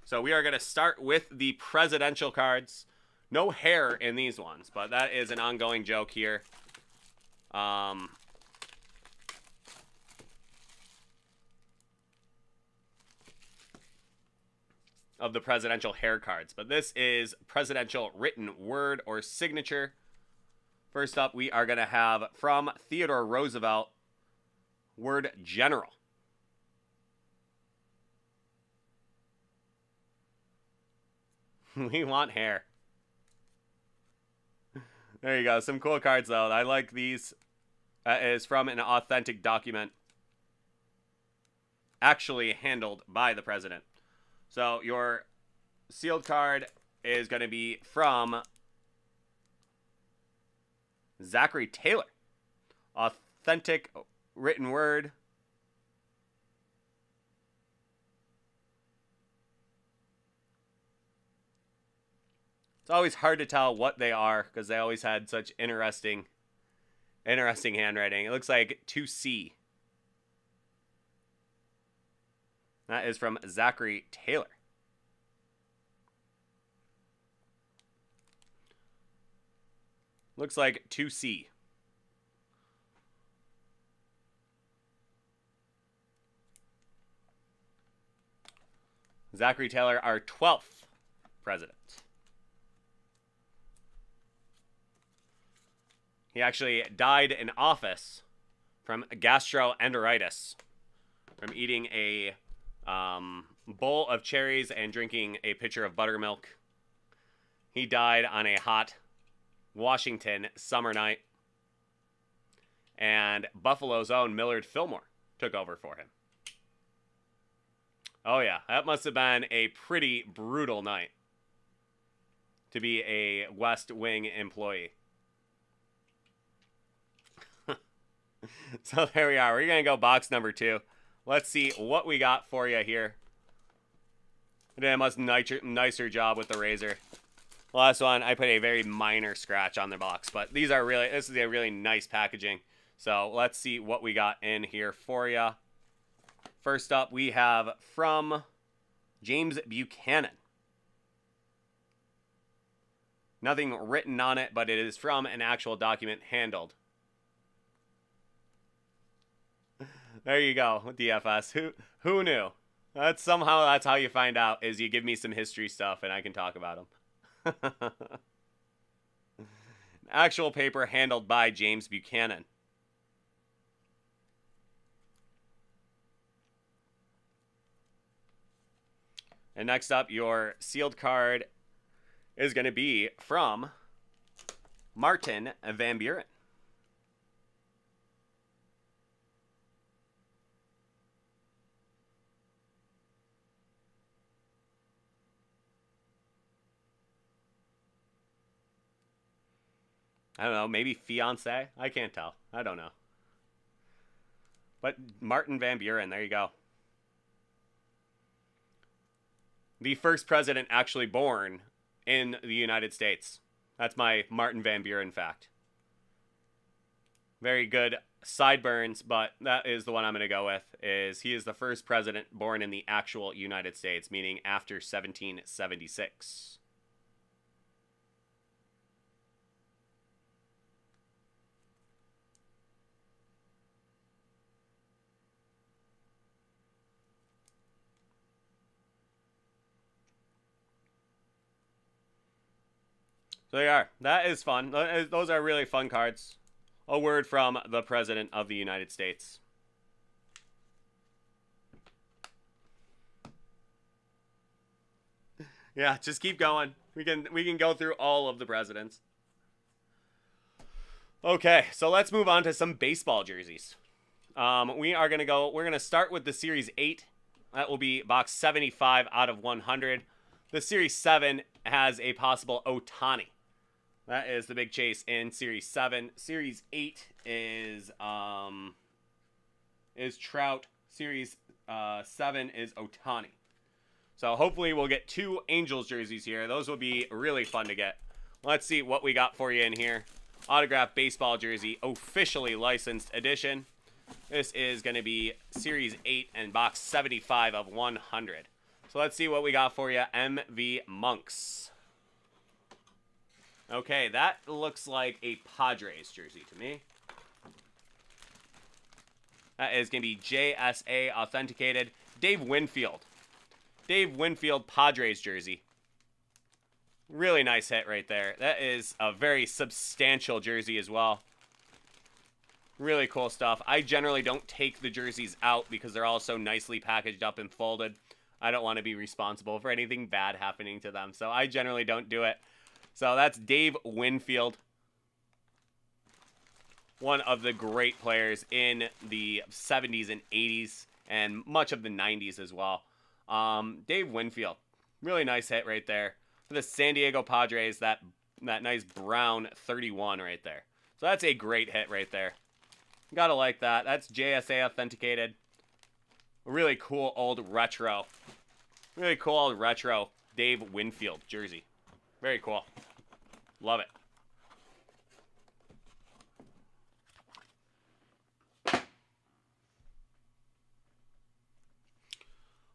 So we are going to start with the presidential cards. No hair in these ones, but that is an ongoing joke here. Of the presidential hair cards. But this is presidential written word or signature. First up, we are going to have from Theodore Roosevelt, word general. We want hair. There you go. Some cool cards, though. I like these. That is from an authentic document actually handled by the president. So your sealed card is going to be from Zachary Taylor. Authentic written word. It's always hard to tell what they are because they always had such interesting handwriting. It looks like 2C. That is from Zachary Taylor. Looks like 2C. Zachary Taylor, our 12th president. He actually died in office from gastroenteritis, from eating a bowl of cherries and drinking a pitcher of buttermilk. He died on a hot Washington summer night, and Buffalo's own Millard Fillmore took over for him. Oh yeah, that must have been a pretty brutal night to be a West Wing employee. So there we are. We're going to go box number 2. Let's see what we got for you here. I did a much nicer job with the razor. Last one, I put a very minor scratch on the box, but this is a really nice packaging. So let's see what we got in here for you. First up, we have from James Buchanan. Nothing written on it, but it is from an actual document handled. There you go, DFS. Who knew? That's how you find out, is you give me some history stuff and I can talk about them. Actual paper handled by James Buchanan. And next up, your sealed card is going to be from Martin Van Buren. I don't know, maybe fiance? I can't tell. I don't know. But Martin Van Buren, there you go. The first president actually born in the United States. That's my Martin Van Buren fact. Very good sideburns, but that is the one I'm going to go with. Is he is the first president born in the actual United States, meaning after 1776. So they are. That is fun. Those are really fun cards. A word from the President of the United States. Yeah, just keep going. We can go through all of the presidents. Okay, so let's move on to some baseball jerseys. We're gonna start with the Series 8. That will be box 75 out of 100. The Series 7 has a possible Ohtani. That is the big chase in Series 7. Series 8 is Trout. Series 7 is Ohtani. So hopefully we'll get 2 Angels jerseys here. Those will be really fun to get. Let's see what we got for you in here. Autographed baseball jersey, officially licensed edition. This is going to be Series 8 and box 75 of 100. So let's see what we got for you. MV Monks. Okay, that looks like a Padres jersey to me. That is going to be JSA authenticated. Dave Winfield. Dave Winfield Padres jersey. Really nice hit right there. That is a very substantial jersey as well. Really cool stuff. I generally don't take the jerseys out because they're all so nicely packaged up and folded. I don't want to be responsible for anything bad happening to them, so I generally don't do it. So that's Dave Winfield. One of the great players in the 70s and 80s and much of the 90s as well. Dave Winfield. Really nice hit right there. For the San Diego Padres, that nice brown 31 right there. So that's a great hit right there. Gotta like that. That's JSA authenticated. A really cool old retro. Really cool old retro Dave Winfield jersey. Very cool. Love it.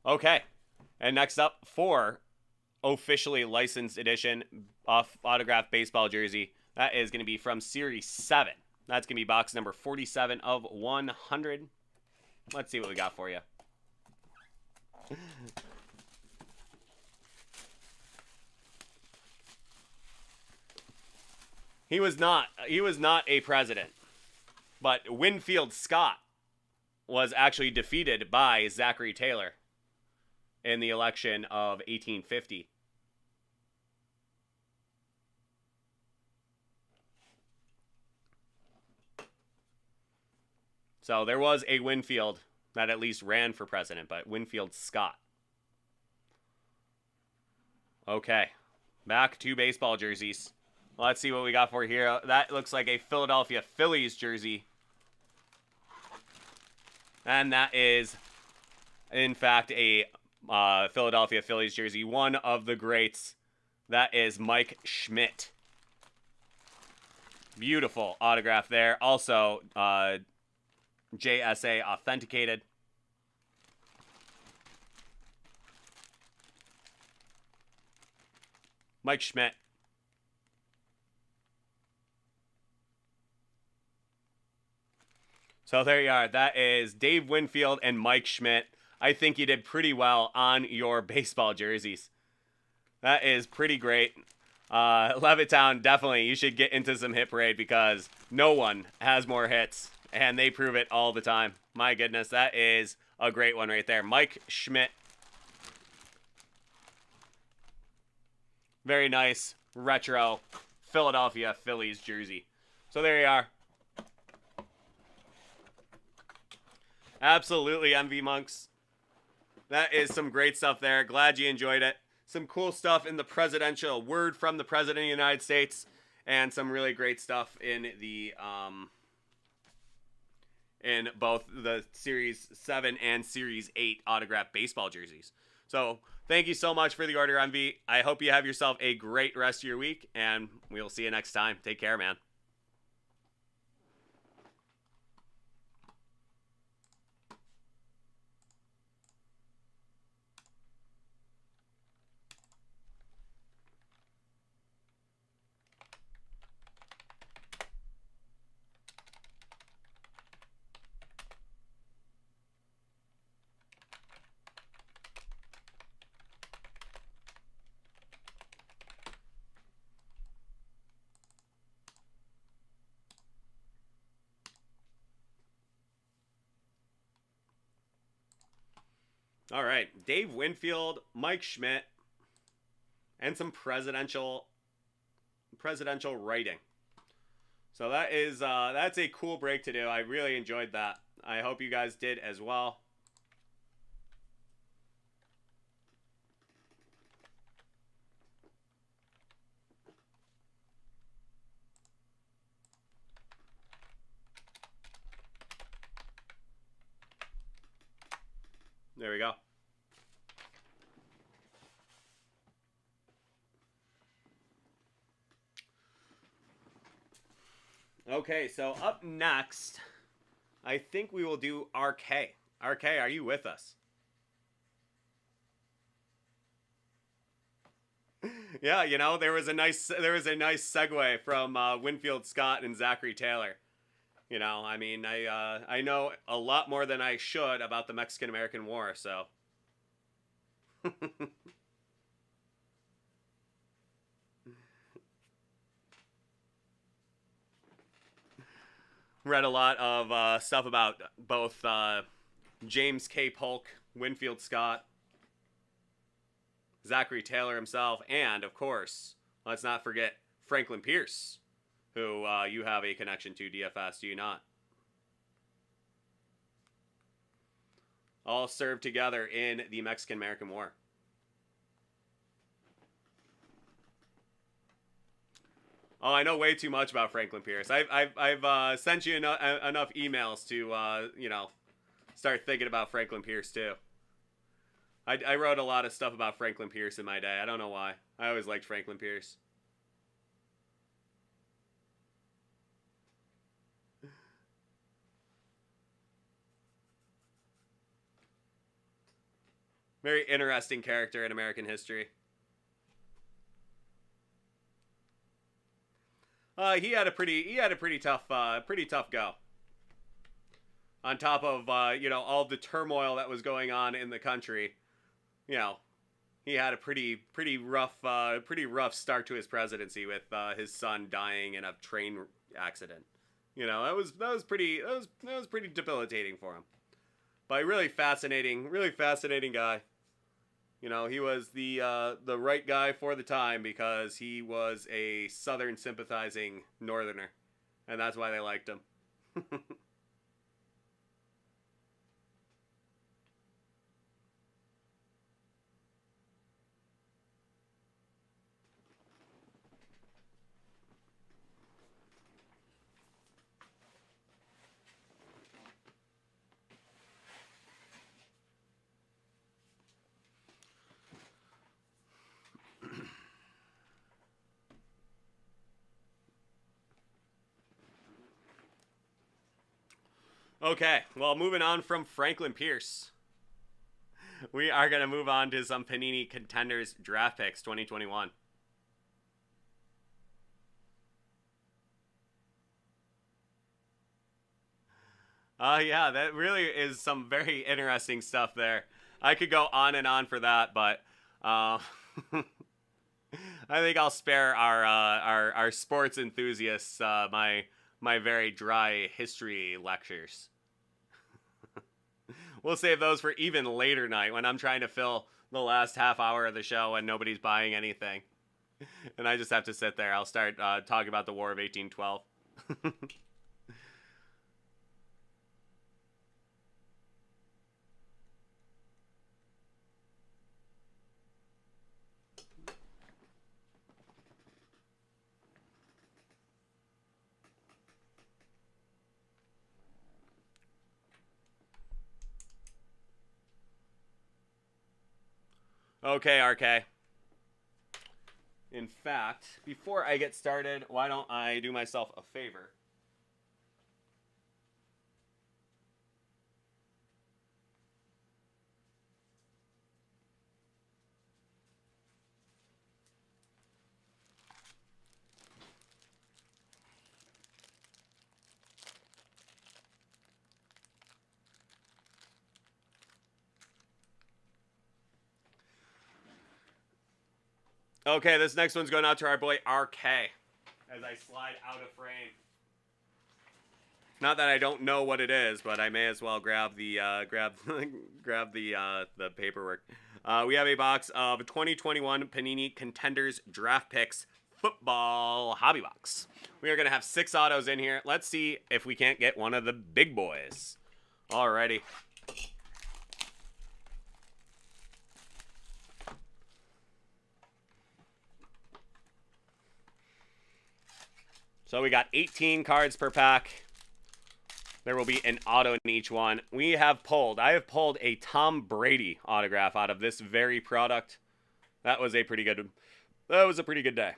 Okay. And next up, for officially licensed edition autographed baseball jersey. That is going to be from Series 7. That's going to be box number 47 of 100. Let's see what we got for you. He was not a president. But Winfield Scott was actually defeated by Zachary Taylor in the election of 1850. So there was a Winfield that at least ran for president, but Winfield Scott. Okay, back to baseball jerseys. Let's see what we got for here. That looks like a Philadelphia Phillies jersey. And that is, in fact, a Philadelphia Phillies jersey. One of the greats. That is Mike Schmidt. Beautiful autograph there. Also, JSA authenticated. Mike Schmidt. So there you are. That is Dave Winfield and Mike Schmidt. I think you did pretty well on your baseball jerseys. That is pretty great. Levittown, definitely, you should get into some hit parade because no one has more hits, and they prove it all the time. My goodness, that is a great one right there. Mike Schmidt. Very nice, retro Philadelphia Phillies jersey. So there you are. Absolutely, MV Monks. That is some great stuff there. Glad you enjoyed it. Some cool stuff in the presidential word from the President of the United States, and some really great stuff in the in both the Series 7 and Series 8 autographed baseball jerseys. So thank you so much for the order, MV. I hope you have yourself a great rest of your week, and we'll see you next time. Take care, man. All right, Dave Winfield, Mike Schmidt, and some presidential writing. So that's a cool break to do. I really enjoyed that. I hope you guys did as well. There we go. Okay, so up next, I think we will do RK. RK, are you with us? Yeah, you know, there was a nice segue from Winfield Scott and Zachary Taylor. You know, I mean, I know a lot more than I should about the Mexican-American War, so. Read a lot of stuff about both James K. Polk, Winfield Scott, Zachary Taylor himself, and, of course, let's not forget Franklin Pierce, who you have a connection to, DFS, do you not? All served together in the Mexican-American War. Oh, I know way too much about Franklin Pierce. I've sent you enough emails to, you know, start thinking about Franklin Pierce, too. I wrote a lot of stuff about Franklin Pierce in my day. I don't know why. I always liked Franklin Pierce. Very interesting character in American history. He had a pretty tough go. On top of you know, all the turmoil that was going on in the country, you know, he had a pretty rough start to his presidency with his son dying in a train accident. You know, that was pretty debilitating for him. But a really fascinating guy. You know, he was the right guy for the time because he was a Southern sympathizing Northerner, and that's why they liked him. Okay, well, moving on from Franklin Pierce, we are going to move on to some Panini Contenders draft picks 2021. Yeah, that really is some very interesting stuff there. I could go on and on for that, but I think I'll spare our sports enthusiasts my very dry history lectures. We'll save those for even later night when I'm trying to fill the last half hour of the show and nobody's buying anything. And I just have to sit there. I'll start talking about the War of 1812. Okay, RK. In fact, before I get started, why don't I do myself a favor? Okay, this next one's going out to our boy RK as I slide out of frame. Not that I don't know what it is, but I may as well grab the grab the paperwork. We have a box of 2021 Panini Contenders Draft Picks Football Hobby Box. We are going to have 6 autos in here. Let's see if we can't get one of the big boys. Alrighty. So we got 18 cards per pack. There will be an auto in each one. I have pulled a Tom Brady autograph out of this very product. That was a pretty good day.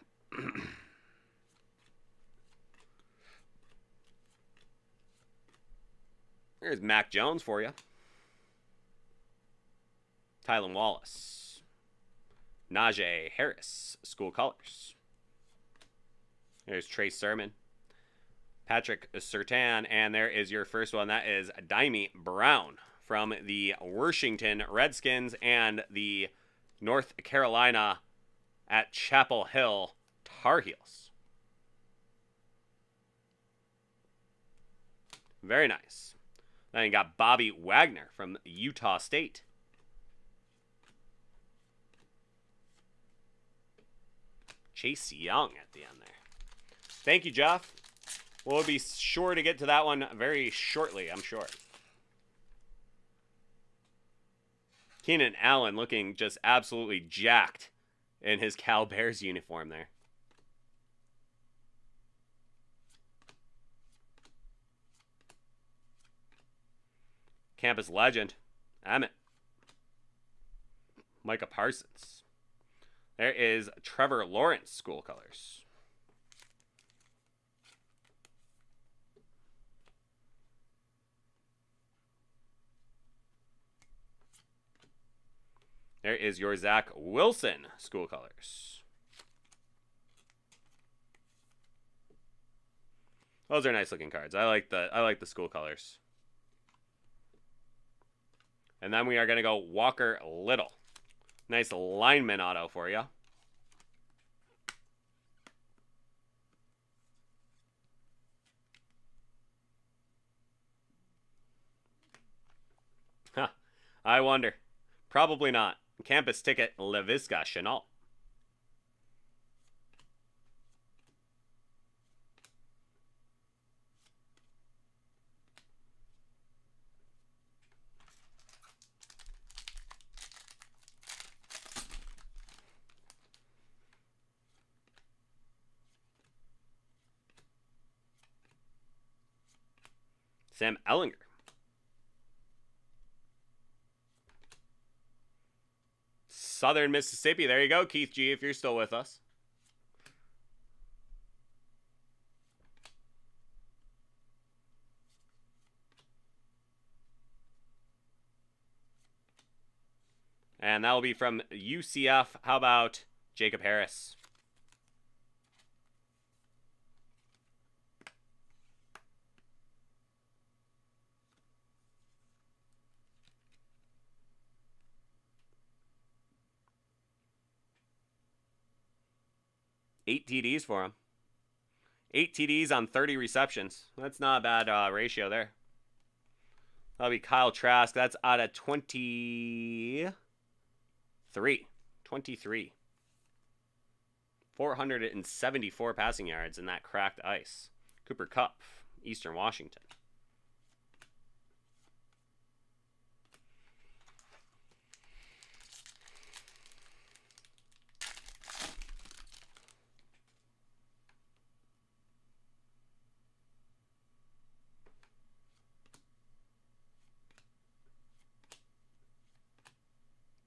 There's Mac Jones for you. Tylan Wallace. Najee Harris, school colors. There's Trace Sermon. Patrick Surtain, and there is your first one. That is Dimey Brown from the Washington Redskins and the North Carolina at Chapel Hill Tar Heels. Very nice. Then you got Bobby Wagner from Utah State. Chase Young at the end there. Thank you, Jeff. We'll be sure to get to that one very shortly, I'm sure. Keenan Allen looking just absolutely jacked in his Cal Bears uniform there. Campus legend, Emmett. Micah Parsons. There is Trevor Lawrence, school colors. There is your Zach Wilson, school colors. Those are nice looking cards. I like the school colors. And then we are going to go Walker Little. Nice lineman auto for you. Huh. I wonder. Probably not. Campus ticket, Laviska Shenault. Sam Ellinger. Southern Mississippi. There you go, Keith G, if you're still with us. And that will be from UCF. How about Jacob Harris? Eight TDs for him. 8 TDs on 30 receptions. That's not a bad ratio there. That'll be Kyle Trask. That's out of 23. 23. 474 passing yards in that cracked ice. Cooper Kupp, Eastern Washington.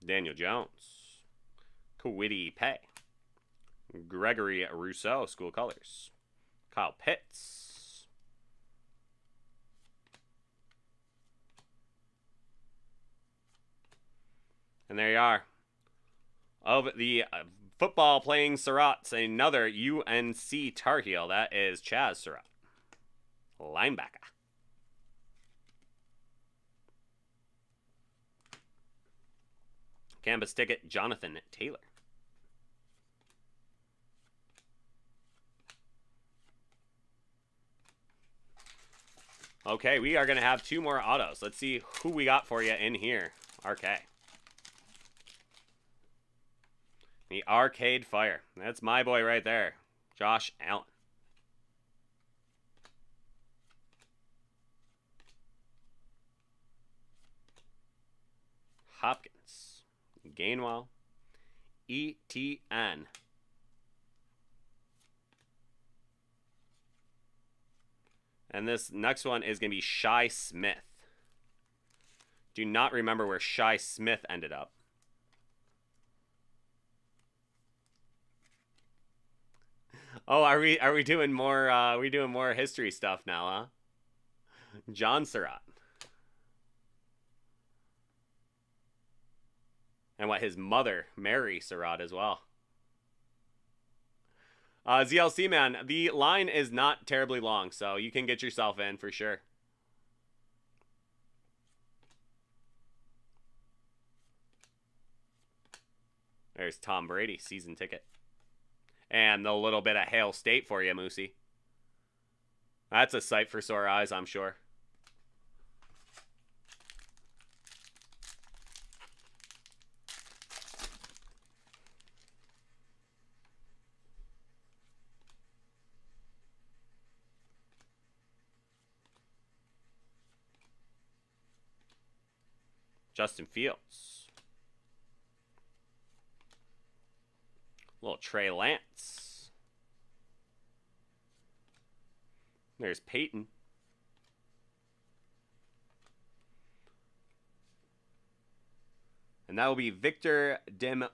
Daniel Jones. Kwity Paye. Gregory Rousseau, School Colors. Kyle Pitts. And there you are. Of the football playing Surratt's, another UNC Tar Heel. That is Chaz Surratt. Linebacker. Campus ticket, Jonathan Taylor. Okay, we are going to have 2 more autos. Let's see who we got for you in here. RK. The Arcade Fire. That's my boy right there. Josh Allen. Hopkins. Gainwell. ETN. And this next one is going to be Shi Smith. Do not remember where Shi Smith ended up. Oh, are we doing more history stuff now, huh? John Surratt. And what, his mother, Mary Surratt, as well. ZLC, man, the line is not terribly long, so you can get yourself in for sure. There's Tom Brady, season ticket. And a little bit of Hail State for you, Moosey. That's a sight for sore eyes, I'm sure. Justin Fields. Little Trey Lance. There's Peyton. And that will be Victor Demukaje.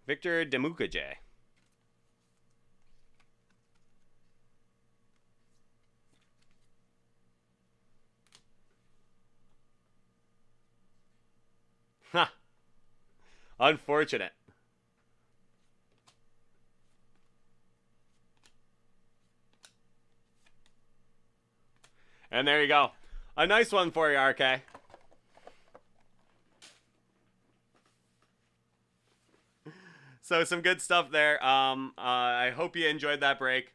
Victor Demukaje. Huh. Unfortunate. And there you go. A nice one for you, RK. So some good stuff there. I hope you enjoyed that break.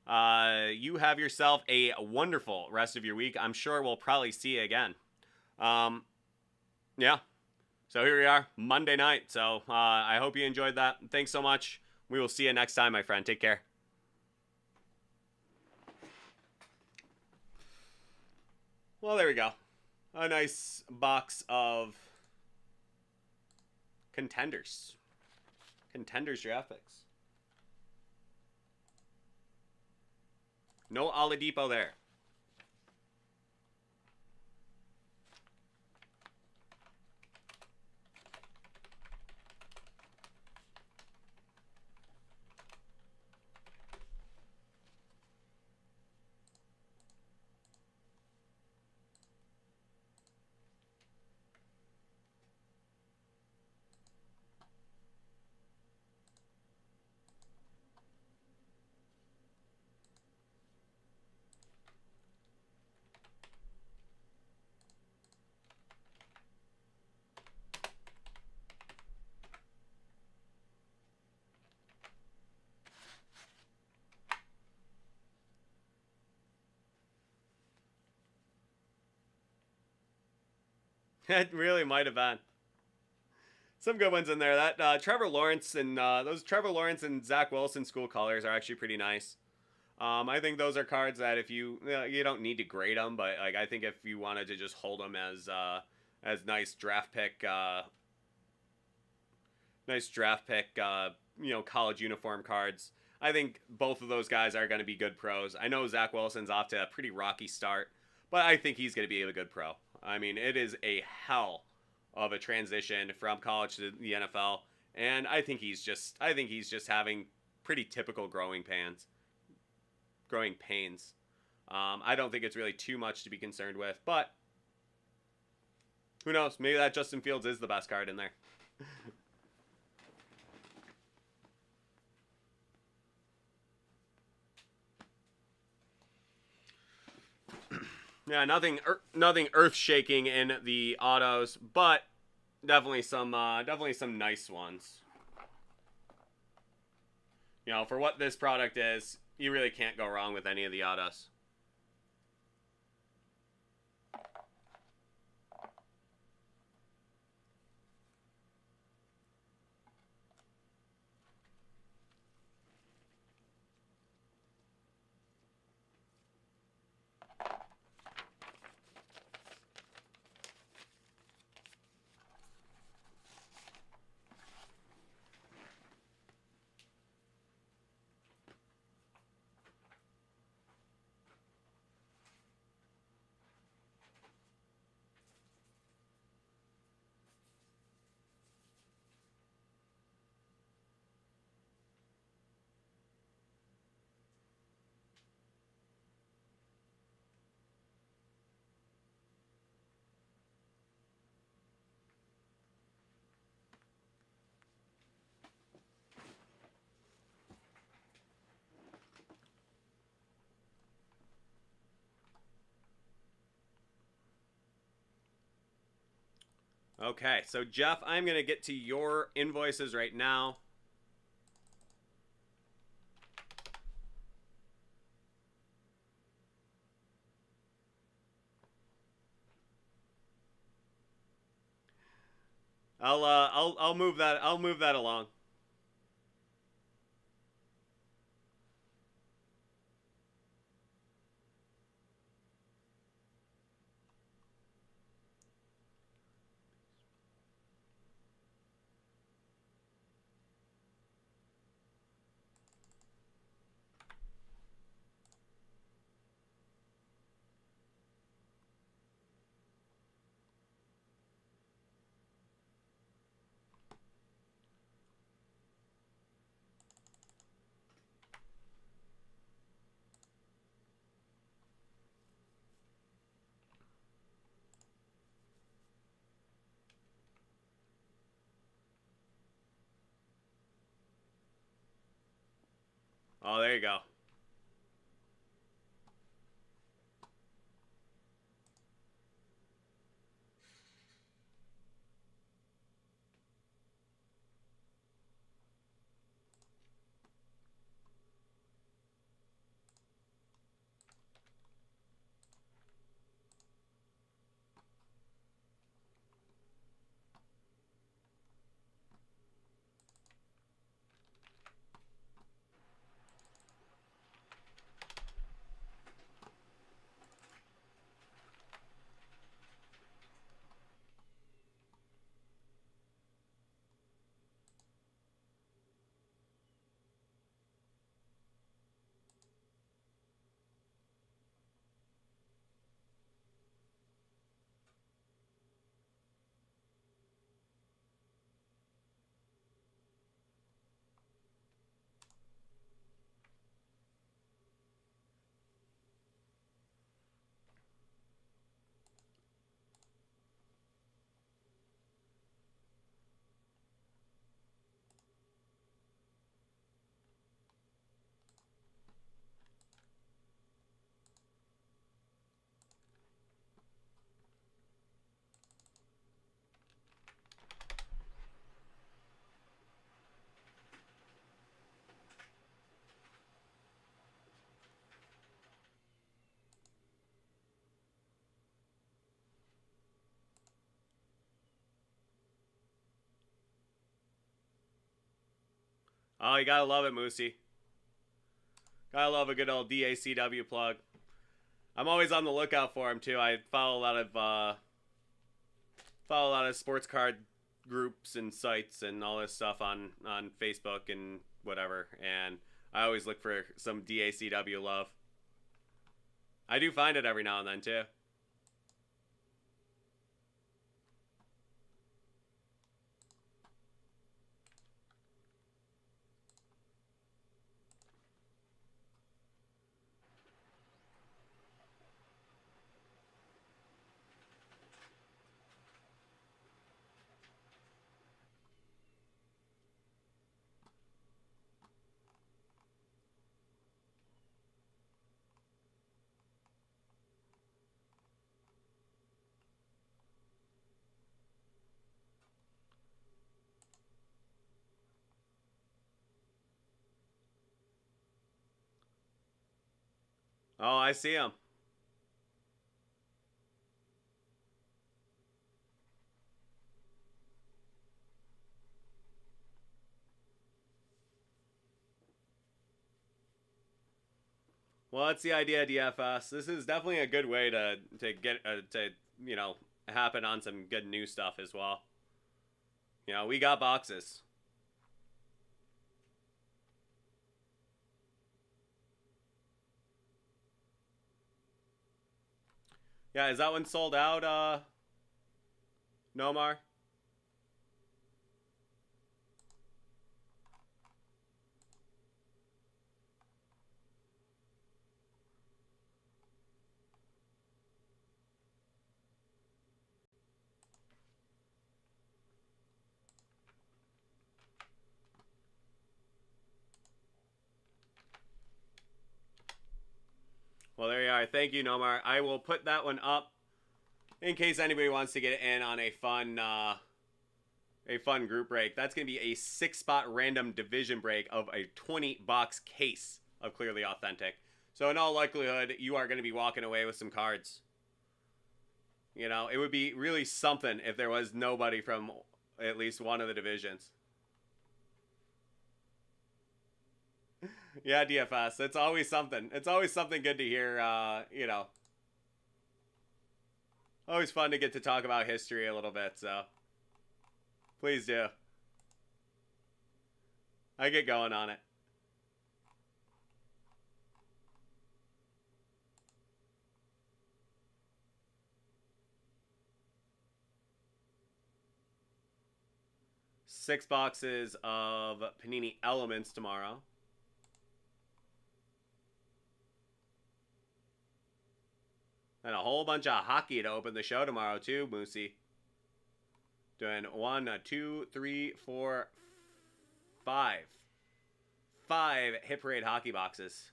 You have yourself a wonderful rest of your week. I'm sure we'll probably see you again. Yeah. So here we are, Monday night. So I hope you enjoyed that. Thanks so much. We will see you next time, my friend. Take care. Well, there we go. A nice box of Contenders. Contenders draft picks. No Oladipo there. It really might have been. Some good ones in there. That Trevor Lawrence and those Trevor Lawrence and Zach Wilson school colors are actually pretty nice. I think those are cards that if you don't need to grade them, but like I think if you wanted to just hold them as nice draft pick, college uniform cards. I think both of those guys are going to be good pros. I know Zach Wilson's off to a pretty rocky start, but I think he's going to be a good pro. I mean, it is a hell of a transition from college to the NFL, and I think he's just having pretty typical growing pains. I don't think it's really too much to be concerned with, but who knows? Maybe that Justin Fields is the best card in there. Yeah, nothing earth-shaking in the autos, but definitely some nice ones. You know, for what this product is, you really can't go wrong with any of the autos. Okay, so Jeff, I'm going to get to your invoices right now. I'll move that along. Oh, there you go. Oh, you gotta love it, Moosey. Gotta love a good old DACW plug. I'm always on the lookout for him too. I follow a lot of sports card groups and sites and all this stuff on Facebook and whatever, and I always look for some DACW love. I do find it every now and then too. Oh, I see him. Well, that's the idea, DFS. This is definitely a good way to get to you know happen on some good new stuff as well. We got boxes. Yeah, is that one sold out, Nomar? Well, there you are. Thank you, Nomar. I will put that one up in case anybody wants to get in on a fun group break. That's going to be a 6-spot random division break of a 20-box case of Clearly Authentic. So in all likelihood, you are going to be walking away with some cards. It would be really something if there was nobody from at least one of the divisions. Yeah, DFS. It's always something. It's always something good to hear, Always fun to get to talk about history a little bit, so please do. I get going on it. Six boxes of Panini Elements tomorrow. And a whole bunch of hockey to open the show tomorrow, too, Moosey. Doing 1, 2, 3, 4, 5. 5 Hit Parade hockey boxes.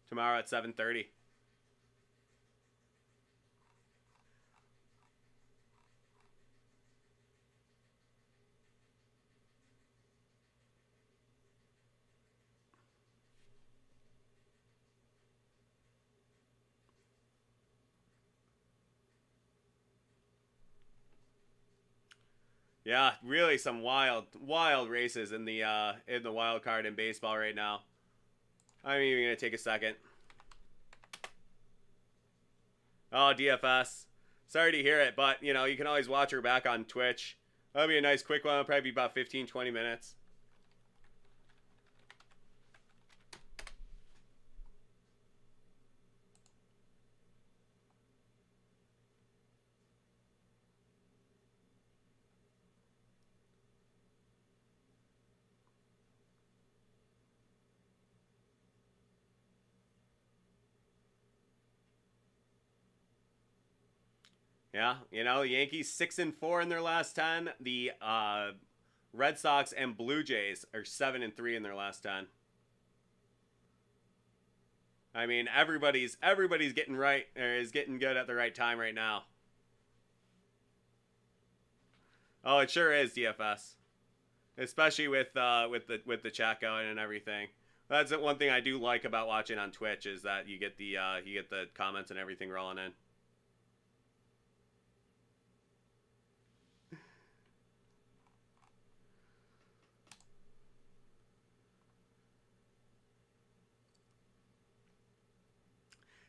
Tomorrow at 7:30. Yeah, really some wild races in the wild card in baseball right now. I'm even gonna take a second. Oh, DFS. Sorry to hear it, but you can always watch her back on Twitch. That'll be a nice quick one. It'll probably be about 15, 20 minutes. Yeah, Yankees 6-4 in their last 10. The Red Sox and Blue Jays are 7-3 in their last 10. I mean, everybody's getting right, or is getting good at the right time right now. Oh, it sure is, DFS, especially with the chat going and everything. That's one thing I do like about watching on Twitch is that you get the comments and everything rolling in.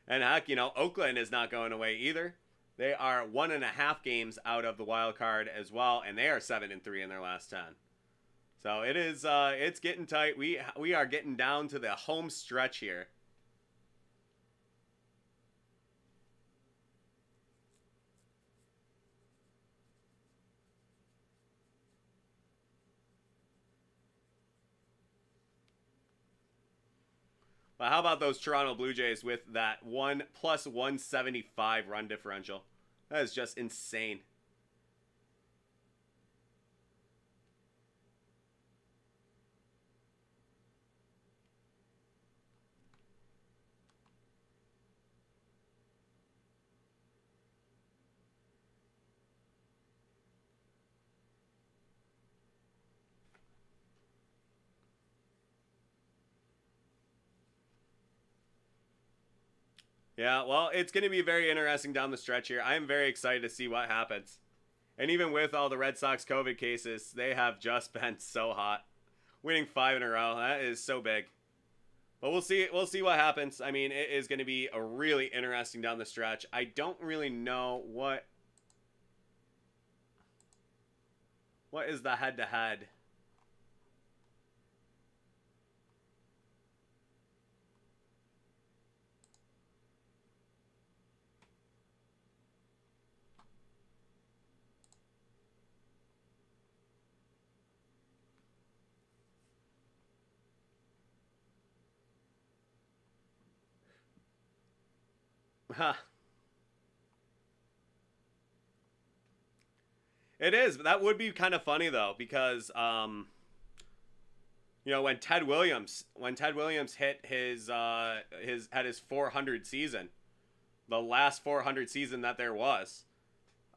And heck, Oakland is not going away either. They are 1.5 games out of the wild card as well, and they are 7-3 in their last 10. So it is, it's getting tight. We are getting down to the home stretch here. But how about those Toronto Blue Jays with that 1+175 run differential? That is just insane. Yeah, well, it's going to be very interesting down the stretch here. I am very excited to see what happens. And even with all the Red Sox COVID cases, they have just been so hot. Winning 5 in a row, that is so big. But we'll see. We'll see what happens. I mean, it is going to be a really interesting down the stretch. I don't really know what is the head-to-head. Huh. It is. That would be kind of funny though, because you know, when Ted Williams hit his had his 400 season, the last 400 season that there was,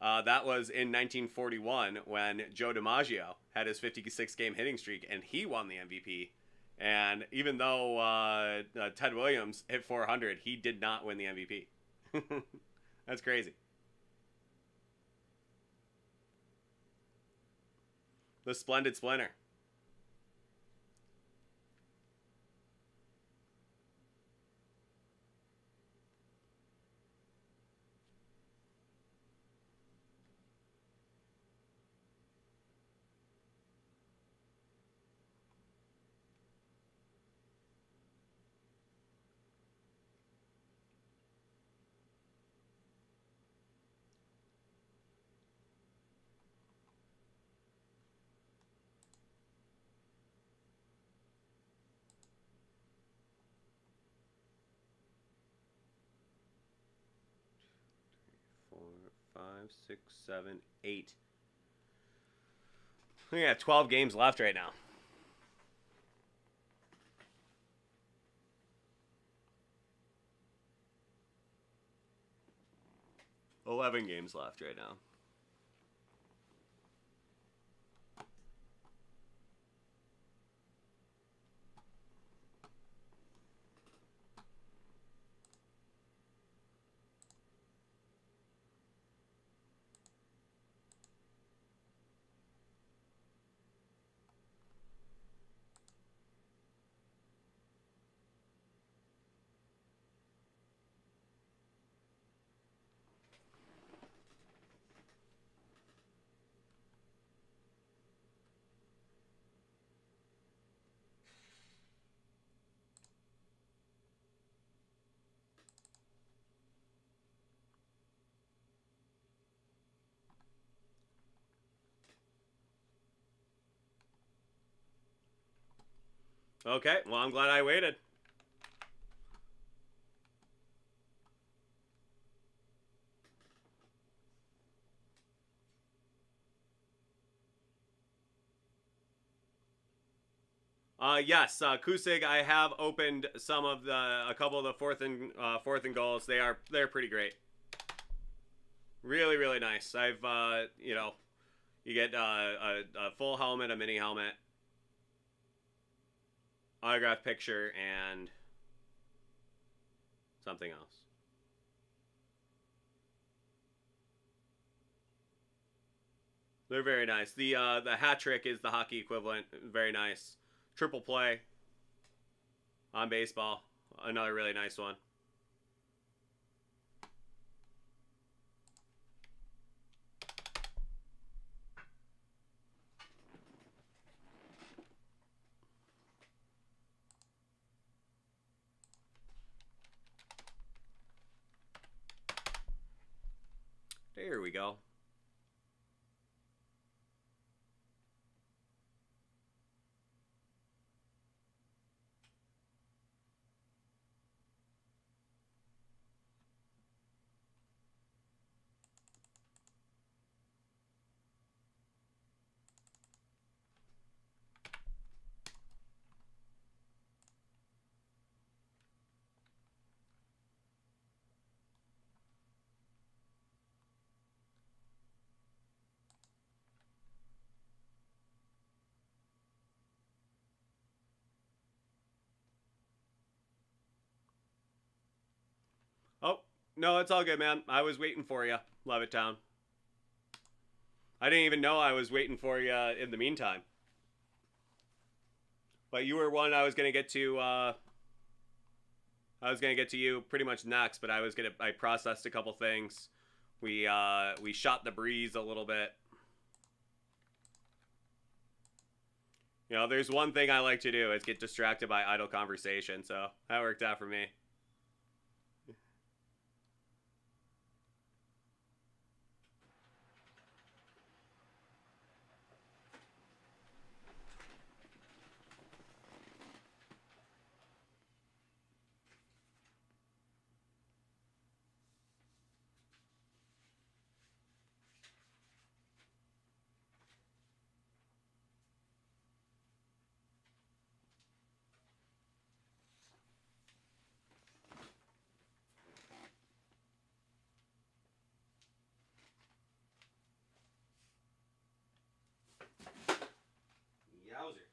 that was in 1941 when Joe DiMaggio had his 56 game hitting streak and he won the MVP. And even though Ted Williams hit 400, he did not win the MVP. That's crazy. The Splendid Splinter. Four, five, six, seven, eight. We got 12 games left right now. $11 games left right now. Okay, well, I'm glad I waited. Yes, Kusig. I have opened a couple of the fourth and goals. They're pretty great. Really, really nice. I've you know, you get a full helmet, a mini helmet, autograph picture, and something else. They're very nice. The hat trick is the hockey equivalent. Very nice. Triple play on baseball. Another really nice one. There we go. No, it's all good, man. I was waiting for you, Love It Town. I didn't even know I was waiting for you in the meantime. But you were one I was gonna get to. I was gonna get to you pretty much next, but I processed a couple things. We shot the breeze a little bit. You know, there's one thing I like to do is get distracted by idle conversation, so that worked out for me. Yowzer.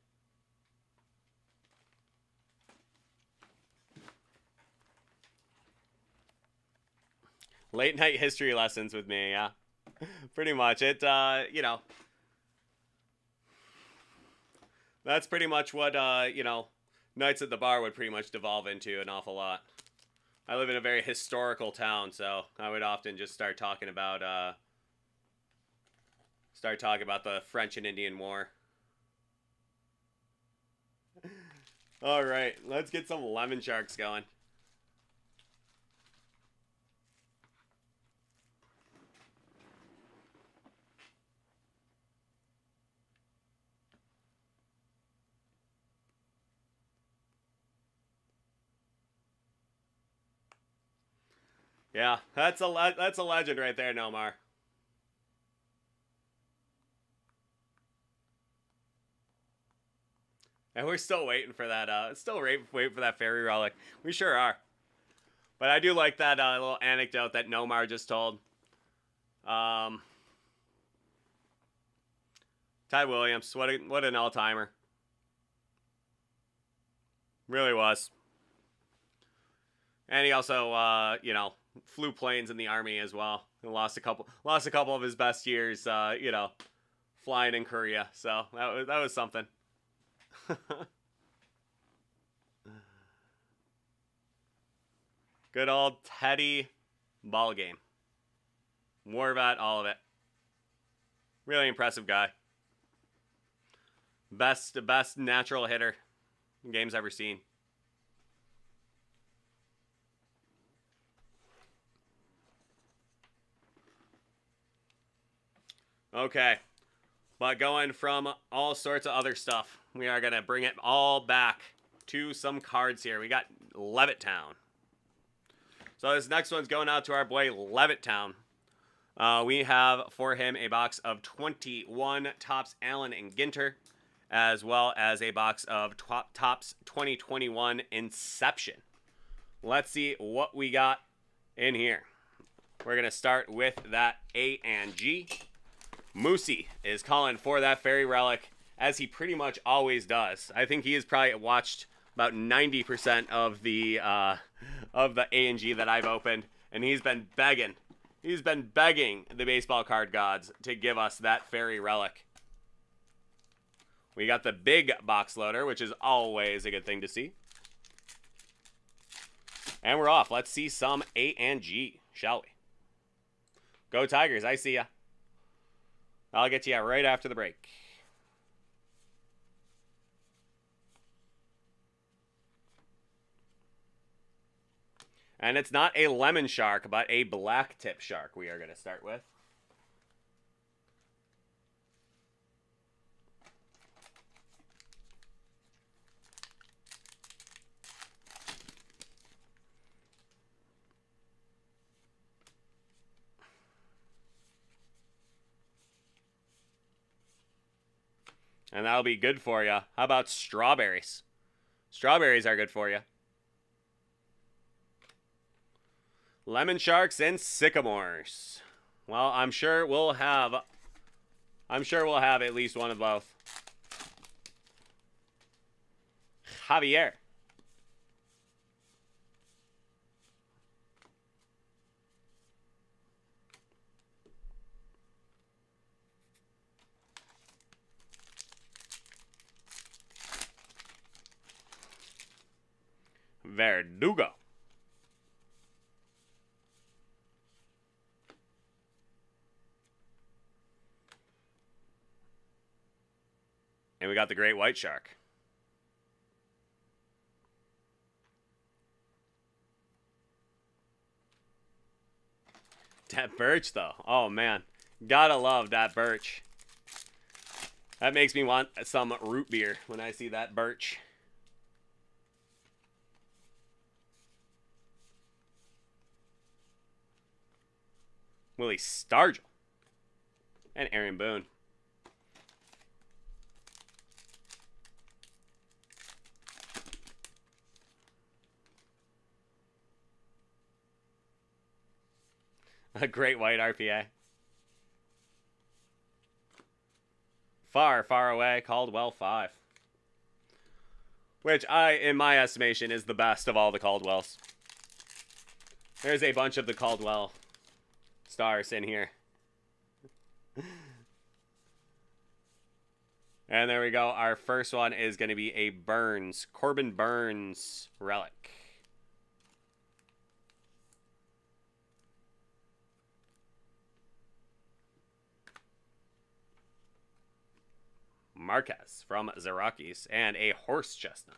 Late night history lessons with me, yeah. Pretty much. It, you know, that's pretty much what, you know, nights at the bar would pretty much devolve into an awful lot. I live in a very historical town, so I would often just start talking about the French and Indian War. All right, let's get some lemon sharks going. Yeah, that's a legend right there, Nomar. And we're still waiting for that. Waiting for that fairy relic. We sure are. But I do like that little anecdote that Nomar just told. Ty Williams, what an all-timer. Really was. And he also, you know, flew planes in the Army as well. He lost a couple of his best years, you know, flying in Korea. So that was something. Good old Teddy ball game. Warvat, all of it. Really impressive guy. Best natural hitter the game's ever seen. Okay. But going from all sorts of other stuff, we are going to bring it all back to some cards here. We got Levittown. So this next one's going out to our boy Levittown. We have for him a box of 21 Topps Allen and Ginter, as well as a box of Topps 2021 Inception. Let's see what we got in here. We're going to start with that A and G. Moosey is calling for that fairy relic, as he pretty much always does. I think he has probably watched about 90% of the A&G that I've opened, and he's been begging. He's been begging the baseball card gods to give us that fairy relic. We got the big box loader, which is always a good thing to see. And we're off. Let's see some A&G, shall we? Go Tigers, I see ya. I'll get to you right after the break. And it's not a lemon shark, but a black tip shark we are going to start with. And that'll be good for you. How about strawberries? Strawberries are good for you. Lemon sharks and sycamores. Well, I'm sure we'll have at least one of both. Javier. Verdugo. And we got the Great White Shark. That Birch, though. Oh, man. Gotta love that Birch. That makes me want some root beer when I see that Birch. Willie Stargell. And Aaron Boone. A Great White RPA. Far, far away. Caldwell 5. Which, in my estimation, is the best of all the Caldwells. There's a bunch of the Caldwell stars in here. And there we go. Our first one is going to be a Burns. Corbin Burns relic. Marquez from Zerakis, and a Horse Chestnut.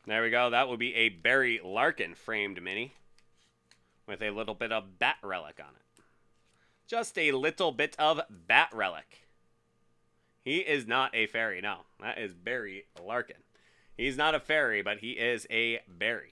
There we go. That will be a Barry Larkin framed mini with a little bit of bat relic on it. Just a little bit of bat relic. He is not a fairy. No, that is Barry Larkin. He's not a fairy, but he is a Barry.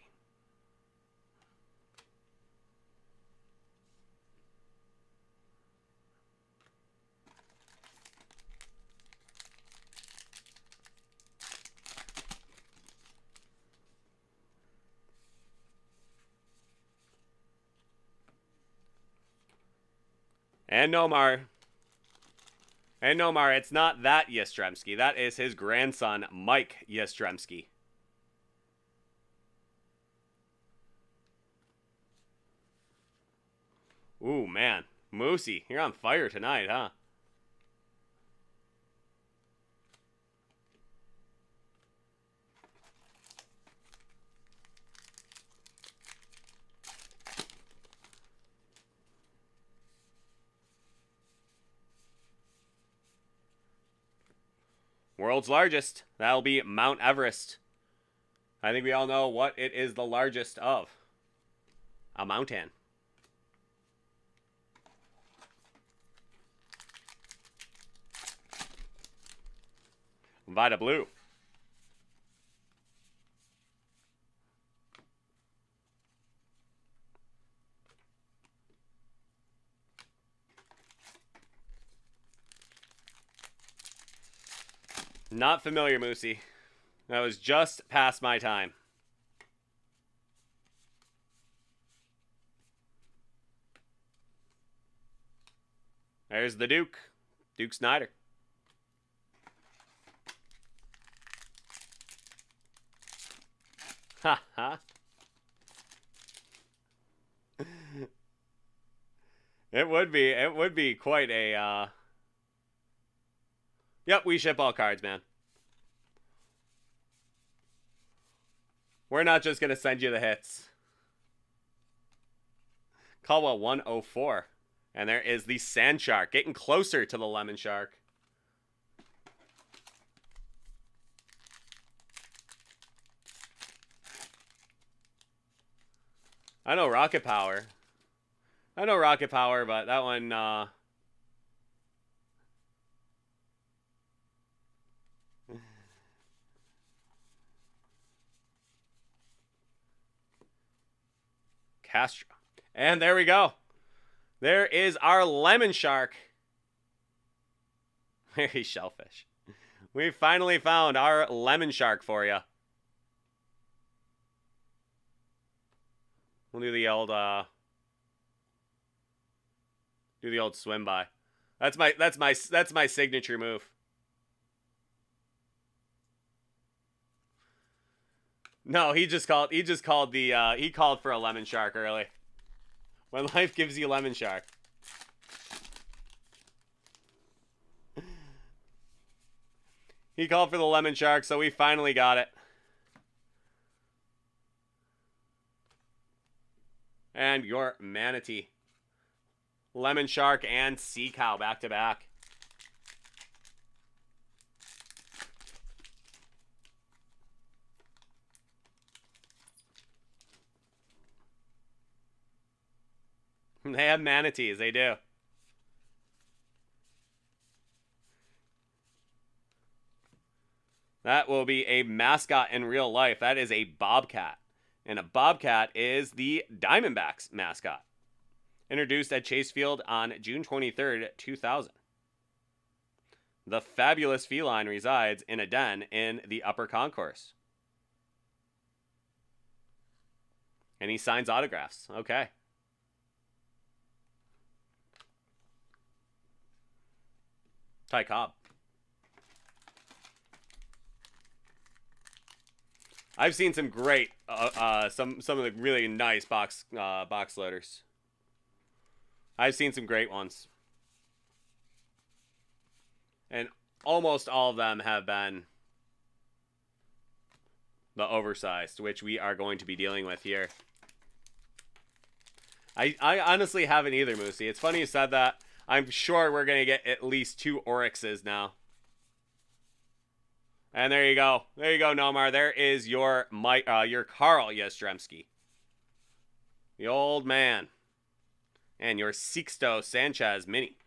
And Nomar. And Nomar, it's not that Yastrzemski. That is his grandson, Mike Yastrzemski. Ooh, man. Moosey, you're on fire tonight, huh? World's largest. That'll be Mount Everest. I think we all know what it is the largest of. A mountain. Vita Blue. Not familiar, Moosey. That was just past my time. There's the Duke. Duke Snyder. Ha ha. It would be quite a Yep, we ship all cards, man. We're not just going to send you the hits. Caldwell 104. And there is the Sand Shark, getting closer to the Lemon Shark. I know Rocket Power. But that one, Castro. And there we go. There is our Lemon Shark. Very shellfish. We finally found our Lemon Shark for you. We'll do the old swim by. That's my signature move. No, he called for a Lemon Shark early. When life gives you Lemon Shark. He called for the Lemon Shark, so we finally got it. And your Manatee. Lemon Shark and Sea Cow back to back. They have manatees, they do. That will be a mascot in real life. That is a bobcat. And a bobcat is the Diamondbacks mascot. Introduced at Chase Field on June 23rd, 2000. The fabulous feline resides in a den in the upper concourse. And he signs autographs. Okay. Ty Cobb. I've seen some great, some of the really nice box loaders. I've seen some great ones, and almost all of them have been the oversized, which we are going to be dealing with here. I honestly haven't either, Moosey. It's funny you said that. I'm sure we're gonna get at least 2 Oryxes now. And there you go. There you go, Nomar. There is your Carl Yastrzemski. The old man. And your Sixto Sanchez mini.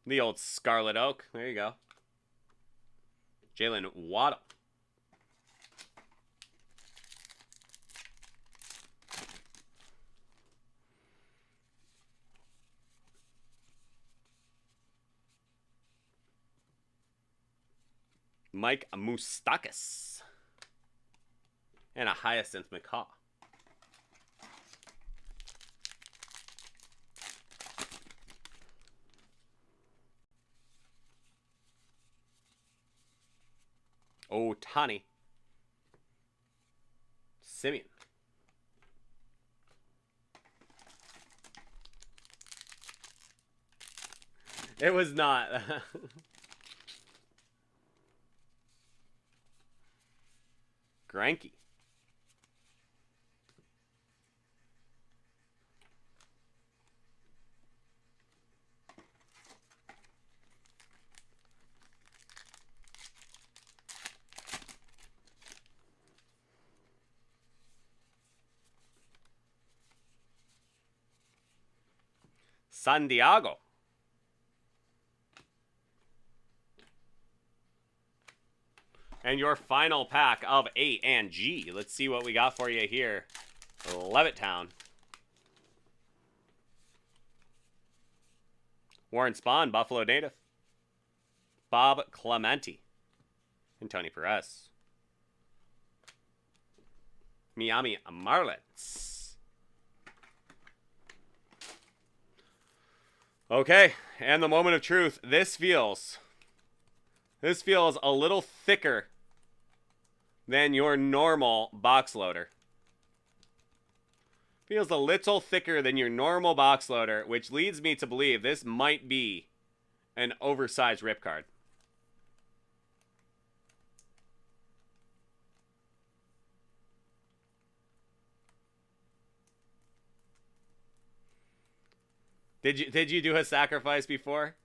The old Scarlet Oak. There you go. Jalen Waddle. Mike Moustakas. And a Hyacinth McCaw. Otani. Simeon. It was not. Granky. Santiago. And your final pack of A and G. Let's see what we got for you here. Levittown. Warren Spahn, Buffalo native. Bob Clemente. And Tony Perez. Miami Marlins. Okay, and the moment of truth. This feels a little thicker than your normal box loader. Feels a little thicker than your normal box loader, which leads me to believe this might be an oversized rip card. Did you do a sacrifice before?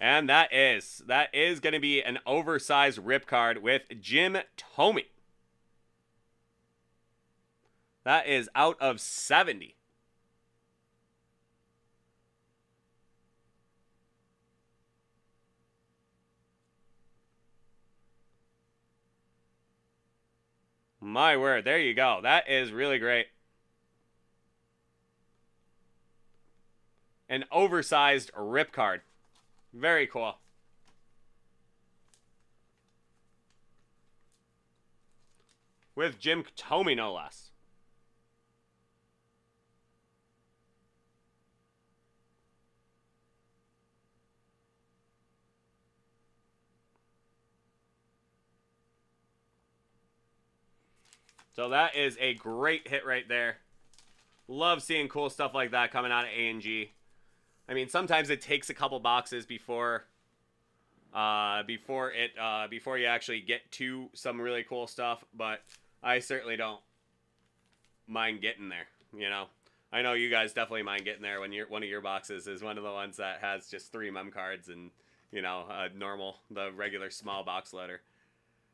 And that is going to be an oversized rip card with Jim Thome. That is out of 70. My word, there you go. That is really great. An oversized rip card. Very cool. With Jim Thome, no less. So that is a great hit right there. Love seeing cool stuff like that coming out of A&G. I mean, sometimes it takes a couple boxes before before you actually get to some really cool stuff, but I certainly don't mind getting there, you know. I know you guys definitely mind getting there when one of your boxes is one of the ones that has just 3 mem cards and, you know, the regular small box loader.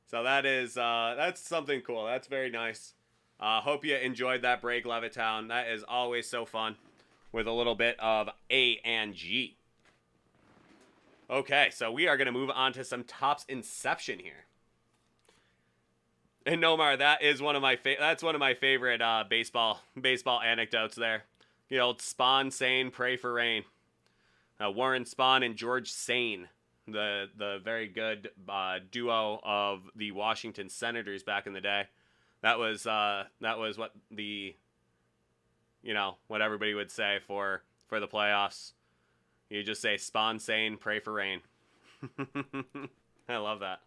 So that is that's something cool. That's very nice. Hope you enjoyed that break, Levittown. That is always so fun with a little bit of A and G. Okay, so we are going to move on to some Topps Inception here. And Nomar, that is one of my favorite baseball anecdotes there. The old Spahn, Sane, pray for rain. Warren Spahn and George Sane, the very good duo of the Washington Senators back in the day. That was what the, you know, what everybody would say for the playoffs. You just say Spahn, Sane, pray for rain. I love that.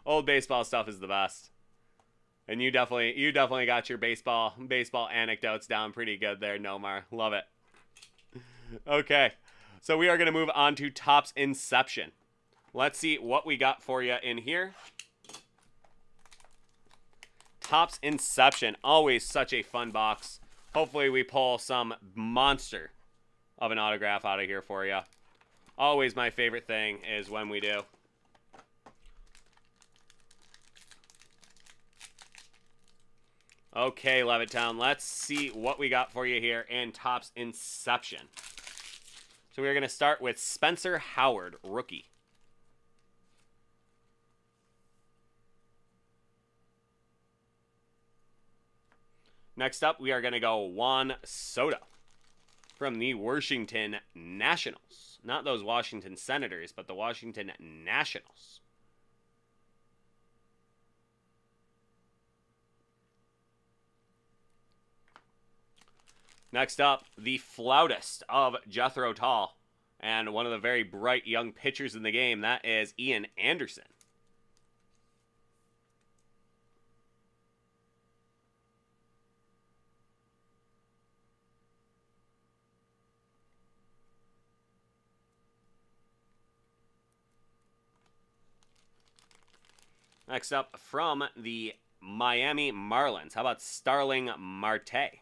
Old baseball stuff is the best. And you definitely got your baseball anecdotes down pretty good there, Nomar. Love it. Okay. So we are going to move on to Topps Inception. Let's see what we got for you in here. Topps Inception, always such a fun box. Hopefully we pull some monster of an autograph out of here for you. Always my favorite thing is when we do. Okay, Levittown, let's see what we got for you here in Topps Inception. So we're going to start with Spencer Howard, rookie. Next up, we are going to go Juan Soto from the Washington Nationals. Not those Washington Senators, but the Washington Nationals. Next up, the flautist of Jethro Tull, and one of the very bright young pitchers in the game. That is Ian Anderson. Next up, from the Miami Marlins, how about Starling Marte?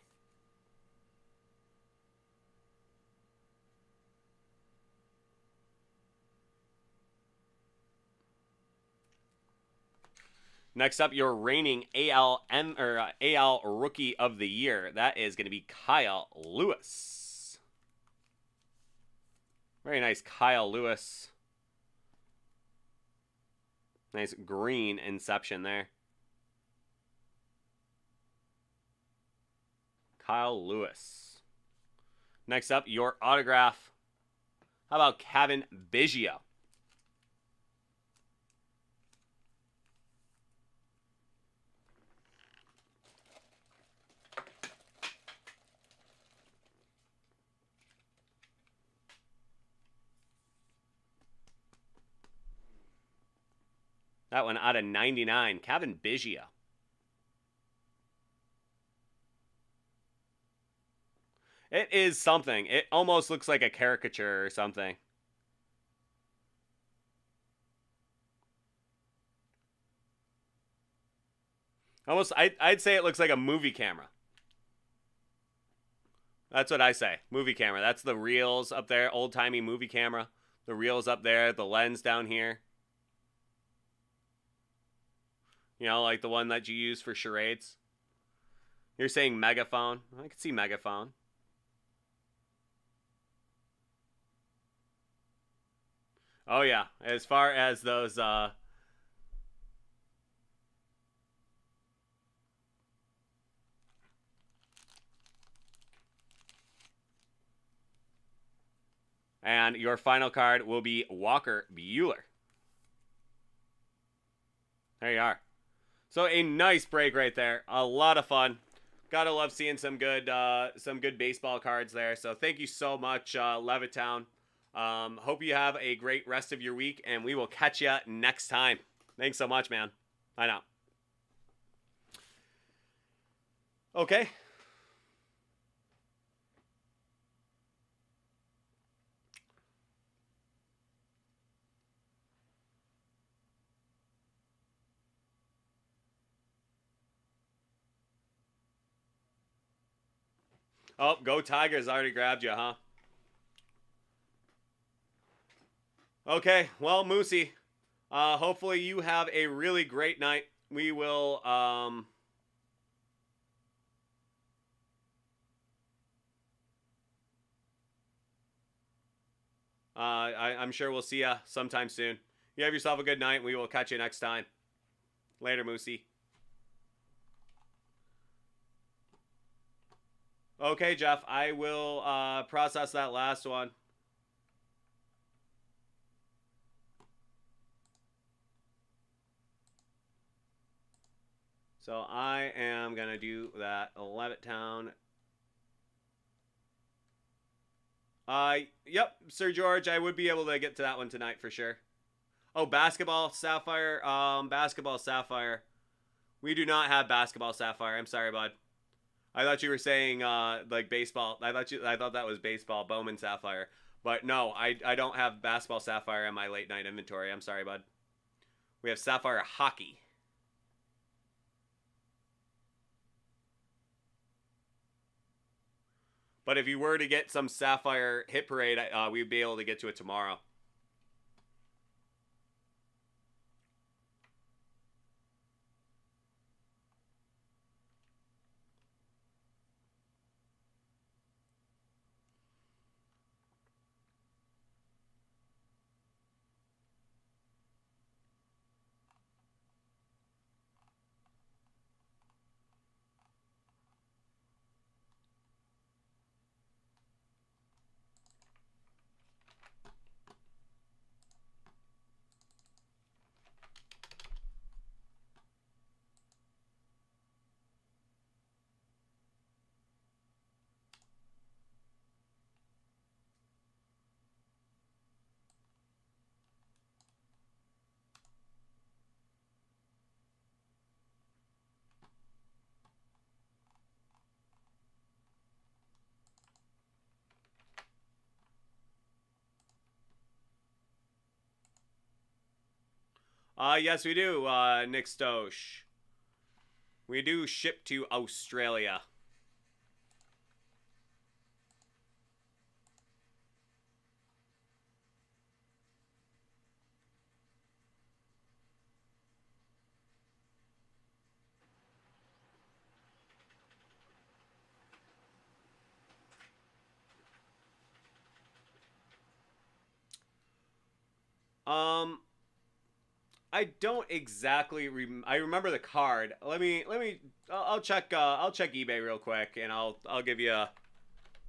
Next up, your reigning AL Rookie of the Year. That is going to be Kyle Lewis. Very nice Kyle Lewis. Nice green Inception there. Kyle Lewis. Next up, your autograph. How about Kevin Biggio? That one out of 99. Kevin Biggio. It is something. It almost looks like a caricature or something. Almost, I'd say it looks like a movie camera. That's what I say. Movie camera. That's the reels up there. Old-timey movie camera. The reels up there. The lens down here. You know, like the one that you use for charades. You're saying megaphone. I can see megaphone. Oh, yeah. As far as those... And your final card will be Walker Buehler. There you are. So a nice break right there. A lot of fun. Gotta love seeing some good baseball cards there. So thank you so much, Levittown. Hope you have a great rest of your week, and we will catch you next time. Thanks so much, man. Bye now. Okay. Oh, go Tigers already grabbed you, huh? Okay, well, Moosey, hopefully you have a really great night. We will, I'm sure we'll see you sometime soon. You have yourself a good night. We will catch you next time. Later, Moosey. Okay, Jeff, I will process that last one. So I am going to do that Levittown. Yep, Sir George, I would be able to get to that one tonight for sure. Oh, Basketball Sapphire. Basketball Sapphire. We do not have Basketball Sapphire. I'm sorry, bud. I thought you were saying like baseball. I thought that was baseball Bowman Sapphire. But no, I don't have Basketball Sapphire in my late night inventory. I'm sorry, bud. We have Sapphire Hockey. But if you were to get some Sapphire Hit Parade, we'd be able to get to it tomorrow. Yes, we do, Nick Stosh. We do ship to Australia. Um, I don't exactly. I remember the card. I'll check. I'll check eBay real quick, and I'll give you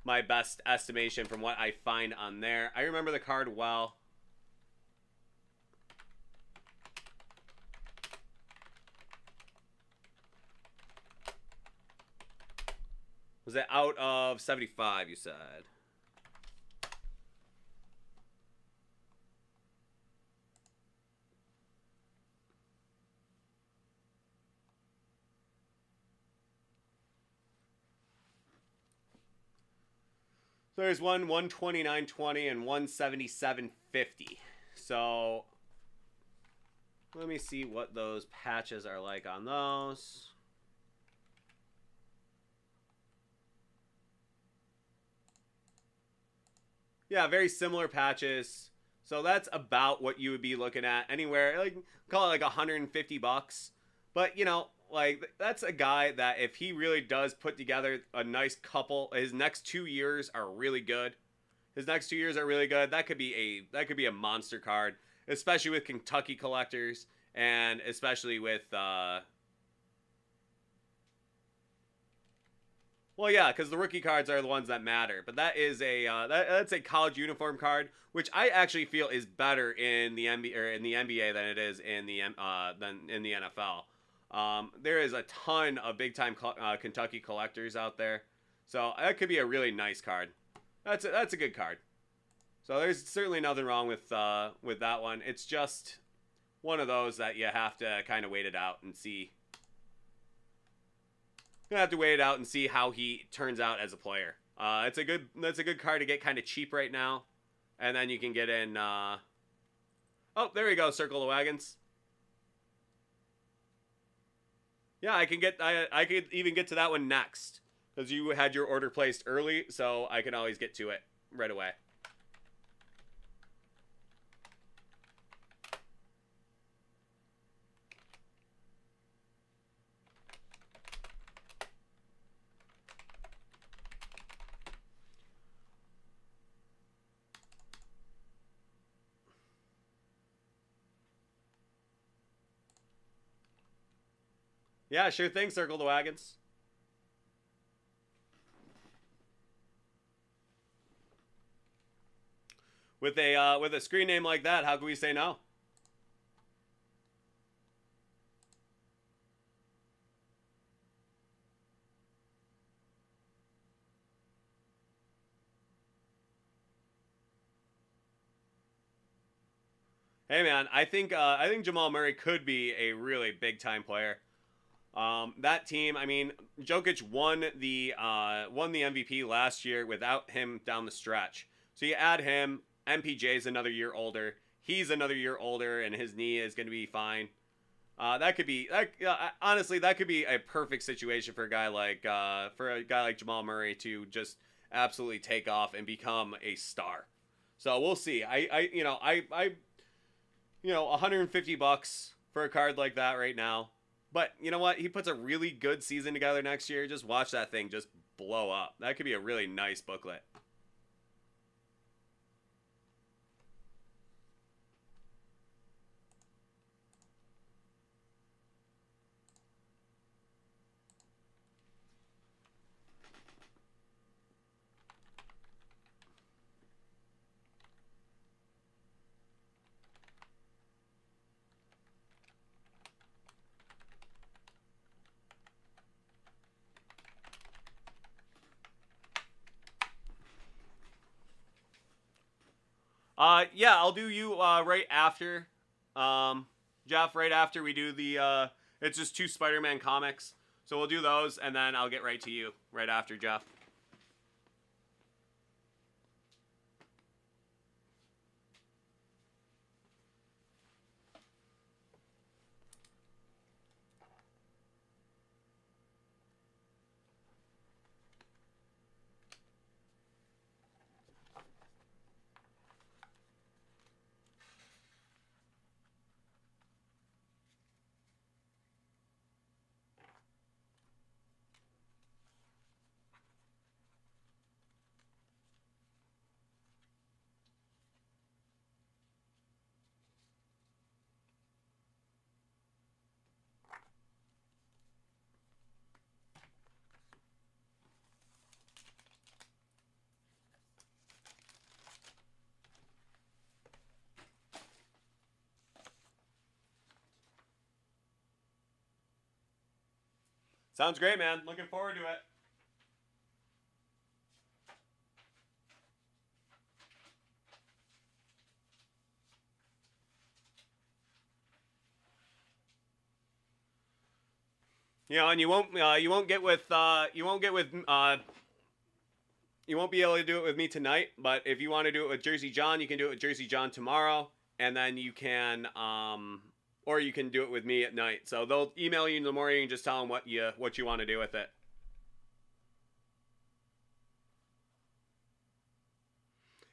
my best estimation from what I find on there. I remember the card well. Was it out of 75? You said. So there's one 129.20 and 177.50. So let me see what those patches are like on those. Yeah, very similar patches. So that's about what you would be looking at anywhere, like call it like 150 bucks. But you know, like that's a guy that if he really does put together a nice couple, his next 2 years are really good. His next 2 years are really good. That could be a monster card, especially with Kentucky collectors and especially with well, yeah, because the rookie cards are the ones that matter. But that is that's a college uniform card, which I actually feel is better in the NBA than it is in the NFL. There is a ton of big time Kentucky collectors out there, so that could be a really nice card. That's a good card. So there's certainly nothing wrong with that one. It's just one of those that you have to kind of wait it out and see. gonna have to wait it out and see how he turns out as a player. That's a good card to get kind of cheap right now, and then you can get in. Oh, there we go. Circle the Wagons. Yeah, I could even get to that one next because you had your order placed early, so I can always get to it right away. Yeah, sure thing, Circle the Wagons. With a screen name like that, how can we say no? Hey man, I think Jamal Murray could be a really big time player. That team, I mean, Jokic won the MVP last year without him down the stretch. So you add him, MPJ's another year older. He's another year older, and his knee is going to be fine. Honestly, that could be a perfect situation for a guy like Jamal Murray to just absolutely take off and become a star. So we'll see. $150 for a card like that right now. But you know what? He puts a really good season together next year. Just watch that thing just blow up. That could be a really nice booklet. Yeah, I'll do you right after, Jeff. Right after we do the it's just 2 Spider-Man comics, so we'll do those, and then I'll get right to you right after, Jeff. Sounds great, man. Looking forward to it. And you won't get with you won't be able to do it with me tonight. But if you want to do it with Jersey John, you can do it with Jersey John tomorrow, and then you can or you can do it with me at night. So they'll email you in the morning and just tell them what you want to do with it.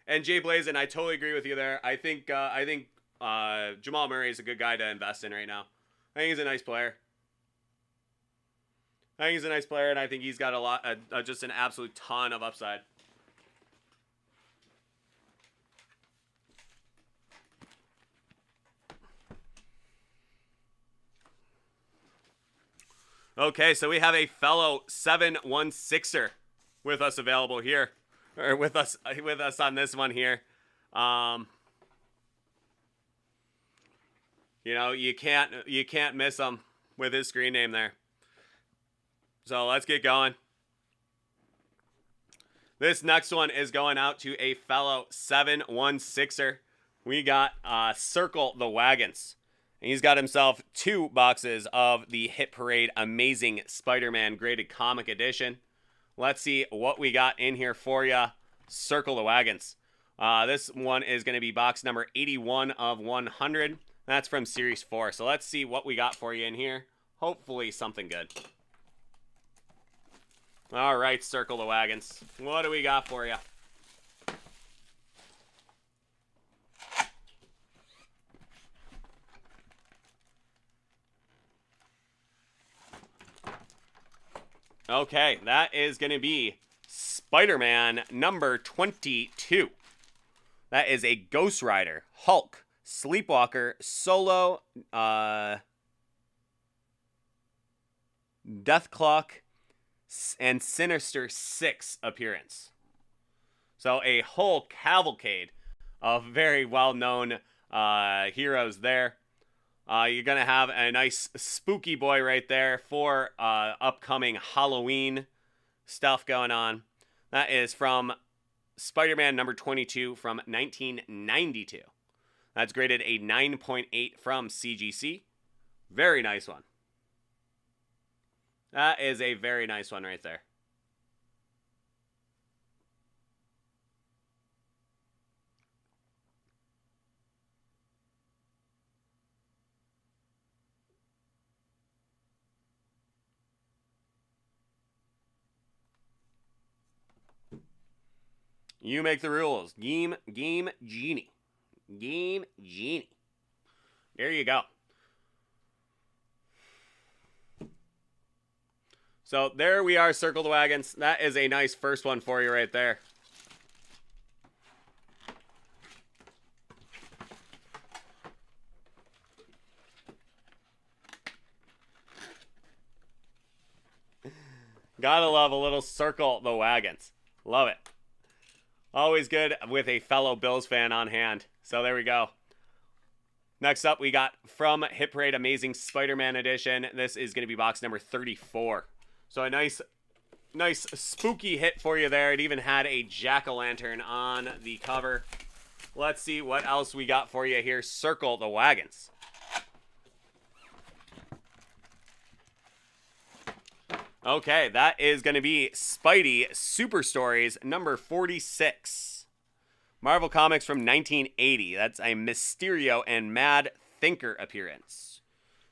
And Jay Blazin, I totally agree with you there. I think Jamal Murray is a good guy to invest in right now. I think he's a nice player. And I think he's got just an absolute ton of upside. Okay, so we have a fellow 716er with us available here, or with us on this one here. You can't miss him with his screen name there. So let's get going. This next one is going out to a fellow 716er. We got Circle the Wagons. And he's got himself 2 boxes of the Hit Parade Amazing Spider-Man Graded Comic Edition. Let's see what we got in here for you. Circle the wagons. This one is going to be box number 81 of 100. That's from Series 4. So let's see what we got for you in here. Hopefully something good. All right, circle the wagons. What do we got for you? Okay, that is going to be Spider-Man number 22. That is a Ghost Rider, Hulk, Sleepwalker, Solo, Deathclock, and Sinister 6 appearance. So a whole cavalcade of very well-known heroes there. You're going to have a nice spooky boy right there for upcoming Halloween stuff going on. That is from Spider-Man number 22 from 1992. That's graded a 9.8 from CGC. Very nice one. That is a very nice one right there. You make the rules. Game Genie. Game Genie. There you go. So there we are, circle the wagons. That is a nice first one for you right there. Gotta love a little circle the wagons. Love it. Always good with a fellow Bills fan on hand. So there we go. Next up, we got from Hit Parade Amazing Spider-Man Edition. This is going to be box number 34. So a nice spooky hit for you there. It even had a jack-o'-lantern on the cover. Let's see what else we got for you here. Circle the wagons. Okay, that is going to be Spidey Super Stories number 46. Marvel Comics from 1980. That's a Mysterio and Mad Thinker appearance.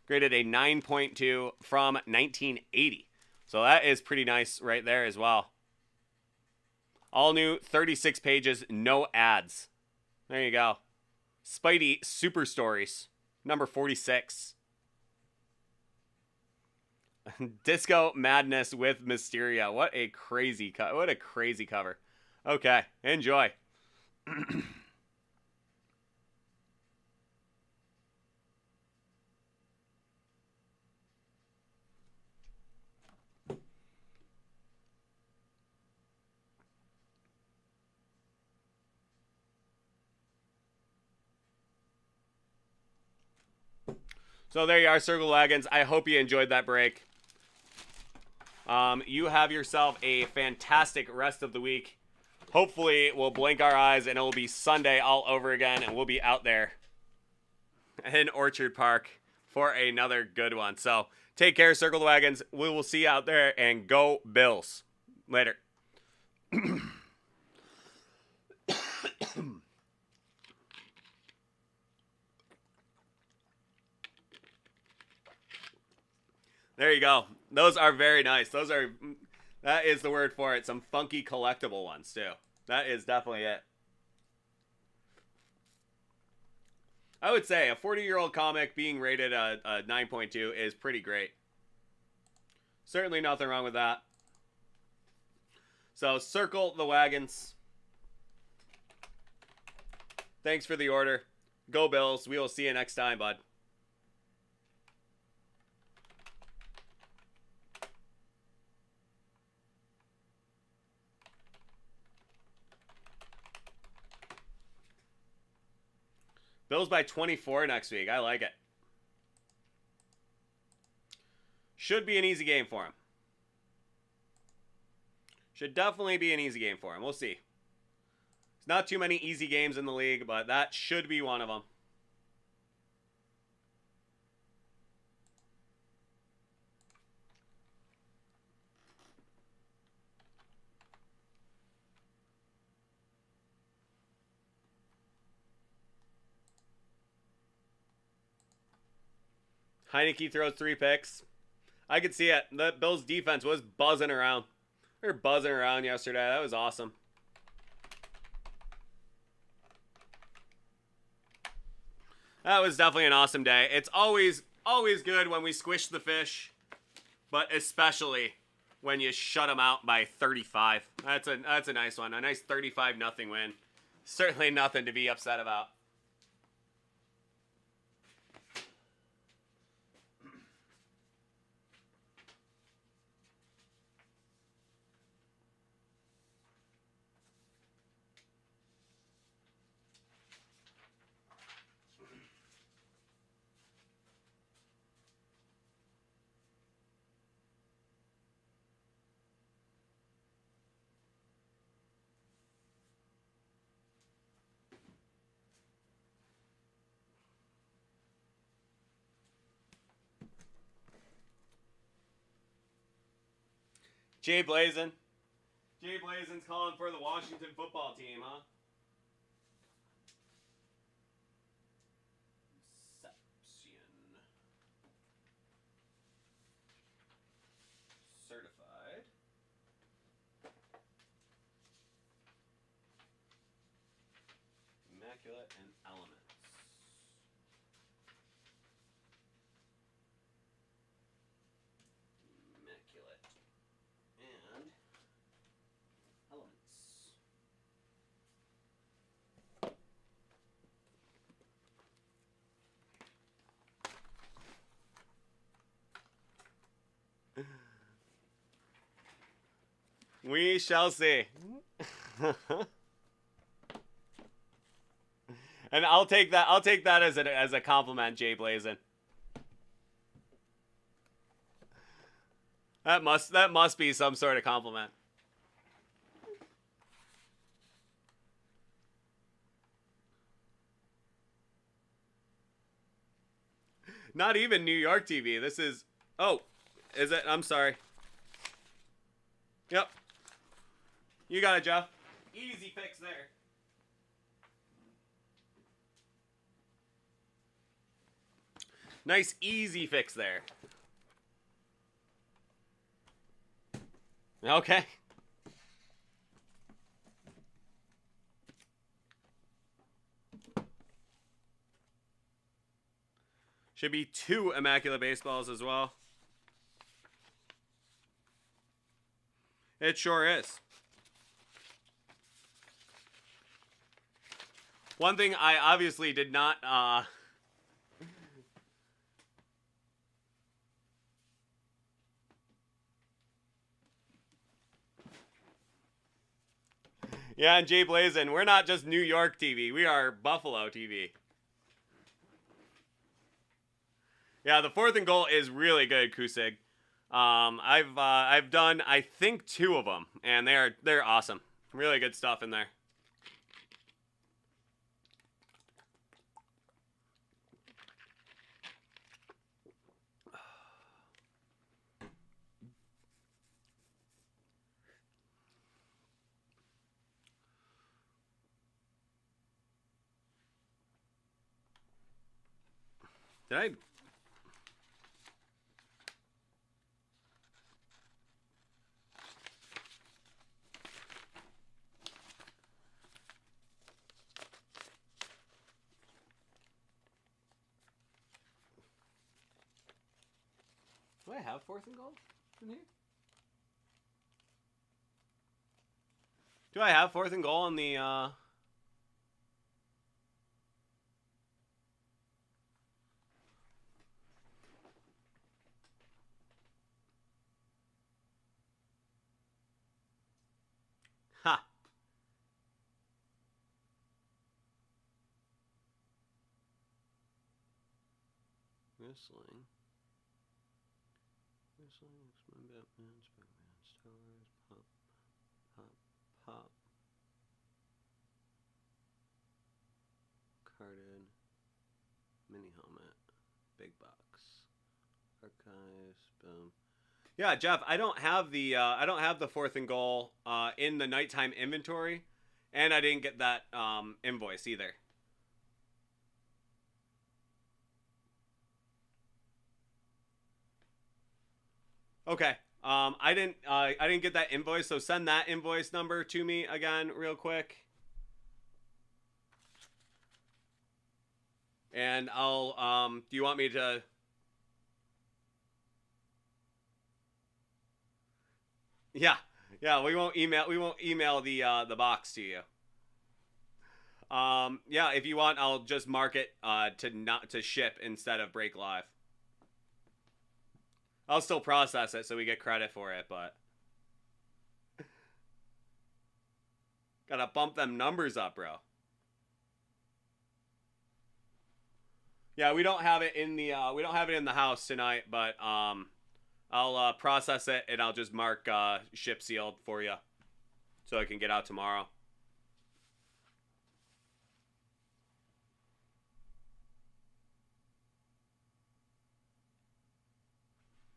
Graded a 9.2 from 1980. So that is pretty nice right there as well. All new, 36 pages, no ads. There you go. Spidey Super Stories number 46. Disco Madness with Mysterio. What a crazy cover. Okay, enjoy. So there you are, Circle Wagons. I hope you enjoyed that break. You have yourself a fantastic rest of the week. Hopefully, we'll blink our eyes and it will be Sunday all over again, and we'll be out there in Orchard Park for another good one. So, take care, Circle the Wagons. We will see you out there, and go Bills. Later. There you go. Those are very nice. That is the word for it. Some funky collectible ones, too. That is definitely it. I would say a 40-year-old comic being rated a 9.2 is pretty great. Certainly nothing wrong with that. So, circle the wagons. Thanks for the order. Go Bills. We will see you next time, bud. Bills by 24 next week. I like it. Should be an easy game for him. Should definitely be an easy game for him. We'll see. There's not too many easy games in the league, but that should be one of them. Heineke throws 3 picks. I could see it. The Bills defense was buzzing around. They were buzzing around yesterday. That was awesome. That was definitely an awesome day. It's always good when we squish the fish, but especially when you shut them out by 35. That's a nice one. A nice 35-0 win. Certainly nothing to be upset about. Jay Blazin. Jay Blazin's calling for the Washington football team, huh? Inception. Certified. Immaculate and Elements. Immaculate. And Elements. We shall see. And I'll take that as a compliment, Jay Blazin. That must be some sort of compliment. Not even New York TV. This is... Oh, is it? I'm sorry. Yep. You got it, Jeff. Easy fix there. Nice easy fix there. Okay. Should be 2 Immaculate Baseballs as well. It sure is. One thing I obviously did not... Yeah, and Jay Blazin, we're not just New York TV. We are Buffalo TV. Yeah, the 4th and goal is really good, Kusig. I've done, I think, 2 of them, and they're awesome. Really good stuff in there. Did I... Do I have 4th and goal in here? Do I have 4th and goal in the, Ha! Whistling. Whistling, X-Men, Batman, Spider-Man, Star Wars, Pop, Pop, Pop. Carded. Mini helmet. Big box. Archives, boom. Yeah, Jeff, I don't have the 4th and goal in the nighttime inventory, and I didn't get that invoice either. Okay. I didn't get that invoice, so send that invoice number to me again real quick. And I'll do you want me to Yeah. Yeah, we won't email the box to you. Yeah, if you want, I'll just mark it to not to ship instead of break live. I'll still process it so we get credit for it, but gotta bump them numbers up, bro. Yeah, we don't have it in the house tonight, but I'll process it and I'll just mark ship sealed for you so it can get out tomorrow.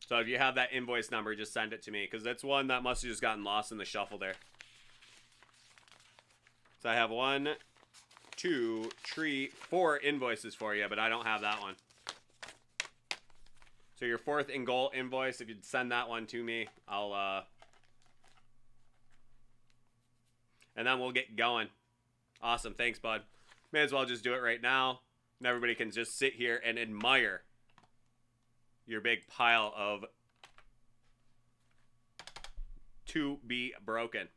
So if you have that invoice number, just send it to me because that's one that must have just gotten lost in the shuffle there. So I have 1, 2, 3, 4 invoices for you, but I don't have that one. So your 4th and goal invoice, if you'd send that one to me, I'll and then we'll get going. Awesome, thanks, bud. May as well just do it right now, and everybody can just sit here and admire your big pile of to be broken.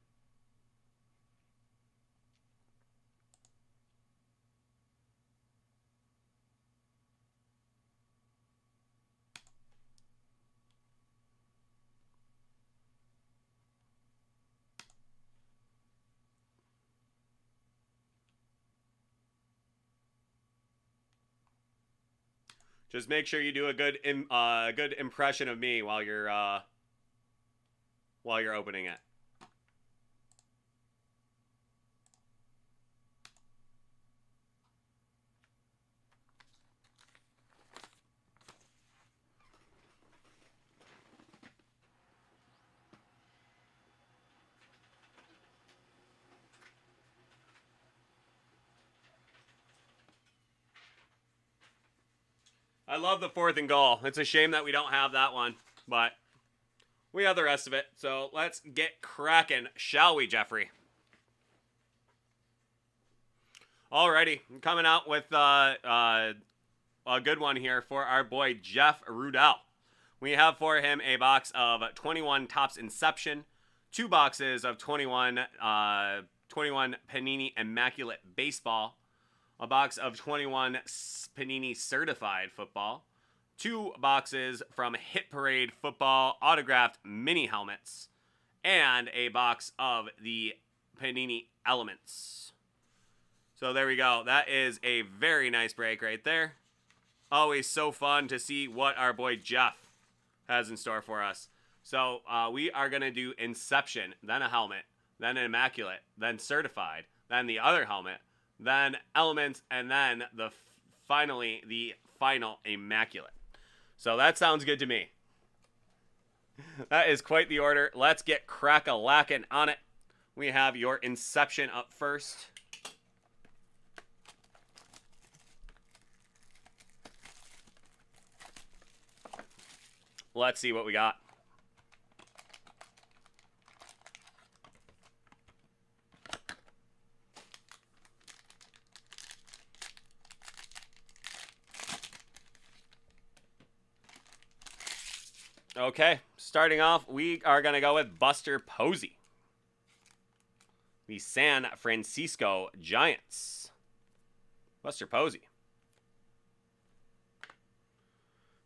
Just make sure you do a good impression of me while you're opening it. I love the 4th and goal. It's a shame that we don't have that one, but we have the rest of it. So let's get cracking, shall we, Jeffrey? Alrighty, coming out with a good one here for our boy Jeff Rudell. We have for him a box of 21 Topps Inception, 2 boxes of 21 Panini Immaculate Baseball, a box of 21 Panini Certified Football, 2 boxes from Hit Parade Football autographed mini helmets, and a box of the Panini Elements. So there we go. That is a very nice break right there. Always so fun to see what our boy Jeff has in store for us. So we are going to do Inception, then a helmet, then an Immaculate, then Certified, then the other helmet, then Elements, and then finally the final Immaculate. So that sounds good to me. That is quite the order. Let's get crack-a-lackin' on it. We have your Inception up first. Let's see what we got. Okay, starting off, we are going to go with Buster Posey. The San Francisco Giants. Buster Posey.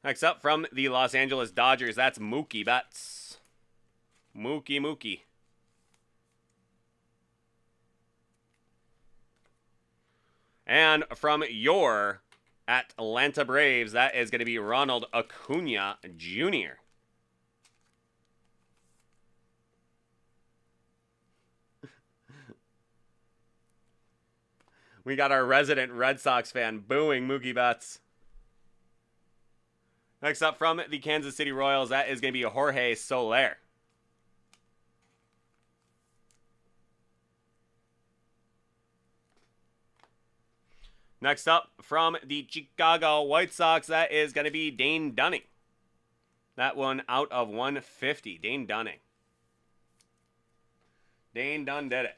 Next up, from the Los Angeles Dodgers, that's Mookie Betts. Mookie. And from your Atlanta Braves, that is going to be Ronald Acuna Jr. We got our resident Red Sox fan booing Mookie Betts. Next up, from the Kansas City Royals, that is going to be Jorge Soler. Next up, from the Chicago White Sox, that is going to be Dane Dunning. That one out of 150. Dane Dunning. Dane Dunn did it.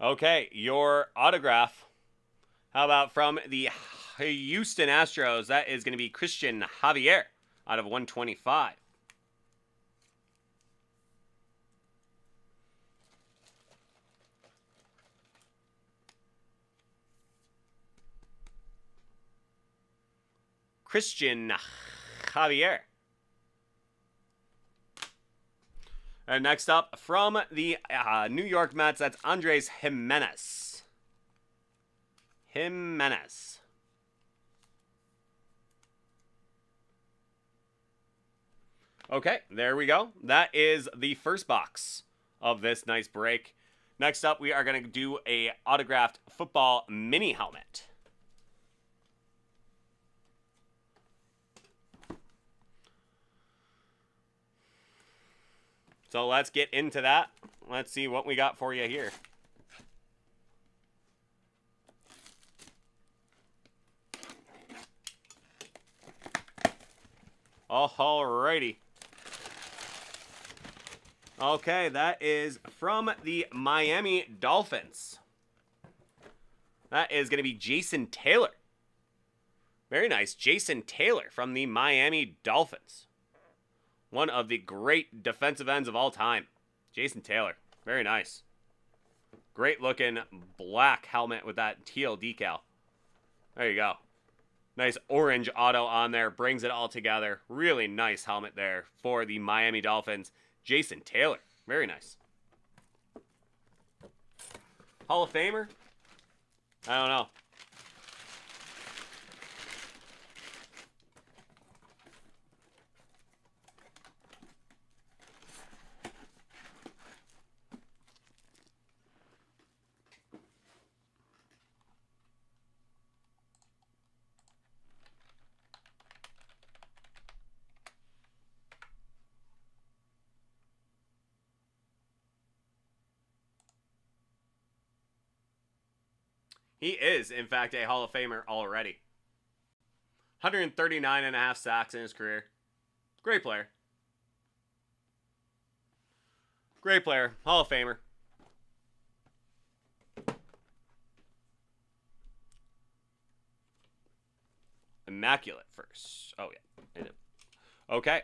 Okay, your autograph. How about from the Houston Astros? That is going to be Christian Javier out of 125. Christian Javier. And next up, from the New York Mets, that's Andres Jimenez. Jimenez. Okay, there we go. That is the first box of this nice break. Next up, we are going to do a autographed football mini helmet. So let's get into that. Let's see what we got for you here. Alrighty. Okay, that is from the Miami Dolphins. That is going to be Jason Taylor. Very nice. Jason Taylor from the Miami Dolphins. One of the great defensive ends of all time. Jason Taylor. Very nice. Great looking black helmet with that teal decal. There you go. Nice orange auto on there. Brings it all together. Really nice helmet there for the Miami Dolphins. Jason Taylor. Very nice. Hall of Famer? I don't know. He is, in fact, a Hall of Famer already. 139.5 sacks in his career. Great player. Great player. Hall of Famer. Immaculate first. Oh, yeah. Okay.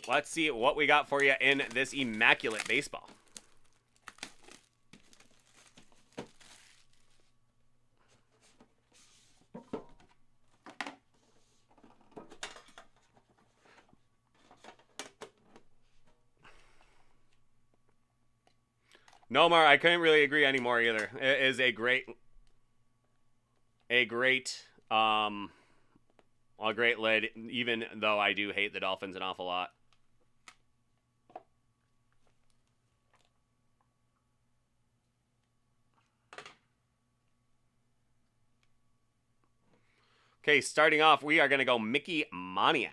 Let's see what we got for you in this Immaculate Baseball. Nomar, I couldn't really agree anymore either. It is a great lid, even though I do hate the Dolphins an awful lot. Okay, starting off, we are going to go Mickey Moniak.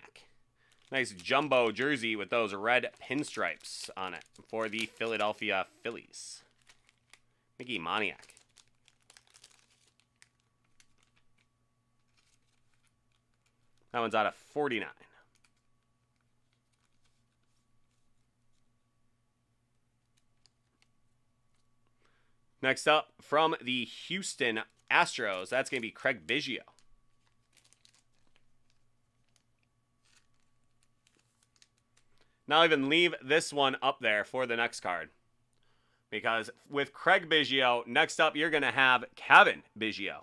Nice jumbo jersey with those red pinstripes on it for the Philadelphia Phillies. Mickey Moniak. That one's out of 49. Next up, from the Houston Astros, that's going to be Craig Biggio. Now even leave this one up there for the next card. Because with Craig Biggio, next up you're going to have Kevin Biggio.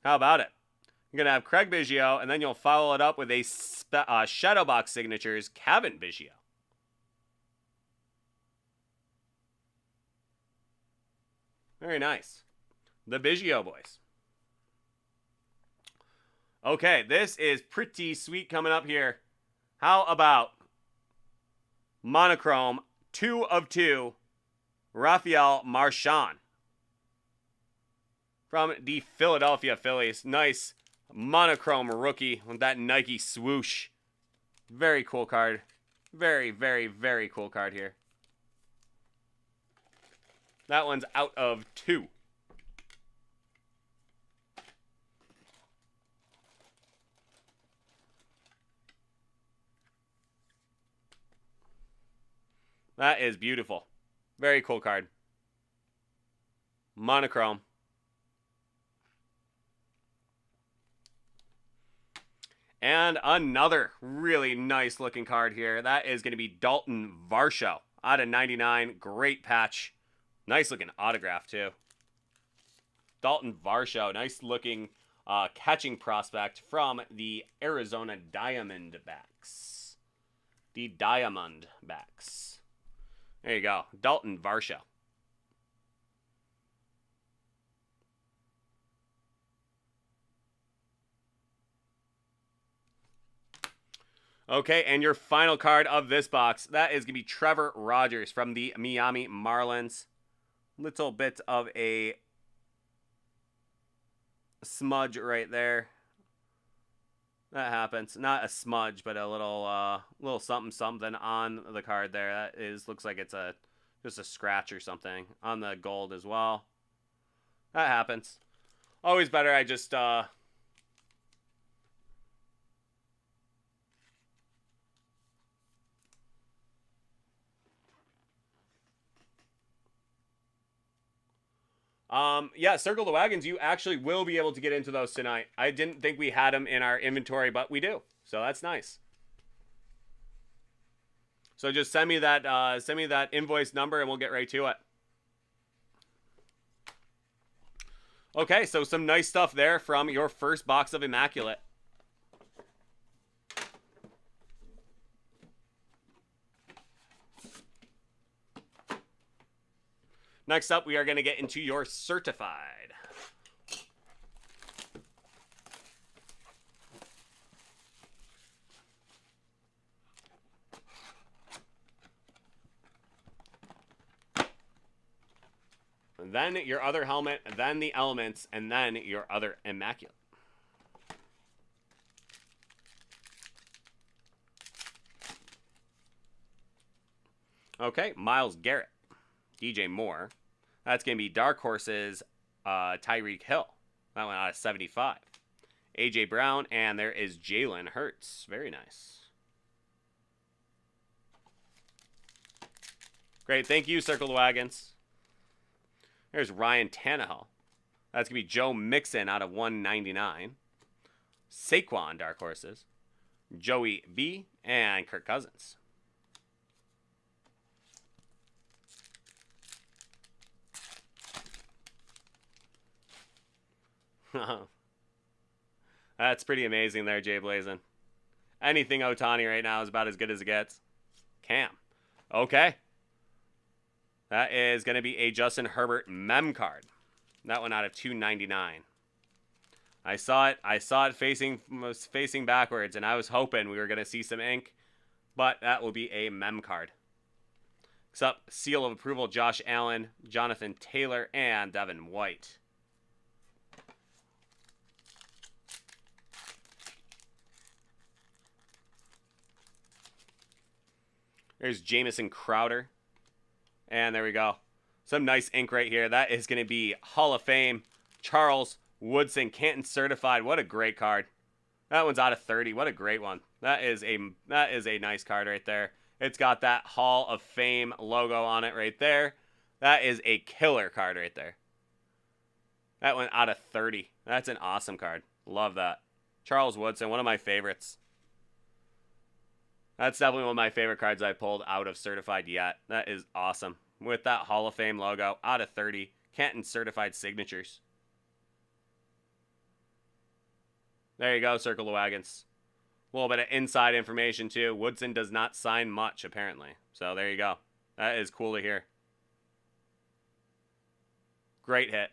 How about it? You're going to have Craig Biggio, and then you'll follow it up with a Shadow Box Signatures Kevin Biggio. Very nice. The Biggio boys. Okay, this is pretty sweet coming up here. How about monochrome 2 of 2, Rafael Marchand from the Philadelphia Phillies. Nice monochrome rookie with that Nike swoosh. Very cool card. Very, very, very cool card here. That one's out of 2. That is beautiful. Very cool card. Monochrome. And another really nice looking card here. That is going to be Dalton Varsho out of 99. Great patch. Nice looking autograph too. Dalton Varsho. Nice looking catching prospect from the Arizona Diamondbacks. The Diamondbacks. There you go. Dalton Varsho. Okay, and your final card of this box, that is going to be Trevor Rogers from the Miami Marlins. Little bit of a smudge right there. That happens. Not a smudge, but a little something something on the card there. That is looks like it's just a scratch or something on the gold as well. That happens. Always better I just yeah, Circle the Wagons, you actually will be able to get into those tonight. I didn't think we had them in our inventory, but we do. So that's nice. So just send me that invoice number and we'll get right to it. Okay, so some nice stuff there from your first box of Immaculate. Next up, we are going to get into your certified. Then your other helmet, then the elements, and then your other Immaculate. Okay, Myles Garrett, DJ Moore. That's going to be Dark Horse's Tyreek Hill. That went out of 75. A.J. Brown, and there is Jalen Hurts. Very nice. Great, thank you, Circle the Wagons. There's Ryan Tannehill. That's going to be Joe Mixon out of 199. Saquon, Dark Horses. Joey B, and Kirk Cousins. That's pretty amazing there, Jay Blazin. Anything Otani right now is about as good as it gets. Cam. Okay. That is going to be a Justin Herbert mem card. That one out of 299. I saw it facing backwards, and I was hoping we were going to see some ink, but that will be a mem card. Next up, seal of approval, Josh Allen, Jonathan Taylor, and Devin White. There's Jamison Crowder. And there we go. Some nice ink right here. That is going to be Hall of Fame. Charles Woodson, Canton Certified. What a great card. That one's out of 30. What a great one. That is a nice card right there. It's got that Hall of Fame logo on it right there. That is a killer card right there. That one out of 30. That's an awesome card. Love that. Charles Woodson, one of my favorites. That's definitely one of my favorite cards I pulled out of Certified yet. That is awesome. With that Hall of Fame logo, out of 30. Canton Certified signatures. There you go, Circle the Wagons. A little bit of inside information, too. Woodson does not sign much, apparently. So, there you go. That is cool to hear. Great hit.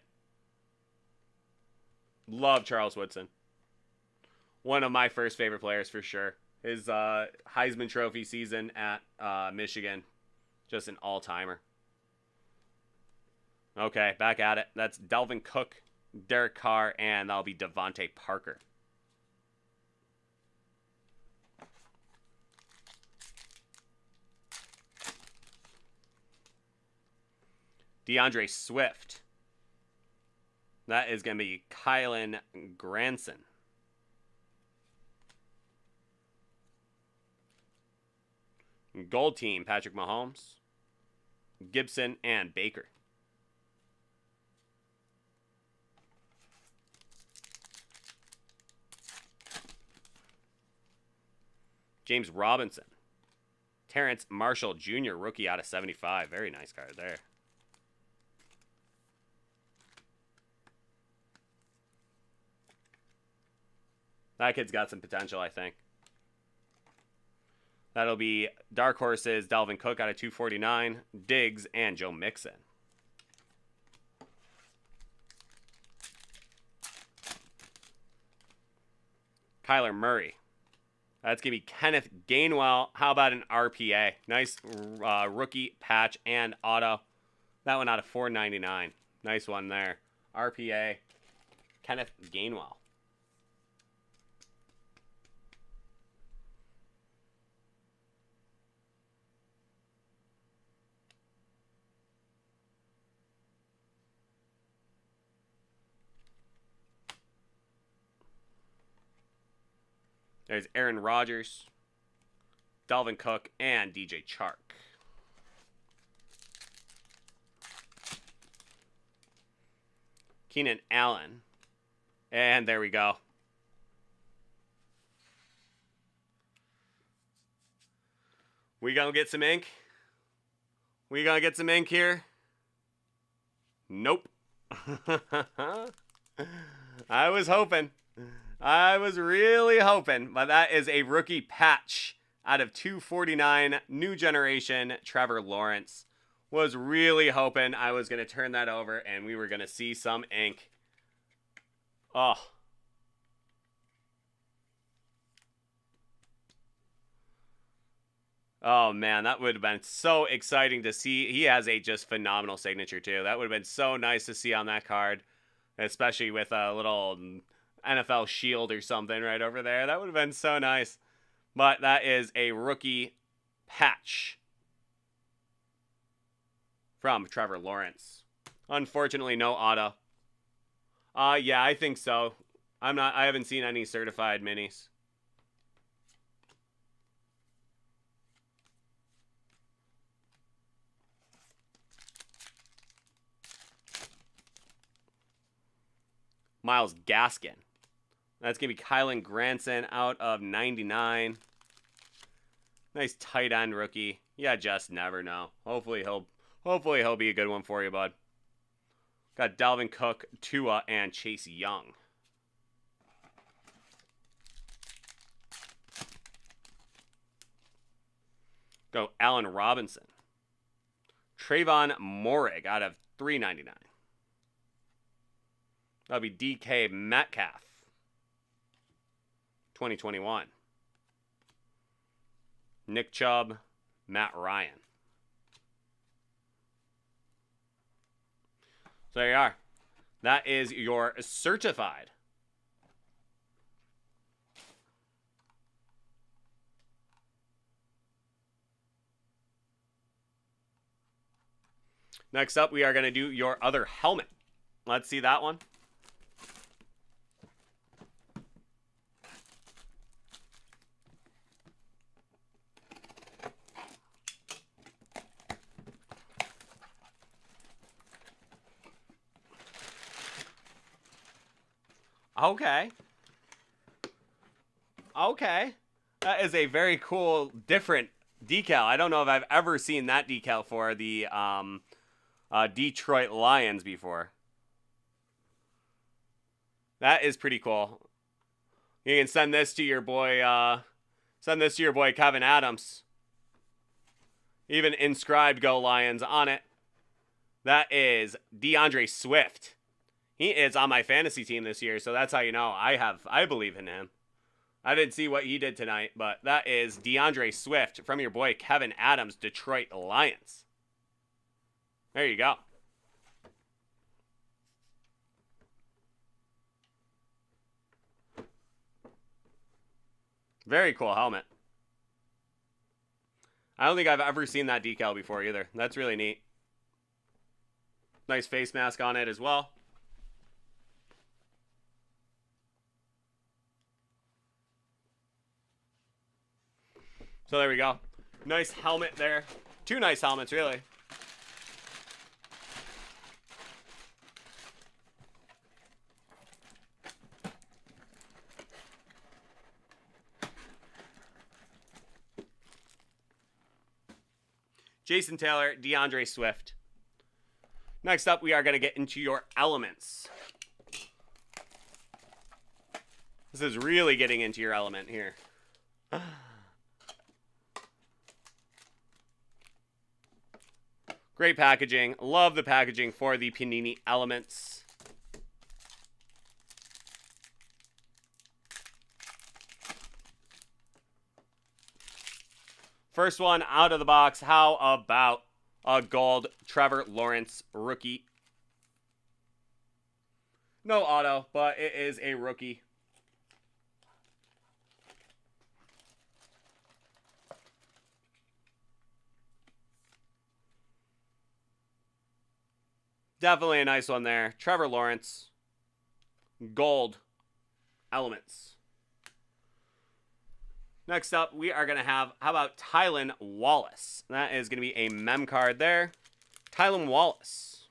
Love Charles Woodson. One of my first favorite players for sure. His Heisman Trophy season at Michigan. Just an all-timer. Okay, back at it. That's Dalvin Cook, Derek Carr, and that'll be Devontae Parker. DeAndre Swift. That is going to be Kylan Granson. Gold team, Patrick Mahomes, Gibson, and Baker. James Robinson. Terrence Marshall Jr., rookie out of 75. Very nice card there. That kid's got some potential, I think. That'll be Dark Horses, Dalvin Cook out of 249, Diggs, and Joe Mixon. Kyler Murray. That's going to be Kenneth Gainwell. How about an RPA? Nice rookie patch and auto. That one out of 499. Nice one there. RPA, Kenneth Gainwell. There's Aaron Rodgers, Dalvin Cook, and DJ Chark. Keenan Allen. And there we go. We gonna get some ink? We gonna get some ink here? Nope. I was hoping. I was really hoping, but that is a rookie patch out of 249, new generation, Trevor Lawrence. Was really hoping I was going to turn that over and we were going to see some ink. Oh. Oh, man, that would have been so exciting to see. He has a just phenomenal signature, too. That would have been so nice to see on that card, especially with a little NFL shield or something right over there. That would have been so nice. But that is a rookie patch from Trevor Lawrence. Unfortunately, no auto. Yeah, I think so. I haven't seen any certified minis. Myles Gaskin. That's going to be Kylan Granson out of 99. Nice tight end rookie. Yeah, just never know. Hopefully he'll be a good one for you, bud. Got Dalvin Cook, Tua, and Chase Young. Go Allen Robinson. Trayvon Morig out of 399. That'll be DK Metcalf. 2021. Nick Chubb, Matt Ryan. So there you are. That is your certified. Next up, we are going to do your other helmet. Let's see that one. Okay. Okay. That is a very cool, different decal. I don't know if I've ever seen that decal for the Detroit Lions before. That is pretty cool. You can send this to your boy, Kevin Adams. Even inscribed Go Lions on it. That is DeAndre Swift. He is on my fantasy team this year, so that's how you know I believe in him. I didn't see what he did tonight, but that is DeAndre Swift from your boy Kevin Adams, Detroit Lions. There you go. Very cool helmet. I don't think I've ever seen that decal before either. That's really neat. Nice face mask on it as well. So there we go. Nice helmet there. Two nice helmets, really. Jason Taylor, DeAndre Swift. Next up, we are going to get into your elements. This is really getting into your element here. Great packaging. Love the packaging for the Panini Elements. First one out of the box. How about a gold Trevor Lawrence rookie? No auto, but it is a rookie. Definitely a nice one there. Trevor Lawrence. Gold elements. Next up, we are going to have, how about Tylan Wallace? That is going to be a mem card there. Tylan Wallace.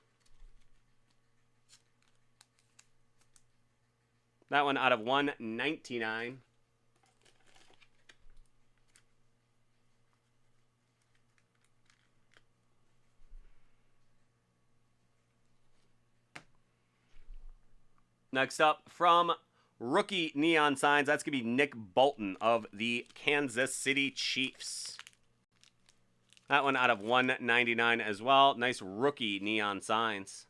That one out of 199. Next up, from Rookie Neon Signs, that's going to be Nick Bolton of the Kansas City Chiefs. That one out of 199 as well. Nice rookie Neon Signs.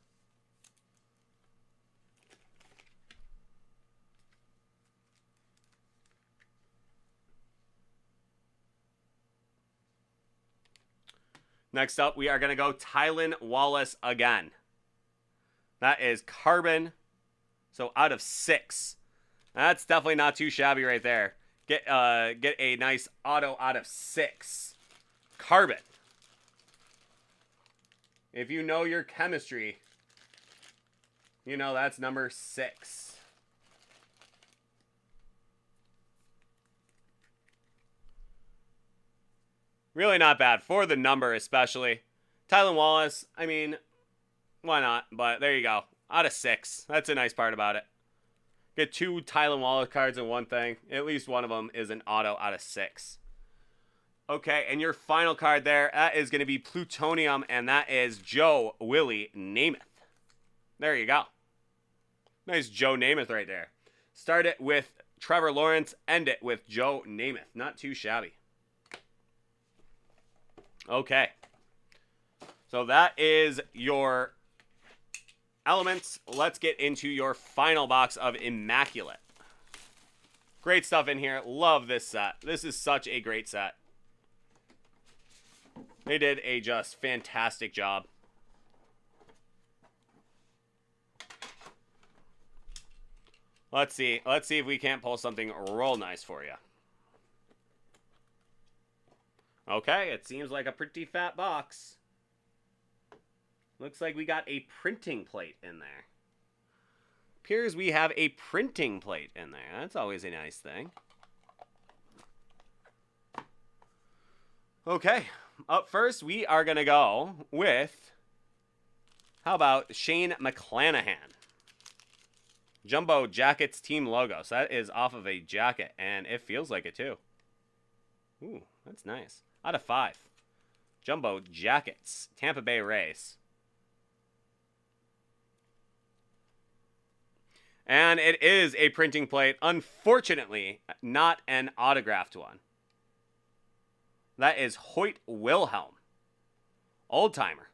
Next up, we are going to go Tylan Wallace again. That is carbon. So out of 6. That's definitely not too shabby right there. Get a nice auto out of 6. Carbon. If you know your chemistry, you know that's number 6. Really not bad for the number, especially. Tylan Wallace, I mean, why not? But there you go. Out of 6. That's a nice part about it. Get 2 Tylan Wallace cards in one thing. At least one of them is an auto out of 6. Okay, and your final card there, that is going to be Plutonium, and that is Joe Willie Namath. There you go. Nice Joe Namath right there. Start it with Trevor Lawrence, end it with Joe Namath. Not too shabby. Okay. So that is your elements. Let's get into your final box of Immaculate. Great stuff in here. Love this set. This is such a great set. They did a just fantastic job. Let's see. Let's see if we can't pull something real nice for you. Okay, it seems like a pretty fat box. Looks like we got a printing plate in there. Appears we have a printing plate in there. That's always a nice thing. Okay, up first we are going to go with, how about Shane McClanahan? Jumbo Jackets team logo. So that is off of a jacket, and it feels like it too. Ooh, that's nice. Out of 5. Jumbo Jackets, Tampa Bay Rays. And it is a printing plate. Unfortunately, not an autographed one. That is Hoyt Wilhelm. Old timer.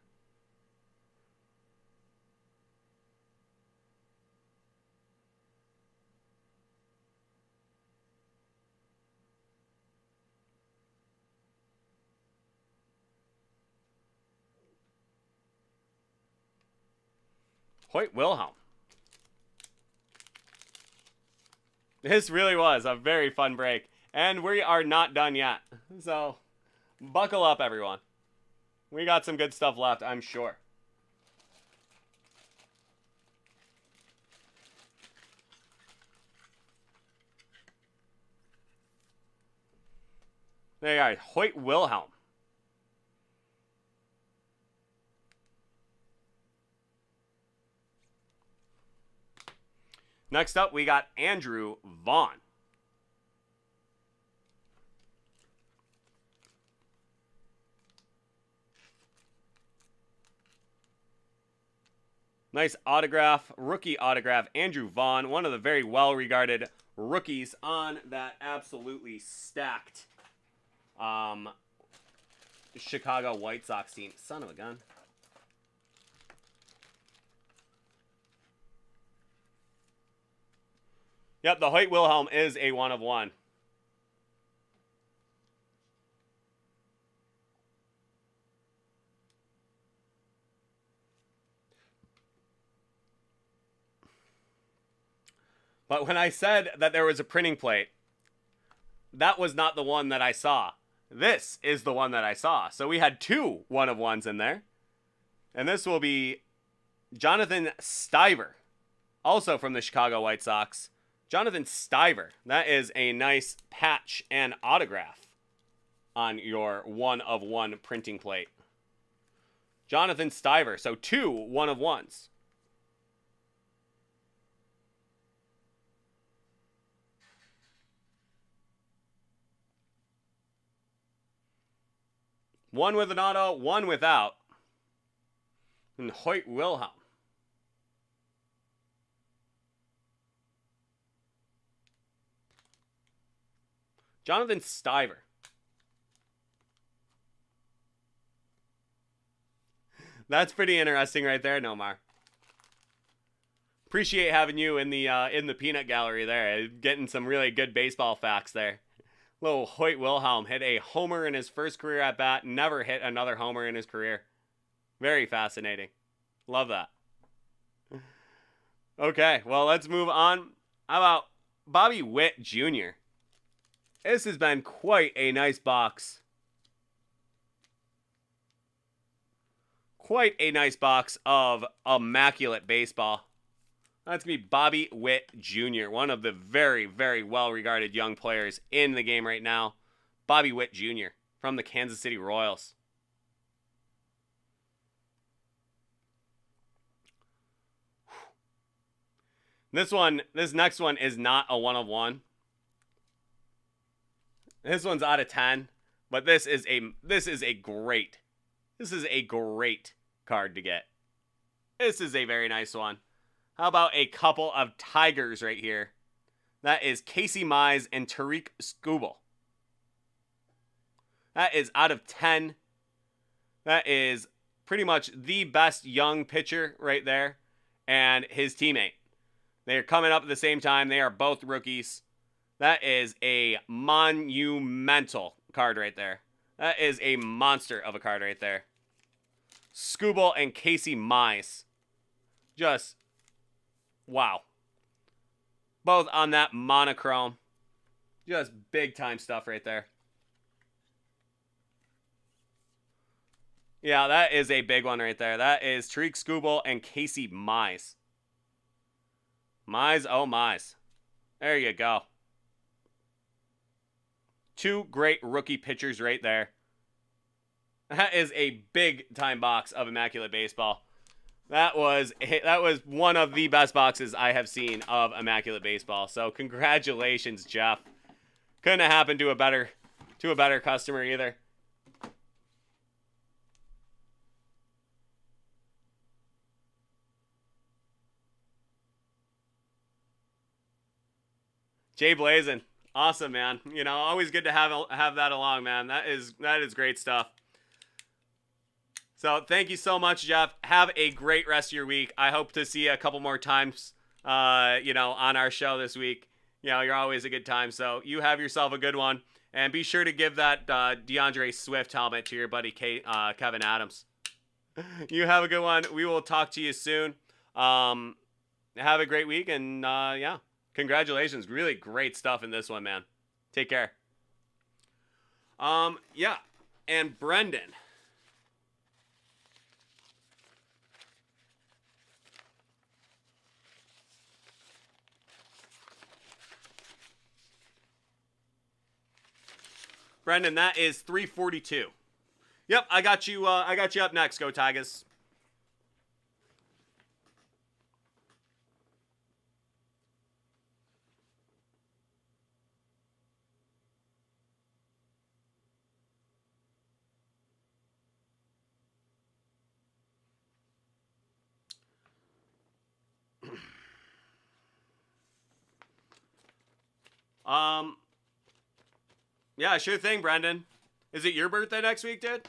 Hoyt Wilhelm. This really was a very fun break. And we are not done yet. So, buckle up, everyone. We got some good stuff left, I'm sure. There you are, Hoyt Wilhelm. Next up, we got Andrew Vaughn. Nice autograph, rookie autograph, Andrew Vaughn, one of the very well-regarded rookies on that absolutely stacked Chicago White Sox team. Son of a gun. Yep, the Hoyt Wilhelm is a 1 of 1. But when I said that there was a printing plate, that was not the one that I saw. This is the one that I saw. So we had 2 1 of 1s in there. And this will be Jonathan Stiver, also from the Chicago White Sox. Jonathan Stiver. That is a nice patch and autograph on your 1 of 1 printing plate. Jonathan Stiver. So 2 1 of 1s. One with an auto, 1 without. And Hoyt Wilhelm. Jonathan Stiver. That's pretty interesting right there, Nomar. Appreciate having you in the peanut gallery there. Getting some really good baseball facts there. Little Hoyt Wilhelm hit a homer in his first career at bat. Never hit another homer in his career. Very fascinating. Love that. Okay, well, let's move on. How about Bobby Witt Jr.? This has been quite a nice box. Quite a nice box of immaculate baseball. That's going to be Bobby Witt Jr., one of the very, very well-regarded young players in the game right now. Bobby Witt Jr. from the Kansas City Royals. This next one is not a 1 of 1. This one's out of 10, but this is a great card to get. This is a very nice one. How about a couple of Tigers right here? That is Casey Mize and Tariq Skubal. That is out of 10. That is pretty much the best young pitcher right there and his teammate. They are coming up at the same time. They are both rookies. That is a monumental card right there. That is a monster of a card right there. Skubal and Casey Mize. Just, wow. Both on that monochrome. Just big time stuff right there. Yeah, that is a big one right there. That is Tariq Skubal and Casey Mize. Mize, oh Mize. There you go. Two great rookie pitchers right there. That is a big time box of Immaculate Baseball. That was one of the best boxes I have seen of Immaculate Baseball. So congratulations, Jeff. Couldn't have happened to a better customer either. Jay Blazin, awesome, man. You know, always good to have that along, man. That is great stuff. So thank you so much, Jeff. Have a great rest of your week. I hope to see you a couple more times, you know, on our show this week. You know, you're always a good time. So you have yourself a good one. And be sure to give that DeAndre Swift helmet to your buddy Kevin Adams. You have a good one. We will talk to you soon. Have a great week, and yeah, congratulations. Really great stuff in this one, man. Take care. Yeah, and Brendan. Brendan, that is 342. Yep, I got you. I got you up next. Go Tigers. Um, yeah, sure thing, Brendan. Is it your birthday next week, dude?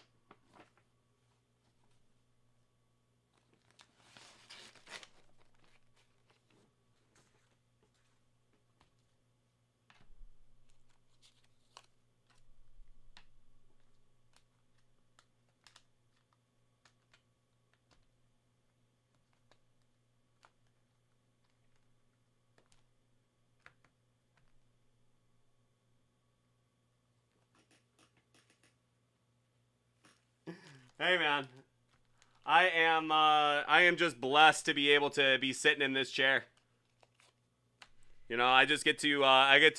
Hey, man. I am just blessed to be able to be sitting in this chair. You know, I just get to I get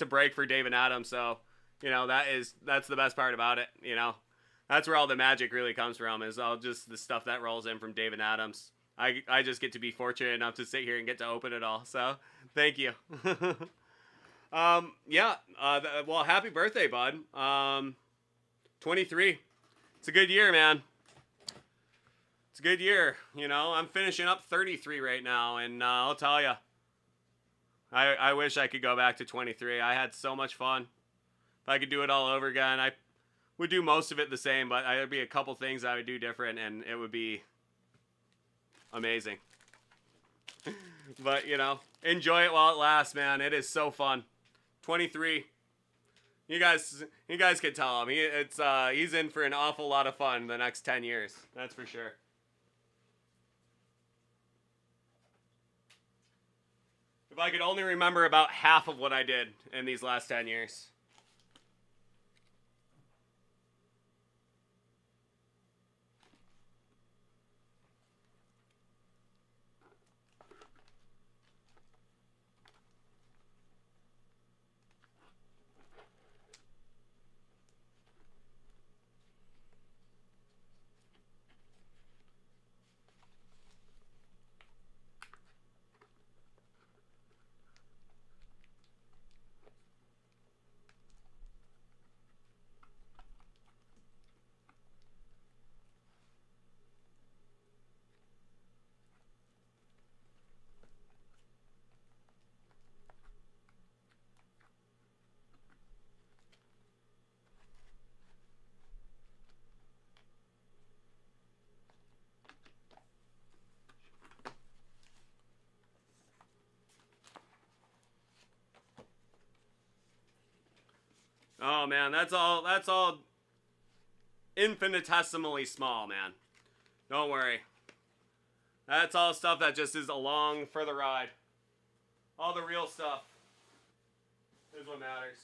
to break for David Adams, so you know that's the best part about it. You know, that's where all the magic really comes from, is all just the stuff that rolls in from David Adams. I just get to be fortunate enough to sit here and get to open it all. So thank you. Yeah. Well, happy birthday, bud. 23. It's a good year, man. It's a good year. You know, I'm finishing up 33 right now, and I'll tell you, I wish I could go back to 23. I had so much fun. If I could do it all over again, I would do most of it the same, but there'd be a couple things I would do different, and it would be amazing. But, you know, enjoy it while it lasts, man. It is so fun. 23. You guys can tell him. He's in for an awful lot of fun the next 10 years. That's for sure. If I could only remember about half of what I did in these last 10 years. Oh man, that's all infinitesimally small, man. Don't worry. That's all stuff that just is along for the ride. All the real stuff is what matters.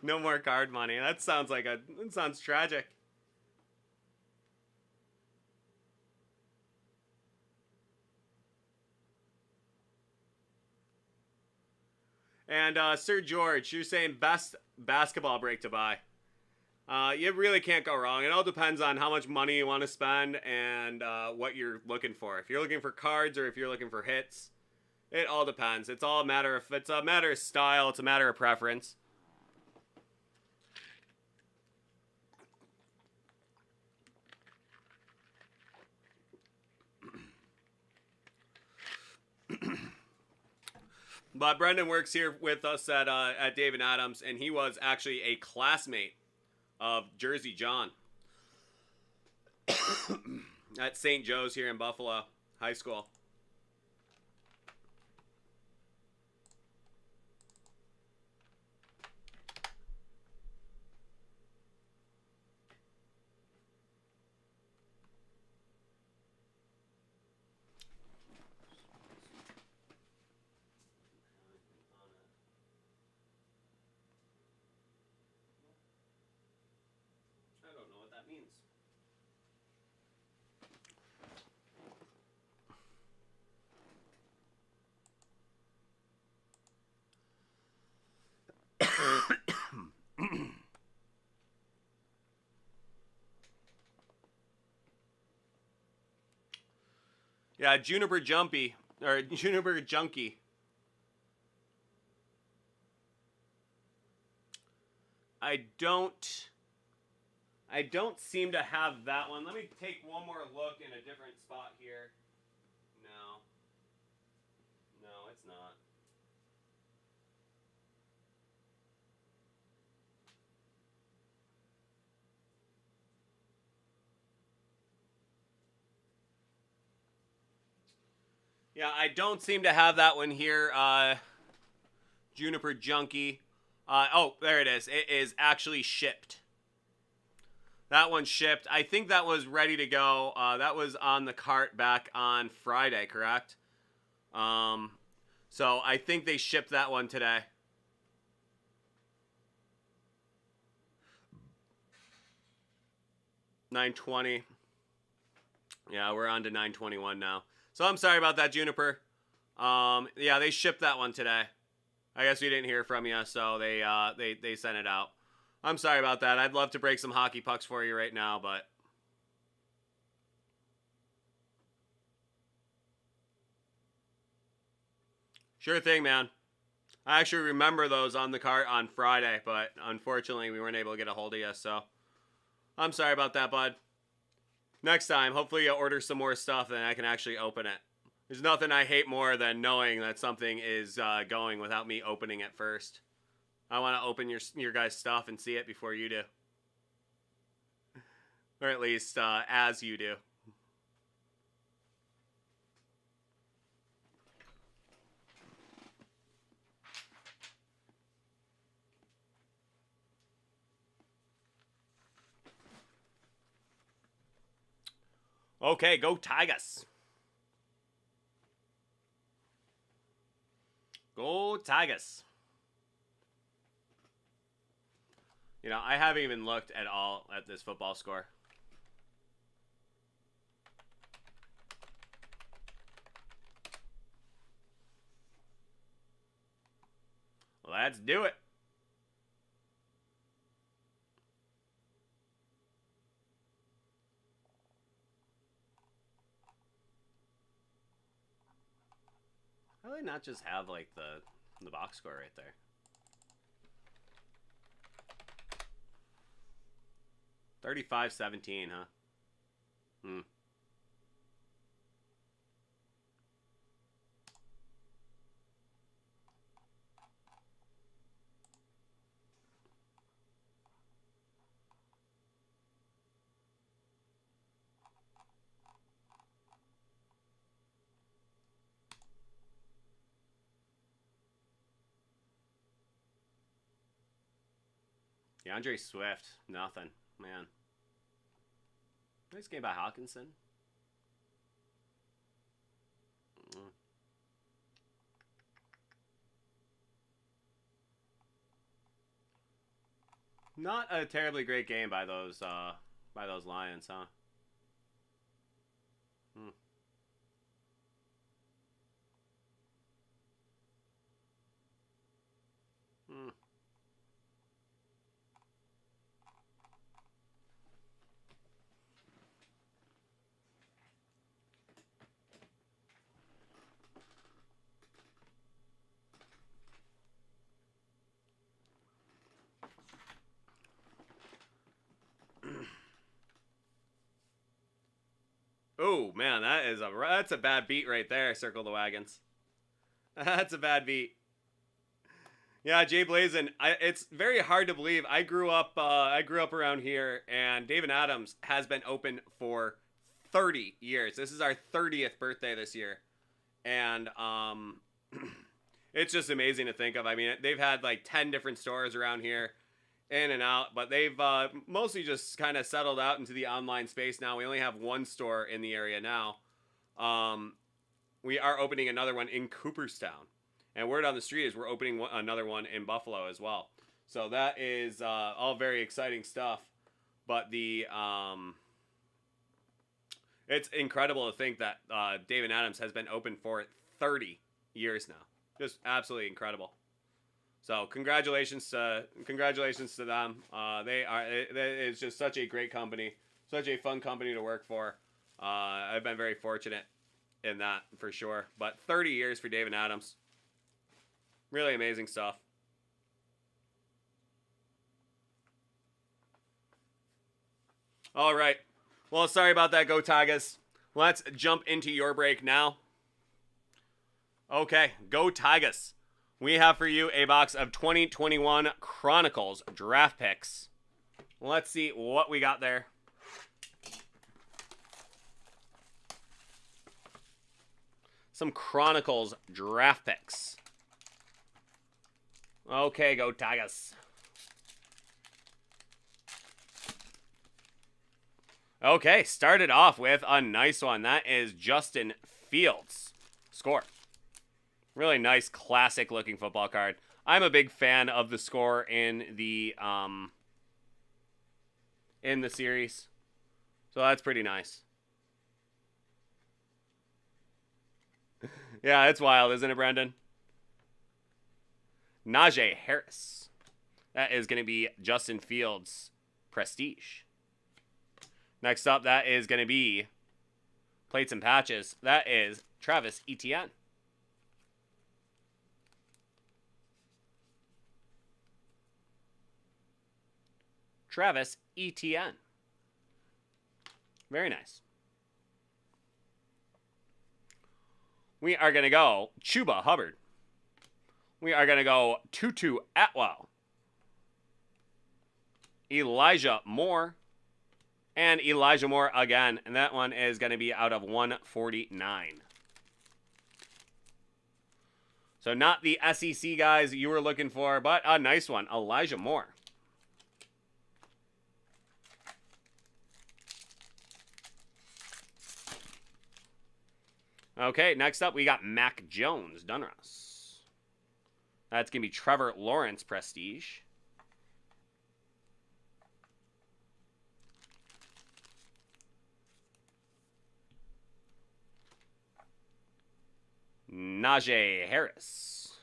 No more card money. That sounds tragic. And Sir George, you're saying best basketball break to buy. You really can't go wrong. It all depends on how much money you want to spend and what you're looking for. If you're looking for cards or if you're looking for hits, it all depends. It's a matter of style. It's a matter of preference. But Brendan works here with us at David Adams, and he was actually a classmate of Jersey John at St. Joe's here in Buffalo High School. I don't know what that means. Yeah, Juniper Jumpy, or Juniper Junkie. I don't seem to have that one. Let me take one more look in a different spot here. No. No, it's not. Yeah, I don't seem to have that one here. Juniper Junkie. Oh, there it is. It is actually shipped. That one's shipped. I think that was ready to go. That was on the cart back on Friday, correct? So I think they shipped that one today. $9.20. Yeah, we're on to $9.21 now. So I'm sorry about that, Juniper. Yeah, they shipped that one today. I guess we didn't hear from you, so they sent it out. I'm sorry about that. I'd love to break some hockey pucks for you right now, but sure thing, man. I actually remember those on the cart on Friday, but unfortunately we weren't able to get a hold of you, so I'm sorry about that, bud. Next time, hopefully you'll order some more stuff and I can actually open it. There's nothing I hate more than knowing that something is going without me opening it first. I want to open your guys' stuff and see it before you do. Or at least as you do. Okay, go Tigers. Go Tigers. You know, I haven't even looked at all at this football score. Let's do it. How do they not just have like the box score right there? 35-17, huh? Hmm. DeAndre Swift, nothing, man. Nice game by Hawkinson. Not a terribly great game by those Lions, huh? Hmm. Hmm. Oh man, that's a bad beat right there. Circle the wagons. That's a bad beat. Yeah, Jay Blazin. It's very hard to believe. I grew up. I grew up around here, and David Adams has been open for 30 years. This is our 30th birthday this year, and it's just amazing to think of. I mean, they've had like 10 different stores around here, in and out, but they've mostly just kind of settled out into the online space now. We only have one store in the area now. We are opening another one in Cooperstown. And word on the street is we're opening another one in Buffalo as well. So that is all very exciting stuff. But it's incredible to think that David Adams has been open for 30 years now. Just absolutely incredible. So congratulations to them. It's just such a great company, such a fun company to work for. I've been very fortunate in that for sure. But 30 years for David Adams. Really amazing stuff. All right. Well, sorry about that, Go Tigers. Let's jump into your break now. Okay, Go Tigers. We have for you a box of 2021 Chronicles draft picks. Let's see what we got there. Some Chronicles draft picks. Okay, Go Tigers. Okay, started off with a nice one. That is Justin Fields. Score. Really nice, classic-looking football card. I'm a big fan of the score in the series. So that's pretty nice. Yeah, it's wild, isn't it, Brendan? Najee Harris. That is going to be Justin Fields' Prestige. Next up, that is going to be Plates and Patches. That is Travis Etienne. Travis Etienne. Very nice. We are going to go Chuba Hubbard. We are going to go Tutu Atwell. Elijah Moore. And Elijah Moore again. And that one is going to be out of 149. So not the SEC guys you were looking for, but a nice one. Elijah Moore. Okay, next up we got Mac Jones, Dunruss. That's going to be Trevor Lawrence Prestige. Najee Harris.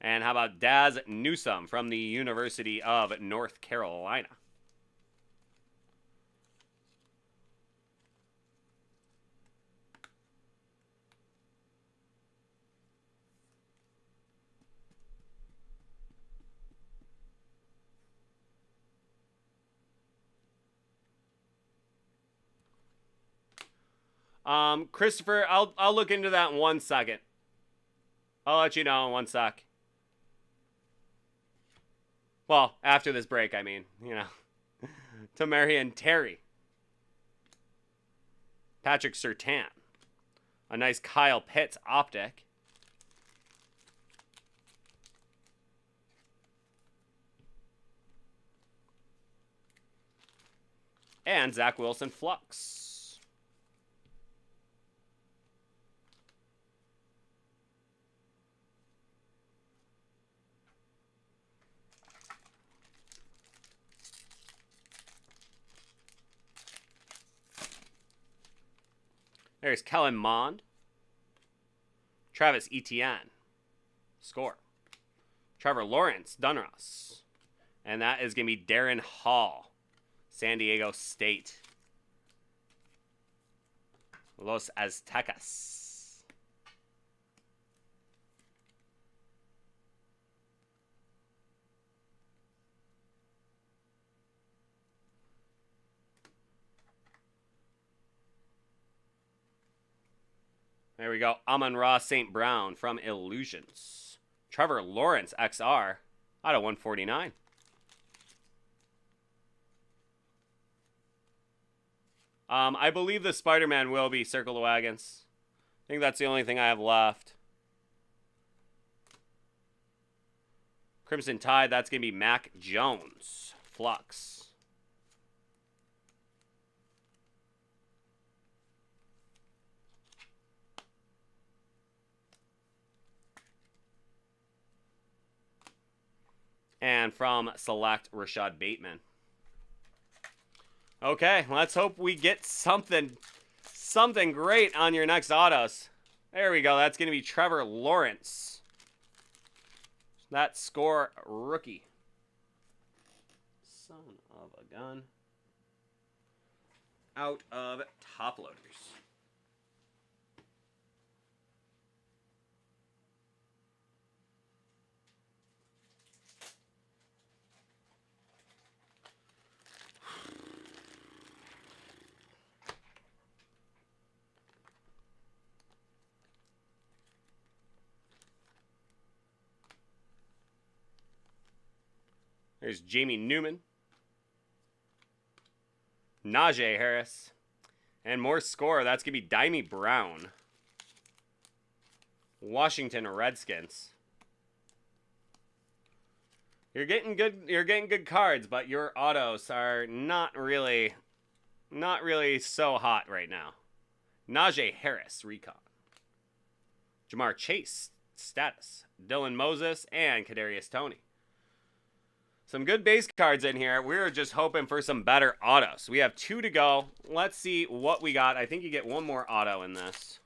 And how about Daz Newsome from the University of North Carolina? Christopher, I'll look into that in 1 second. I'll let you know in 1 sec. Well, after this break, I mean, you know. Tamarian Terry. Patrick Surtain. A nice Kyle Pitts optic. And Zach Wilson Flux. There's Kellen Mond. Travis Etienne. Score. Trevor Lawrence, Dunruss. And that is going to be Darren Hall. San Diego State. Los Aztecas. There we go. Amon-Ra St. Brown from Illusions. Trevor Lawrence XR out of 149. I believe the Spider-Man will be Circle the Wagons. I think that's the only thing I have left. Crimson Tide, that's going to be Mac Jones. Flux. And from Select, Rashad Bateman. Okay, let's hope we get something great on your next autos. There we go. That's going to be Trevor Lawrence. That score rookie. Son of a gun. Out of top loaders. There's Jamie Newman. Najee Harris. And more score. That's going to be Dimey Brown. Washington Redskins. You're getting good cards, but your autos are not really so hot right now. Najee Harris, Recon. Jamar Chase, Status. Dylan Moses, and Kadarius Toney. Some good base cards in here. We're just hoping for some better autos. We have 2 to go. Let's see what we got. I think you get 1 more auto in this.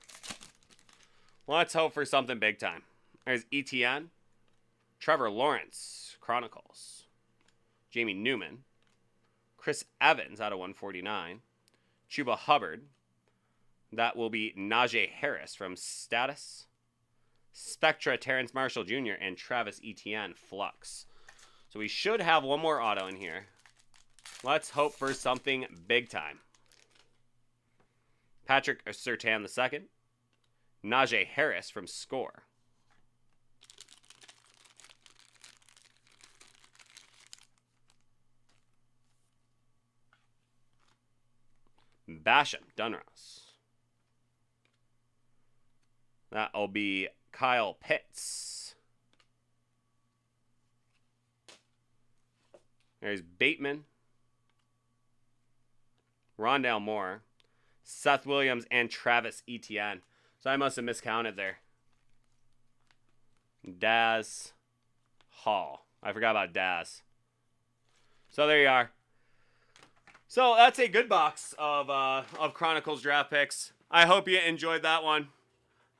Let's hope for something big time. There's ETN. Trevor Lawrence, Chronicles. Jamie Newman. Chris Evans out of 149. Chuba Hubbard. That will be Najee Harris from Status. Spectra, Terrence Marshall Jr. and Travis Etienne, Flux. So we should have 1 more auto in here. Let's hope for something big time. Patrick Surtain II. Najee Harris from Score. Basham Dunross. That'll be Kyle Pitts. There's Bateman, Rondale Moore, Seth Williams, and Travis Etienne. So I must have miscounted there. Daz Hall. I forgot about Daz. So there you are. So that's a good box of Chronicles draft picks. I hope you enjoyed that one.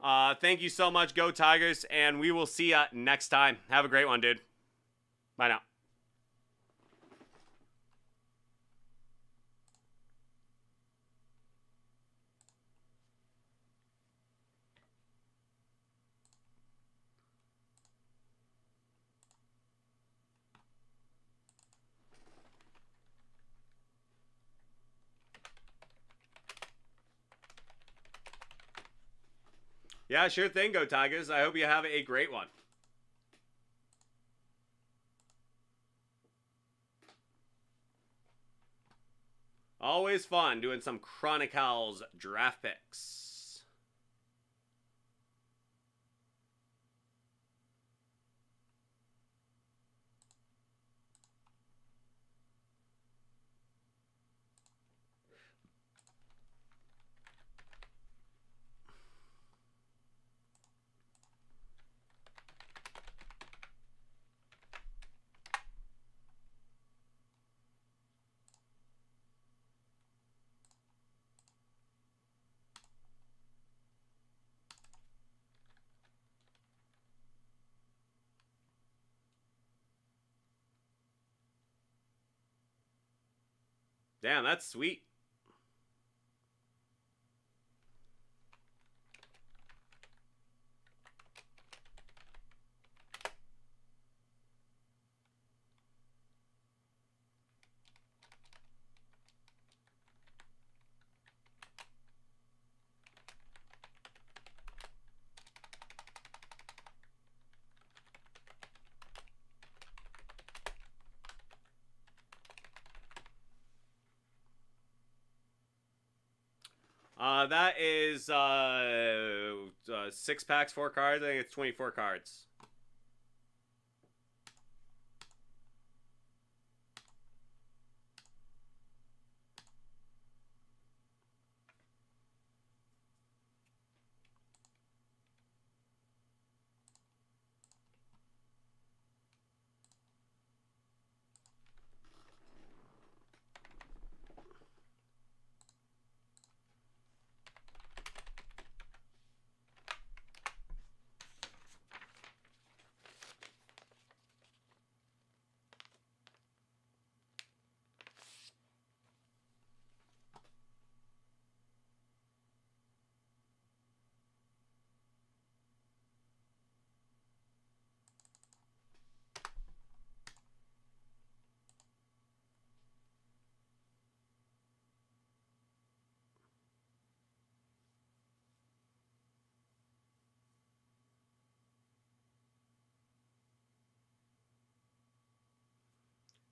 Thank you so much, Go Tigers, and we will see you next time. Have a great one, dude. Bye now. Yeah, sure thing, Go Tigers. I hope you have a great one. Always fun doing some Chronicles draft picks. Damn, that's sweet. That is 6 packs, 4 cards. I think it's 24 cards.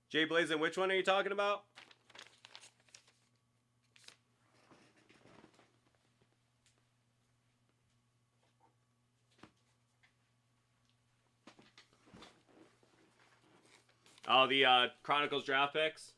Jay Blazin, which one are you talking about? Oh, the Chronicles draft picks.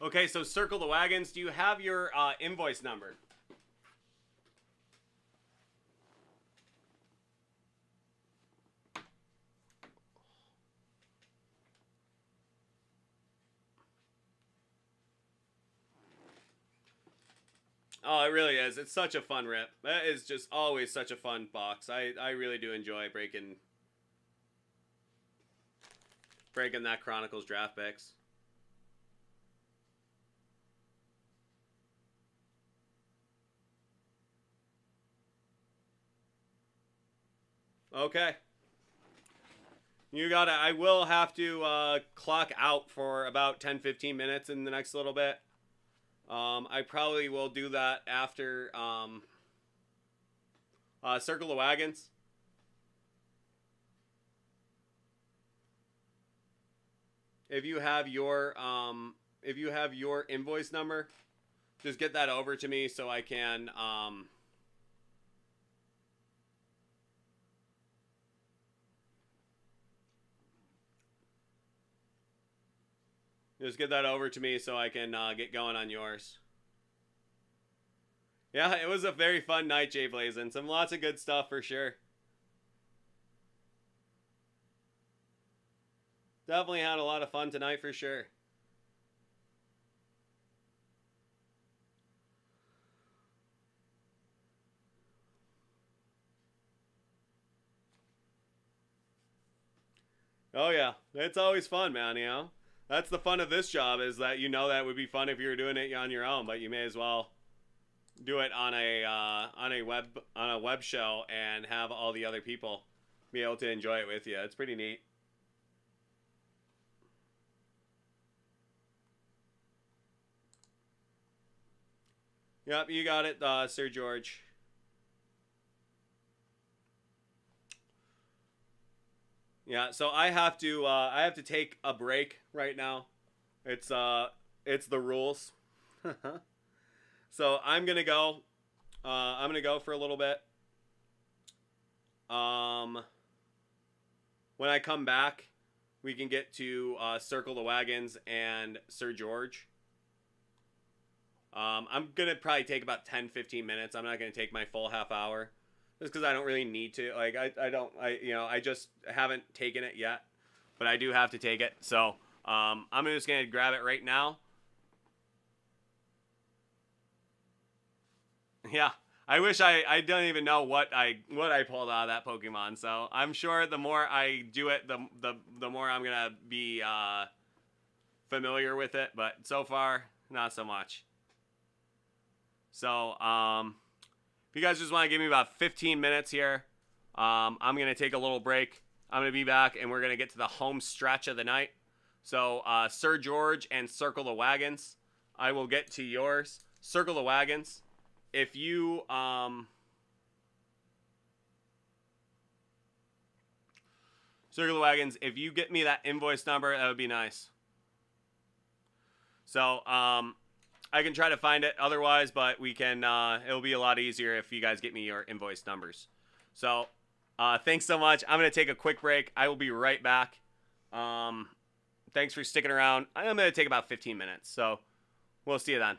Okay, so circle the wagons. Do you have your invoice number? Oh, it really is. It's such a fun rip. That is just always such a fun box. I really do enjoy breaking that Chronicles draft picks. Okay. You got it. I will have to clock out for about 10-15 minutes in the next little bit. I probably will do that after Circle the Wagons. If you have your invoice number, just get that over to me so I can get going on yours. Yeah, it was a very fun night, Jay Blazin. Some lots of good stuff for sure. Definitely had a lot of fun tonight for sure. Oh yeah, it's always fun, man, you know? That's the fun of this job, is that you know that would be fun if you were doing it on your own, but you may as well do it on a web show and have all the other people be able to enjoy it with you. It's pretty neat. Yep, you got it, Sir George. Yeah, so I have to take a break right now. It's the rules. So I'm gonna go. I'm gonna go for a little bit. When I come back, we can get to Circle the Wagons and Sir George. I'm gonna probably take about 10-15 minutes. I'm not gonna take my full half hour, just because I don't really need to. Like I just haven't taken it yet, but I do have to take it. So I'm just gonna grab it right now. Yeah, I wish I don't even know what I pulled out of that Pokemon. So I'm sure the more I do it, the more I'm gonna be familiar with it. But so far, not so much. So if you guys just want to give me about 15 minutes here, I'm gonna take a little break. I'm gonna be back, and we're gonna get to the home stretch of the night. So Sir George and Circle the Wagons. I will get to yours. Circle the Wagons. If you Circle the Wagons, if you get me that invoice number, that would be nice. So I can try to find it otherwise, but we can it'll be a lot easier if you guys get me your invoice numbers. So thanks so much. I'm gonna take a quick break. I will be right back. Thanks for sticking around. I'm gonna take about 15 minutes. So we'll see you then.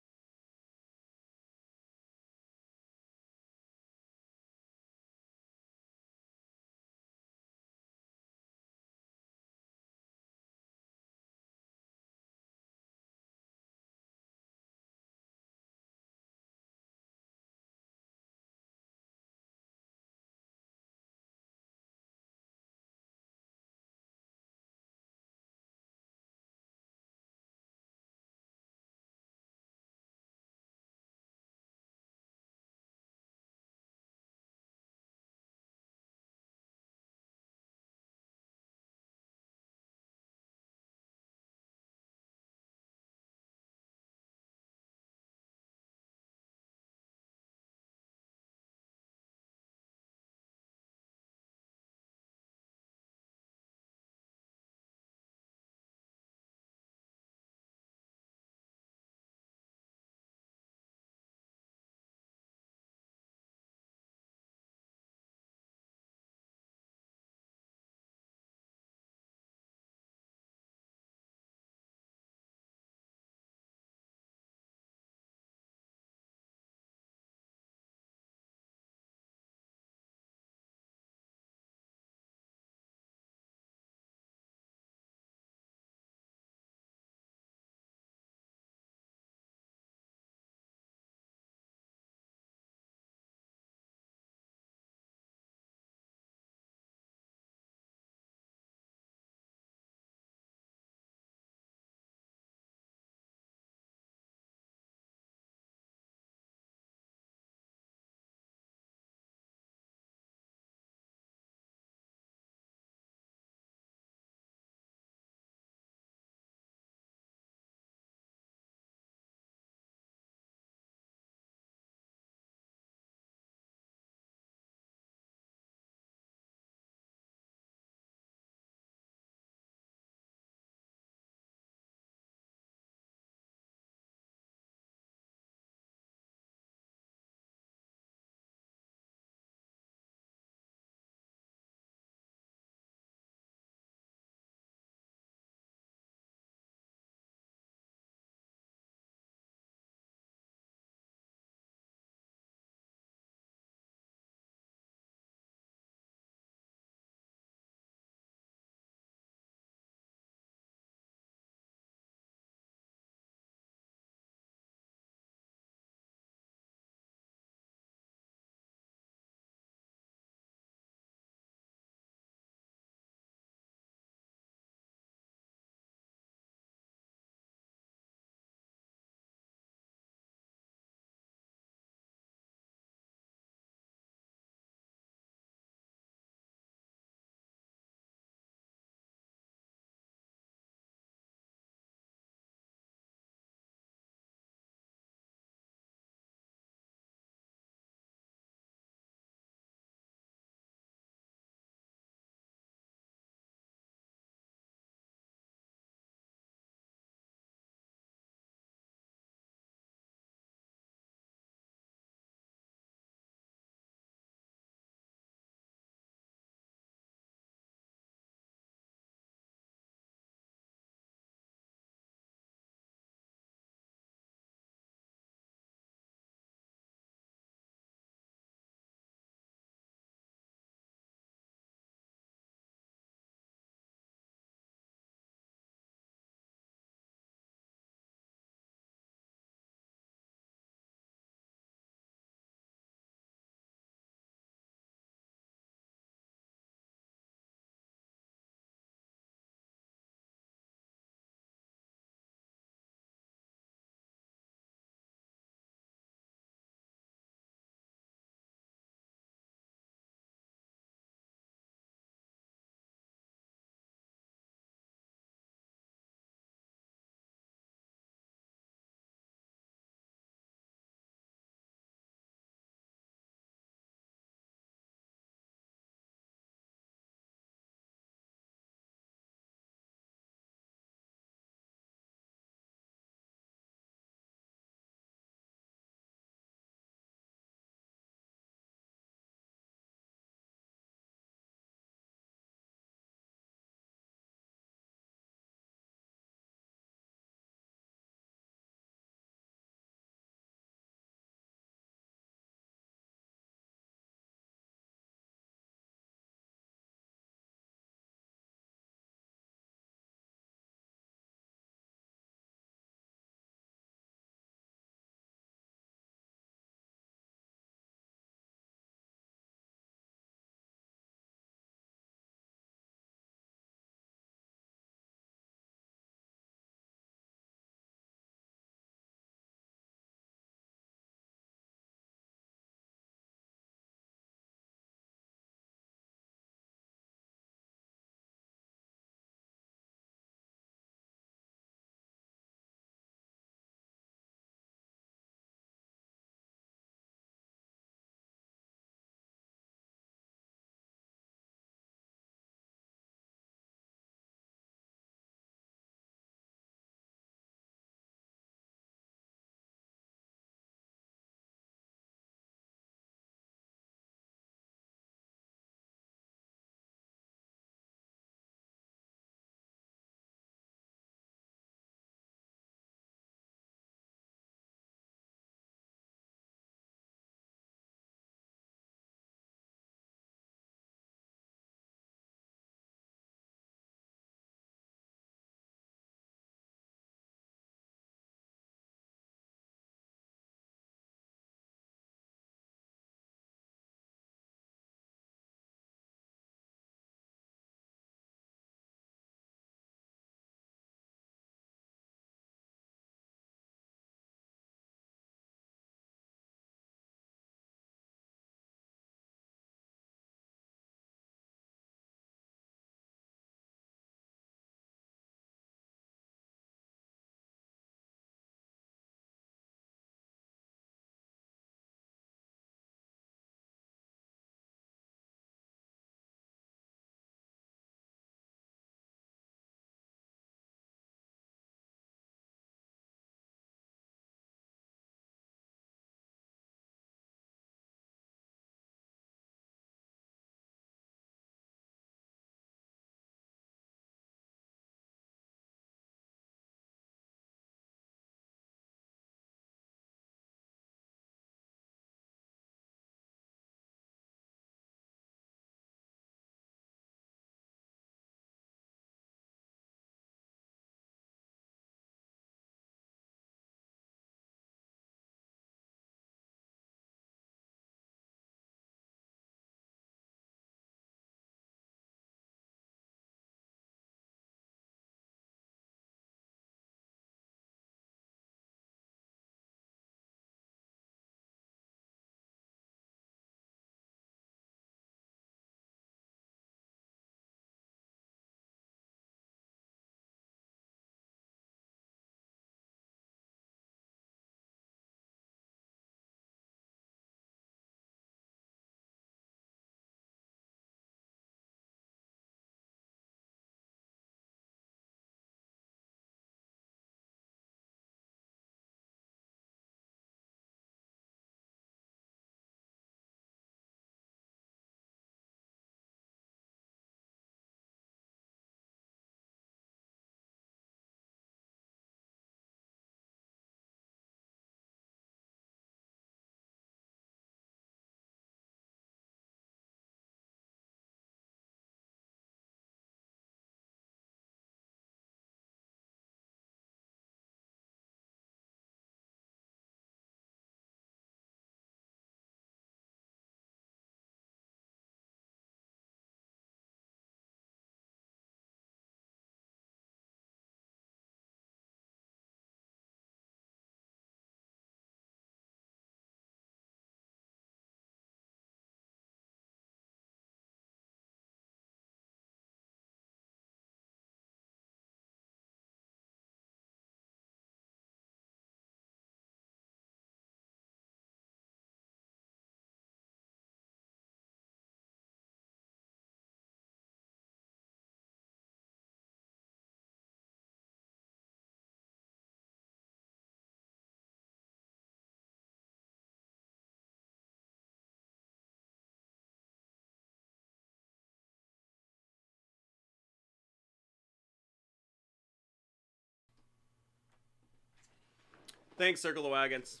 Thanks, Circle the Wagons.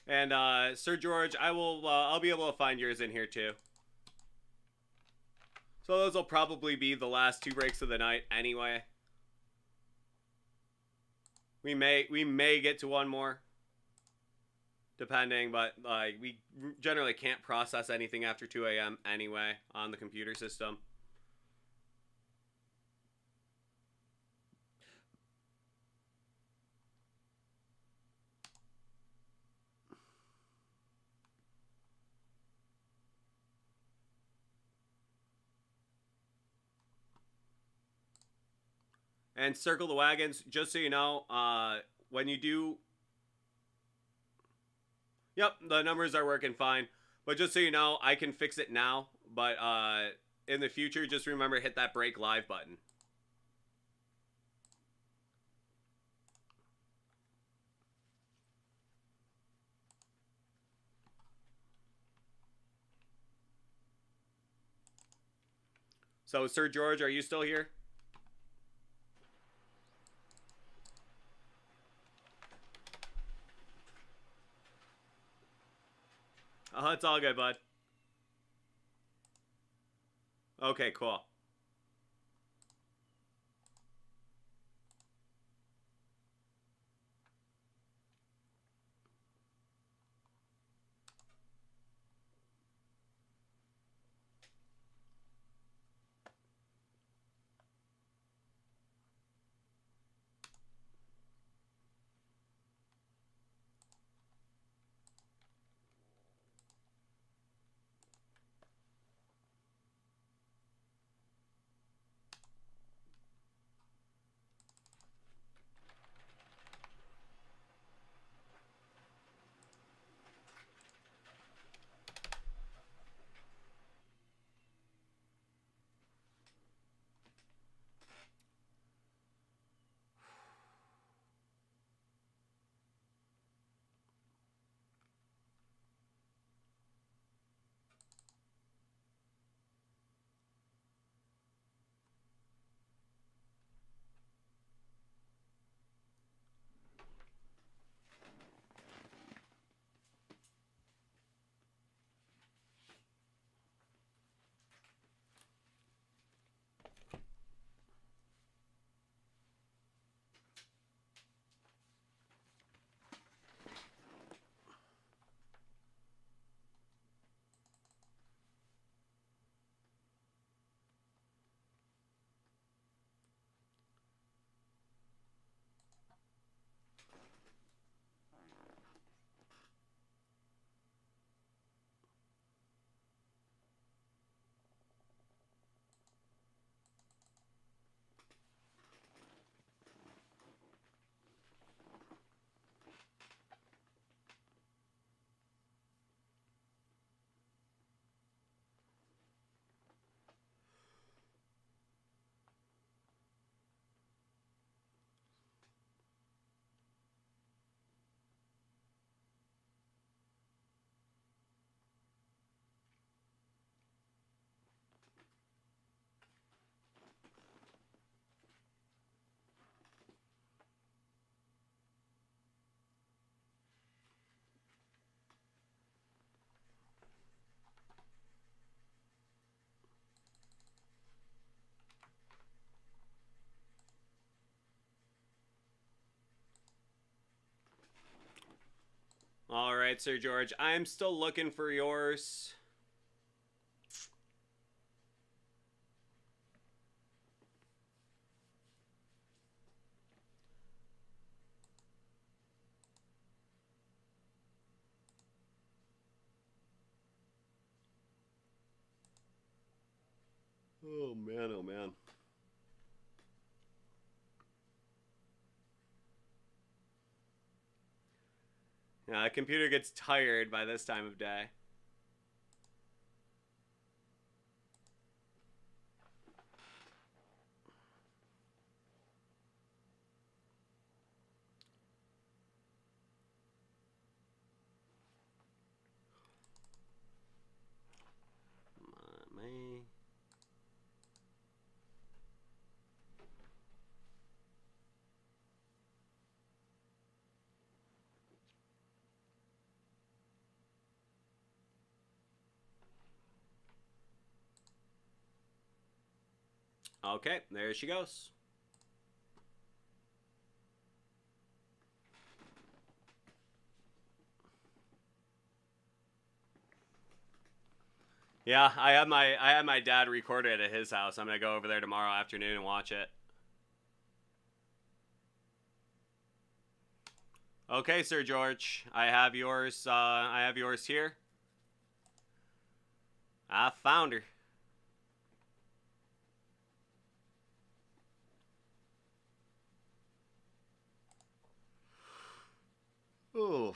And Sir George, I'll be able to find yours in here too. So those will probably be the last 2 breaks of the night anyway. We may get to one more, depending, but like we generally can't process anything after 2 a.m. anyway on the computer system. And Circle the Wagons, just so you know, when you do... Yep, the numbers are working fine. But just so you know, I can fix it now. But in the future, just remember, hit that break live button. So, Sir George, are you still here? It's all good, bud. Okay, cool. All right, Sir George. I'm still looking for yours. Oh, man, oh, man. Yeah, the computer gets tired by this time of day. Come on, man. Okay, there she goes. Yeah, I had my dad record it at his house. I'm gonna go over there tomorrow afternoon and watch it. Okay, Sir George, I have yours. I have yours here. I found her. Ooh.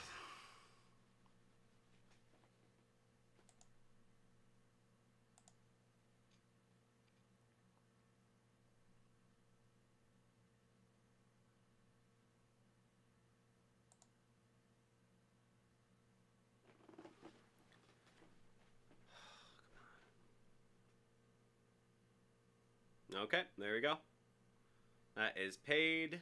Okay, there we go. That is paid,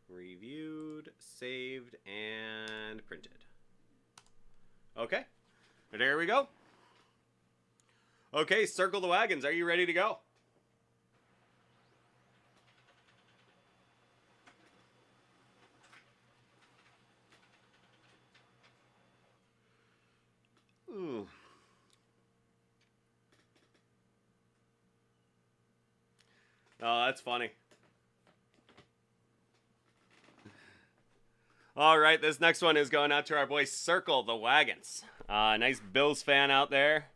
reviewed, saved, and printed. Okay, there we go. Okay, circle the wagons. Are you ready to go? Ooh. Oh, that's funny. All right, this next one is going out to our boy Circle the Wagons. Nice Bills fan out there.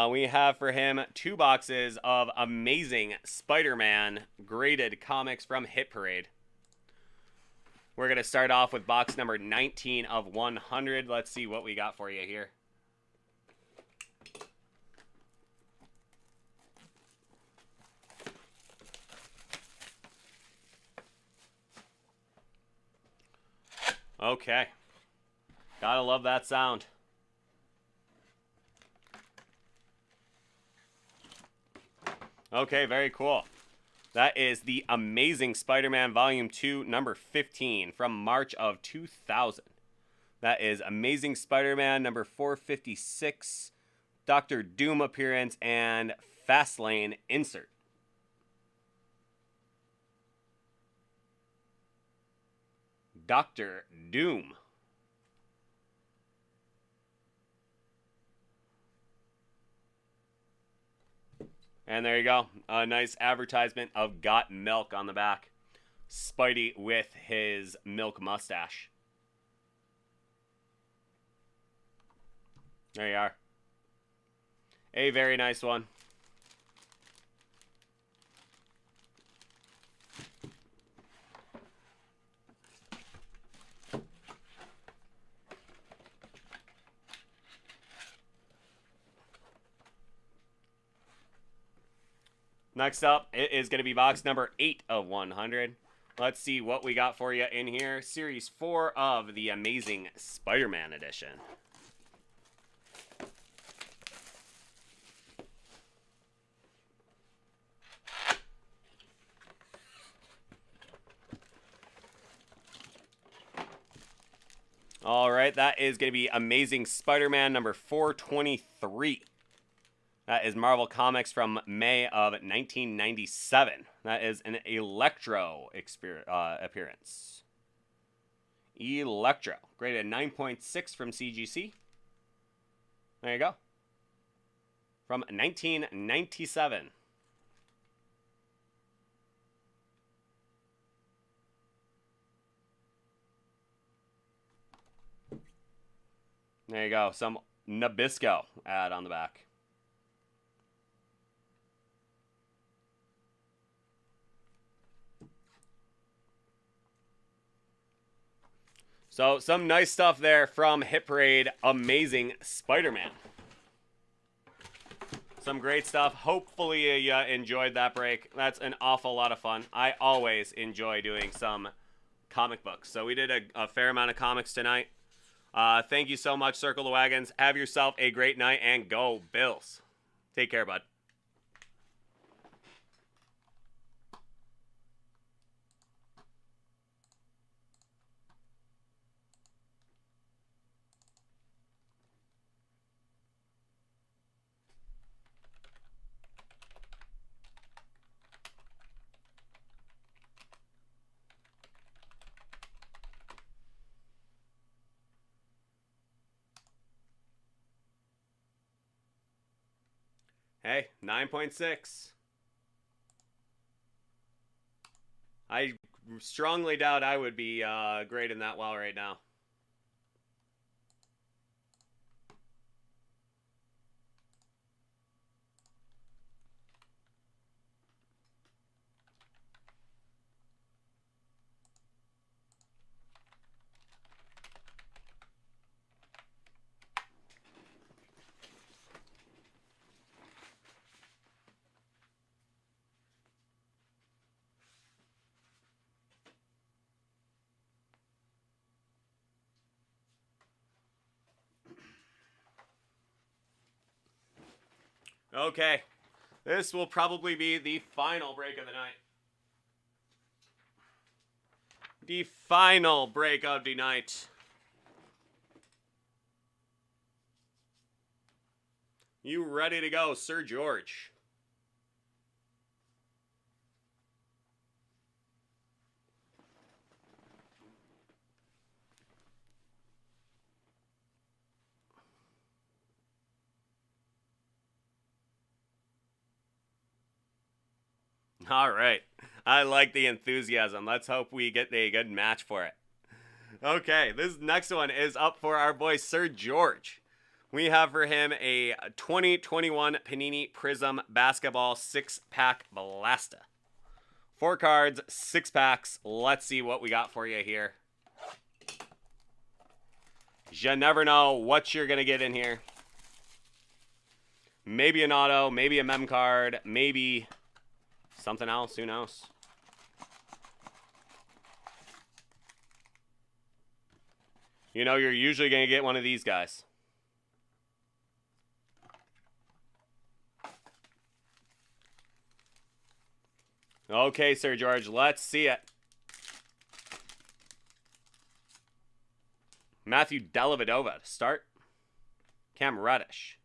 We have for him 2 boxes of amazing Spider-Man graded comics from Hit Parade. We're going to start off with box number 19 of 100. Let's see what we got for you here. Okay. Gotta love that sound. Okay, very cool. That is the Amazing Spider-Man Volume 2, number 15 from March of 2000. That is Amazing Spider-Man number 456, Dr. Doom appearance, and Fastlane insert. Dr. Doom. And there you go. A nice advertisement of Got Milk on the back. Spidey with his milk mustache. There you are. A very nice one. Next up, it is going to be box number 8 of 100. Let's see what we got for you in here. Series 4 of the Amazing Spider-Man edition. All right, that is going to be Amazing Spider-Man number 423. That is Marvel Comics from May of 1997. That is an Electro appearance. Electro. Graded 9.6 from CGC. There you go. From 1997. There you go. Some Nabisco ad on the back. So, some nice stuff there from Hit Parade. Amazing Spider-Man. Some great stuff. Hopefully you enjoyed that break. That's an awful lot of fun. I always enjoy doing some comic books. So we did a fair amount of comics tonight. Thank you so much, Circle the Wagons. Have yourself a great night, and go Bills. Take care, bud. Hey, 9.6. I strongly doubt I would be grading that well right now. Okay, this will probably be the final break of the night. The final break of the night. You ready to go, Sir George? All right. I like the enthusiasm. Let's hope we get a good match for it. Okay, this next one is up for our boy Sir George. We have for him a 2021 Panini Prizm Basketball 6-pack Blasta. 4 cards, 6 packs. Let's see what we got for you here. You never know what you're going to get in here. Maybe an auto, maybe a mem card, maybe something else. Who knows? You know, you're usually going to get one of these guys. Okay, Sir George, let's see it. Matthew Dellavedova to start. Cam Reddish.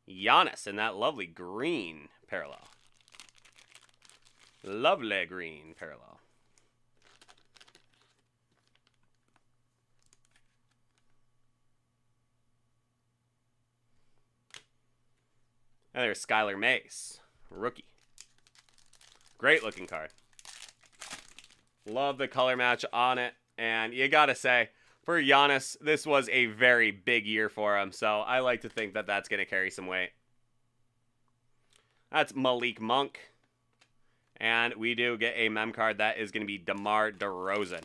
Giannis in that lovely green parallel. Lovely green parallel. And there's Skylar Mace, rookie. Great looking card. Love the color match on it. And you gotta say, for Giannis, this was a very big year for him. So I like to think that that's going to carry some weight. That's Malik Monk. And we do get a mem card that is going to be DeMar DeRozan.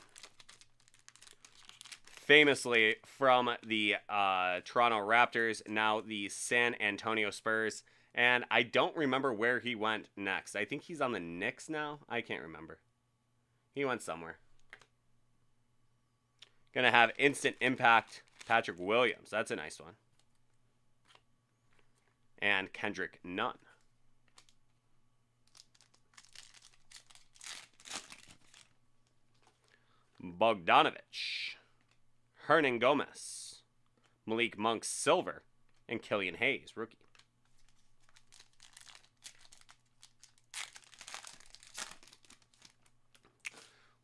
Famously from the Toronto Raptors, now the San Antonio Spurs. And I don't remember where he went next. I think he's on the Knicks now. I can't remember. He went somewhere. Going to have instant impact Patrick Williams. That's a nice one. And Kendrick Nunn. Bogdanovich. Hernan Gomez. Malik Monk Silver. And Killian Hayes, rookie.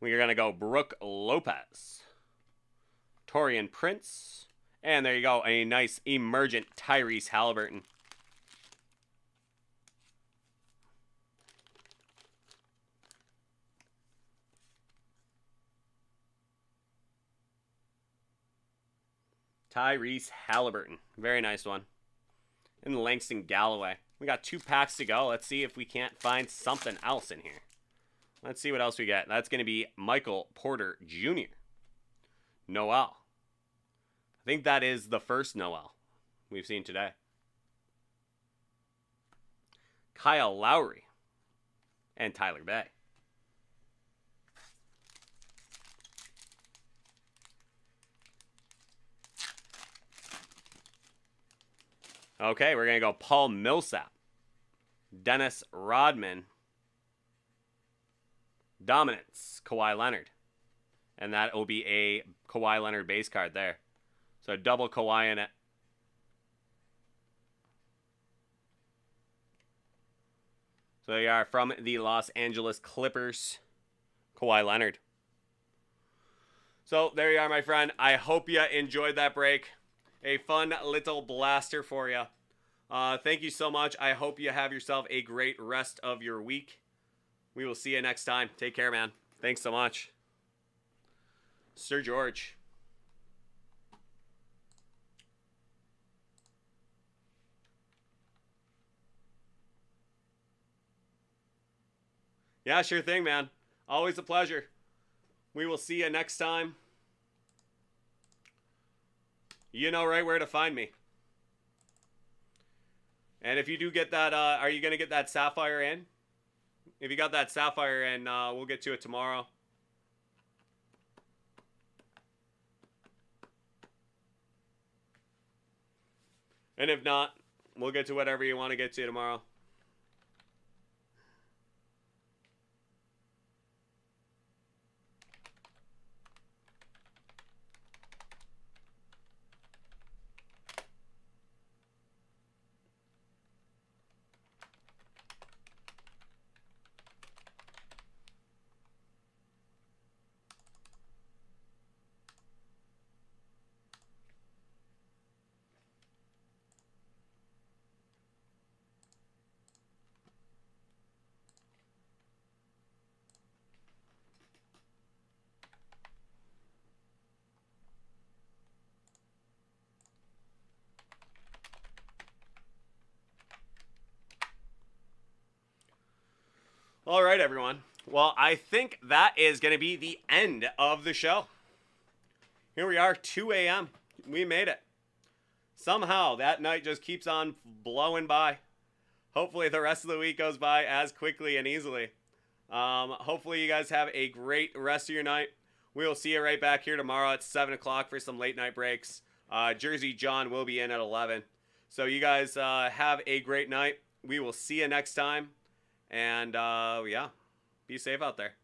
We are going to go Brooke Lopez. Torian Prince. And there you go. A nice emergent Tyrese Halliburton. Tyrese Halliburton. Very nice one. And Langston Galloway. We got 2 packs to go. Let's see if we can't find something else in here. Let's see what else we get. That's going to be Michael Porter Jr. Noel. I think that is the first Noel we've seen today. Kyle Lowry. And Tyler Bay. Okay, we're going to go Paul Millsap. Dennis Rodman. Dominance, Kawhi Leonard. And that will be a Kawhi Leonard base card there. So double Kawhi in it. So they are from the Los Angeles Clippers, Kawhi Leonard. So there you are, my friend. I hope you enjoyed that break. A fun little blaster for you. Thank you so much. I hope you have yourself a great rest of your week. We will see you next time. Take care, man. Thanks so much. Sir George. Yeah, sure thing, man. Always a pleasure. We will see you next time. You know right where to find me. And if you do get that, are you going to get that Sapphire in? If you got that Sapphire in, we'll get to it tomorrow. And if not, we'll get to whatever you want to get to tomorrow. All right, everyone. Well, I think that is going to be the end of the show. Here we are, 2 a.m. We made it. Somehow, that night just keeps on blowing by. Hopefully, the rest of the week goes by as quickly and easily. Hopefully, you guys have a great rest of your night. We will see you right back here tomorrow at 7 o'clock for some late night breaks. Jersey John will be in at 11. So you guys have a great night. We will see you next time. And, yeah, be safe out there.